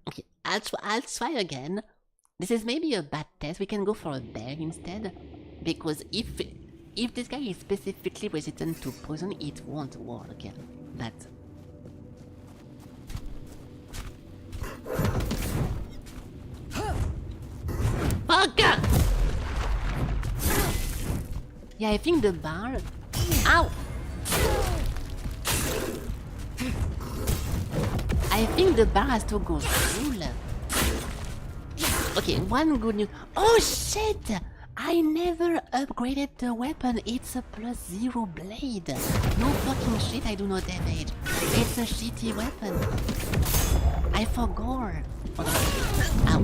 Okay, I'll try again. This is maybe a bad test. We can go for a bear instead, because if this guy is specifically resistant to poison, it won't work. But fuck! Yeah, I think the bar. Ow! I think the bar has to go full. Okay, one good news. Oh shit! I never upgraded the weapon. It's a +0 blade. No fucking shit, I do no damage. It's a shitty weapon. I forgot. Ow.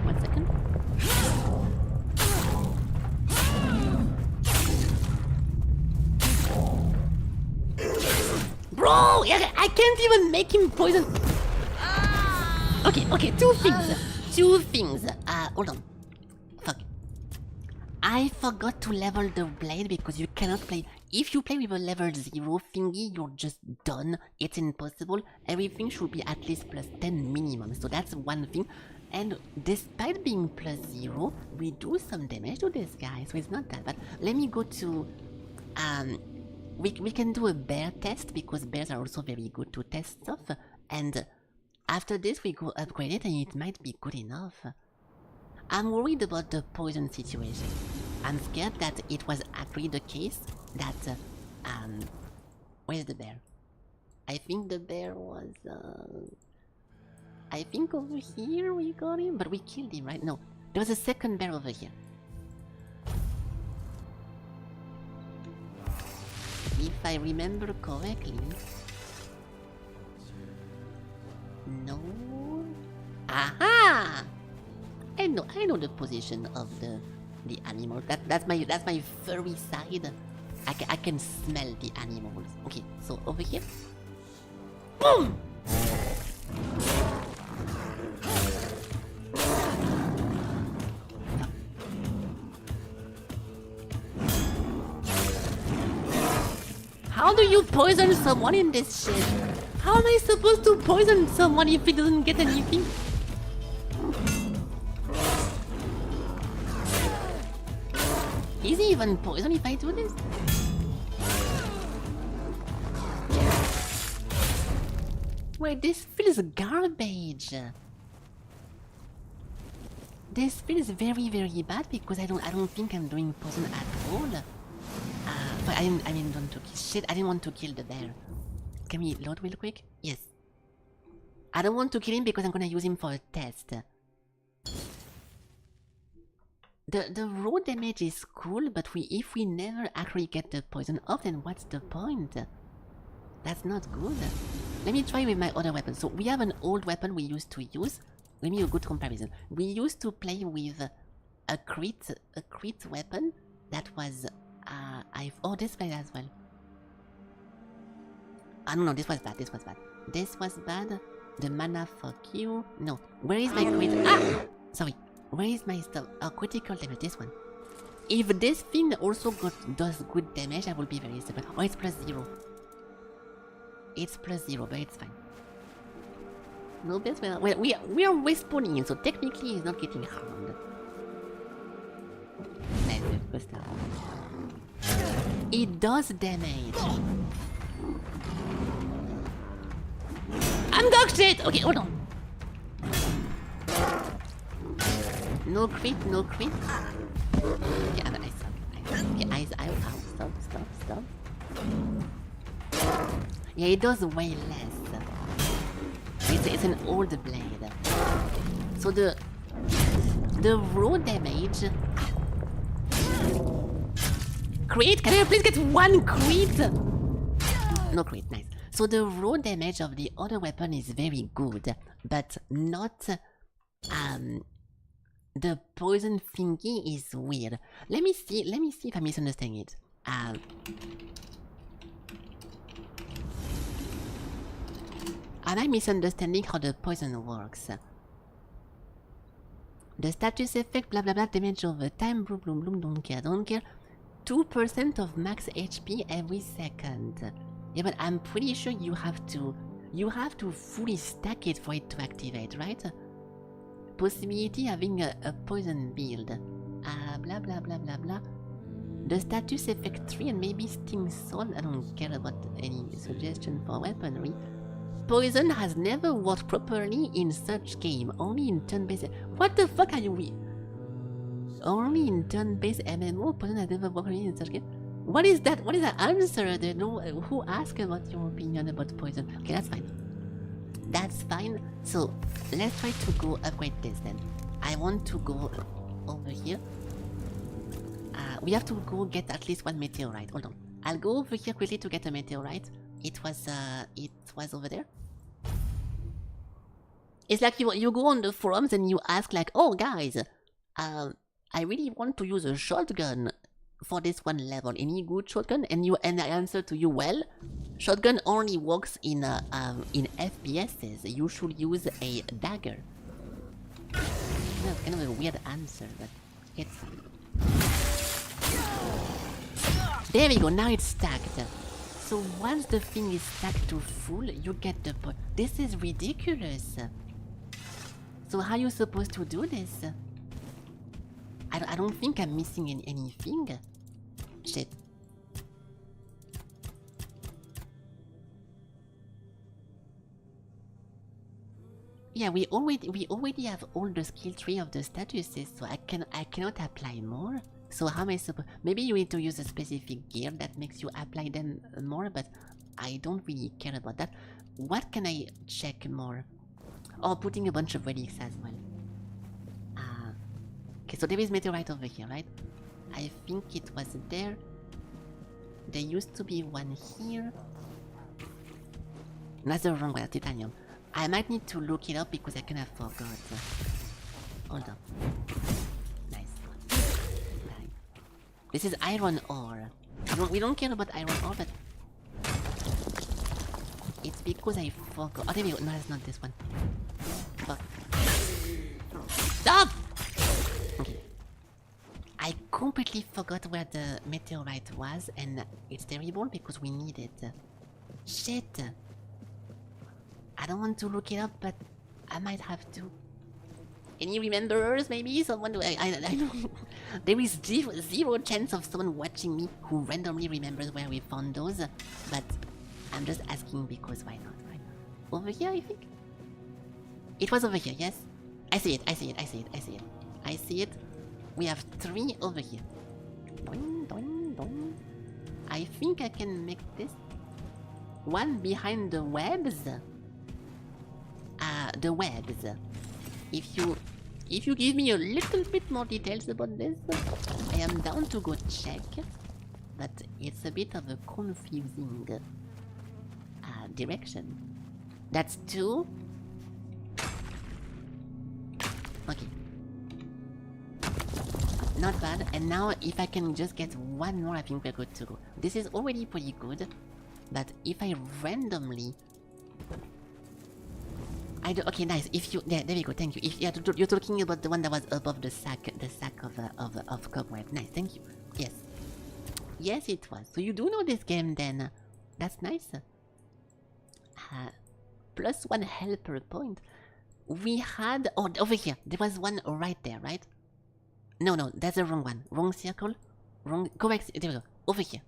1 second. Bro! I can't even make him poison. Okay, two things. Hold on. Fuck. I forgot to level the blade because you cannot play... If you play with a level 0 thingy, you're just done. It's impossible. Everything should be at least +10 minimum. So that's one thing. And despite being +0, we do some damage to this guy. So it's not that bad. Let me go to... We can do a bear test because bears are also very good to test stuff. And after this we go upgrade it and it might be good enough. I'm worried about the poison situation. I'm scared that it was actually the case that... where's the bear? I think the bear was... I think over here we got him, but we killed him, right? No, there was a second bear over here. If I remember correctly... No... Aha! I know the position of the animal. That's my furry side. I can smell the animals. Okay, so over here. Boom! How do you poison someone in this shit? How am I supposed to poison someone if he doesn't get anything? Is he even poison if I do this? Wait, this feels garbage. This feels very, very bad because I don't think I'm doing poison at all. But I didn't want to kill shit. I didn't want to kill the bear. Can we load real quick? Yes. I don't want to kill him because I'm gonna use him for a test. The raw damage is cool, but if we never actually get the poison off, then what's the point? That's not good. Let me try with my other weapon. So we have an old weapon we used to use. Give me a good comparison. We used to play with a crit weapon that was oh, this one as well. No, this was bad. This was bad. The mana, fuck you. No, where is my crit? Ah! Sorry. Where is my stuff? Oh, critical damage, this one. If this thing also does good damage, I will be very surprised. Oh, it's +0. It's +0, but it's fine. No best. Well, we are respawning in, so technically he's not getting harmed. It does damage. dog shit! Okay, hold on. No crit, no crit. Okay, I suck. Okay, ow, stop. Yeah, it does way less. It's an old blade. So the raw damage... Crit? Can I please get one crit? No crit, nice. So the raw damage of the other weapon is very good, but not... the poison thingy is weird. Let me see if I'm misunderstanding it. Am I misunderstanding how the poison works? The status effect, blah blah blah, damage over time, bloom, don't care. 2% of max HP every second. Yeah, but I'm pretty sure you have to fully stack it for it to activate, right? Possibility having a poison build. Blah blah blah blah blah. The status effect 3 and maybe Sting Sword. I don't care about any suggestion for weaponry. Poison has never worked properly in such game. Only in turn-based. What the fuck are you? Only in turn-based MMO. Poison has never worked properly in such game. What is that? What is that answer? There no who asked about your opinion about poison. Okay, that's fine. That's fine. So let's try to go upgrade this then. I want to go over here. We have to go get at least one meteorite. Hold on. I'll go over here quickly to get a meteorite. It was over there. It's like you go on the forums and you ask like, oh guys, I really want to use a shotgun for this one level. Any good shotgun? And I answer to you, well, shotgun only works in FPSs. You should use a dagger. That's kind of a weird answer, but it's fine. There we go, now it's stacked. So once the thing is stacked to full, you get the point. This is ridiculous. So how are you supposed to do this? I don't think I'm missing anything. Shit. Yeah, we already have all the skill tree of the statuses, so I cannot apply more. So how am I supposed? Maybe you need to use a specific gear that makes you apply them more, but I don't really care about that. What can I check more? Oh, putting a bunch of relics as well. Okay, so there is meteorite over here, right? I think it was there. There used to be one here. That's the wrong one, titanium. I might need to look it up because I kind of forgot. Hold on. Nice. This is iron ore. We don't care about iron ore, but it's because I forgot. Oh, there we go. No, it's not this one. Fuck. Stop! Okay. I completely forgot where the meteorite was, and it's terrible because we need it. Shit! I don't want to look it up, but I might have to. Any rememberers, maybe? Someone... I don't... There is zero chance of someone watching me who randomly remembers where we found those, but I'm just asking because why not? Over here, I think? It was over here, yes? I see it. We have 3 over here. Doing, doing, doing. I think I can make this. One behind the webs. The webs. If you give me a little bit more details about this, I am down to go check. But it's a bit of a confusing direction. That's 2. Okay. Not bad. And now if I can just get one more, I think we're good to go. This is already pretty good. But if I randomly... Okay, nice. If you... There we go, thank you. If you're talking about the one that was above the sack of cobweb. Nice, thank you. Yes. Yes, it was. So you do know this game then. That's nice. Plus 1 helper point. We had... Oh, over here. There was one right there, right? No, that's the wrong one. Wrong circle. Wrong... Correct... There we go. Over here.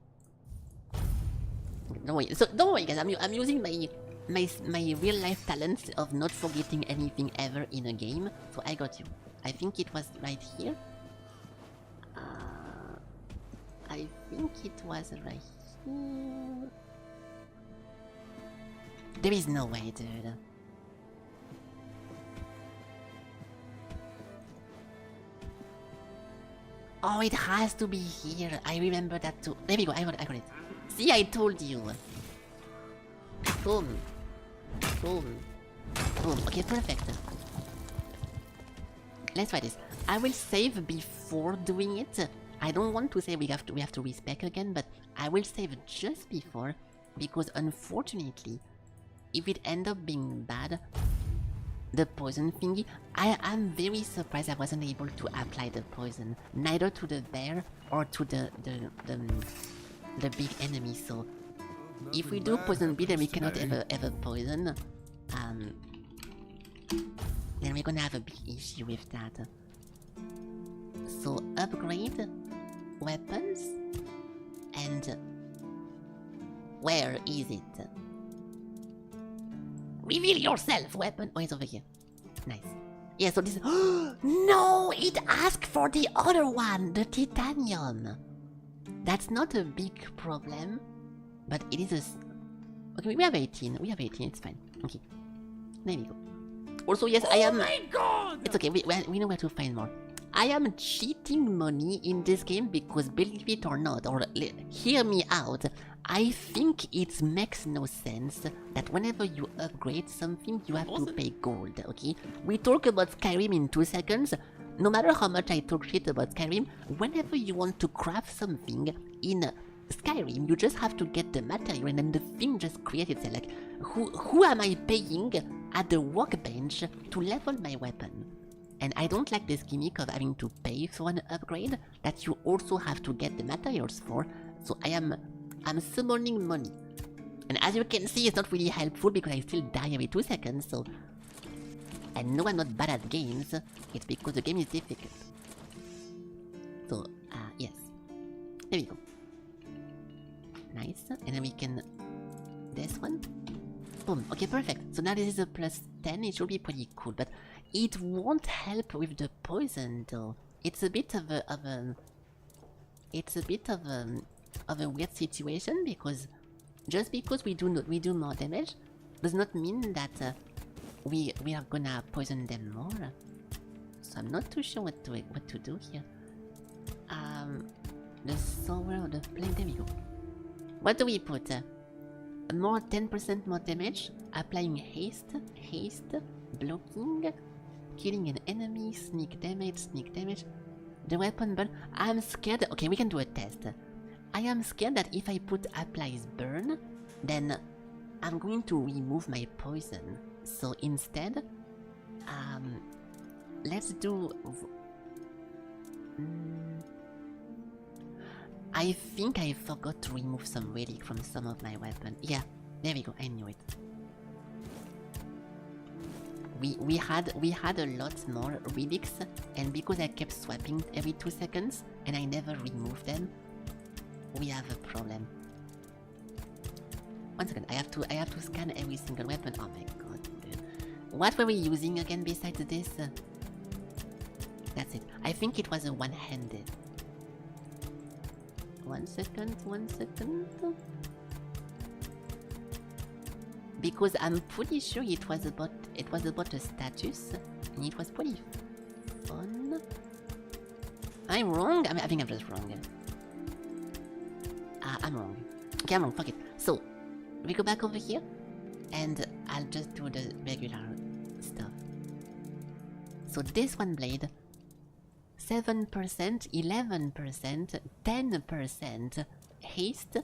Don't worry. So, don't worry guys. I'm using my real life talent of not forgetting anything ever in a game. So I got you. I think it was right here. I think it was right here. There is no way, dude. Oh, it has to be here. I remember that too. There we go. I got it. See, I told you. Boom. Boom. Boom. Okay, perfect. Let's try this. I will save before doing it. I don't want to say we have to respec again, but I will save just before, because unfortunately, if it ends up being bad, the poison thingy, I am very surprised I wasn't able to apply the poison, neither to the bear or to the big enemy. So if we do poison beat and we cannot ever poison, then we're gonna have a big issue with that. So upgrade weapons, and where is it? Reveal yourself, weapon. Oh, it's over here. Nice. Yeah, so this. No, it asked for the other one, the titanium. That's not a big problem, but it is a. Okay, we have 18. We have 18. It's fine. Okay, there we go. Also, yes, I am. Oh my god! It's okay. We know where to find more. I am cheating money in this game because, believe it or not, or hear me out, I think it makes no sense that whenever you upgrade something, you have to pay gold, okay? We talk about Skyrim in 2 seconds. No matter how much I talk shit about Skyrim, whenever you want to craft something in Skyrim, you just have to get the material and then the thing just creates itself. Like, who am I paying at the workbench to level my weapon? And I don't like this gimmick of having to pay for an upgrade that you also have to get the materials for. So I'm summoning money. And as you can see, it's not really helpful because I still die every 2 seconds, so... I know I'm not bad at games, it's because the game is difficult. So, yes. There we go. Nice, and then we can... This one. Boom, okay, perfect. So now this is a +10, it should be pretty cool, but it won't help with the poison though. It's a bit of a weird situation, because just because we do more damage does not mean that we are gonna poison them more. So I'm not too sure what to do here. The sour or the flame, there we go. What do we put? More 10% more damage, applying haste, blocking, killing an enemy, sneak damage, the weapon burn. I'm scared. Okay, we can do a test. I am scared that if I put applies burn, then I'm going to remove my poison. So instead, let's do... I think I forgot to remove some relic from some of my weapons. Yeah, there we go, I knew it. We had a lot more relics, and because I kept swapping every 2 seconds and I never removed them, we have a problem. 1 second, I have to scan every single weapon. Oh my god, dude. What were we using again besides this? That's it. I think it was a one-handed. 1 second. Because I'm pretty sure it was about a status, and it was pretty fun. I'm wrong? I think I'm just wrong. I'm wrong. Okay, I'm wrong, fuck it. So, we go back over here, and I'll just do the regular stuff. So this one blade, 7%, 11%, 10% haste.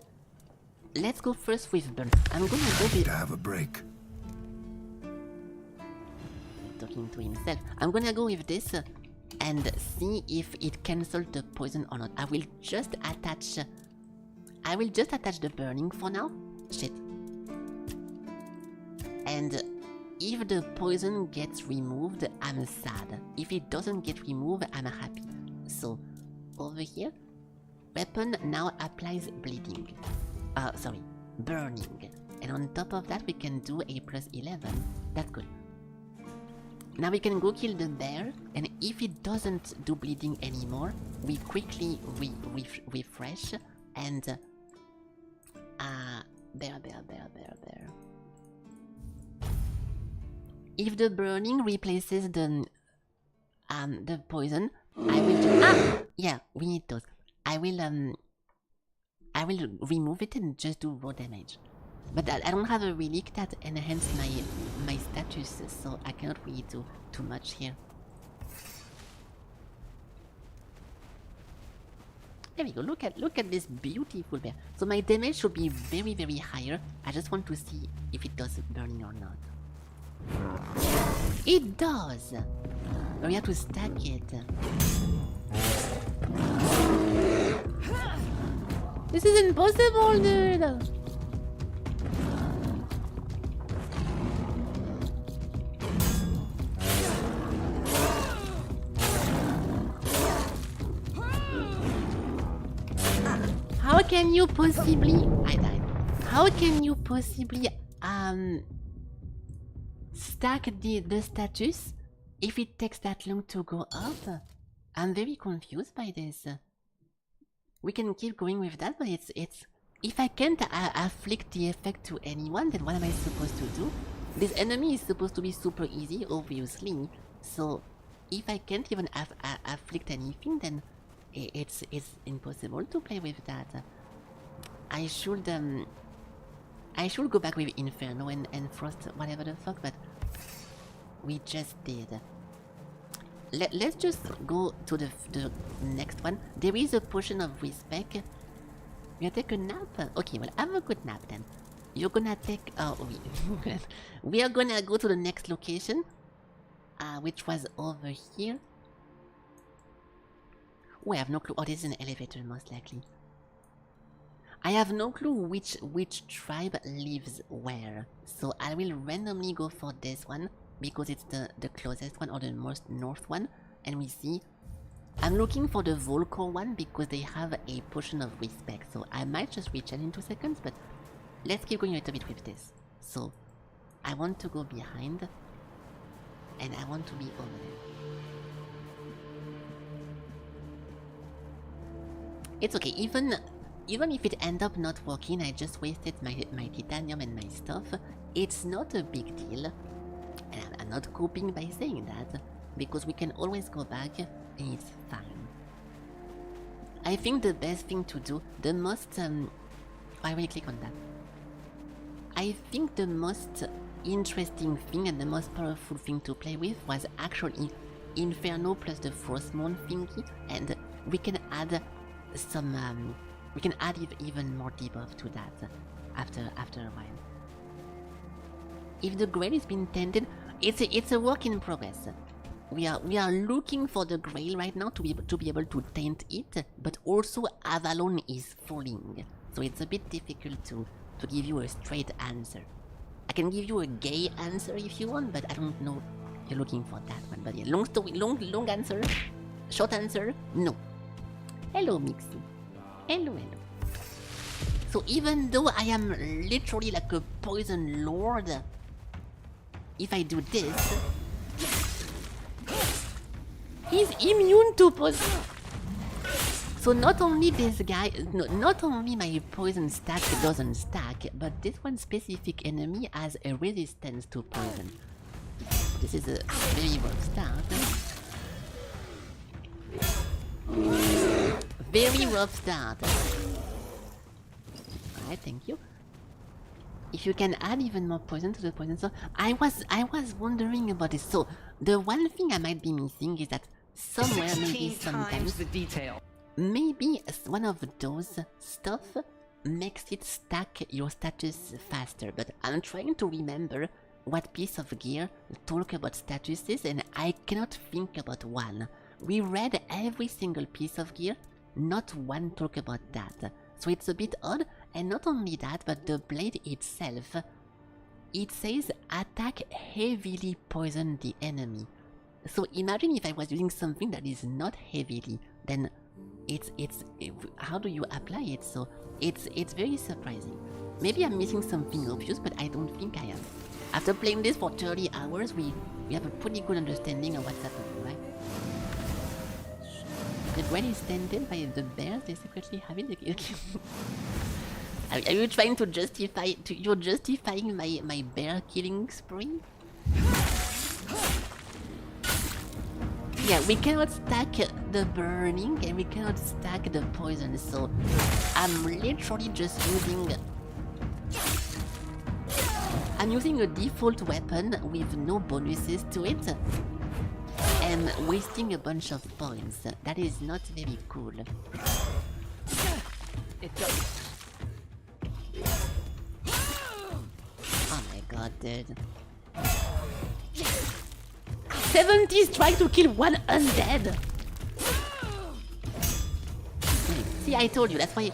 Let's go first with burn. I'm gonna go with... to have a break. Talking to himself. I'm gonna go with this and see if it cancels the poison or not. I will just attach the burning for now. Shit. And if the poison gets removed, I'm sad. If it doesn't get removed, I'm happy. So, over here, weapon now applies bleeding. Sorry, burning. And on top of that, we can do a +11. That's good. Now we can go kill the bear, and if it doesn't do bleeding anymore, we quickly refresh, and there. If the burning replaces the poison, I will yeah, we need those. I will remove it and just do raw damage. But I don't have a relic that enhances my status, so I cannot really do too much here. There we go. Look at this beautiful bear. So my damage should be very, very higher. I just want to see if it does burning or not. It does. But we have to stack it. This is impossible, dude. How can you possibly... I died. How can you possibly stack the status if it takes that long to go up? I'm very confused by this. We can keep going with that, but it's... If I can't afflict the effect to anyone, then what am I supposed to do? This enemy is supposed to be super easy, obviously. So, if I can't even afflict anything, then... It's impossible to play with that. I should go back with Inferno and Frost, whatever the fuck, but we just did. Let's just go to the next one. There is a potion of respect. You gonna take a nap? Okay, well, have a good nap then. You're gonna take... we are gonna go to the next location, which was over here. Oh, I have no clue. Oh, this is an elevator, most likely. I have no clue which tribe lives where. So I will randomly go for this one, because it's the closest one, or the most north one. And we see... I'm looking for the Volcor one, because they have a potion of respect. So I might just reach it in 2 seconds, but... Let's keep going a little bit with this. So, I want to go behind. And I want to be over there. It's okay, even if it ends up not working, I just wasted my titanium and my stuff. It's not a big deal. And I'm not coping by saying that, because we can always go back and it's fine. I think the best thing to do, the most... I will click on that. I think the most interesting thing and the most powerful thing to play with was actually Inferno plus the Frostmourne thingy, and we can add some we can add even more debuff to that after a while. If the Grail is being tainted, it's a work in progress. We are looking for the Grail right now to be able to taint it, but also Avalon is falling, so it's a bit difficult to give you a straight answer. I can give you a gay answer if you want, but I don't know if you're looking for that one. But yeah, long answer, short answer, no. Hello, Mixie. Hello. So even though I am literally like a poison lord, if I do this, he's immune to poison. So not only this guy, not only my poison stack doesn't stack, but this one specific enemy has a resistance to poison. This is a very rough start. Very rough start. Alright, thank you. If you can add even more poison to the poison, so I was wondering about this. So the one thing I might be missing is that somewhere, maybe sometimes, the detail. Maybe one of those stuff makes it stack your status faster. But I'm trying to remember what piece of gear talk about statuses, and I cannot think about one. We read every single piece of gear, not one talk about that. So it's a bit odd, and not only that, but the blade itself, it says attack heavily poison the enemy. So imagine if I was using something that is not heavily, then how do you apply it? So it's very surprising. Maybe I'm missing something obvious, but I don't think I am. After playing this for 30 hours, we have a pretty good understanding of what's happening, right? The grail is tended by the bears. They secretly have it. Are you trying to justify? You're justifying my bear killing spree? Yeah, we cannot stack the burning and we cannot stack the poison. So I'm literally just using. I'm using a default weapon with no bonuses to it and wasting a bunch of points. That is not very cool. Oh my god, dude. 70 strike to kill one undead! See, I told you, that's why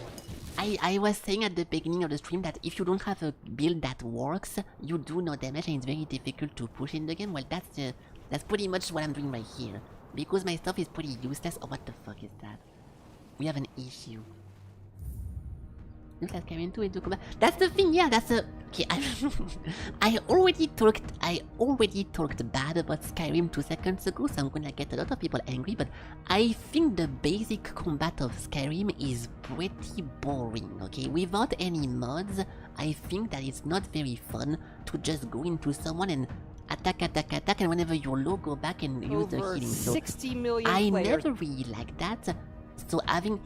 I was saying at the beginning of the stream that if you don't have a build that works, you do no damage and it's very difficult to push in the game. Well, that's pretty much what I'm doing right here. Because my stuff is pretty useless. Oh, what the fuck is that? We have an issue. Looks like Skyrim 2 into combat. That's the thing, yeah, that's the... Okay, I already talked bad about Skyrim 2 seconds ago, so I'm gonna get a lot of people angry, but I think the basic combat of Skyrim is pretty boring, okay? Without any mods, I think that it's not very fun to just go into someone and attack, and whenever you're low, go back and use the healing. So 60 million I players. never really like that, so having...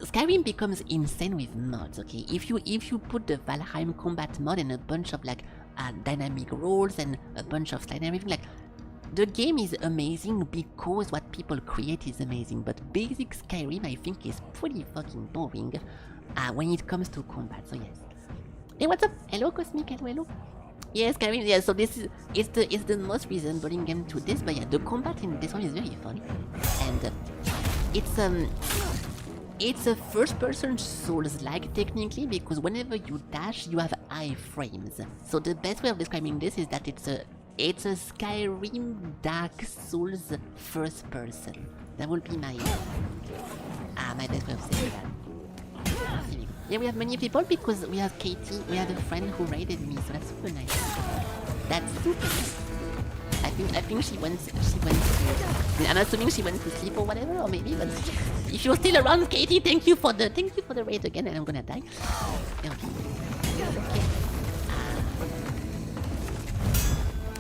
Skyrim becomes insane with mods, okay? If you put the Valheim combat mod and a bunch of like dynamic rolls and a bunch of slide and everything, like the game is amazing because what people create is amazing, but basic Skyrim I think is pretty fucking boring when it comes to combat, so yes. Hey, what's up? Hello Cosmic, hello. Yes, Skyrim, yeah, so this is it's the most resembling game to this, but yeah, the combat in this one is very fun. And it's a first-person Souls-like technically because whenever you dash, you have iframes. So the best way of describing this is that it's a Skyrim Dark Souls first-person. That would be my best way of saying that. Yeah, we have many people because we have Katie, we have a friend who raided me, so that's super nice. That's super nice. I think she went to... I'm assuming she went to sleep or whatever, or maybe, but if you're still around, Katie, thank you for the raid again, and I'm gonna die. Okay.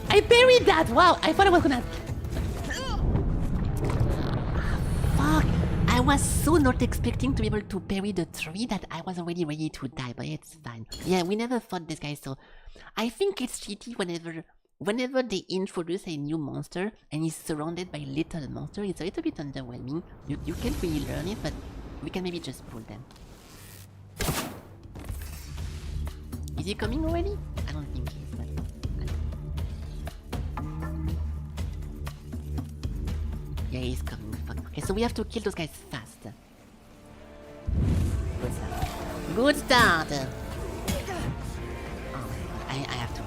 I buried that! Wow, I thought I was gonna... Fuck! I was so not expecting to be able to parry the tree that I was already ready to die, but it's fine. Yeah, we never fought this guy, so... I think it's cheaty whenever they introduce a new monster and he's surrounded by little monster, it's a little bit underwhelming. You can't really learn it, but we can maybe just pull them. Is he coming already? I don't think he is, but... Yeah, he's coming. Fuck. Okay, so we have to kill those guys fast. Good start. Good start! Oh my god, I have to read.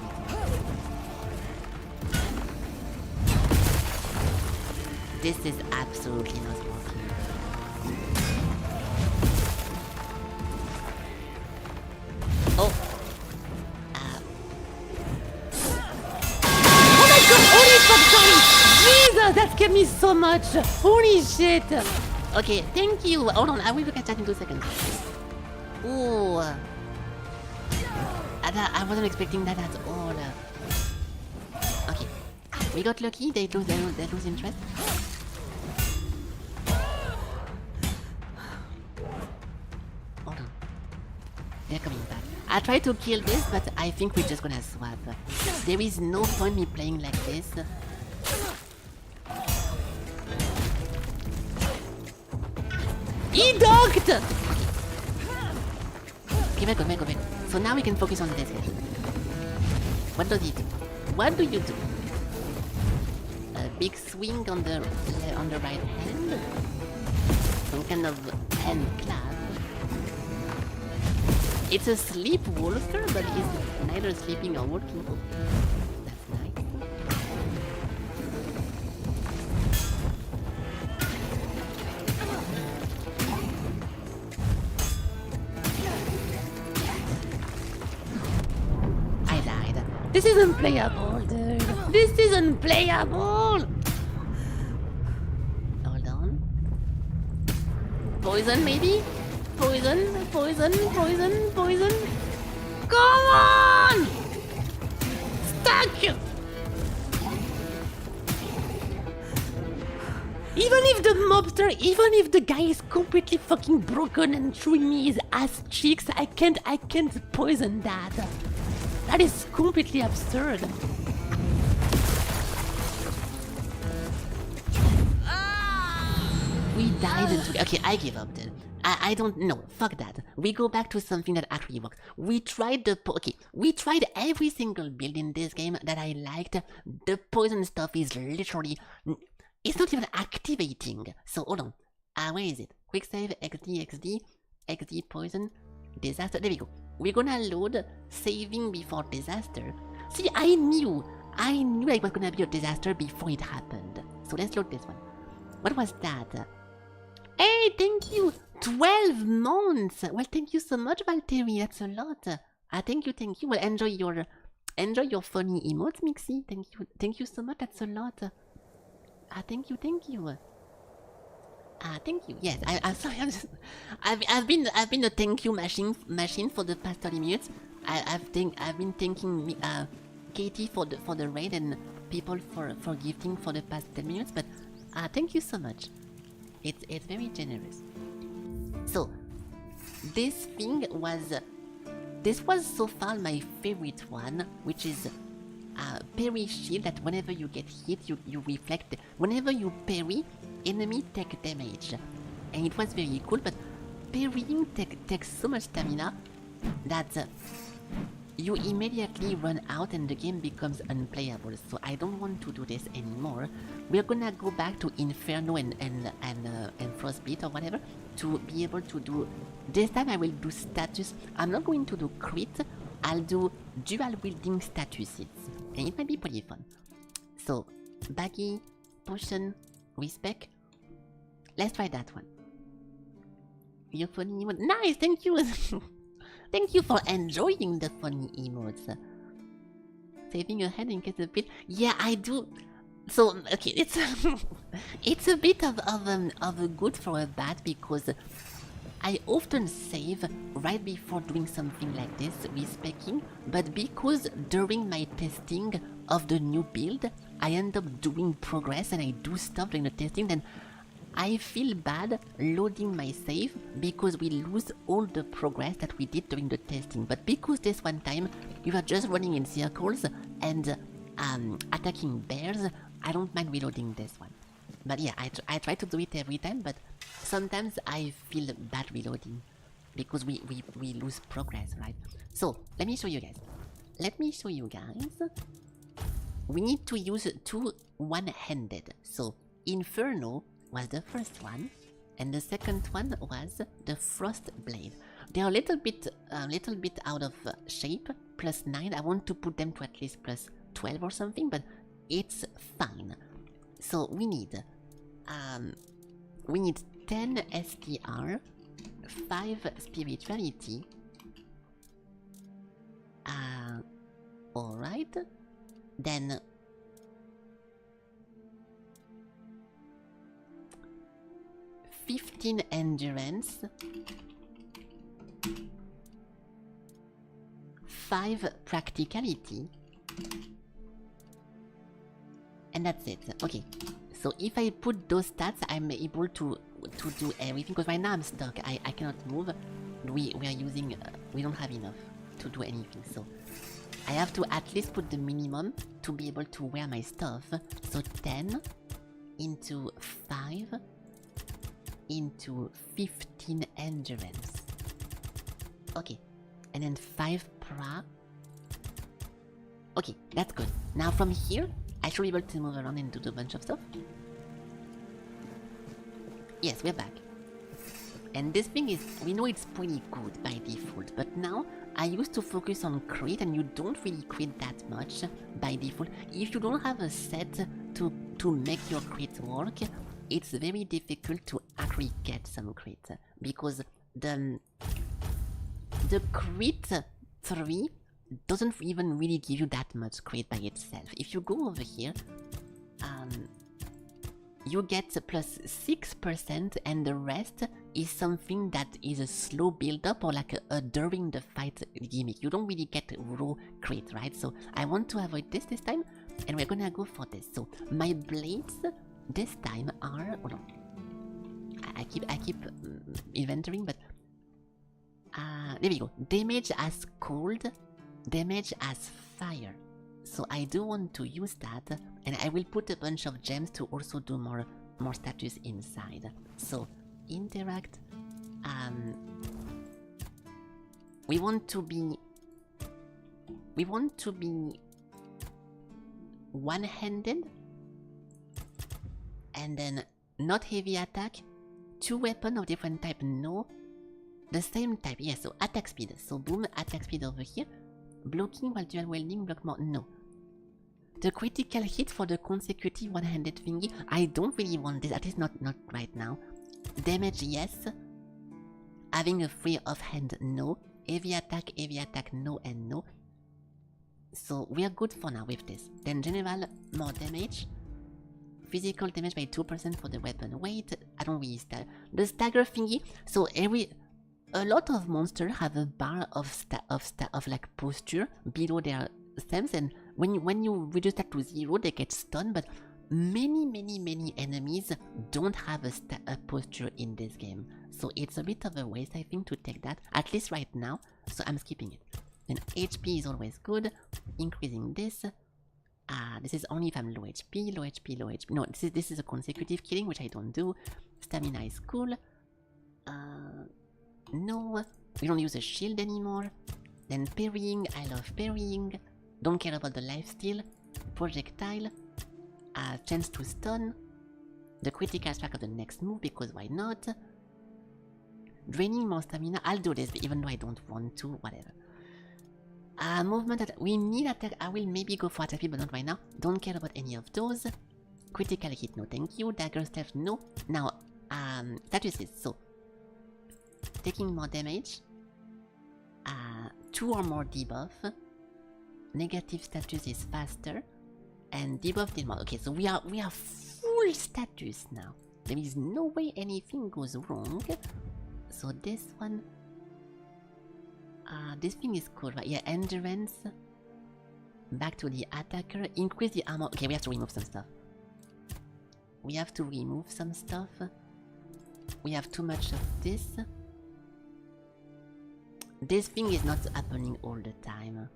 This is absolutely not working. Oh! Oh my god! Holy fuck, sorry! Jesus, that scared me so much! Holy shit! Okay, thank you! Hold on, I will look at that in 2 seconds. Ooh! I wasn't expecting that at all. Okay. We got lucky, they lose interest. Hold on. They're coming back. I tried to kill this, but I think we're just gonna swap. There is no point me playing like this. He docked! Okay, go back. So now we can focus on this guy. What does he do? What do you do? A big swing on the right hand? Some kind of hand clap. It's a sleep wolfer, but he's neither sleeping or walking. That's nice. This is unplayable, dude. This is unplayable. Hold on. Poison, maybe? Poison. Come on! Stuck! Even if the mobster, even if the guy is completely fucking broken and chewing me his ass cheeks, I can't poison that. That is completely absurd. We died into... Okay, I give up then. I don't know. Fuck that. We go back to something that actually works. We tried we tried every single build in this game that I liked. The poison stuff is literally... It's not even activating. So hold on. Where is it? Quick save, XD, poison, disaster. There we go. We're gonna load saving before disaster. See, I knew it was gonna be a disaster before it happened. So let's load this one. What was that? Hey, thank you! 12 months! Well, thank you so much, Valtteri. That's a lot. Thank you. Well, enjoy your funny emotes, Mixie. Thank you so much. That's a lot. Thank you. Thank you. Yes, I'm sorry. I've been a thank you machine for the past 30 minutes. I've been thanking Katie for the raid and people for gifting for the past 10 minutes. But thank you so much. It's very generous. So this was so far my favorite one, which is parry shield, that whenever you get hit, you reflect. Whenever you parry, enemy take damage. And it was very cool, but parrying takes so much stamina that you immediately run out and the game becomes unplayable. So I don't want to do this anymore. We're gonna go back to Inferno and Frostbeat or whatever to be able to do... This time I will do status. I'm not going to do crit. I'll do dual wielding statuses. And it might be pretty fun. So, baggy, potion, respec. Let's try that one. You funny emote. Nice, thank you. Thank you for enjoying the funny emotes. Saving your head in case of bit. Yeah, I do. So okay, it's a bit of a good for a bad, because I often save right before doing something like this, respecing, but because during my testing of the new build, I end up doing progress and I do stuff during the testing, then I feel bad loading my save because we lose all the progress that we did during the testing. But because this one time we were just running in circles and attacking bears, I don't mind reloading this one. But yeah, I try to do it every time, but sometimes I feel bad reloading because we lose progress, right? So let me show you guys. We need to use two one-handed. So Inferno was the first one, and the second one was the Frost Blade. They are a little bit out of shape. +9. I want to put them to at least +12 or something, but it's fine. So we need 10 STR, 5 spirituality. Alright. Then 15 endurance, 5 practicality, and that's it. Okay, so if I put those stats, I'm able to do everything, because right now I'm stuck. I cannot move. We are using we don't have enough to do anything, so I have to at least put the minimum to be able to wear my stuff. So 10 into 5 into 15 endurance. Okay, and then 5 pra. Okay, that's good. Now from here, I should be able to move around and do a bunch of stuff. Yes, we're back. And this thing is, we know it's pretty good by default, but now I used to focus on crit, and you don't really crit that much by default. If you don't have a set to make your crit work, it's very difficult to actually get some crit, because the crit 3 doesn't even really give you that much crit by itself. If you go over here, you get plus 6% and the rest is something that is a slow build-up or like a during the fight gimmick. You don't really get raw crit, right? So I want to avoid this time and we're gonna go for this. So my blades this time are... Hold on. I keep inventorying, but... there we go. Damage as cold, damage as fire. So I do want to use that, and I will put a bunch of gems to also do more status inside. So interact. We want to be one-handed, and then not heavy attack. 2 weapons of different type, no. The same type, yes, so attack speed. So boom, attack speed over here. Blocking while dual wielding, block more, no. The critical hit for the consecutive one-handed thingy, I don't really want this, at least not right now. Damage, yes. Having a free offhand, no. Heavy attack, no and no. So we are good for now with this. Then general, more damage. Physical damage by 2% for the weapon weight. I don't really stagger. The stagger thingy, so a lot of monsters have a bar of like posture below their stems, and when you reduce that to 0, they get stunned. But many enemies don't have a posture in this game, so it's a bit of a waste, I think, to take that, at least right now. So I'm skipping it. Then HP is always good. Increasing this. This is only if I'm low HP. No, this is a consecutive killing, which I don't do. Stamina is cool. No, we don't use a shield anymore. Then parrying, I love parrying. Don't care about the lifesteal. Projectile. Chance to stun. The critical strike of the next move, because why not? Draining more stamina, I'll do this even though I don't want to, whatever. Movement that we need attack, I will maybe go for attack speed, but not right now. Don't care about any of those. Critical hit, no thank you. Dagger stealth, no. Now, statuses, so taking more damage, 2 or more debuff, negative status is faster, and debuff deal more. Okay, so we are full status now. There is no way anything goes wrong. So this one, this thing is cool, right? Yeah, endurance. Back to the attacker. Increase the armor. Okay, we have to remove some stuff. We have too much of this. This thing is not happening all the time.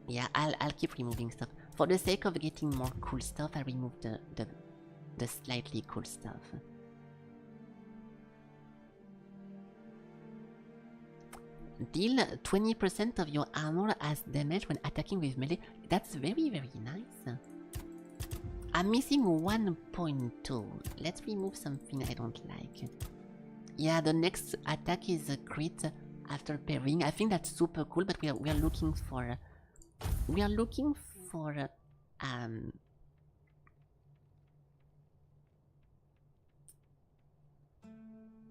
Yeah, I'll keep removing stuff. For the sake of getting more cool stuff, I remove the slightly cool stuff. Deal 20% of your armor as damage when attacking with melee. That's very nice. I'm missing 1.2. Let's remove something I don't like. Yeah, the next attack is a crit after parrying. I think that's super cool, but we are looking for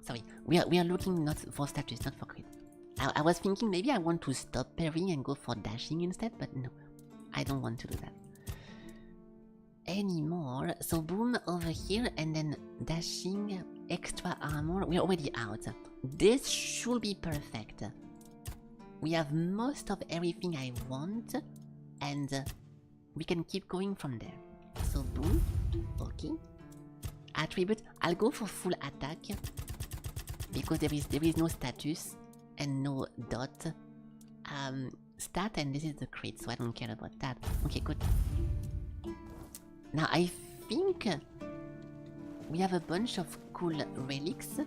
sorry, we are looking not for status, not for crit. I was thinking maybe I want to stop parrying and go for dashing instead, but no, I don't want to do that anymore. So boom over here, and then dashing, extra armor. We're already out. This should be perfect. We have most of everything I want, and we can keep going from there. So boom, okay. Attribute, I'll go for full attack because there is no status and no dot. Stat, and this is the crit, so I don't care about that. Okay, good. Now I think we have a bunch of cool relics,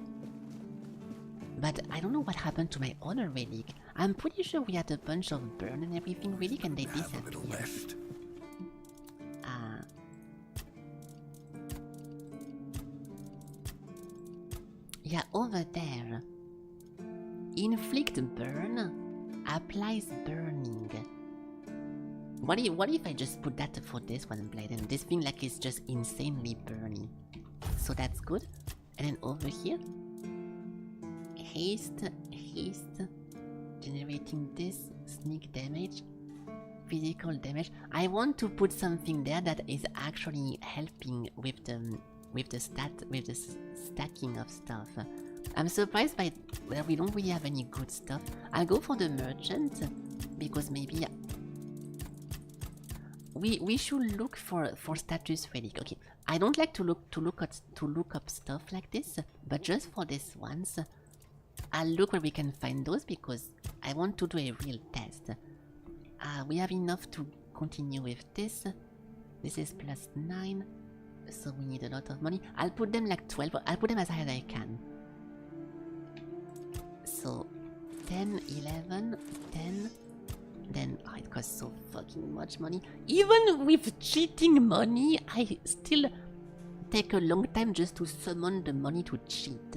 but I don't know what happened to my other relic. I'm pretty sure we had a bunch of burn and everything relic, and they disappeared. Yeah, over there. Inflict burn, applies burning. What if I just put that for this one blade, and this thing like is just insanely burning? So that's good. And then over here, haste, generating this sneak damage. physical damage. I want to put something there that is actually helping with the stacking of stuff. I'm surprised by that we don't really have any good stuff. I'll go for the merchant because maybe we should look for status relic. Okay, I don't like to look up stuff like this, but just for this once, I'll look where we can find those because I want to do a real test. We have enough to continue with this. This is +9, so we need a lot of money. I'll put them like 12. I'll put them as high as I can. So 10, 11, 10. Then it costs so fucking much money. Even with cheating money, I still take a long time just to summon the money to cheat.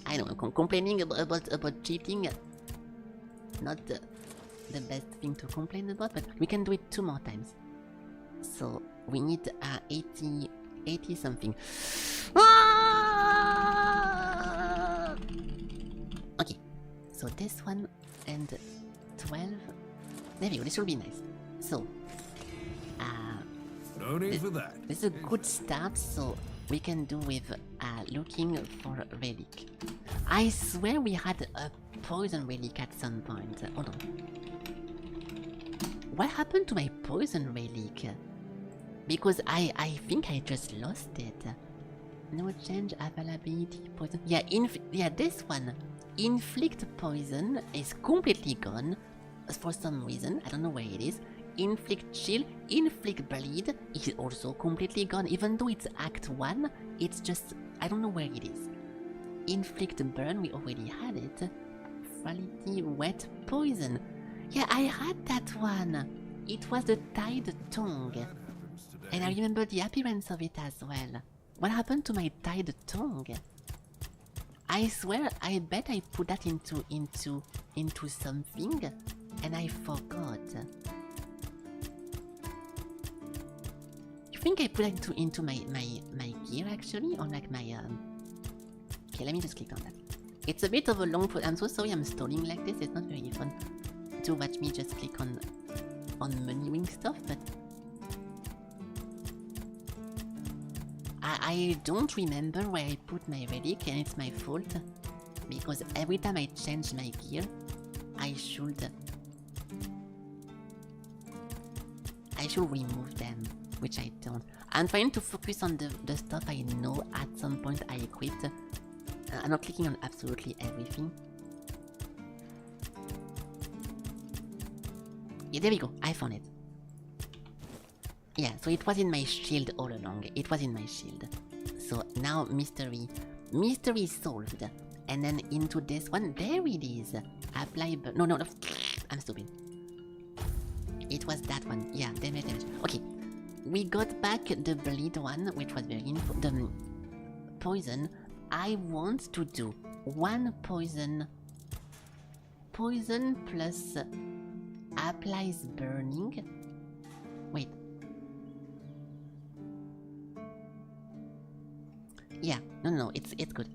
I know, complaining about cheating, not the best thing to complain about, but we can do it 2 more times. So we need 80 something. Okay, so this one and 12. There we go, this will be nice. So no need for that. This is a good start, so we can do with looking for a relic. I swear we had a poison relic at some point. Hold on. What happened to my poison relic? Because I think I just lost it. No change, availability, poison. Yeah, this one. Inflict poison is completely gone for some reason. I don't know where it is. Inflict chill, inflict bleed is also completely gone. Even though it's Act 1, it's just, I don't know where it is. Inflict burn, we already had it. Quality wet poison. Yeah, I had that one. It was the tied tongue. And I remember the appearance of it as well. What happened to my tied tongue? I swear, I bet I put that into something, and I forgot. You think I put that into my gear actually, or like my Okay, let me just click on that. It's a bit of a long process. I'm so sorry I'm stalling like this. It's not very fun to watch me just click on menuing stuff, but I don't remember where I put my relic, and it's my fault because every time I change my gear, I should remove them, which I don't. I'm trying to focus on the stuff I know at some point I equipped. I'm not clicking on absolutely everything. Yeah, there we go. I found it. Yeah, so it was in my shield all along. It was in my shield. So now mystery solved. And then into this one, there it is. Apply, no, I'm stupid. It was that one. Yeah, damage. Okay, we got back the bleed one, which was very the poison. I want to do 1 poison plus applies burning. Wait. Yeah, no, it's good.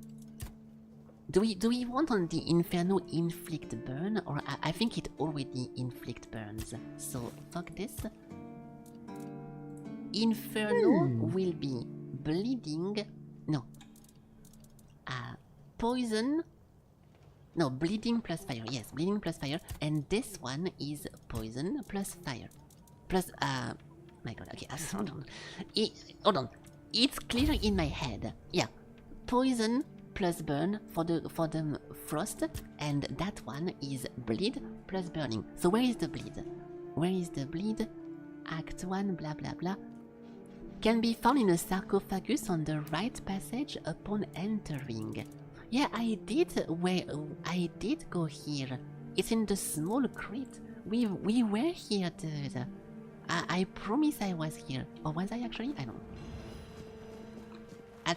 Do we want on the Inferno inflict burn, or I think it already inflict burns. So fuck this. Inferno will be bleeding. No. Poison. No, bleeding plus fire. Yes, bleeding plus fire. And this one is poison plus fire. Plus my god. Okay, hold on. Hold on. It's clear in my head. Yeah, poison plus burn for the frost, and that one is bleed plus burning. So where is the bleed? Where is the bleed? Act 1, blah blah blah. Can be found in a sarcophagus on the right passage upon entering. Yeah, I did go here. It's in the small crypt. We were here. I promise I was here. Or was I actually? I don't know. I'll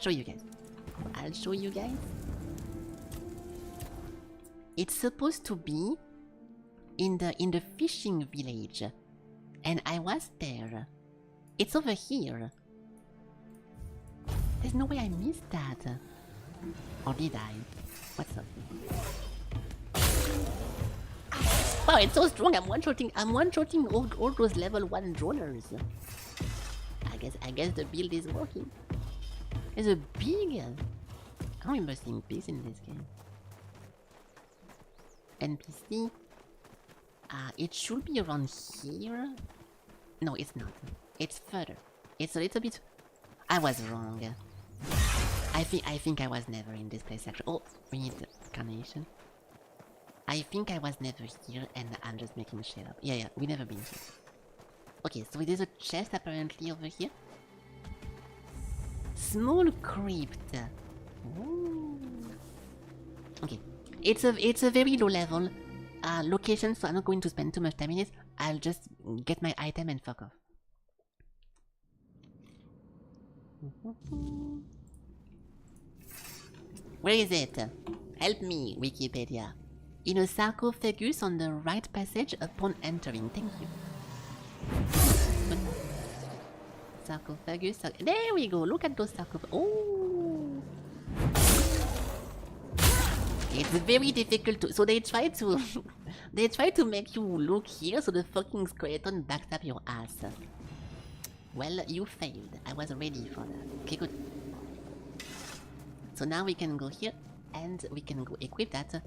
show you guys. It's supposed to be in the fishing village, and I was there. It's over here. There's no way I missed that. Or did I? What's up? Wow, it's so strong. I'm one-shotting all those level 1 droners. I guess the build is working. There's a big... I don't remember seeing pigs in this game. NPC. It should be around here. No, it's not. It's further. It's a little bit... I was wrong. I think I was never in this place actually. Oh, we need the carnation. I think I was never here and I'm just making shit up. Yeah, we never been here. Okay, so there's a chest apparently over here. Small crypt. Ooh. Okay, it's a very low level location, so I'm not going to spend too much time in it. I'll just get my item and fuck off. Where is it? Help me, Wikipedia. In a sarcophagus on the right passage upon entering. Thank you. Sarcophagus. There we go. Look at those sarcophagus. Oh, it's very difficult to. So they try to, they try to make you look here, so the fucking skeleton backs up your ass. Well, you failed. I was ready for that. Okay, good. So now we can go here and we can go equip that.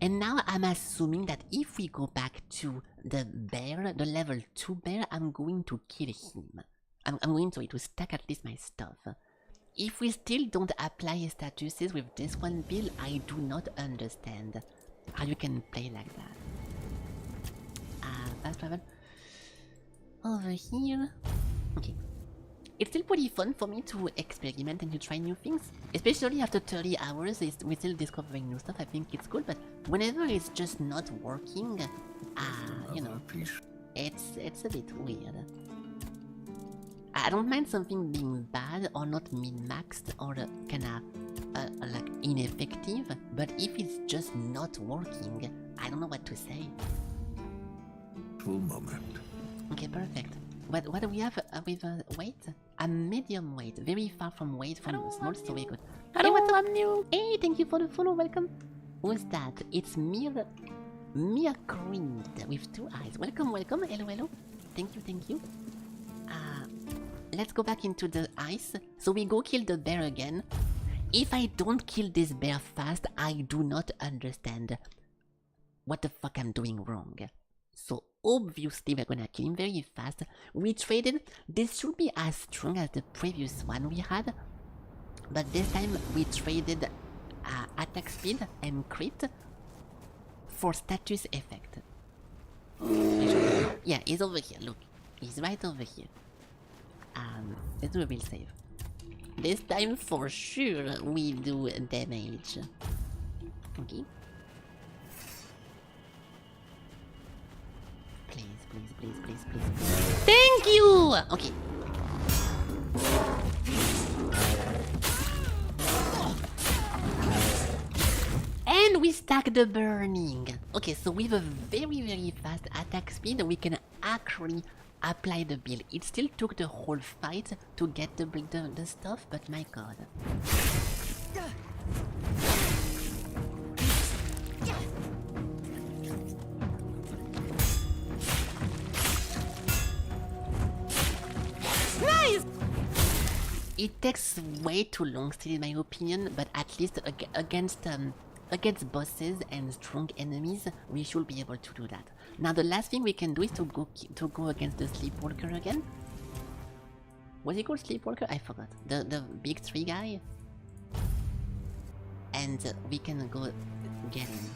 And now I'm assuming that if we go back to the bear, the level 2 bear, I'm going to kill him. I'm going to stack at least my stuff. If we still don't apply statuses with this one build, I do not understand how you can play like that. Fast travel. Over here. Okay. It's still pretty fun for me to experiment and to try new things. Especially after 30 hours, we're still discovering new stuff. I think it's cool, but whenever it's just not working, you know, it's a bit weird. I don't mind something being bad or not min-maxed or kinda like ineffective, but if it's just not working, I don't know what to say. Full moment. Okay, perfect. What do we have with weight? A medium weight, very far from weight from small, so very good. Hey, what's up, new? Hey, thank you for the follow, welcome. Who's that? It's Mir Creed with 2 eyes. Welcome, welcome. Hello, hello. Thank you. Let's go back into the ice. So we go kill the bear again. If I don't kill this bear fast, I do not understand what the fuck I'm doing wrong. So obviously we're gonna kill him very fast. We traded. This should be as strong as the previous one we had, but this time we traded attack speed and crit for status effect. Yeah, he's over here. Look, he's right over here. Let's do a real save. This time for sure we do damage. Okay. Please. Thank you! Okay. And we stack the burning. Okay, so with a very fast attack speed, we can actually apply the build. It still took the whole fight to get the stuff, but my god. Nice! It takes way too long still in my opinion, but at least against bosses and strong enemies, we should be able to do that. Now the last thing we can do is to go against the Sleepwalker again. Was he called Sleepwalker? I forgot. The big tree guy. And we can go get him.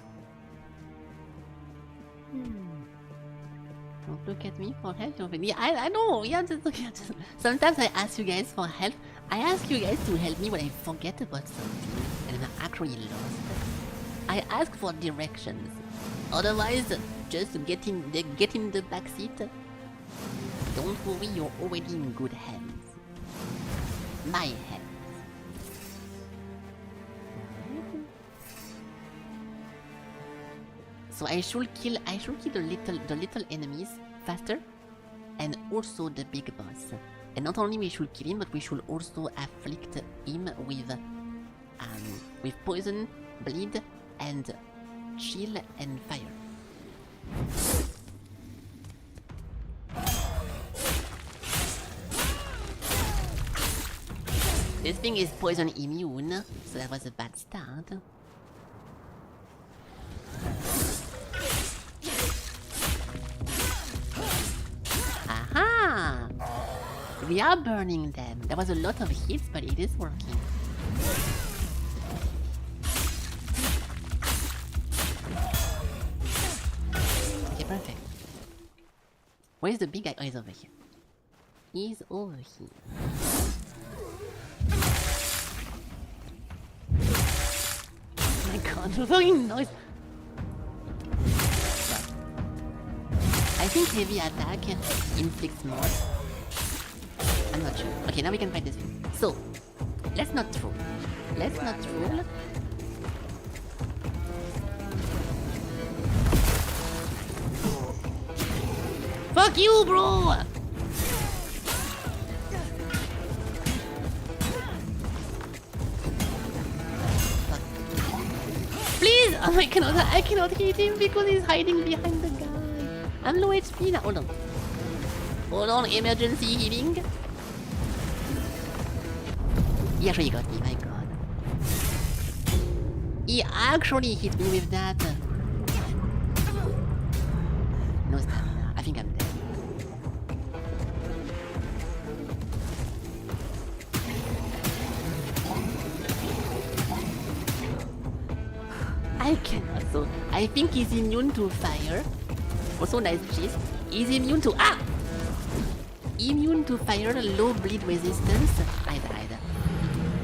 Don't look at me for help. Yeah, I know. Yeah, just, sometimes I ask you guys for help. I ask you guys to help me when I forget about something and I'm actually lost. I ask for directions. Otherwise, just get in the back seat. Don't worry, you're already in good hands. My hands. So I should kill the little enemies faster, and also the big boss. And not only we should kill him, but we should also afflict him with poison, bleed, and chill and fire. This thing is poison immune, so that was a bad start. Aha! We are burning them. There was a lot of hits, but it is working. Okay, perfect. Where's the big guy? Oh, he's over here. He's over here. Oh my god, fucking noise! I think heavy attack inflicts more. I'm not sure. Okay, now we can fight this thing. So, let's not troll. Let's not troll. Fuck you, bro! Please! Oh, I cannot hit him because he's hiding behind the guy. I'm low HP now. Hold on. Hold on, emergency healing. He actually got me, my god. He actually hit me with that. No stamina. I think I'm dead. I cannot. So I think he's immune to fire. Also nice cheese. He's immune to immune to fire, low bleed resistance. I died.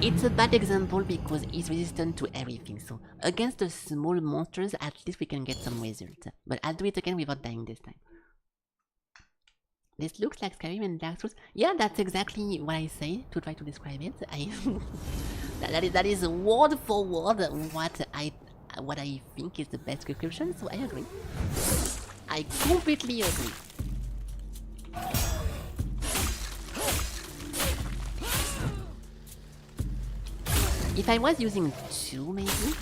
It's a bad example because he's resistant to everything. So against the small monsters, at least we can get some result. But I'll do it again without dying this time. This looks like Skyrim and Dark Souls. Yeah, that's exactly what I say to try to describe it. That is word for word what I think is the best description. So I agree. I completely agree. If I was using 2 maybe,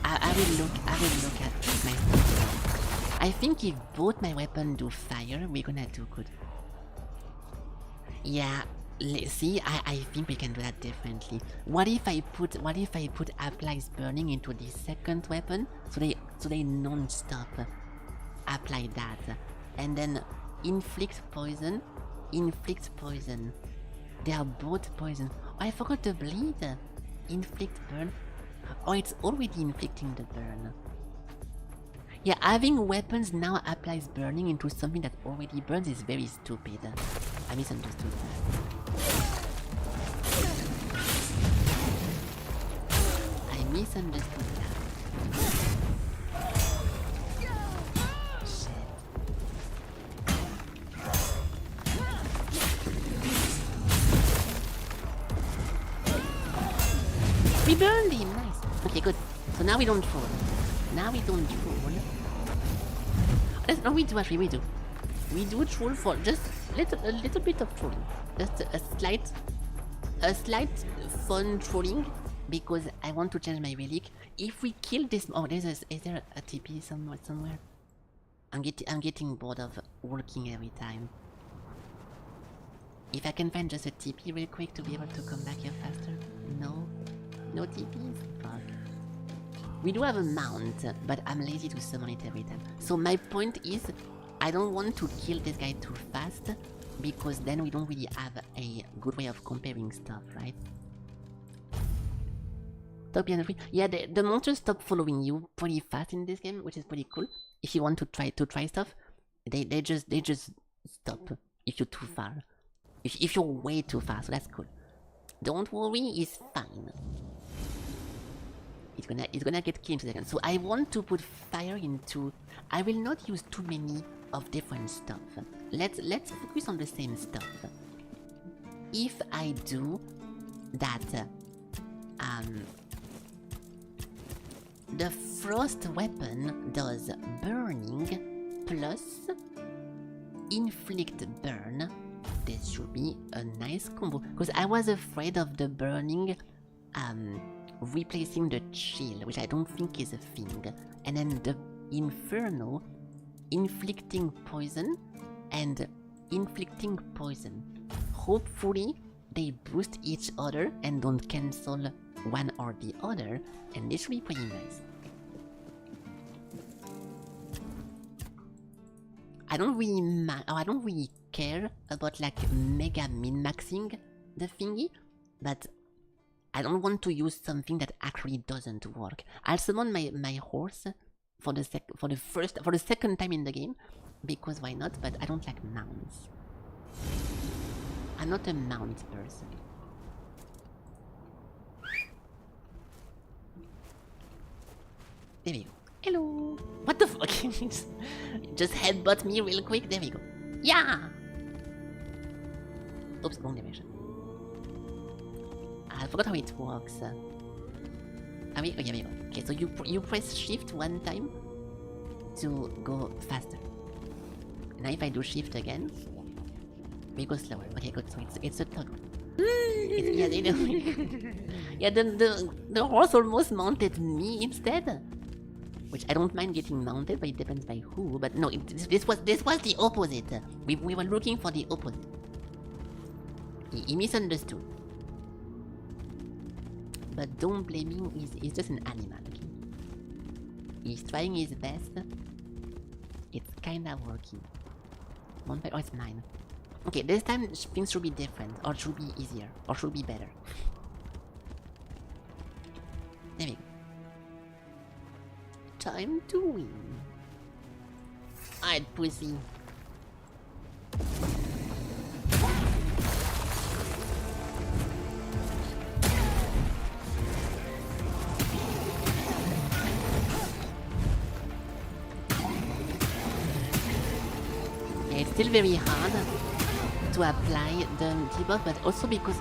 I will look at my stuff. I think if both my weapons do fire, we're gonna do good. Yeah, see, I think we can do that differently. What if I put applies burning into the second weapon, so they non-stop apply that, and then inflict poison. They are both poison. Oh, I forgot the bleed. Inflict burn. Oh, it's already inflicting the burn. Yeah, having weapons now applies burning into something that already burns is very stupid. I misunderstood that. I misunderstood that. We burned him, nice. Okay, good. So now we don't troll. No, we do actually, we do. We do troll for just a little bit of trolling. Just a slight fun trolling because I want to change my relic. If we kill this, is there a TP somewhere? I'm getting bored of walking every time. If I can find just a TP real quick to be able to come back here faster. No TPs? Fuck. We do have a mount, but I'm lazy to summon it every time. So my point is, I don't want to kill this guy too fast, because then we don't really have a good way of comparing stuff, right? Top piano free. Yeah, the monsters stop following you pretty fast in this game, which is pretty cool. If you want to try stuff, they just stop if you're too far. If you're way too far, so that's cool. Don't worry, it's fine. It's gonna get killed in a second. So I want to put fire into. I will not use too many of different stuff. Let's focus on the same stuff. If I do that, the frost weapon does burning plus inflict burn. This should be a nice combo because I was afraid of the burning replacing the chill, which I don't think is a thing. And then the Inferno, inflicting poison and inflicting poison. Hopefully, they boost each other and don't cancel one or the other, and this should be pretty nice. I don't really care about like mega min-maxing the thingy, but I don't want to use something that actually doesn't work. I'll summon my horse for the second time in the game, because why not? But I don't like mounts. I'm not a mount person. There we go. Hello. What the fuck? Just headbutt me real quick. There we go. Yeah. Oops, wrong direction. I forgot how it works. Oh, yeah, there we go. Okay, so you press shift one time to go faster. Now if I do shift again, we go slower. Okay, good. So it's a toggle. Yeah, they know. Yeah, the horse almost mounted me instead. Which I don't mind getting mounted, but it depends by who. But no, this was the opposite. We were looking for the opposite. He misunderstood. But don't blame him, he's just an animal. Okay? He's trying his best. It's kinda working. Oh, it's 9. Okay, this time things should be different, or should be easier, or should be better. There we go. Time to win. Alright, pussy. Yeah, it's still very hard to apply the debuff, but also because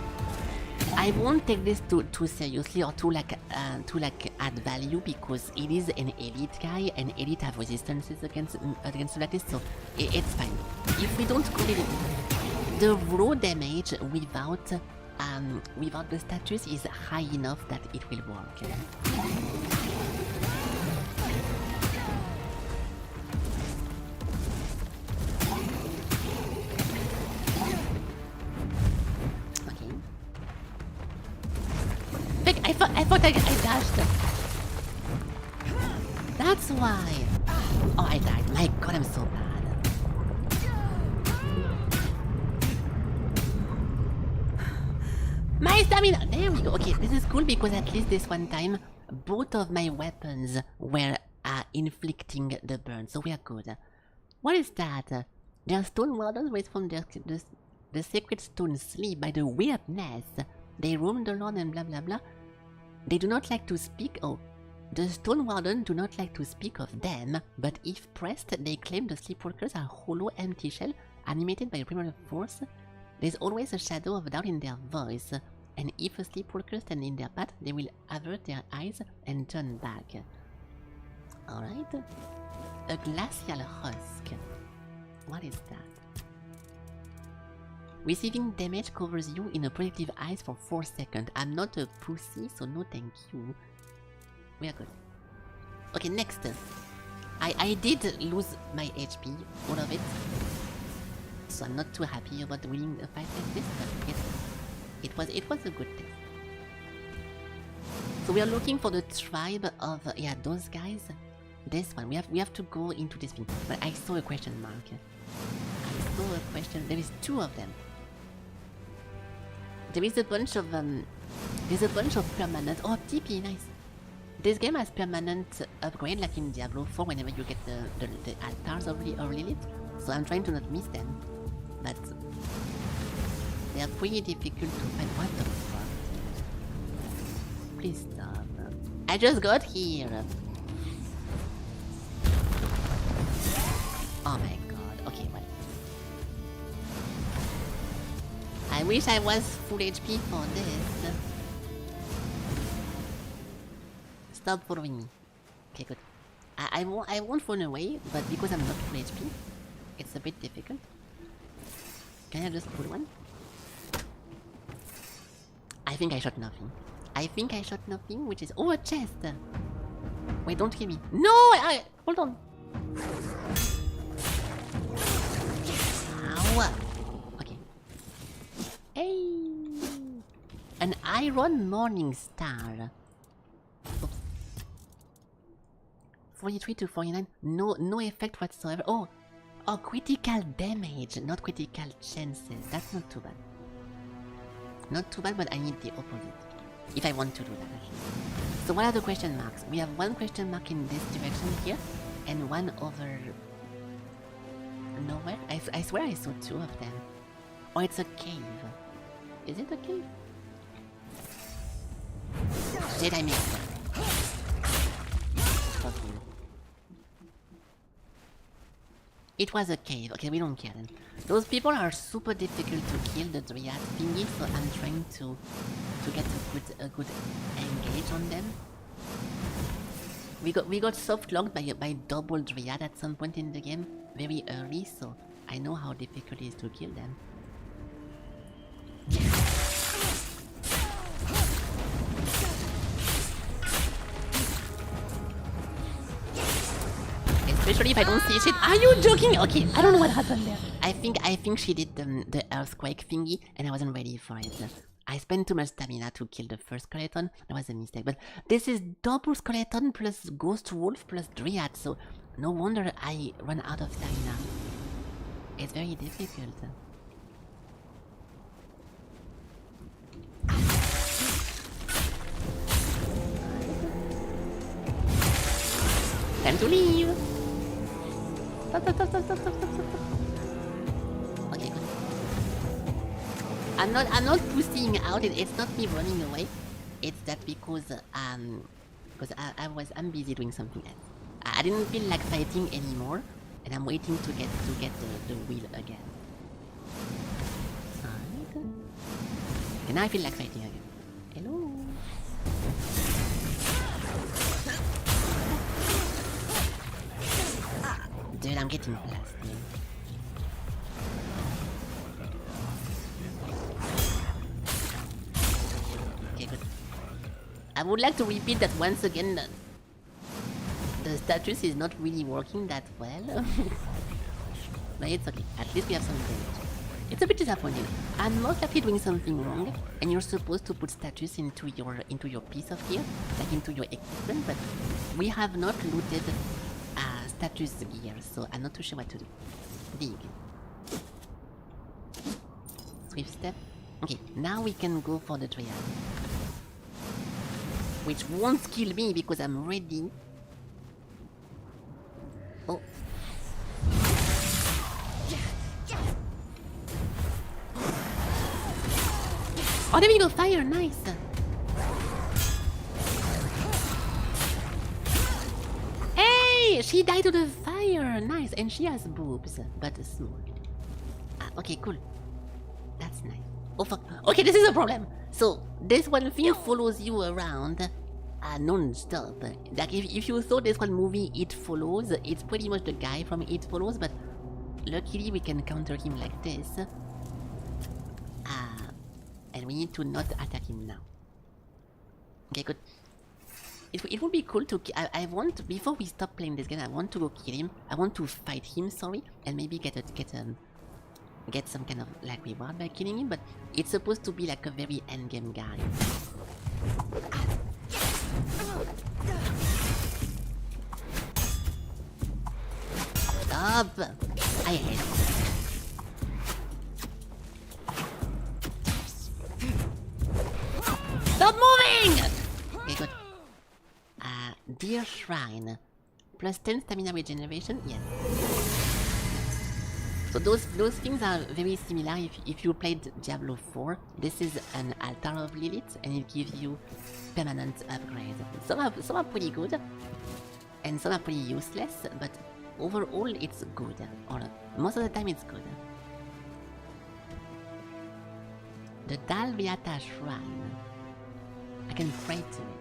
I won't take this too seriously or to add value, because it is an elite guy and elite have resistances against that, so it's fine. If we don't call it, the raw damage without the status is high enough that it will work. I thought I dashed. That's why. Oh, I died. My god, I'm so bad. My stamina! There we go. Okay, this is cool because at least this one time, both of my weapons were inflicting the burn, so we are good. What is that? Their stone wardens raised from the sacred stone sleep by the weirdness. They roamed alone and blah blah blah. They do not like to speak. Oh, the Stone Warden do not like to speak of them, but if pressed, they claim the Sleepwalkers are hollow, empty shell, animated by a primal force. There's always a shadow of doubt in their voice, and if a Sleepwalker stands in their path, they will avert their eyes and turn back. Alright. A glacial husk. What is that? Receiving damage covers you in a protective ice for 4 seconds. I'm not a pussy, so no thank you. We are good. Okay, next. I did lose my HP, all of it. So I'm not too happy about winning a fight like this, but it was a good thing. So we are looking for the tribe of those guys. This one. We have to go into this thing. But I saw a question mark. I saw a question. There is 2 of them. There is a bunch of permanent. Oh, TP, nice. This game has permanent upgrade like in Diablo 4 whenever you get the altars of Lilith. So I'm trying to not miss them. But they are pretty difficult to find. What the fuck? Please stop. I just got here. Oh my god. Okay, well. I wish I was full HP for this. Stop following me. Okay, good. I won't run away, but because I'm not full HP, it's a bit difficult. Can I just pull one? I think I shot nothing. I think I shot nothing, which is... Oh, a chest! Wait, don't kill me. No! Hold on. Ow. Okay. Hey! An iron morning star. Oops. 43 to 49. No effect whatsoever. Oh, critical damage, not critical chances. That's not too bad. Not too bad, but I need the opposite. If I want to do that, actually. So what are the question marks? We have one question mark in this direction here, and one over... nowhere? I swear I saw two of them. Or it's a cave. Is it a cave? Shit, I missed it. Fuck you. It was a cave. Okay, we don't care then. Those people are super difficult to kill, the Dryad thingy, so I'm trying to get a good engage on them. We got soft locked by double Dryad at some point in the game, very early, so I know how difficult it is to kill them. Especially if I don't see shit. Are you joking? Okay, I don't know what happened there. I think she did the earthquake thingy, and I wasn't ready for it. I spent too much stamina to kill the first skeleton. That was a mistake. But this is double skeleton plus ghost wolf plus dryad, so no wonder I run out of stamina. It's very difficult. Time to leave. Stop. Okay, good. I'm not pushing out. It's not me running away. It's that because I'm busy doing something else. I didn't feel like fighting anymore, and I'm waiting to get the wheel again. Alright. And now I feel like fighting again. Hello. Dude, I'm getting blasted. Okay, good. I would like to repeat that once again. The status is not really working that well. But it's okay. At least we have some damage. It's a bit disappointing. I'm most likely doing something wrong, and you're supposed to put status into your piece of gear, like into your equipment, but we have not looted status gear, so I'm not too sure what to do. Dig. Swift step. Okay, now we can go for the triad. Which won't kill me because I'm ready. Oh. Oh, there we go, fire, nice. Hey, she died to the fire, nice. And she has boobs, but small. Okay, cool. That's nice. Oh fuck. Okay, this is a problem. So, this one thing follows you around non-stop. Like, if you saw this one movie, It Follows, it's pretty much the guy from It Follows, but luckily we can counter him like this. And we need to not attack him now. Okay, good. It would be cool to... I want... Before we stop playing this game, I want to go kill him. I want to fight him, sorry. And maybe get some kind of, like, reward by killing him. But it's supposed to be like a very endgame guy. Stop! I hate it. Stop moving! Okay, good. Deer Shrine. Plus 10 stamina regeneration? Yes. So those things are very similar if you played Diablo 4. This is an altar of Lilith and it gives you permanent upgrades. Some are pretty good and some are pretty useless, but overall it's good. Or most of the time it's good. The Dalviata Shrine. I can pray to it.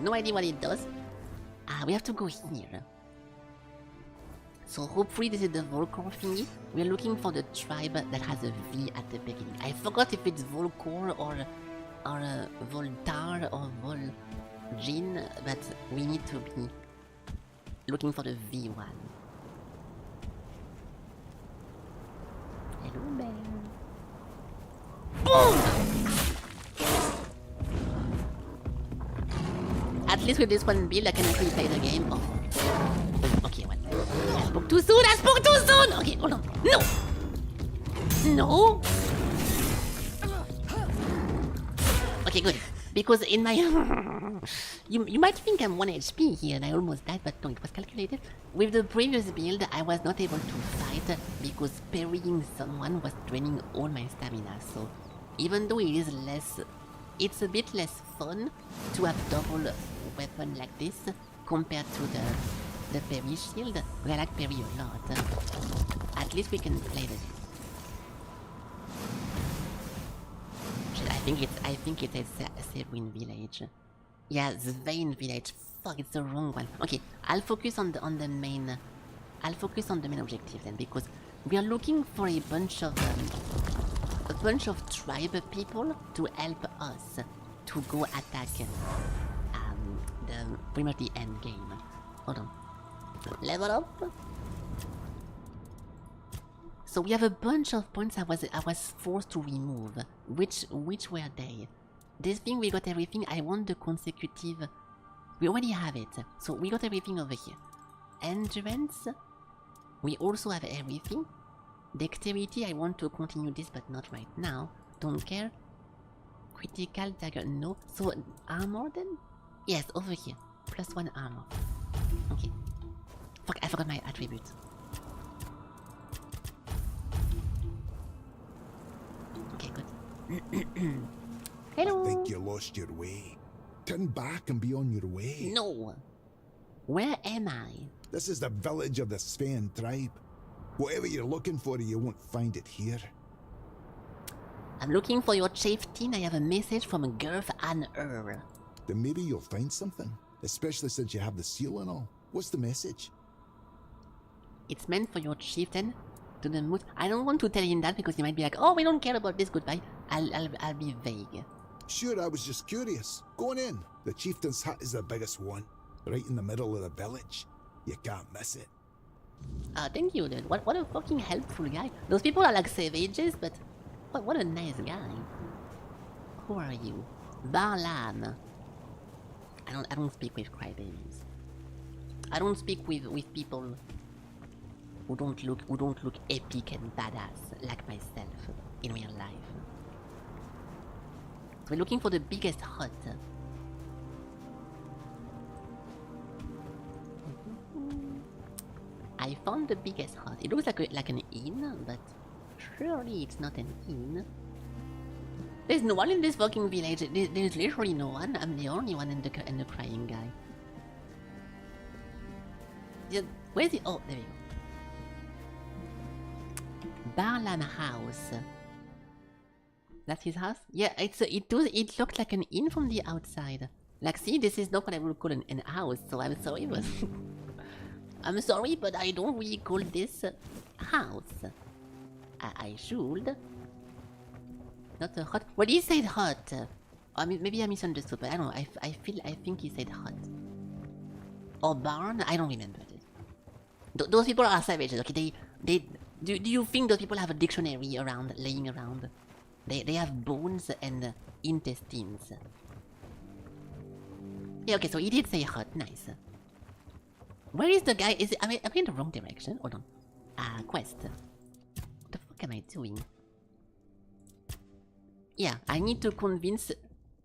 No idea what it does. We have to go here. So hopefully this is the Volcor thingy. We're looking for the tribe that has a V at the beginning. I forgot if it's Volcor or or Voltar or Vol'jin, but we need to be looking for the V1. Hello, man. Boom! At least with this one build, I can actually play the game. Oh, okay, well. I spoke too soon! I spoke too soon! Okay, hold on. No! No! Okay, good. Because in my... you might think I'm 1 HP here and I almost died, but no, it was calculated. With the previous build, I was not able to fight because parrying someone was draining all my stamina. So even though it is less... It's a bit less fun to have double weapon like this compared to the parry shield. But I like parry a lot. At least we can play this. I think it's Serwin village. Yeah, Svein village. Fuck, it's the wrong one. Okay, I'll focus on the main. I'll focus on the main objective then, because we are looking for a bunch of tribe people to help us to go attack pretty much the end game. Hold on. Level up. So we have a bunch of points I was forced to remove. Which were they? This thing we got everything. I want the consecutive. We already have it. So we got everything over here. Endurance. We also have everything. Dexterity, I want to continue this but not right now. Don't care. Critical dagger, no. So armor then? Yes, over here. +1 armor. Okay. Fuck, I forgot my attribute. Okay, good. Hello. I think you lost your way. Turn back and be on your way. No. Where am I? This is the village of the Sven tribe. Whatever you're looking for, you won't find it here. I'm looking for your chieftain. I have a message from Girth and Ur. Then maybe you'll find something. Especially since you have the seal and all. What's the message? It's meant for your chieftain. To the moon. I don't want to tell him that because he might be like, oh, we don't care about this, goodbye. I'll be vague. Sure, I was just curious. Go on in. The chieftain's hut is the biggest one. Right in the middle of the village. You can't miss it. Thank you, dude. What a fucking helpful guy. Those people are like savages, but what a nice guy. Who are you? Barlan. I don't speak with crybabies. I don't speak with people who don't look epic and badass like myself in real life. So we're looking for the biggest hut. I found the biggest hut. It looks like an inn, but surely it's not an inn. There's no one in this fucking village. There's literally no one. I'm the only one and the crying guy. Yeah, where's the... Oh, there we go. Barlam house. That's his house? Yeah, it looked like an inn from the outside. Like, see, this is not what I would call an house, so I'm sorry, but... I'm sorry, but I don't really call this house. I should. Not a hut. Well, he said hut. I mean, maybe I misunderstood, but I don't know. I think he said hut. Or barn? I don't remember this. Those people are savages, okay? Do you think those people have a dictionary around, laying around? They have bones and intestines. Yeah, okay, so he did say hut. Nice. Where is the guy? Am I in the wrong direction? Hold on. Quest. What the fuck am I doing? Yeah, I need to convince...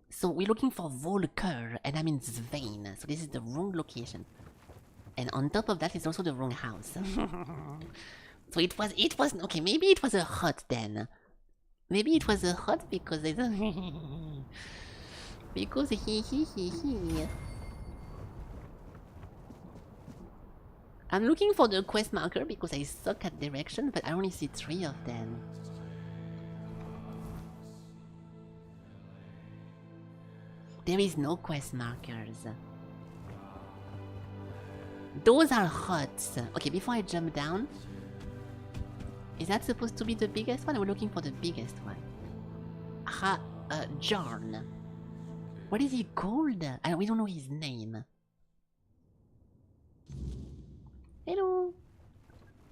So we're looking for Volker, and I'm in Svein. So this is the wrong location. And on top of that, it's also the wrong house. So it was... Okay, maybe it was a hut then. Maybe it was a hut because they don't... Because he... I'm looking for the quest marker because I suck at direction, but I only see 3 of them. There is no quest markers. Those are huts. Okay, before I jump down... Is that supposed to be the biggest one? We're looking for the biggest one. Jarn. What is he called? We don't know his name. Hello.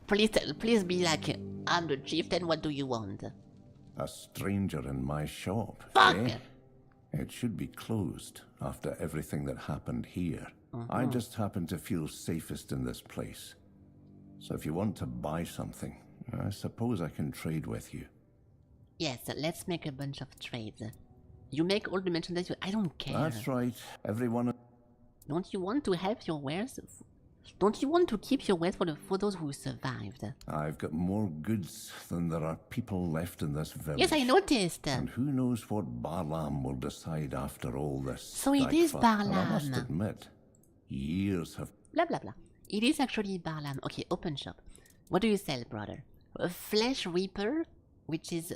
Please be like, I'm the chieftain, what do you want? A stranger in my shop. Fuck! Eh? It should be closed after everything that happened here. I just happen to feel safest in this place. So if you want to buy something, I suppose I can trade with you. Yes, let's make a bunch of trades. You make all the merchandise, I don't care. That's right, everyone... Don't you want to help your wares? Don't you want to keep your wares for those who survived? I've got more goods than there are people left in this village. Yes, I noticed. And who knows what Barlam will decide after all this. So it is Barlam. And I must admit, years have... Blah blah blah. It is actually Barlam. Okay, open shop. What do you sell, brother? A Flesh Reaper, which is...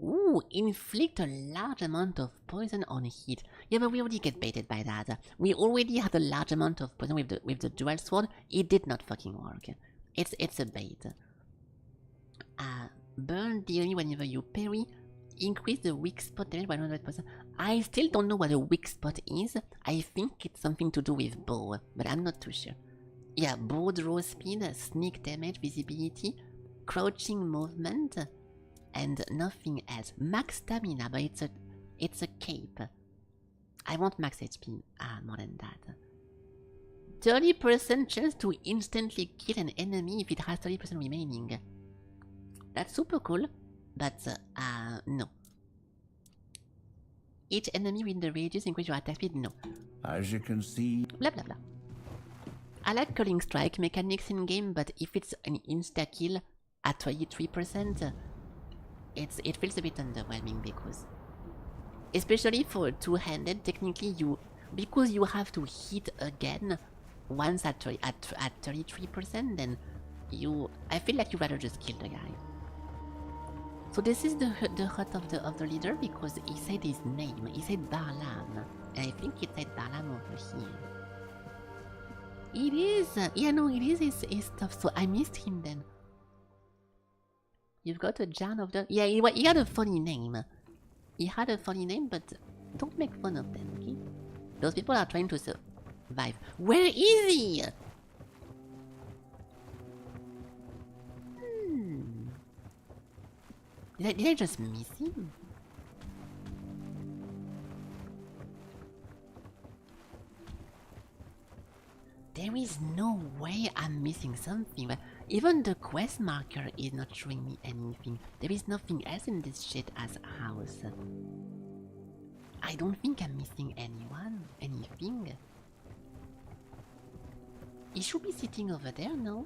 Ooh, inflict a large amount of poison on heat. Yeah, but we already get baited by that. We already had a large amount of poison with the dual sword. It did not fucking work. It's a bait. Burn dearly whenever you parry. Increase the weak spot damage by 100%. I still don't know what a weak spot is. I think it's something to do with bow, but I'm not too sure. Yeah, bow draw speed, sneak damage, visibility, crouching movement, and nothing else. Max stamina, but it's a cape. I want max HP. More than that. 30% chance to instantly kill an enemy if it has 30% remaining. That's super cool, but no. Each enemy within the radius increase your attack speed? No. As you can see... Blah blah blah. I like Culling Strike mechanics in game, but if it's an insta-kill at 23%, it feels a bit underwhelming because... Especially for two-handed, technically because you have to hit again once at 33%, then I feel like you rather just kill the guy. So this is the hut of the leader because he said his name. He said Barlam, and I think he said Barlam over here. It is, yeah, no, it is his stuff. So I missed him then. You've got a Jan of the... Yeah, he had a funny name. He had a funny name, but don't make fun of them, okay? Those people are trying to survive. Where is he? Did I just miss him? There is no way I'm missing something, but even the quest marker is not showing me anything. There is nothing else in this shit as a house. I don't think I'm missing anything. He should be sitting over there, no?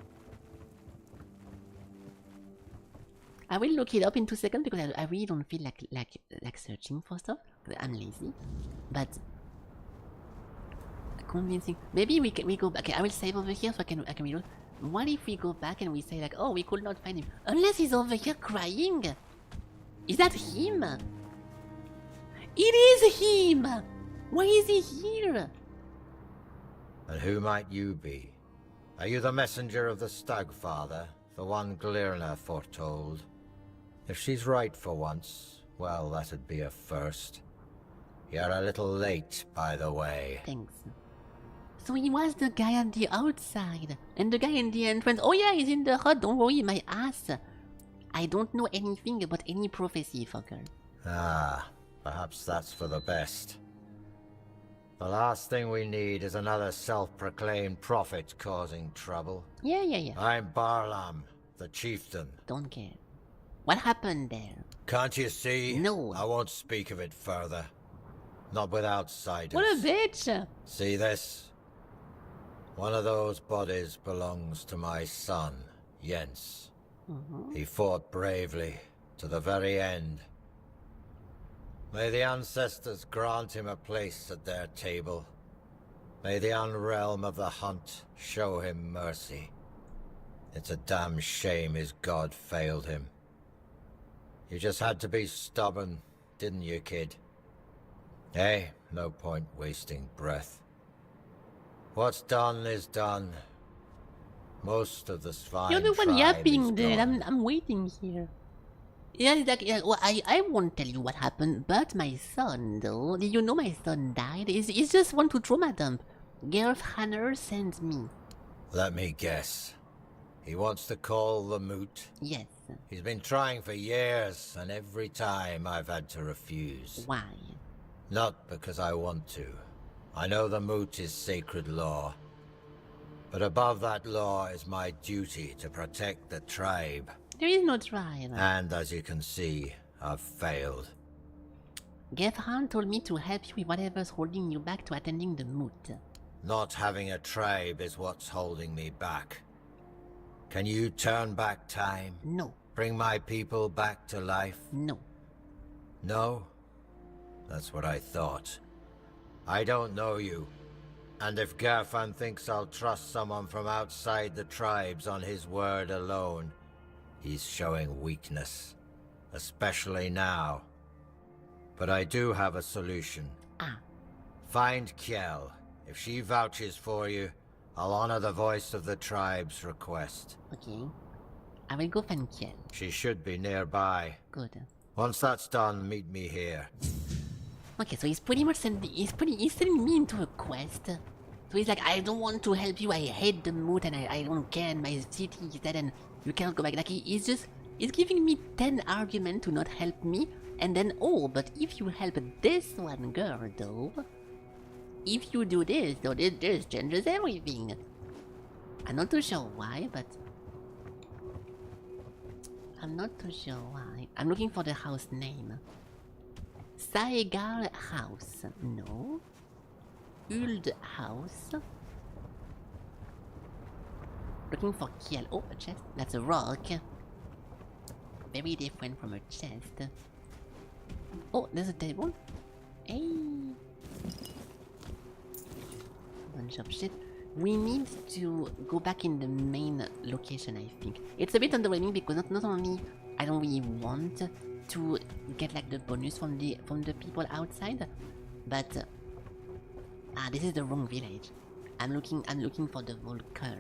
I will look it up in 2 seconds because I really don't feel like searching for stuff. I'm lazy, but convincing. Maybe we go back. Okay, I will save over here so I can reload. What if we go back and we say like, oh, we could not find him, unless he's over here crying? Is that him? It is him. Why is he here? And who might you be? Are you the messenger of the Stagfather, the one Glirna foretold? If she's right for once, well, that'd be a first. You're a little late, by the way. Thanks. So he was the guy on the outside, and the guy in the entrance. Oh yeah, he's in the hut, don't worry, my ass. I don't know anything about any prophecy, fucker. Ah, perhaps that's for the best. The last thing we need is another self-proclaimed prophet causing trouble. Yeah. I'm Barlam, the chieftain. Don't care. What happened there? Can't you see? No. I won't speak of it further. Not with outsiders. What a bitch! See this? One of those bodies belongs to my son, Jens. He fought bravely, to the very end. May the ancestors grant him a place at their table. May the unrealm of the hunt show him mercy. It's a damn shame his god failed him. You just had to be stubborn, didn't you, kid? Hey, no point wasting breath. What's done is done. Most of the swine. You're the one yapping, dude. I'm waiting here. Yeah, exactly. Yeah, well, I won't tell you what happened, but my son, though, did you know my son died? He's just want to trauma dump. Gareth Hanner sends me. Let me guess. He wants to call the moot? Yes. He's been trying for years, and every time I've had to refuse. Why? Not because I want to. I know the moot is sacred law. But above that law is my duty to protect the tribe. There is no tribe. And as you can see, I've failed. Gefhan told me to help you with whatever's holding you back to attending the moot. Not having a tribe is what's holding me back. Can you turn back time? No. Bring my people back to life? No. No? That's what I thought. I don't know you. And if Gerfan thinks I'll trust someone from outside the tribes on his word alone, he's showing weakness. Especially now. But I do have a solution. Find Kjell. If she vouches for you, I'll honor the voice of the tribe's request. Okay. I will go find Kjell. She should be nearby. Good. Once that's done, meet me here. Okay, so he's pretty much he's sending me into a quest. So he's like, I don't want to help you, I hate the moot and I don't care, and my city is dead and you cannot go back. Like he's giving me 10 arguments to not help me, and then, oh, but if you help this one girl though, if you do this, though, this changes everything. I'm not too sure why, but I'm not too sure why. I'm looking for the house name. Saegal House. No. Uld House. Looking for Kjell. Oh, a chest. That's a rock. Very different from a chest. Oh, there's a table. Hey. Bunch of shit. We need to go back in the main location, I think. It's a bit underwhelming because not only I don't really want to get like the bonus from the people outside, but this is the wrong village. I'm looking for the Volker.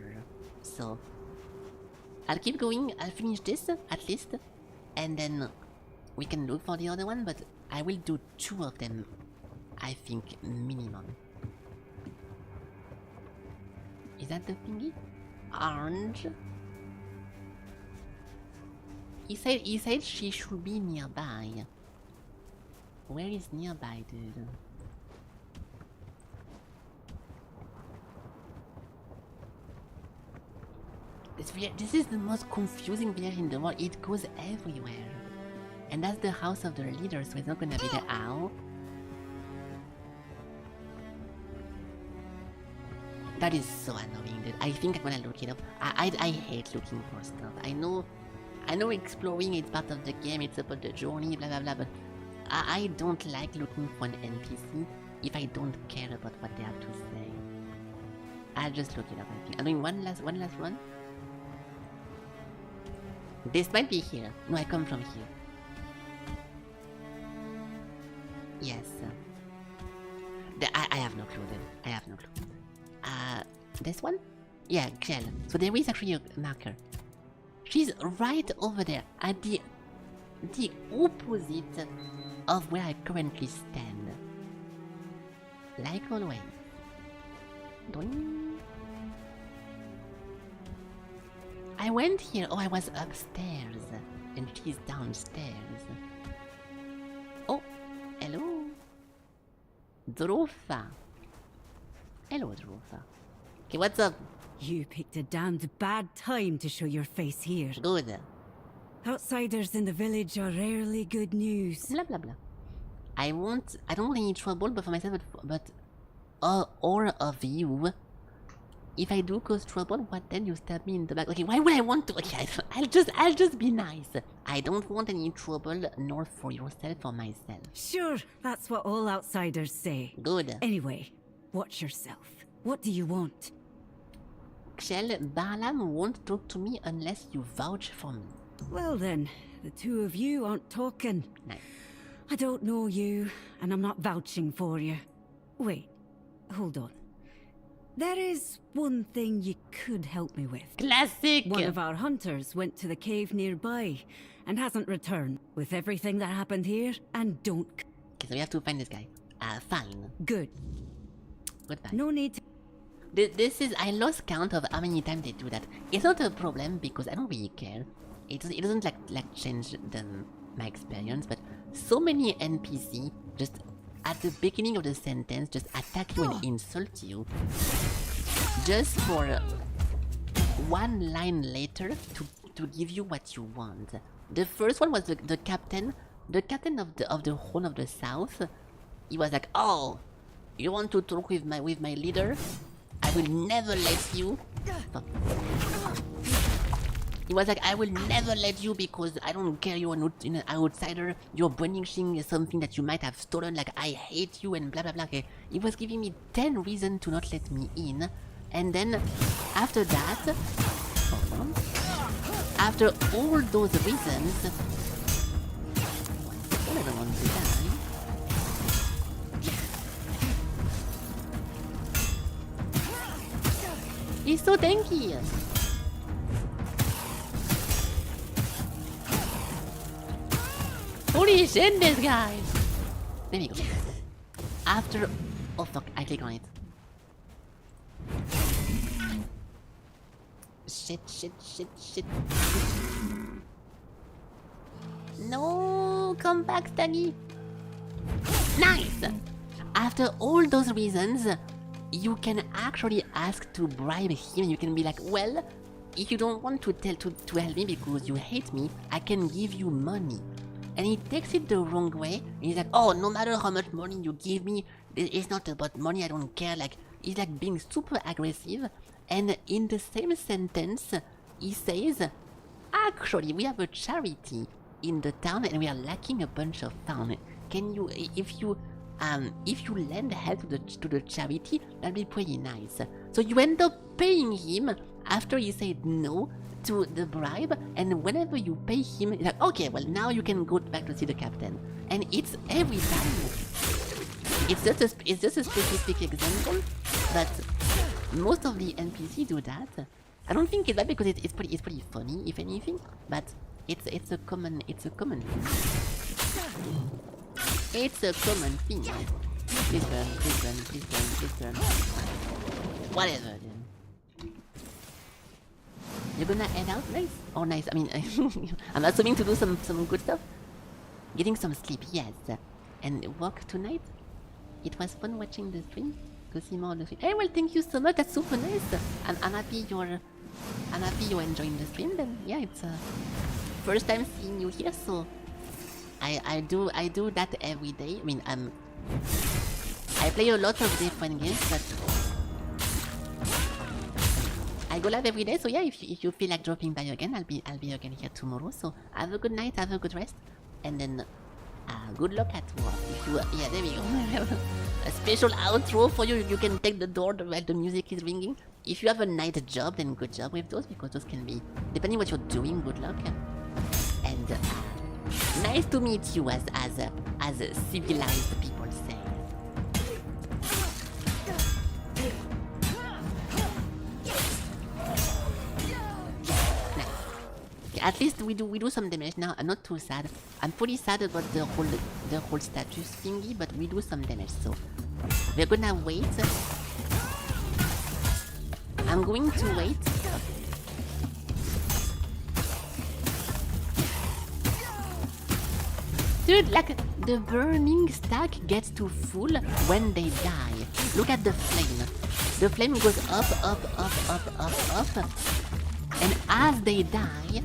So I'll keep going. I'll finish this at least, and then we can look for the other one. But I will do 2 of them, I think, minimum. Is that the thingy? Orange. He said she should be nearby. Where is nearby, dude? This is the most confusing village in the world. It goes everywhere. And that's the house of the leader, so it's not gonna be the owl. That is so annoying, dude. I think I'm gonna look it up. I hate looking for stuff. I know exploring is part of the game, it's about the journey, blah blah blah, but I don't like looking for an NPC if I don't care about what they have to say. I'll just look it up, I think. I'm doing one last run. This might be here. No, I come from here. Yes. I have no clue then. I have no clue. This one? Yeah, Kjell. So there is actually a marker. She's right over there, at the opposite of where I currently stand. Like always. Doing. I went here. Oh, I was upstairs, and she's downstairs. Oh, hello, Drofa. Hello, Drofa. Okay, what's up? You picked a damned bad time to show your face here. Good. Outsiders in the village are rarely good news. Blah blah blah. I don't want any trouble, but for myself, but all of you. If I do cause trouble, what then? You stab me in the back. Okay, why would I want to? Okay, I'll just be nice. I don't want any trouble, nor for yourself or myself. Sure, that's what all outsiders say. Good. Anyway, watch yourself. What do you want? Kjell, Balaam won't talk to me unless you vouch for me. Well then, the two of you aren't talking. Nice. I don't know you, and I'm not vouching for you. Wait, hold on. There is one thing you could help me with. Classic! One of our hunters went to the cave nearby and hasn't returned. With everything that happened here, and don't... Okay, so we have to find this guy. Fine. Good. Goodbye. No need to... This is... I lost count of how many times they do that. It's not a problem because I don't really care. It doesn't like change my experience, but so many NPC just at the beginning of the sentence just attack you and insult you just for one line later to give you what you want. The first one was the captain of the Horn of the South. He was like, "Oh, you want to talk with my leader? I will never let you." He was like, "I will never let you because I don't care, you're an outsider, you're brandishing something that you might have stolen, like I hate you and blah blah blah." Okay. He was giving me 10 reasons to not let me in, and then after that, after all those reasons, I don't want to die. He's so tanky! Holy shit, this guy! There we go. After... Oh fuck, I click on it. Shit. No, come back, Staggy. Nice! After all those reasons, you can actually ask to bribe him. You can be like, well, if you don't want to help me because you hate me, I can give you money. And he takes it the wrong way. And he's like, "Oh, no matter how much money you give me, it's not about money, I don't care." Like, he's like being super aggressive. And in the same sentence, he says, "Actually, we have a charity in the town and we are lacking a bunch of funds. Can you, if you lend help to the charity, that'd be pretty nice." So you end up paying him after he said no to the bribe, and whenever you pay him, he's like, "Okay, well now you can go back to see the captain." And it's every time. It's just a specific example, but most of the NPC do that. I don't think it's bad because it's pretty funny, if anything, but it's a common thing. It's a common thing. Please burn. Whatever. You're gonna head out, nice? Oh, nice. I mean, I'm assuming to do some good stuff. Getting some sleep, yes. And work tonight. It was fun watching the stream. Go see more of the stream. Hey, well, thank you so much. That's super nice. I'm happy you're enjoying the stream. Then yeah, it's first time seeing you here, so I do that every day. I mean, I play a lot of different games, but I go live every day, so yeah, if you feel like dropping by again, I'll be again here tomorrow. So have a good night, have a good rest, and then good luck at work. If you yeah, there we go. A special outro for you. You can take the door while the music is ringing. If you have a night job, then good job with those, because those can be, depending what you're doing, good luck. And nice to meet you, as civilized people say. At least we do some damage now. I'm not too sad. I'm pretty sad about the whole status thingy, but we do some damage. So we're gonna wait. I'm going to wait. Dude, like the burning stack gets to full when they die. Look at the flame. The flame goes up, and as they die,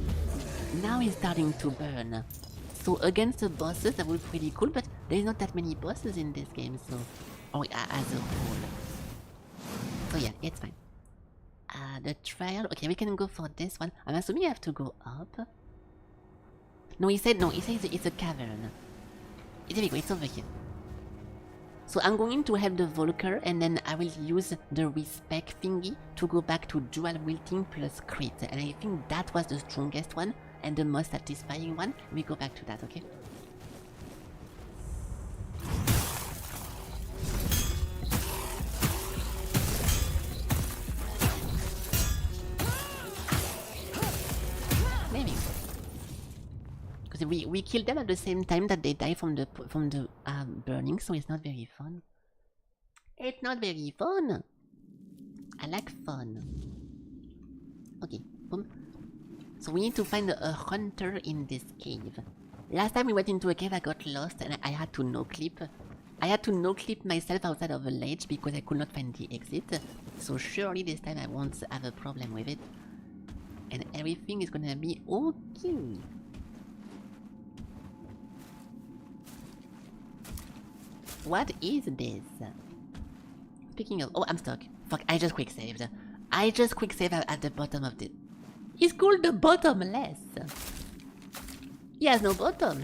now it's starting to burn. So against the bosses, that would be pretty cool, but there's not that many bosses in this game, so... Oh, as a whole. So yeah, it's fine. The trial... Okay, we can go for this one. I'm assuming I have to go up. No, he said it's a cavern. There we go, it's over here. So I'm going to have the Volker, and then I will use the respec thingy to go back to dual wilting plus crit. And I think that was the strongest one and the most satisfying one. We go back to that, okay? Because we killed them at the same time that they die from the burning, so it's not very fun. It's not very fun. I like fun. Okay, boom. So we need to find a hunter in this cave. Last time we went into a cave, I got lost and I had to no-clip. I had to no-clip myself outside of a ledge because I could not find the exit. So surely this time I won't have a problem with it. And everything is gonna be okay. What is this? Speaking of... Oh, I'm stuck. Fuck, I just quick saved. I just quick saved at the bottom of the... He's called the bottomless. He has no bottom.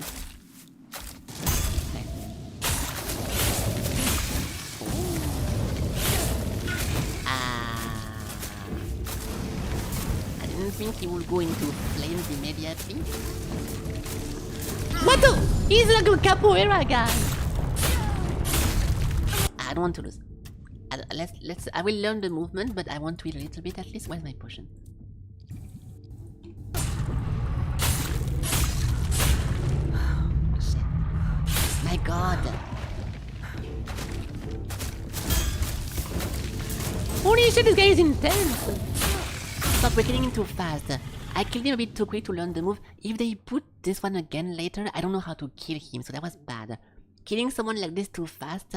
I didn't think he would go into flames immediately. What the? He's like a capoeira guy. I don't want to lose. I will learn the movement, but I want to eat a little bit at least. Where's my potion? Shit. My god. Holy shit, this guy is intense. Stop, we're killing him too fast. I killed him a bit too quick to learn the move. If they put this one again later, I don't know how to kill him, so that was bad. Killing someone like this too fast,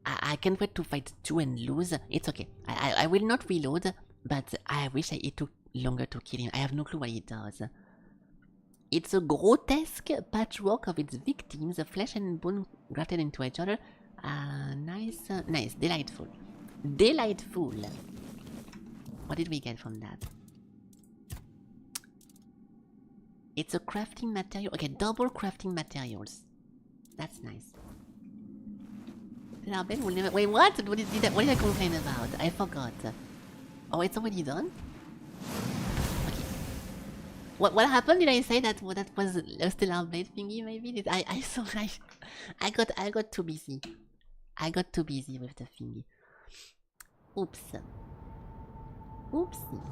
I can't wait to fight 2 and lose. It's okay. I will not reload, but I wish it took longer to kill him. I have no clue what he does. It's a grotesque patchwork of its victims, flesh and bone grafted into each other. Nice, nice, delightful. Delightful. What did we get from that? It's a crafting material. Okay, double crafting materials. That's nice. Will never... Wait, what? What did I complain about? I forgot. Oh, it's already done? Okay. What happened? Did I say that that was a stellar blade thingy? Maybe I saw I got too busy. I got too busy with the thingy. Oops. Oopsie.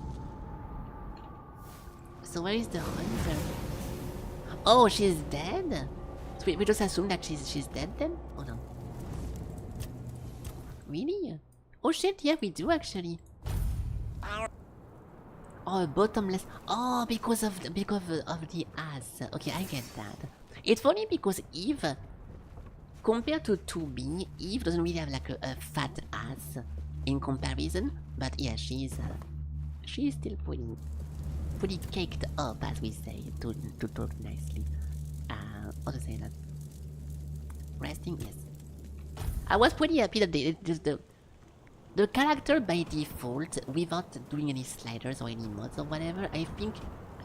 So where is the hunter? Oh, she's dead. So we just assume that she's dead then. Hold on. Really? Oh shit, yeah, we do actually. Oh, bottomless. Oh, because of the ass. Okay, I get that. It's funny because Eve, compared to 2B, Eve doesn't really have like a fat ass in comparison. But yeah, she's still pretty caked up, as we say, to talk nicely. How to say that? Resting, yes. I was pretty happy that the character by default, without doing any sliders or any mods or whatever, I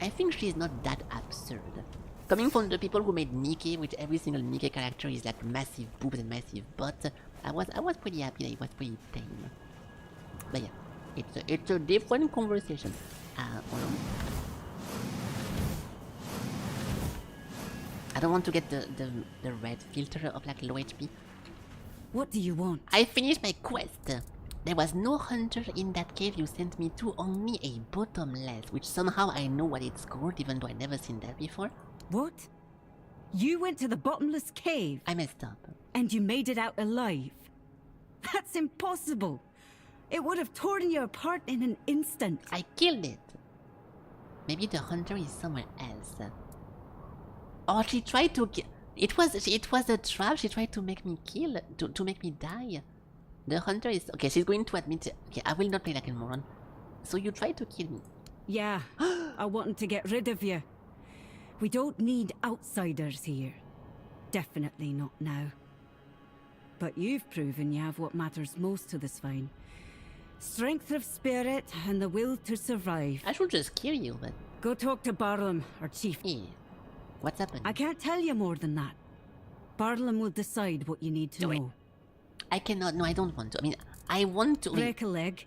think she's not that absurd. Coming from the people who made Nikke, which every single Nikke character is like massive boobs and massive butt, I was pretty happy that it was pretty tame. But yeah, it's a different conversation. Hold on. I don't want to get the red filter of like low HP. What do you want? I finished my quest. There was no hunter in that cave you sent me to, only a bottomless, which somehow I know what it's called, even though I've never seen that before. What? You went to the bottomless cave? I messed up. And you made it out alive? That's impossible. It would have torn you apart in an instant. I killed it. Maybe the hunter is somewhere else. Oh, she tried to kill... It was a trap. She tried to make me kill, to make me die. The hunter is... Okay, she's going to admit... Okay, I will not play like a moron. So you tried to kill me. Yeah, I wanted to get rid of you. We don't need outsiders here. Definitely not now. But you've proven you have what matters most to this vine. Strength of spirit and the will to survive. I should just kill you, but... Go talk to Barlam, our chief. Yeah. What's happening? I can't tell you more than that. Barlam will decide what you need to know. I cannot. No, I don't want to. I mean, I want to... Break a leg.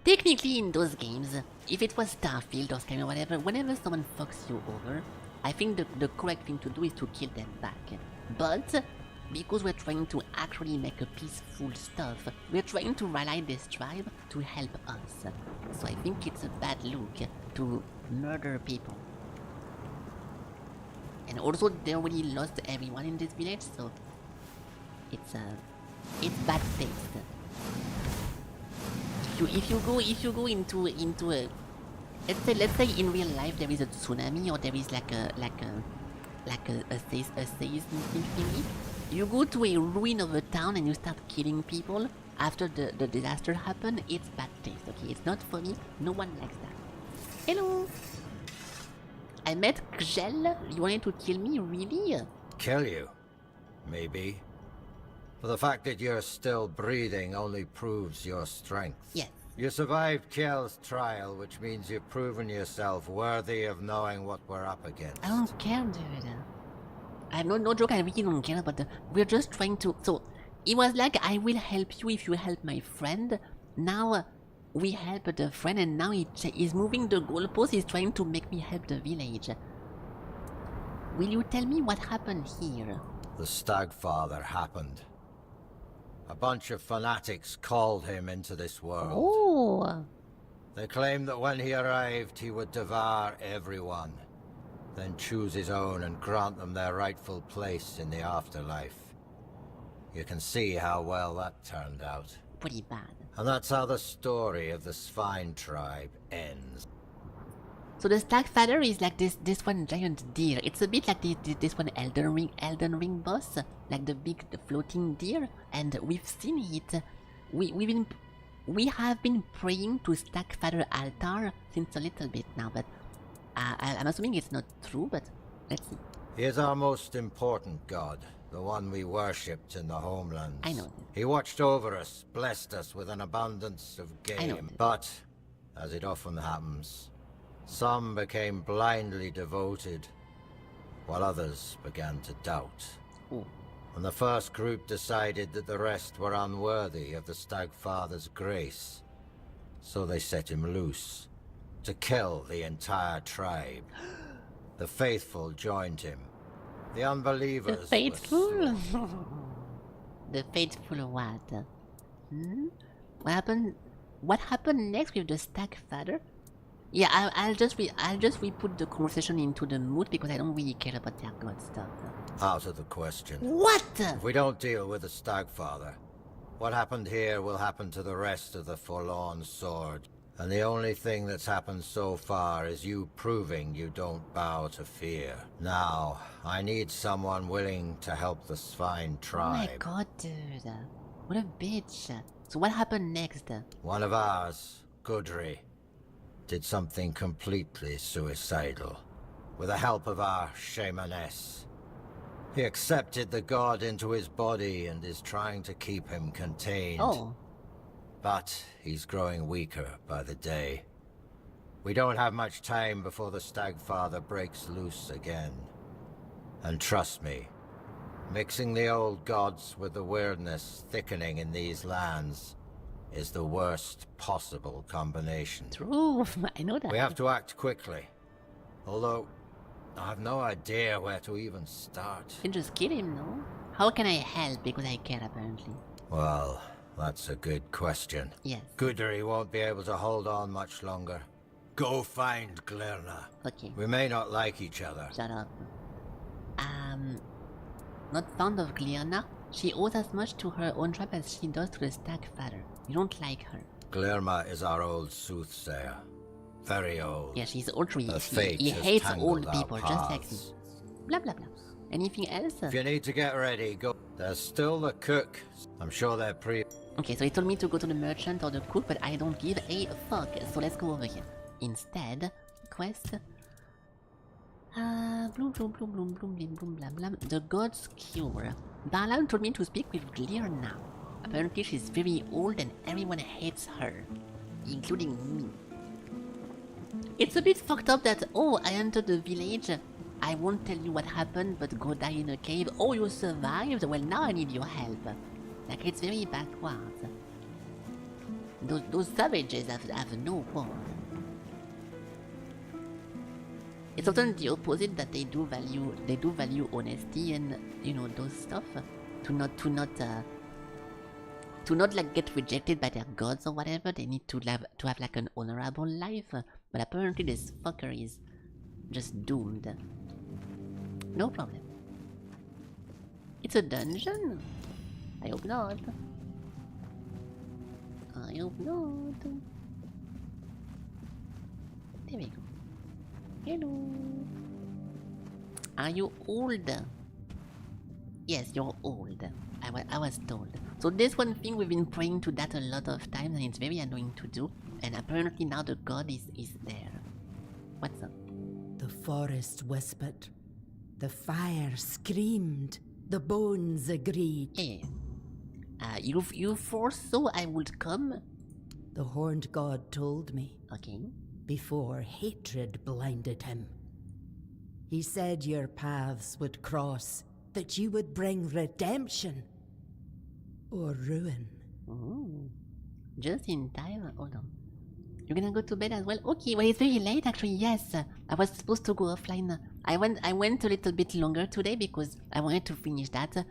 Technically, in those games, if it was Starfield or Skyrim or whatever, whenever someone fucks you over, I think the correct thing to do is to kill them back. But... because we're trying to actually make a peaceful stuff, we're trying to rally this tribe to help us. So I think it's a bad look to murder people. And also, they already lost everyone in this village, so it's bad taste. If you go into a let's say in real life there is a tsunami or there is like a seismic thingy, you go to a ruin of a town and you start killing people after the disaster happened, it's bad taste, okay? It's not funny, no one likes that. Hello! I met Gel, you wanted to kill me, really? Kill you? Maybe. But the fact that you're still breathing only proves your strength. Yes. You survived Kjell's trial, which means you've proven yourself worthy of knowing what we're up against. I don't care, dude. I no joke, I really don't care, but we're just trying to... So, it was like, I will help you if you help my friend. Now, we help the friend, and now he's moving the goalpost, he's trying to make me help the village. Will you tell me what happened here? The Stagfather happened. A bunch of fanatics called him into this world. Oh! They claimed that when he arrived, he would devour everyone, then choose his own and grant them their rightful place in the afterlife. You can see how well that turned out. Pretty bad. And that's how the story of the Svine tribe ends. So the Stagfather is like this one giant deer. It's a bit like this one Elden Ring boss, like the floating deer. And we've seen it. We have been praying to Stagfather altar since a little bit now, but I'm assuming it's not true. But let's see. He is our most important god, the one we worshipped in the homelands. I know. He watched over us, blessed us with an abundance of game. But, as it often happens, some became blindly devoted, while others began to doubt. Ooh. And the first group decided that the rest were unworthy of the Stagfather's grace. So they set him loose, to kill the entire tribe. The faithful joined him. The unbelievers. The faithful? The faithful what? What happened next with the Stagfather? Yeah, I'll just re-put the conversation into the mood because I don't really care about their god stuff. Out of the question. What? If we don't deal with the Stagfather, what happened here will happen to the rest of the Forlorn Sword. And the only thing that's happened so far is you proving you don't bow to fear. Now, I need someone willing to help the Svine tribe. Oh my god, dude. What a bitch. So what happened next? One of ours, Gudry, did something completely suicidal. With the help of our shamaness. He accepted the god into his body and is trying to keep him contained. Oh. But he's growing weaker by the day. We don't have much time before the Stagfather breaks loose again. And trust me, mixing the old gods with the weirdness thickening in these lands is the worst possible combination. True, I know that. We have to act quickly. Although, I have no idea where to even start. You can just kill him, no? How can I help? Because I care, apparently. Well, that's a good question. Yes. Gudry won't be able to hold on much longer. Go find Glirna. Okay. We may not like each other. Shut up. Not fond of Glirna. She owes as much to her own tribe as she does to the Stagfather. You don't like her. Glirma is our old soothsayer. Very old. Yeah, she's old. He He hates old people, just like me. Blah blah blah. Anything else? If you need to get ready, go. There's still the cook. I'm sure they're Okay, so he told me to go to the merchant or the cook, but I don't give a fuck. So let's go over here. Instead, quest. Bloom, bloom, bloom, bloom, bloom, bloom, bloom, blam, blam. The God's Cure. Avalon told me to speak with Glirna. Apparently she's very old and everyone hates her. Including me. It's a bit fucked up that, oh, I entered the village. I won't tell you what happened, but go die in a cave. Oh, you survived? Well, now I need your help. Like, it's very backwards. Those savages have no war. It's often the opposite, that they do value honesty and, you know, those stuff. To not like get rejected by their gods or whatever. They need to have like an honorable life. But apparently this fucker is just doomed. No problem. It's a dungeon? I hope not. I hope not. There we go. Hello. Are you old? Yes, you're old. I was told. So there's one thing we've been praying to that a lot of times and it's very annoying to do. And apparently now the god is there. What's up? The forest whispered. The fire screamed. The bones agreed. Yeah. You foresaw I would come? The horned god told me. Okay. Before hatred blinded him. He said your paths would cross, that you would bring redemption. Or ruin. Ooh. Just in time? Hold on. You're gonna go to bed as well? Okay, well it's very late actually, yes. I was supposed to go offline. I went a little bit longer today because I wanted to finish that.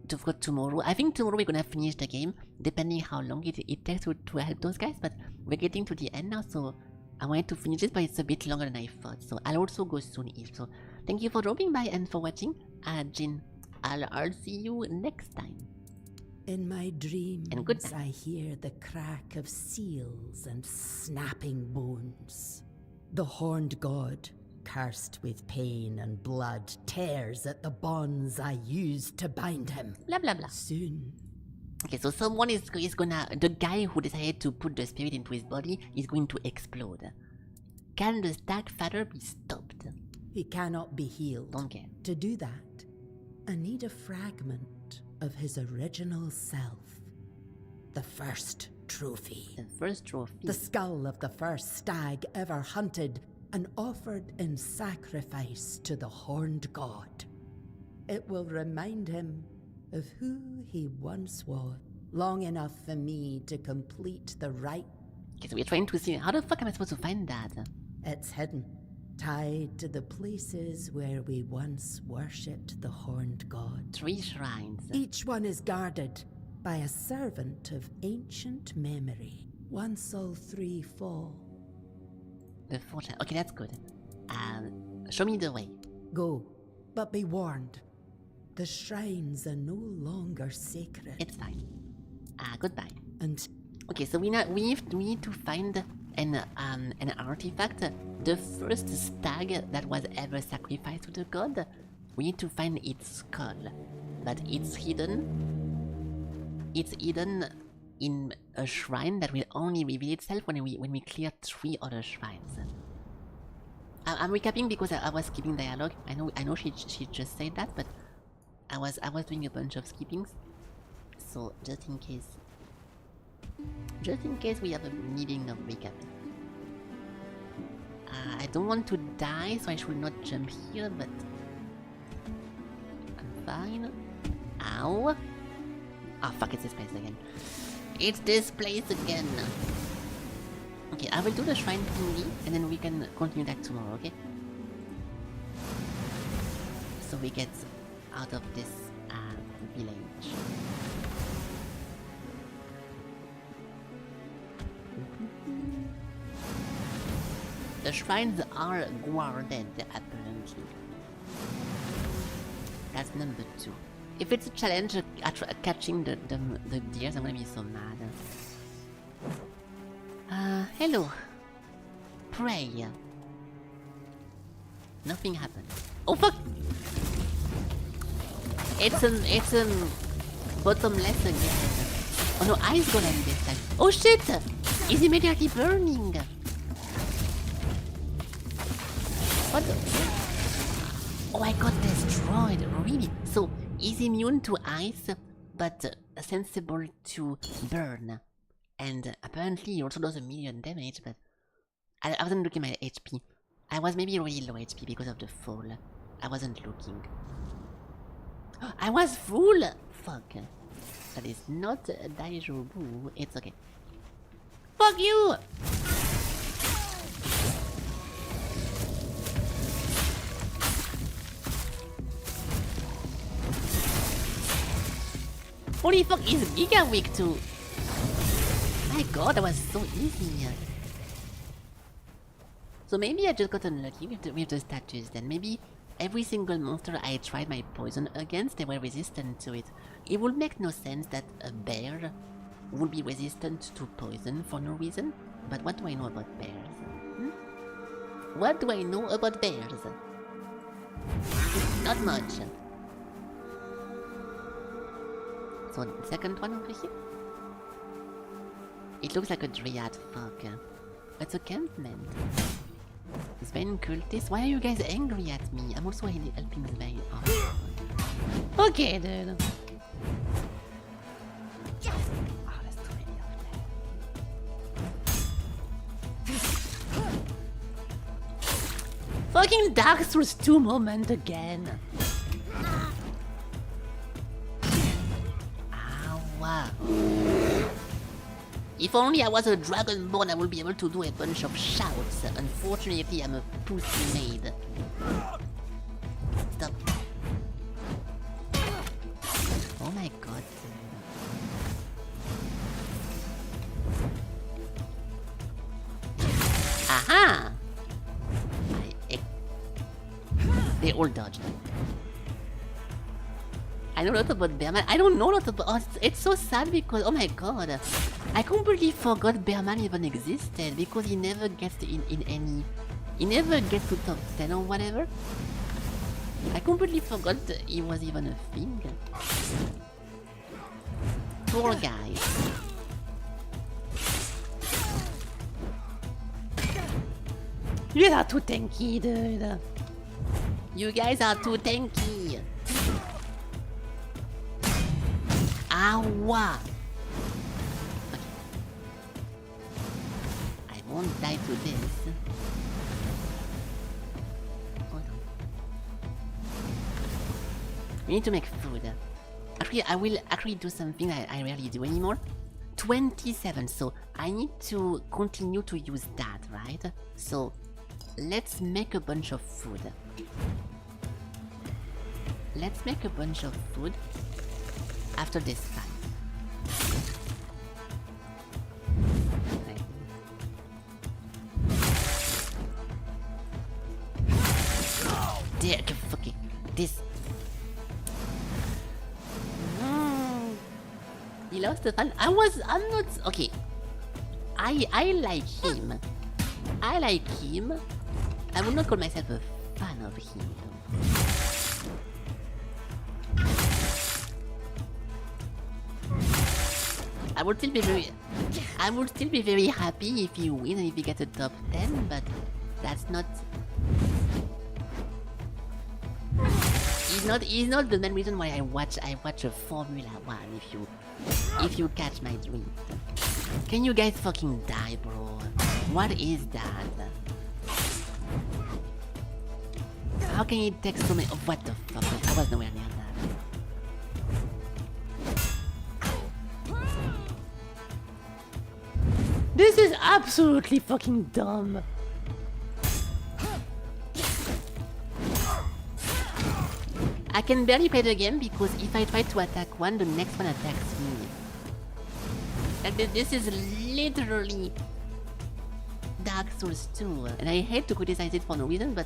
For tomorrow. I think tomorrow we're gonna finish the game, depending how long it takes to help those guys, but we're getting to the end now, so I wanted to finish it, but it's a bit longer than I thought, so I'll also go soon-ish. So thank you for dropping by and for watching. Jin, I'll see you next time. In my dreams, and good night. I hear the crack of seals and snapping bones. The horned god, cursed with pain and blood, tears at the bonds I used to bind him. Blah blah blah. Soon. Okay, so someone is gonna... The guy who decided to put the spirit into his body is going to explode. Can the Stag Father be stopped? He cannot be healed. Don't care. To do that, I need a fragment of his original self. The first trophy. The first trophy? The skull of the first stag ever hunted and offered in sacrifice to the horned god. It will remind him of who he once was, long enough for me to complete the rite. Okay, so we're trying to see, how the fuck am I supposed to find that? It's hidden, tied to the places where we once worshipped the horned god. 3 shrines. Each one is guarded by a servant of ancient memory. Once all 3 fall. The 4 shrines. Okay, that's good. Show me the way. Go, but be warned. The shrines are no longer sacred. It's fine. Goodbye. And okay, so we need to find an artifact. The first stag that was ever sacrificed to the god. We need to find its skull, but it's hidden. It's hidden in a shrine that will only reveal itself when we clear 3 other shrines. I'm recapping because I was skipping dialogue. I know she just said that, but I was doing a bunch of skippings. So just in case we have a needing of recapping. I don't want to die, so I should not jump here, but I'm fine. Ow! Ah, fuck, it's this place again. It's this place again! Okay, I will do the shrine thingy, and then we can continue that tomorrow, okay? So we get out of this village. The shrines are guarded, apparently. That's number 2. If it's a challenge catching the deers, I'm gonna be so mad. Hello. Pray. Nothing happened. Oh fuck! It's bottomless again. Oh no, ice golem this time. Oh shit! He's immediately burning! What the... Oh, I got destroyed, really? So, he's immune to ice, but sensible to burn. And apparently he also does 1 million damage, but... I wasn't looking at my HP. I was maybe really low HP because of the fall. I wasn't looking. I was full! Fuck. That is not a daijoubu. It's okay. Fuck you! Holy fuck, he's giga weak too! My god, that was so easy! So maybe I just got unlucky with the statues then. Maybe every single monster I tried my poison against, they were resistant to it. It would make no sense that a bear would be resistant to poison for no reason. But what do I know about bears? What do I know about bears? Not much. So the second one over here? It looks like a dryad, fuck. It's a campment. Sven cultist, why are you guys angry at me? I'm also helping Sven. Oh. Okay, dude. Oh, there's too many of them. Fucking Dark Souls 2 moment again. Ow. If only I was a dragonborn, I would be able to do a bunch of shouts. Unfortunately, I'm a pussy maid. Stop. Oh my god. Aha! They all dodged. I know a lot about Bearman. I don't know a lot about... Oh, it's so sad because... Oh my god. I completely forgot Bearman even existed because he never gets in any... He never gets to top 10 or whatever. I completely forgot he was even a thing. Poor guy. You guys are too tanky, dude. You guys are too tanky. Ow! Okay. I won't die to this. Hold on. We need to make food. Actually, I will actually do something I rarely do anymore. 27, so I need to continue to use that, right? So, let's make a bunch of food. Let's make a bunch of food after this fight. There, fucking this. He lost the fun. I'm not okay. I like him. I like him. I would not call myself a fan of him though. I would still be very happy if he wins and if he gets a top 10, but that's not... He's not the main reason why I watch a Formula 1 if you catch my drift. Can you guys fucking die, bro? What is that? How can he take so many... Oh, what the fuck? I was nowhere near that. This is absolutely fucking dumb. I can barely play the game because if I try to attack one, the next one attacks me. Like this is literally Dark Souls 2, and I hate to criticize it for no reason, but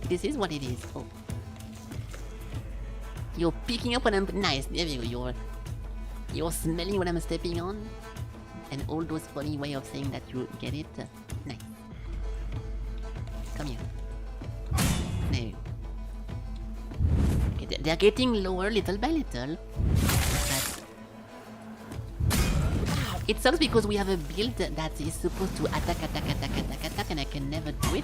this is what it is. Oh. You're picking up when I'm... Nice, there you go. You're smelling when I'm stepping on. And all those funny way of saying that you get it. Nice. Come here. There you go. Okay, they're getting lower little by little. But it sucks because we have a build that is supposed to attack, and I can never do it.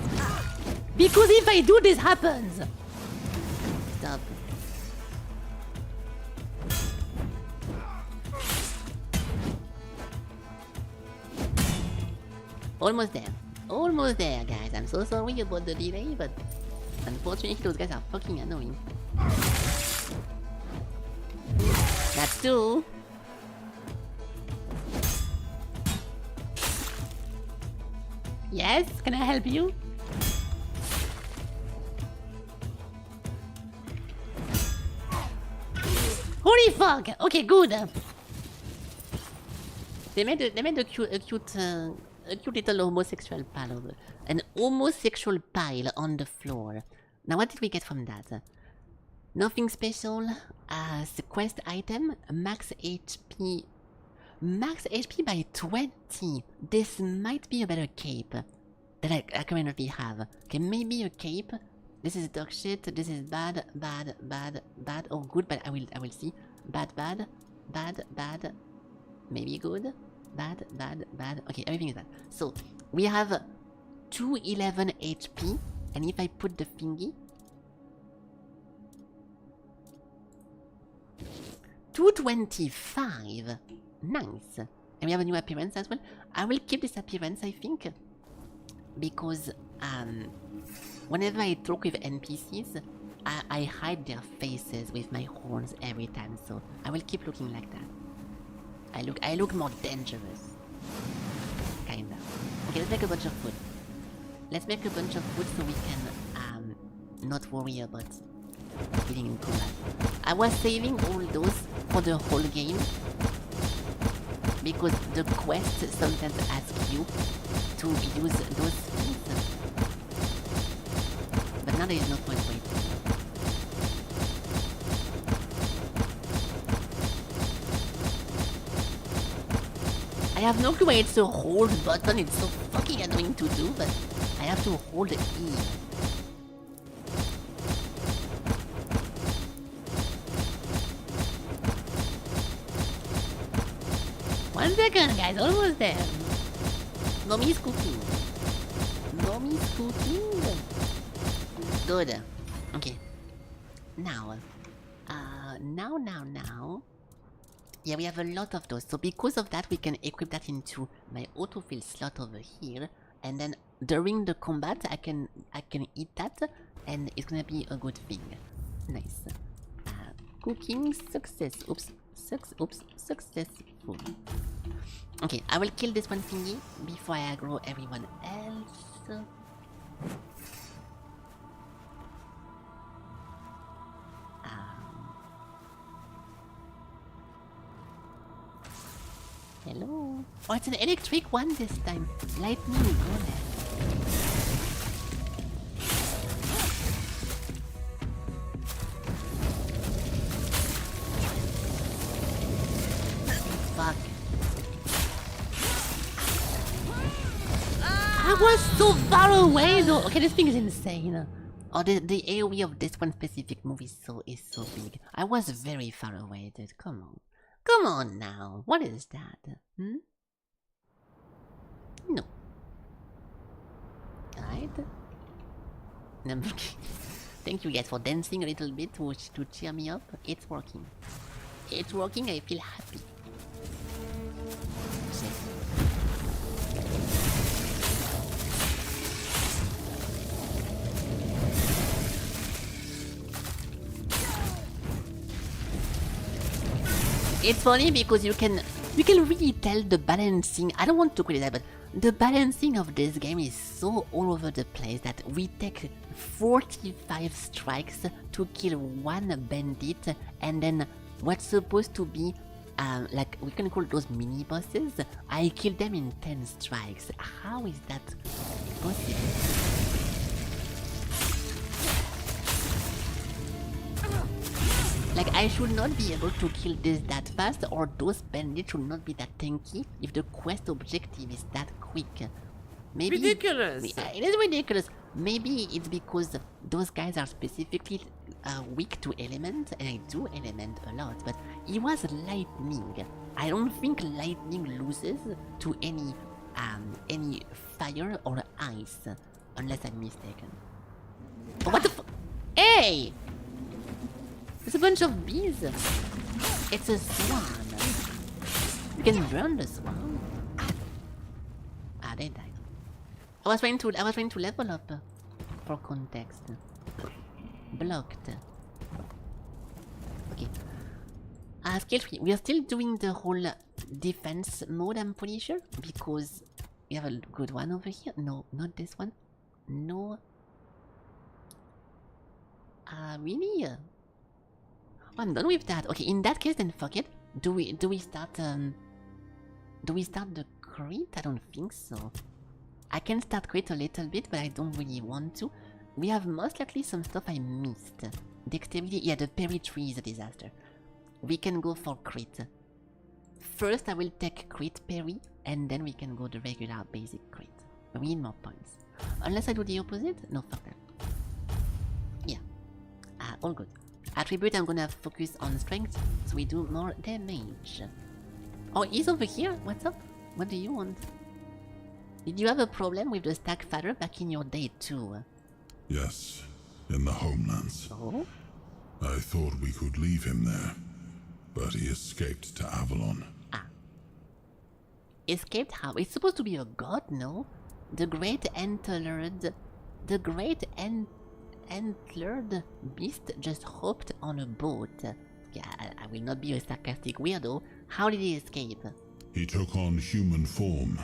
Because if I do, this happens! Stop. Almost there. Almost there, guys. I'm so sorry about the delay, but unfortunately those guys are fucking annoying. That's two. Yes, can I help you? Holy fuck! Okay, good. They made a cute little homosexual pile an homosexual pile on the floor Now what did we get from that? Nothing special. The quest item, max HP. Max HP by 20. This might be a better cape that I currently have. Okay, maybe a cape. This is dog shit. This is bad, bad, bad, bad. Oh, good, but I will see. Bad, bad, bad, bad. Maybe good. Bad, bad, bad. Okay, everything is bad. So we have 211 HP, and if I put the thingy, 225. Nice. And we have a new appearance as well. I will keep this appearance, I think, because whenever I talk with NPCs, I hide their faces with my horns every time, so I will keep looking like that. I look more dangerous. Kinda. Okay, let's make a bunch of food. Let's make a bunch of food so we can not worry about getting in combat. I was saving all those for the whole game because the quest sometimes asks you to use those things. But now there is no point waiting. I have no clue why it's a hold button, it's so fucking annoying to do, but I have to hold E. One second, guys, almost there. Mommy's cooking. Mommy's cooking. Good. Okay. Now. Now. Yeah, we have a lot of those. So because of that, we can equip that into my autofill slot over here. And then during the combat, I can eat that, and it's gonna be a good thing. Nice. Cooking success. Oops. Successful. Okay, I will kill this one thingy before I aggro everyone else. Hello. Oh, it's an electric one this time. Lightning, go left. Fuck. I was so far away though. Okay, this thing is insane. Oh, the AoE of this one specific move is so big. I was very far away, dude. Come on. Come on now. What is that? No. Alright. Thank you guys for dancing a little bit to cheer me up. It's working. It's working. I feel happy. It's funny because you can really tell the balancing. I don't want to criticize, but the balancing of this game is so all over the place that we take 45 strikes to kill one bandit, and then what's supposed to be like we can call those mini bosses, I kill them in 10 strikes. How is that possible? Like, I should not be able to kill this that fast, or those bandits should not be that tanky if the quest objective is that quick. Maybe ridiculous. It is ridiculous. Maybe it's because those guys are specifically weak to element, and I do element a lot, but it was lightning. I don't think lightning loses to any fire or ice, unless I'm mistaken. Oh, what the f- Hey! There's a bunch of bees. It's a swan. You can burn the swan. Ah, they died. I was trying to level up for context. Blocked. Okay. Skill 3. We are still doing the whole defense mode, I'm pretty sure, because we have a good one over here. No, not this one. No. Really? I'm done with that. Okay, in that case, then fuck it. Do we start the crit? I don't think so. I can start crit a little bit, but I don't really want to. we have most likely some stuff I missed. Dexterity, yeah, the berry tree is a disaster. We can go for crit. First I will take crit berry, and then we can go the regular basic crit. We need more points. Unless I do the opposite? No, fuck that. Yeah. All good. Attribute, I'm gonna focus on strength, so we do more damage. Oh, he's over here? What's up? What do you want? Did you have a problem with the stag father back in your day too? Yes, in the homelands. Oh? I thought we could leave him there, but he escaped to Avalon. Escaped how? It's supposed to be a god, no? The great antlered beast just hopped on a boat. Yeah, I will not be a sarcastic weirdo. How did he escape? He took on human form,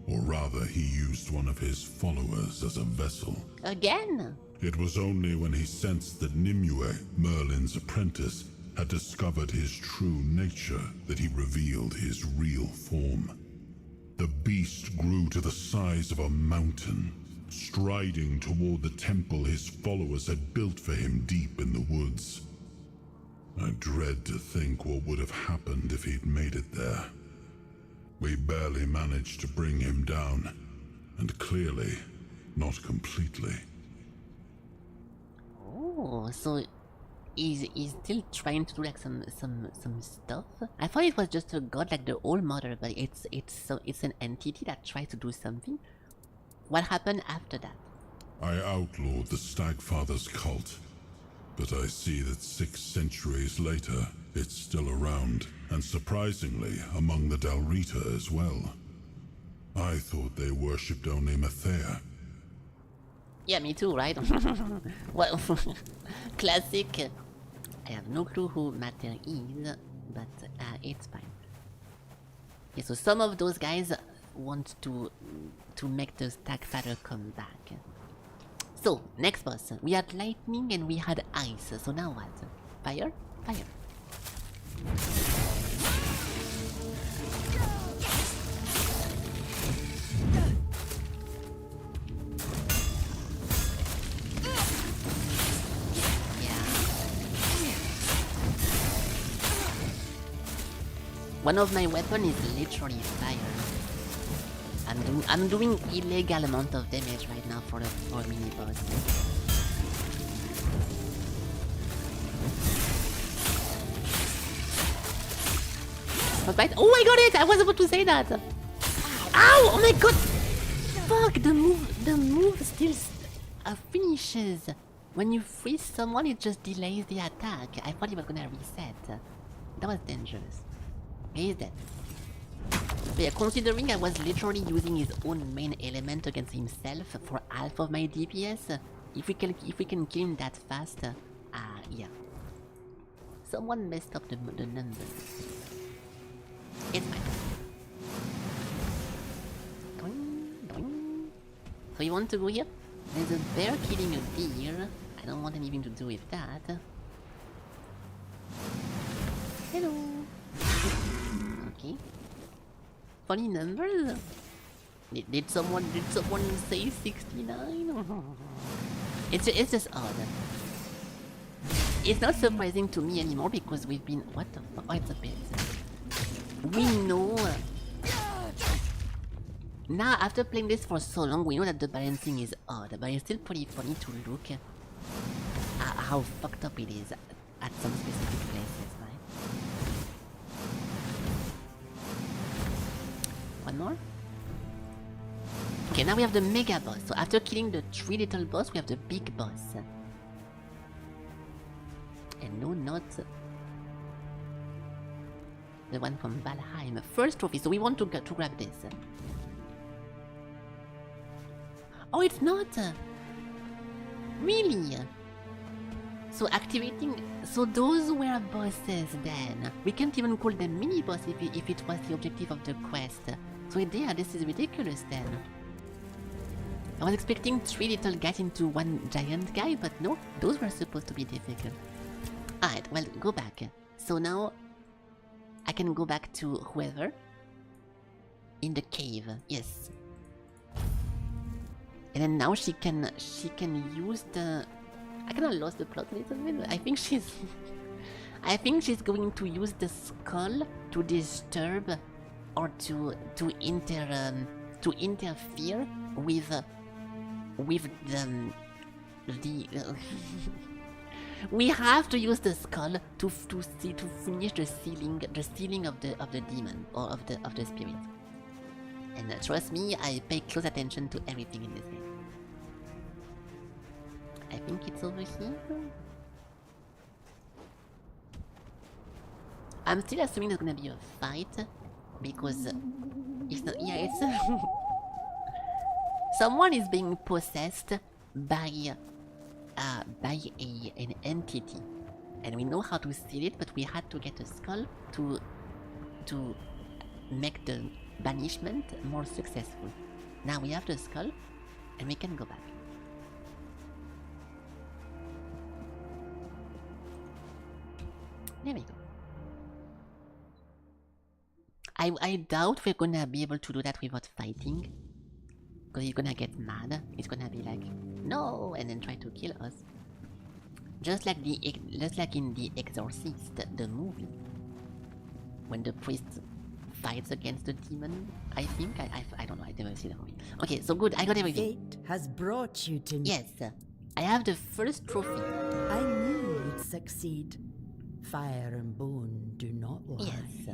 or rather he used one of his followers as a vessel. Again? It was only when he sensed that Nimue, Merlin's apprentice, had discovered his true nature that he revealed his real form. The beast grew to the size of a mountain, striding toward the temple his followers had built for him deep in the woods. I dread to think what would have happened if he'd made it there. We barely managed to bring him down, and clearly, not completely. Oh, so he's still trying to do like some stuff. I thought it was just a god like the All Mother, but it's an entity that tries to do something. What happened after that? I outlawed the Stagfather's cult, but I see that 6 centuries later, it's still around, and surprisingly, among the Dalrita as well. I thought they worshipped only Mathea. Yeah, me too, right? Well, classic. I have no clue who Matter is, but it's fine. Yeah, so some of those guys want to make the Stagfather come back. So, next boss. We had lightning and we had ice. So now what? Fire? Fire. One of my weapons is literally fire. I'm doing illegal amount of damage right now for mini boss. But right, oh, I got it! I was about to say that. Ow! Oh my god! Fuck! The move still finishes. When you freeze someone, it just delays the attack. I thought it was gonna reset. That was dangerous. He is dead. But yeah, considering I was literally using his own main element against himself for half of my DPS, if we can kill him that fast, yeah. Someone messed up the numbers. It's fine. Doing, doing. So you want to go here? There's a bear killing a deer. I don't want anything to do with that. Hello. Okay. Funny numbers. Did someone say 69? It's just odd. It's not surprising to me anymore because we've been what the fuck? Oh, it's a bit. We know. Now after playing this for so long, we know that the balancing is odd, but it's still pretty funny to look at how fucked up it is at some specific places, right? One more? Okay, now we have the mega boss. So after killing the 3 little boss, we have the big boss. And no, not the one from Valheim. First trophy, so we want to grab this. Oh, it's not! Really? So activating... So those were bosses then. We can't even call them mini-boss if it was the objective of the quest. So yeah, this is ridiculous then. I was expecting 3 little guys into 1 giant guy, but no, those were supposed to be difficult. Alright, well, go back. So now, I can go back to whoever. In the cave, yes. And then now she can use the... I kind of lost the plot a little bit. I think she's... I think she's going to use the skull to disturb or to interfere with the we have to use the skull to finish the sealing of the demon or of the spirit. And trust me, I pay close attention to everything in this game. I think it's over here. I'm still assuming there's gonna be a fight because it's not. Yeah, it's someone is being possessed by an entity, and we know how to seal it, but we had to get a skull to make the banishment more successful. Now we have the skull, and we can go back. There we go. I doubt we're gonna be able to do that without fighting. Because he's gonna get mad. He's gonna be like, no, and then try to kill us. Just like in The Exorcist, the movie. When the priest fights against the demon, I think. I don't know, I never seen the movie. Okay, so good, I got everything. Fate has brought you to me. Yes, I have the first trophy. I knew you'd succeed. Fire and bone do not lie. Yes.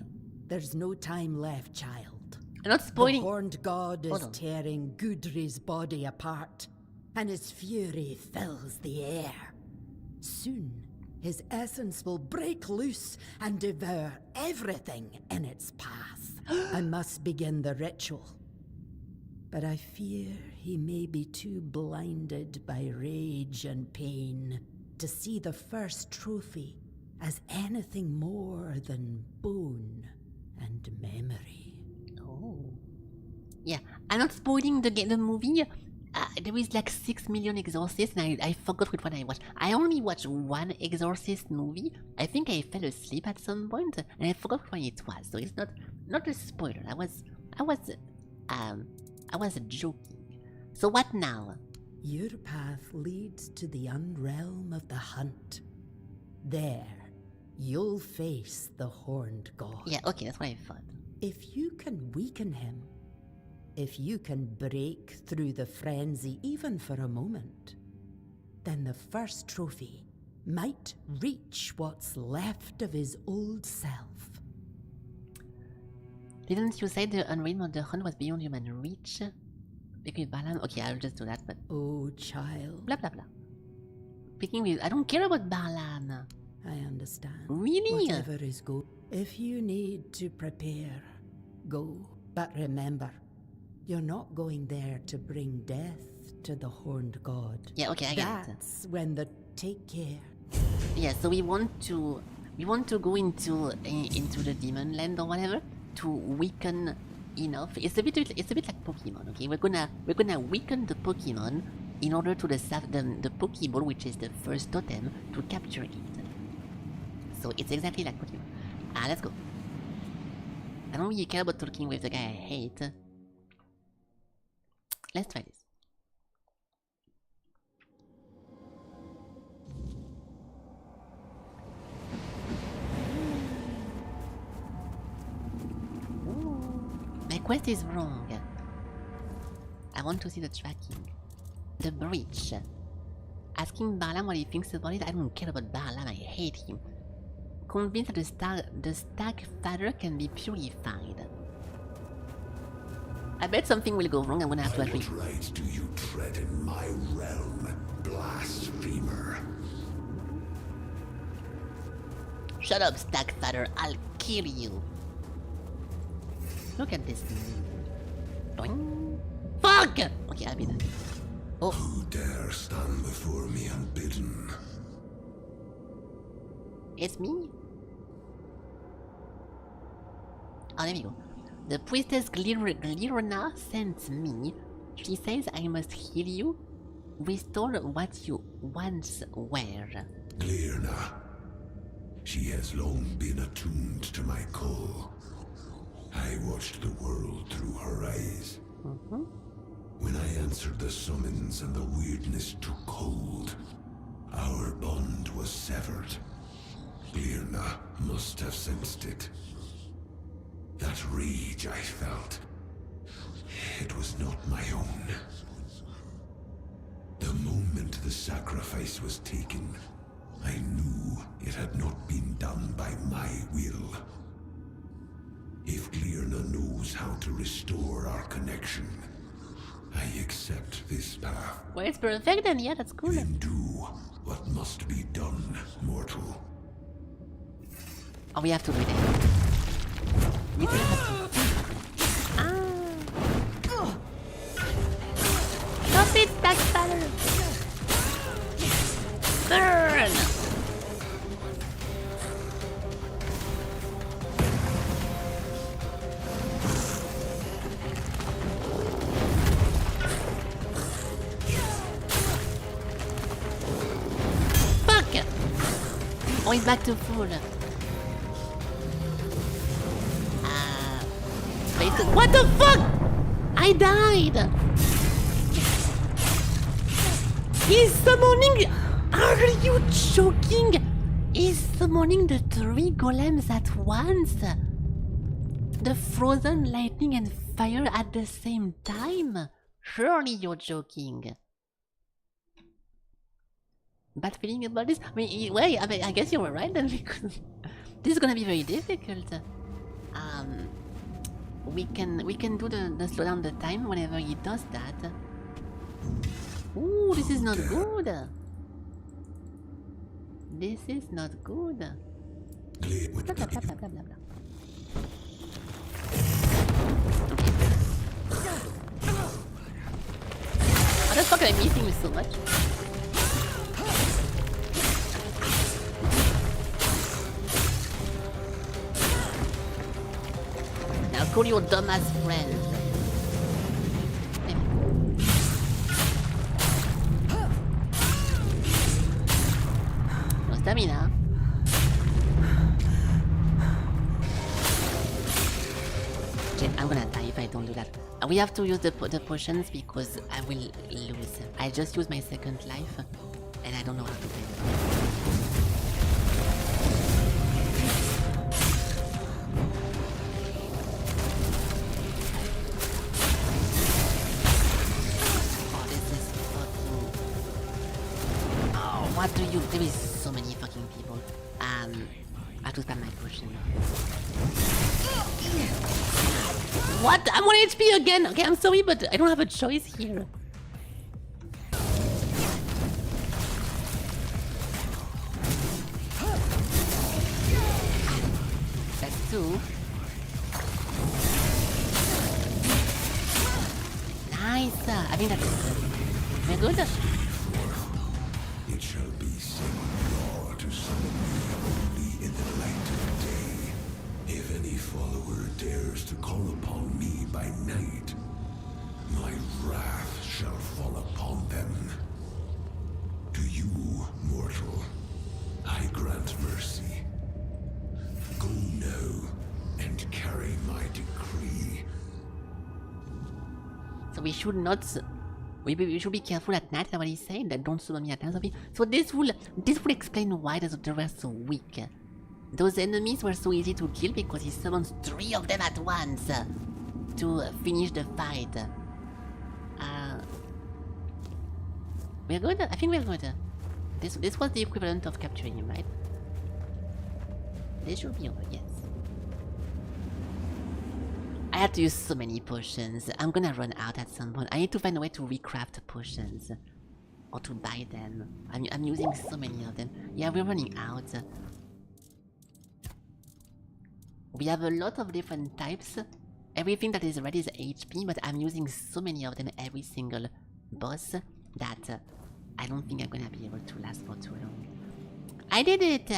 There's no time left, child. I'm not spoiling. The horned god is tearing Gudri's body apart, and his fury fills the air. Soon, his essence will break loose and devour everything in its path. I must begin the ritual. But I fear he may be too blinded by rage and pain to see the first trophy as anything more than bone and memory. Oh. Yeah, I'm not spoiling the movie. There is like 6 million Exorcists, and I forgot which one I watched. I only watched one Exorcist movie. I think I fell asleep at some point, and I forgot which one it was. So it's not a spoiler. I was joking. So what now? Your path leads to the unrealm of the hunt. There, you'll face the horned god. Yeah, okay, that's what I thought. If you can weaken him, if you can break through the frenzy even for a moment, then the first trophy might reach what's left of his old self. Didn't you say the unrealm of the hunt was beyond human reach? Picking with Balaam? Okay, I'll just do that, but... Oh, child. Blah, blah, blah. Picking with... I don't care about Balaam. I understand. Really? Whatever is good. If you need to prepare, go. But remember, you're not going there to bring death to the horned god. Yeah, okay, I get it. That's when the... Take care. Yeah, so we want to go into the demon land or whatever to weaken enough. It's a bit like Pokemon, okay? We're gonna weaken the Pokemon in order to the Pokeball, which is the first totem, to capture it. So it's exactly like Pokemon. Let's go. I don't really care about talking with the guy I hate. Let's try this. My quest is wrong. I want to see the tracking. The breach. Asking Balaam what he thinks about it. I don't care about Balaam, I hate him. Convinced that the stag father can be purified. I bet something will go wrong. I'm gonna have to agree. What right do you tread in my realm, blasphemer? Shut up, stag father. I'll kill you. Look at this. Doing. Fuck! Okay, I'll be there. Oh. Who dare stand before me unbidden? It's me. Oh, there we go. The priestess Glirona sends me. She says I must heal you, restore what you once were. Glirna. She has long been attuned to my call. I watched the world through her eyes. When I answered the summons and the weirdness took hold, our bond was severed. Glirna must have sensed it. That rage I felt, it was not my own. The moment the sacrifice was taken, I knew it had not been done by my will. If Glirna knows how to restore our connection, I accept this path. Well, it's perfect then, yeah, that's cool. Then do what must be done, mortal. Oh, we have to do it. We really have to. Stop it, backstabber! Burn! Fuck! Oh, he's back to full. What the fuck? I died! He's summoning... Are you joking? He's summoning the 3 golems at once? The frozen lightning and fire at the same time? Surely you're joking. Bad feeling about this? I mean, wait, I guess you were right then, because this is gonna be very difficult. We can do the slow down the time whenever he does that. Ooh, this is not good. This is not good. Blah, blah, blah, blah, blah, blah, blah. How the fuck am I missing so much? Now call your dumbass friend. No stamina. Okay, I'm gonna die if I don't do that. We have to use the potions because I will lose. I just used my second life and I don't know how to play it. What do you... There is so many fucking people. I have to spam my potion. What? I'm 1 HP again! Okay, I'm sorry, but I don't have a choice here. That's 2. Nice! I think that's... We're good. It shall be sacred law to summon me only in the light of day. If any follower dares to call upon me by night, my wrath shall fall upon them. To you, mortal, I grant mercy. Go now and carry my decree. So we should not... We should be careful at night, that's what he's saying, that don't summon me at night. So this will explain why they were so weak. Those enemies were so easy to kill because he summons 3 of them at once to finish the fight. We're good? I think we're good. This was the equivalent of capturing him, right? This should be over, yes. I had to use so many potions. I'm gonna run out at some point. I need to find a way to recraft potions. Or to buy them. I'm using so many of them. Yeah, we're running out. We have a lot of different types. Everything that is red is HP, but I'm using so many of them every single boss that I don't think I'm gonna be able to last for too long. I did it!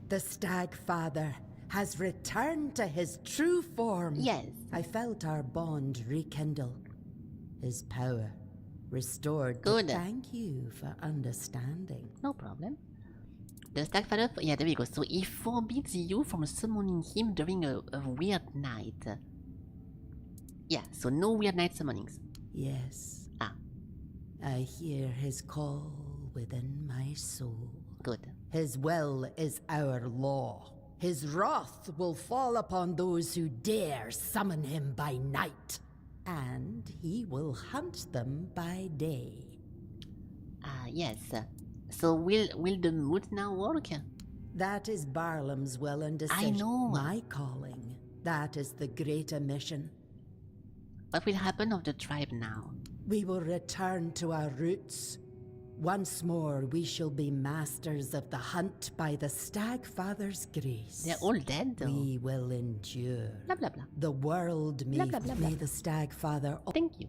The Stag Father has returned to his true form. Yes. I felt our bond rekindle. His power restored. Good. Thank you for understanding. No problem. The Stag Father, yeah, there we go. So he forbids you from summoning him during a weird night. Yeah, so no weird night summonings. Yes, I hear his call within my soul. Good. His will is our law. His wrath will fall upon those who dare summon him by night, and he will hunt them by day. Yes. So will the mood now work? That is Barlam's will and decision. I know. My calling. That is the greater mission. What will happen of the tribe now? We will return to our roots. Once more, we shall be masters of the hunt by the Stag Father's grace. They're all dead, though. We will endure. Blah, blah, blah. The world may, Blah, blah, blah, blah. may the Stag Father... Thank you.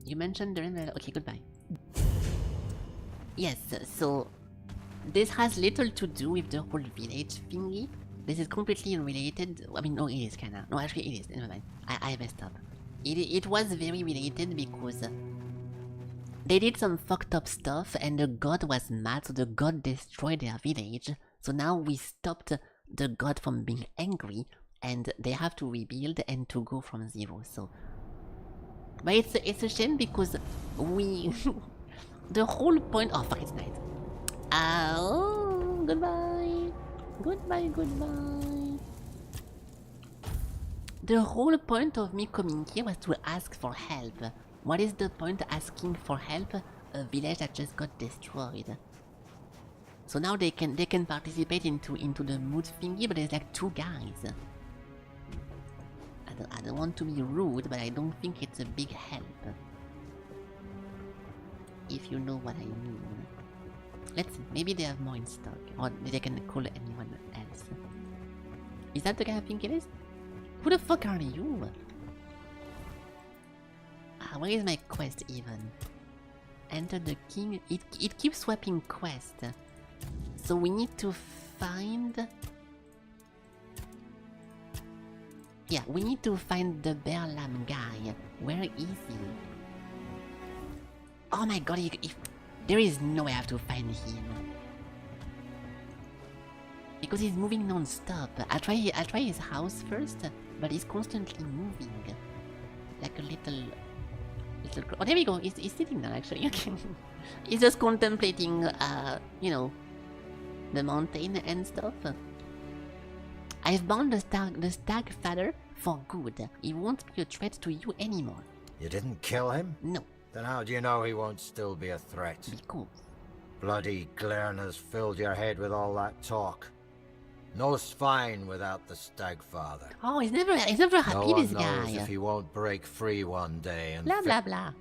You mentioned the... Okay, goodbye. Yes, so... This has little to do with the whole village thingy. This is completely unrelated. I mean, no, it is kinda. No, actually it is. Never mind. I messed up. It was very related because... They did some fucked up stuff and the god was mad, so the god destroyed their village. So now we stopped the god from being angry and they have to rebuild and to go from zero, so... But it's a shame because we... the whole point... Oh fuck, it's night. Oh, goodbye. Goodbye. The whole point of me coming here was to ask for help. What is the point asking for help? A village that just got destroyed. So now they can participate into the mood thingy, but there's like 2 guys. I don't want to be rude, but I don't think it's a big help. If you know what I mean. Let's see, maybe they have more in stock, or they can call anyone else. Is that the guy I think it is? Who the fuck are you? Where is my quest even? Enter the king. It keeps swapping quest. So we need to find... Yeah, we need to find the bear lamb guy. Where is he? Oh my god, there is no way I have to find him. Because he's moving non-stop. I'll try his house first, but he's constantly moving. Like a little... Oh, there we go. He's sitting down, actually. He's just contemplating, you know, the mountain and stuff. I've bound the stag father for good. He won't be a threat to you anymore. You didn't kill him? No. Then how do you know he won't still be a threat? Because... Bloody Glern has filled your head with all that talk. No spine without the Stag Father. Oh, he's never happy, this guy. No one knows if he won't break free one day and... Blah, blah, blah.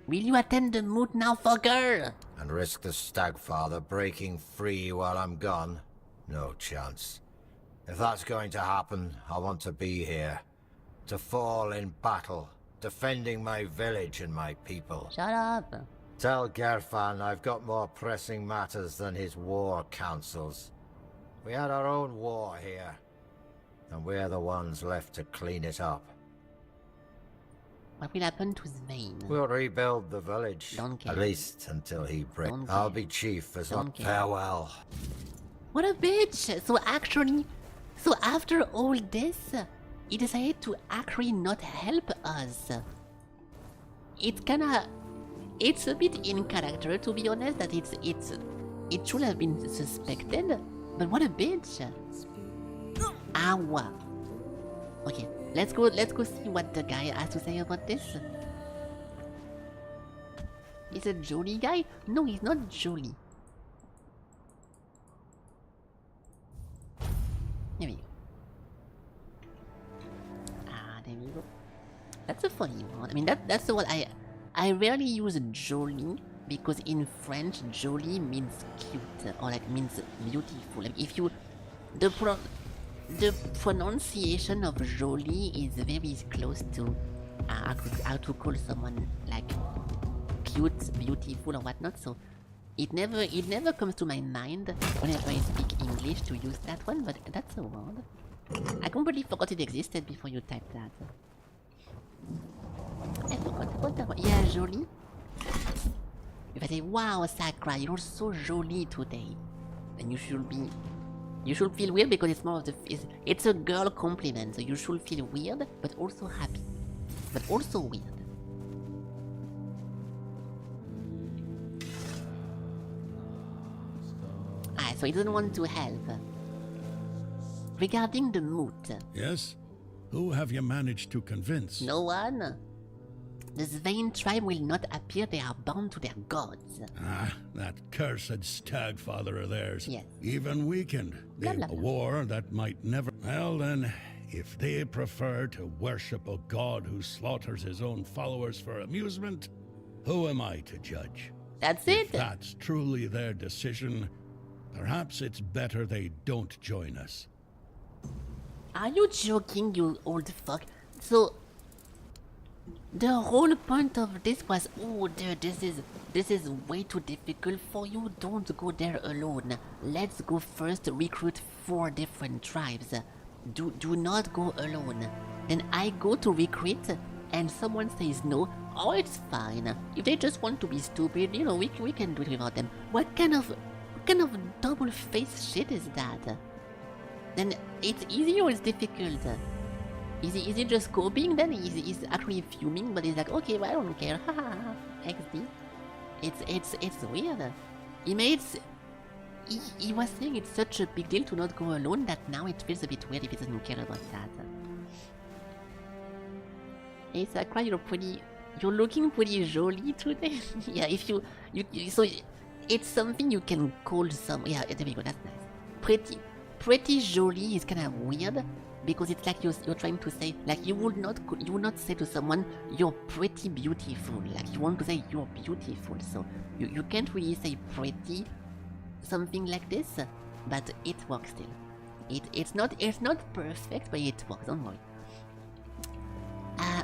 Will you attend the mood now, fucker? And risk the Stag Father breaking free while I'm gone? No chance. If that's going to happen, I want to be here. To fall in battle, defending my village and my people. Shut up. Tell Gerfan I've got more pressing matters than his war councils. We had our own war here, and we're the ones left to clean it up. What will happen to Svein? We'll rebuild the village. Don't care. At least until he breaks. I'll be chief as well. Farewell. What a bitch! So after all this, he decided to actually not help us. It's a bit in character, to be honest, that it should have been suspected. But what a bitch! Ow! Okay, let's go see what the guy has to say about this. He's a jolly guy? No, he's not jolly. There we go. There we go. That's a funny one. I mean, that's the one I rarely use jolly. Because in French, joli means cute, or like means beautiful. Like if you, the pronunciation of joli is very close to how to call someone like cute, beautiful, or whatnot. So it never comes to my mind whenever I speak English to use that one. But that's a word. I completely forgot it existed before you typed that. I forgot about that one. Yeah, joli. If I say, wow, Sakura, you're so jolly today, then you should feel weird because it's more of it's a girl compliment, so you should feel weird, but also happy, but also weird. so he doesn't want to help. Regarding the moot. Yes? Who have you managed to convince? No one. The Svein tribe will not appear, they are bound to their gods. Ah, that cursed stagfather of theirs. Yes. Even weakened. Blah, In blah, a blah. war that might never... Well then, if they prefer to worship a god who slaughters his own followers for amusement, who am I to judge? That's If it. that's truly their decision, perhaps it's better they don't join us. Are you joking, you old fuck? So, the whole point of this was, oh, dude, this is way too difficult for you. Don't go there alone. Let's go first recruit 4 different tribes. Do not go alone. Then I go to recruit, and someone says no. Oh, it's fine. If they just want to be stupid, you know, we can do it without them. What kind of double-faced shit is that? Then it's easy or it's difficult? Is he just coping then? He's actually fuming, but he's like, okay, well, I don't care. Haha, XD. It's weird. He was saying it's such a big deal to not go alone that now it feels a bit weird if he doesn't care about that. Hey Sakura, you're looking pretty jolly today. Yeah, if you so it's something you can call some. Yeah, there we go. That's nice. Pretty jolly is kind of weird because it's like you're trying to say, like, you would not say to someone you're pretty beautiful. Like, you want to say you're beautiful, so you can't really say pretty something like this, but it works still. It's not perfect, but it works. Don't worry.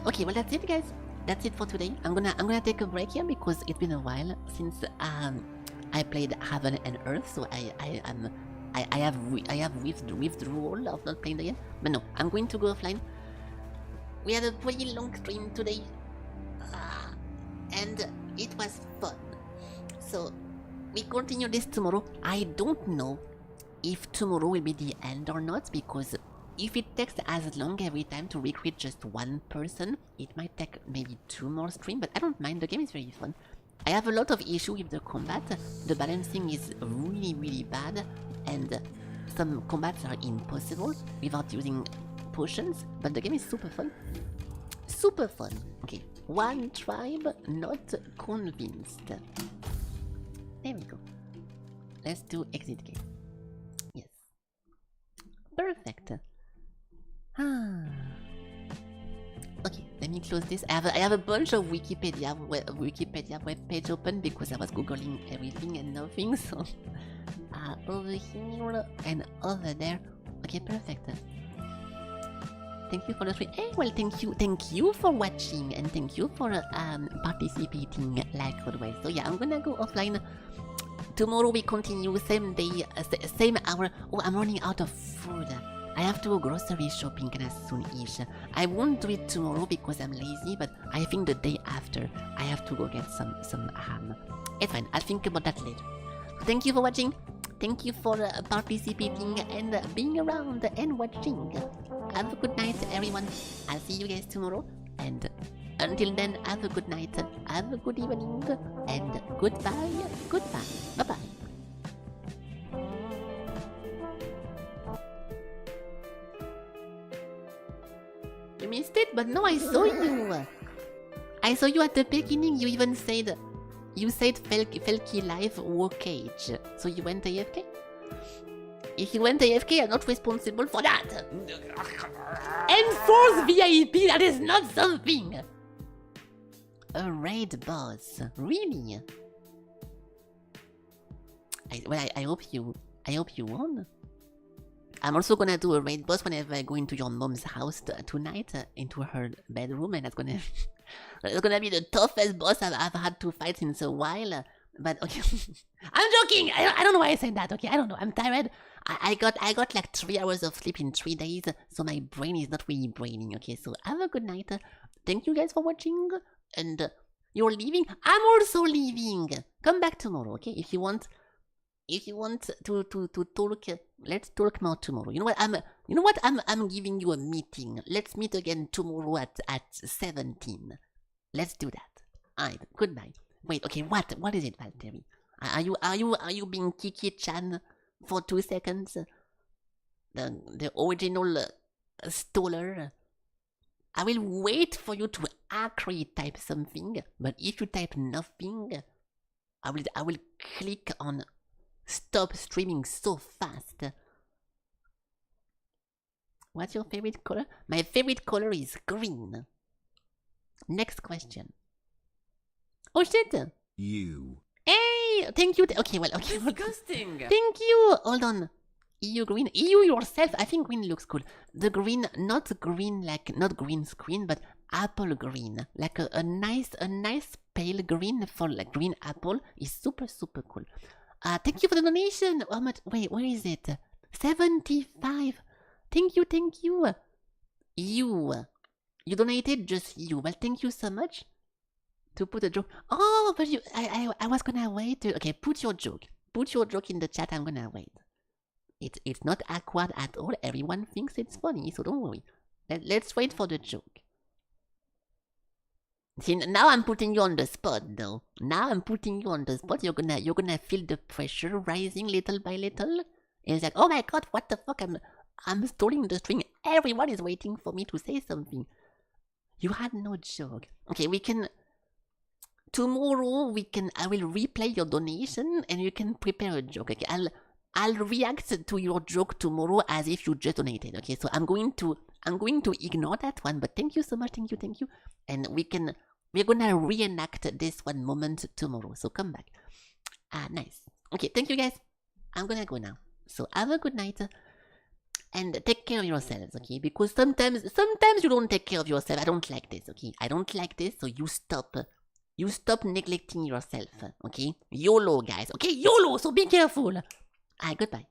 Okay, well that's it, guys. That's it for today. I'm gonna take a break here because it's been a while since I played Heaven and Earth, so I have withdrawal of not playing the game. But no, I'm going to go offline. We had a pretty long stream today, and it was fun. So we continue this tomorrow. I don't know if tomorrow will be the end or not, because if it takes as long every time to recruit just one person, it might take maybe 2 more streams, but I don't mind. The game is very fun. I have a lot of issue with the combat. The balancing is really bad, and some combats are impossible without using potions, but the game is super fun. Super fun. Okay, 1 tribe not convinced. There we go. Let's do exit game. Yes. Perfect. Okay, let me close this. I have a bunch of Wikipedia webpage open because I was googling everything and nothing. So over here and over there. Okay, perfect. Thank you for the stream. Hey, well, thank you for watching, and thank you for participating like always. So yeah, I'm gonna go offline. Tomorrow we continue, same day, same hour. Oh, I'm running out of food. I have to go grocery shopping kind of soon-ish. I won't do it tomorrow because I'm lazy, but I think the day after I have to go get some ham. It's fine, I'll think about that later. Thank you for watching. Thank you for participating and being around and watching. Have a good night, everyone. I'll see you guys tomorrow. And until then, have a good night, have a good evening, and goodbye. Bye-bye. You missed it, but no, I saw you. I saw you at the beginning. You even said, Felky live war cage. So you went AFK? If you went AFK, I'm not responsible for that. Enforce VIP, that is not something. A raid boss, really? I hope you won. I'm also gonna do a raid boss whenever I go into your mom's house tonight, into her bedroom, and that's gonna be the toughest boss I've had to fight in a while. But okay, I'm joking. I don't know why I said that. Okay, I don't know. I'm tired. I got like 3 hours of sleep in 3 days, so my brain is not really braining. Okay, so have a good night. Thank you guys for watching, and you're leaving. I'm also leaving. Come back tomorrow, okay? If you want to talk, let's talk more tomorrow. You know what? I'm giving you a meeting. Let's meet again tomorrow at 17. Let's do that. Alright, goodbye. Wait, okay, what is it, Valtteri? Are you being Kiki-chan? for 2 seconds. The original Stoller. I will wait for you to actually type something, but if you type nothing, I will click on stop streaming so fast. What's your favorite color? My favorite color is green. Next question. Oh shit! You. Hey! Thank you. Okay, well, okay. Disgusting. Thank you! Hold on. EU green. EU yourself. I think green looks cool. The green, not green like, not green screen, but apple green. Like a nice pale green for like green apple is super, super cool. Thank you for the donation. How much? Wait, where is it? 75. Thank you, thank you. You donated just you. Well, thank you so much. To put a joke. Oh, but I was gonna wait. Okay, put your joke. Put your joke in the chat. I'm gonna wait. It's not awkward at all. Everyone thinks it's funny, so don't worry. Let's wait for the joke. See, now I'm putting you on the spot, though. Now I'm putting you on the spot. You're gonna feel the pressure rising little by little. And it's like, oh my god, what the fuck? I'm stalling the string. Everyone is waiting for me to say something. You had no joke. Okay, we can. Tomorrow I will replay your donation and you can prepare a joke. Okay, I'll react to your joke tomorrow as if you just donated. Okay, so I'm going to ignore that one, but thank you so much, thank you. And we're gonna reenact this one moment tomorrow. So come back. Nice. Okay, thank you guys. I'm gonna go now. So have a good night. And take care of yourselves, okay? Because sometimes you don't take care of yourself. I don't like this, okay? I don't like this, so you stop neglecting yourself, okay? YOLO, guys, okay? YOLO, so be careful. Goodbye.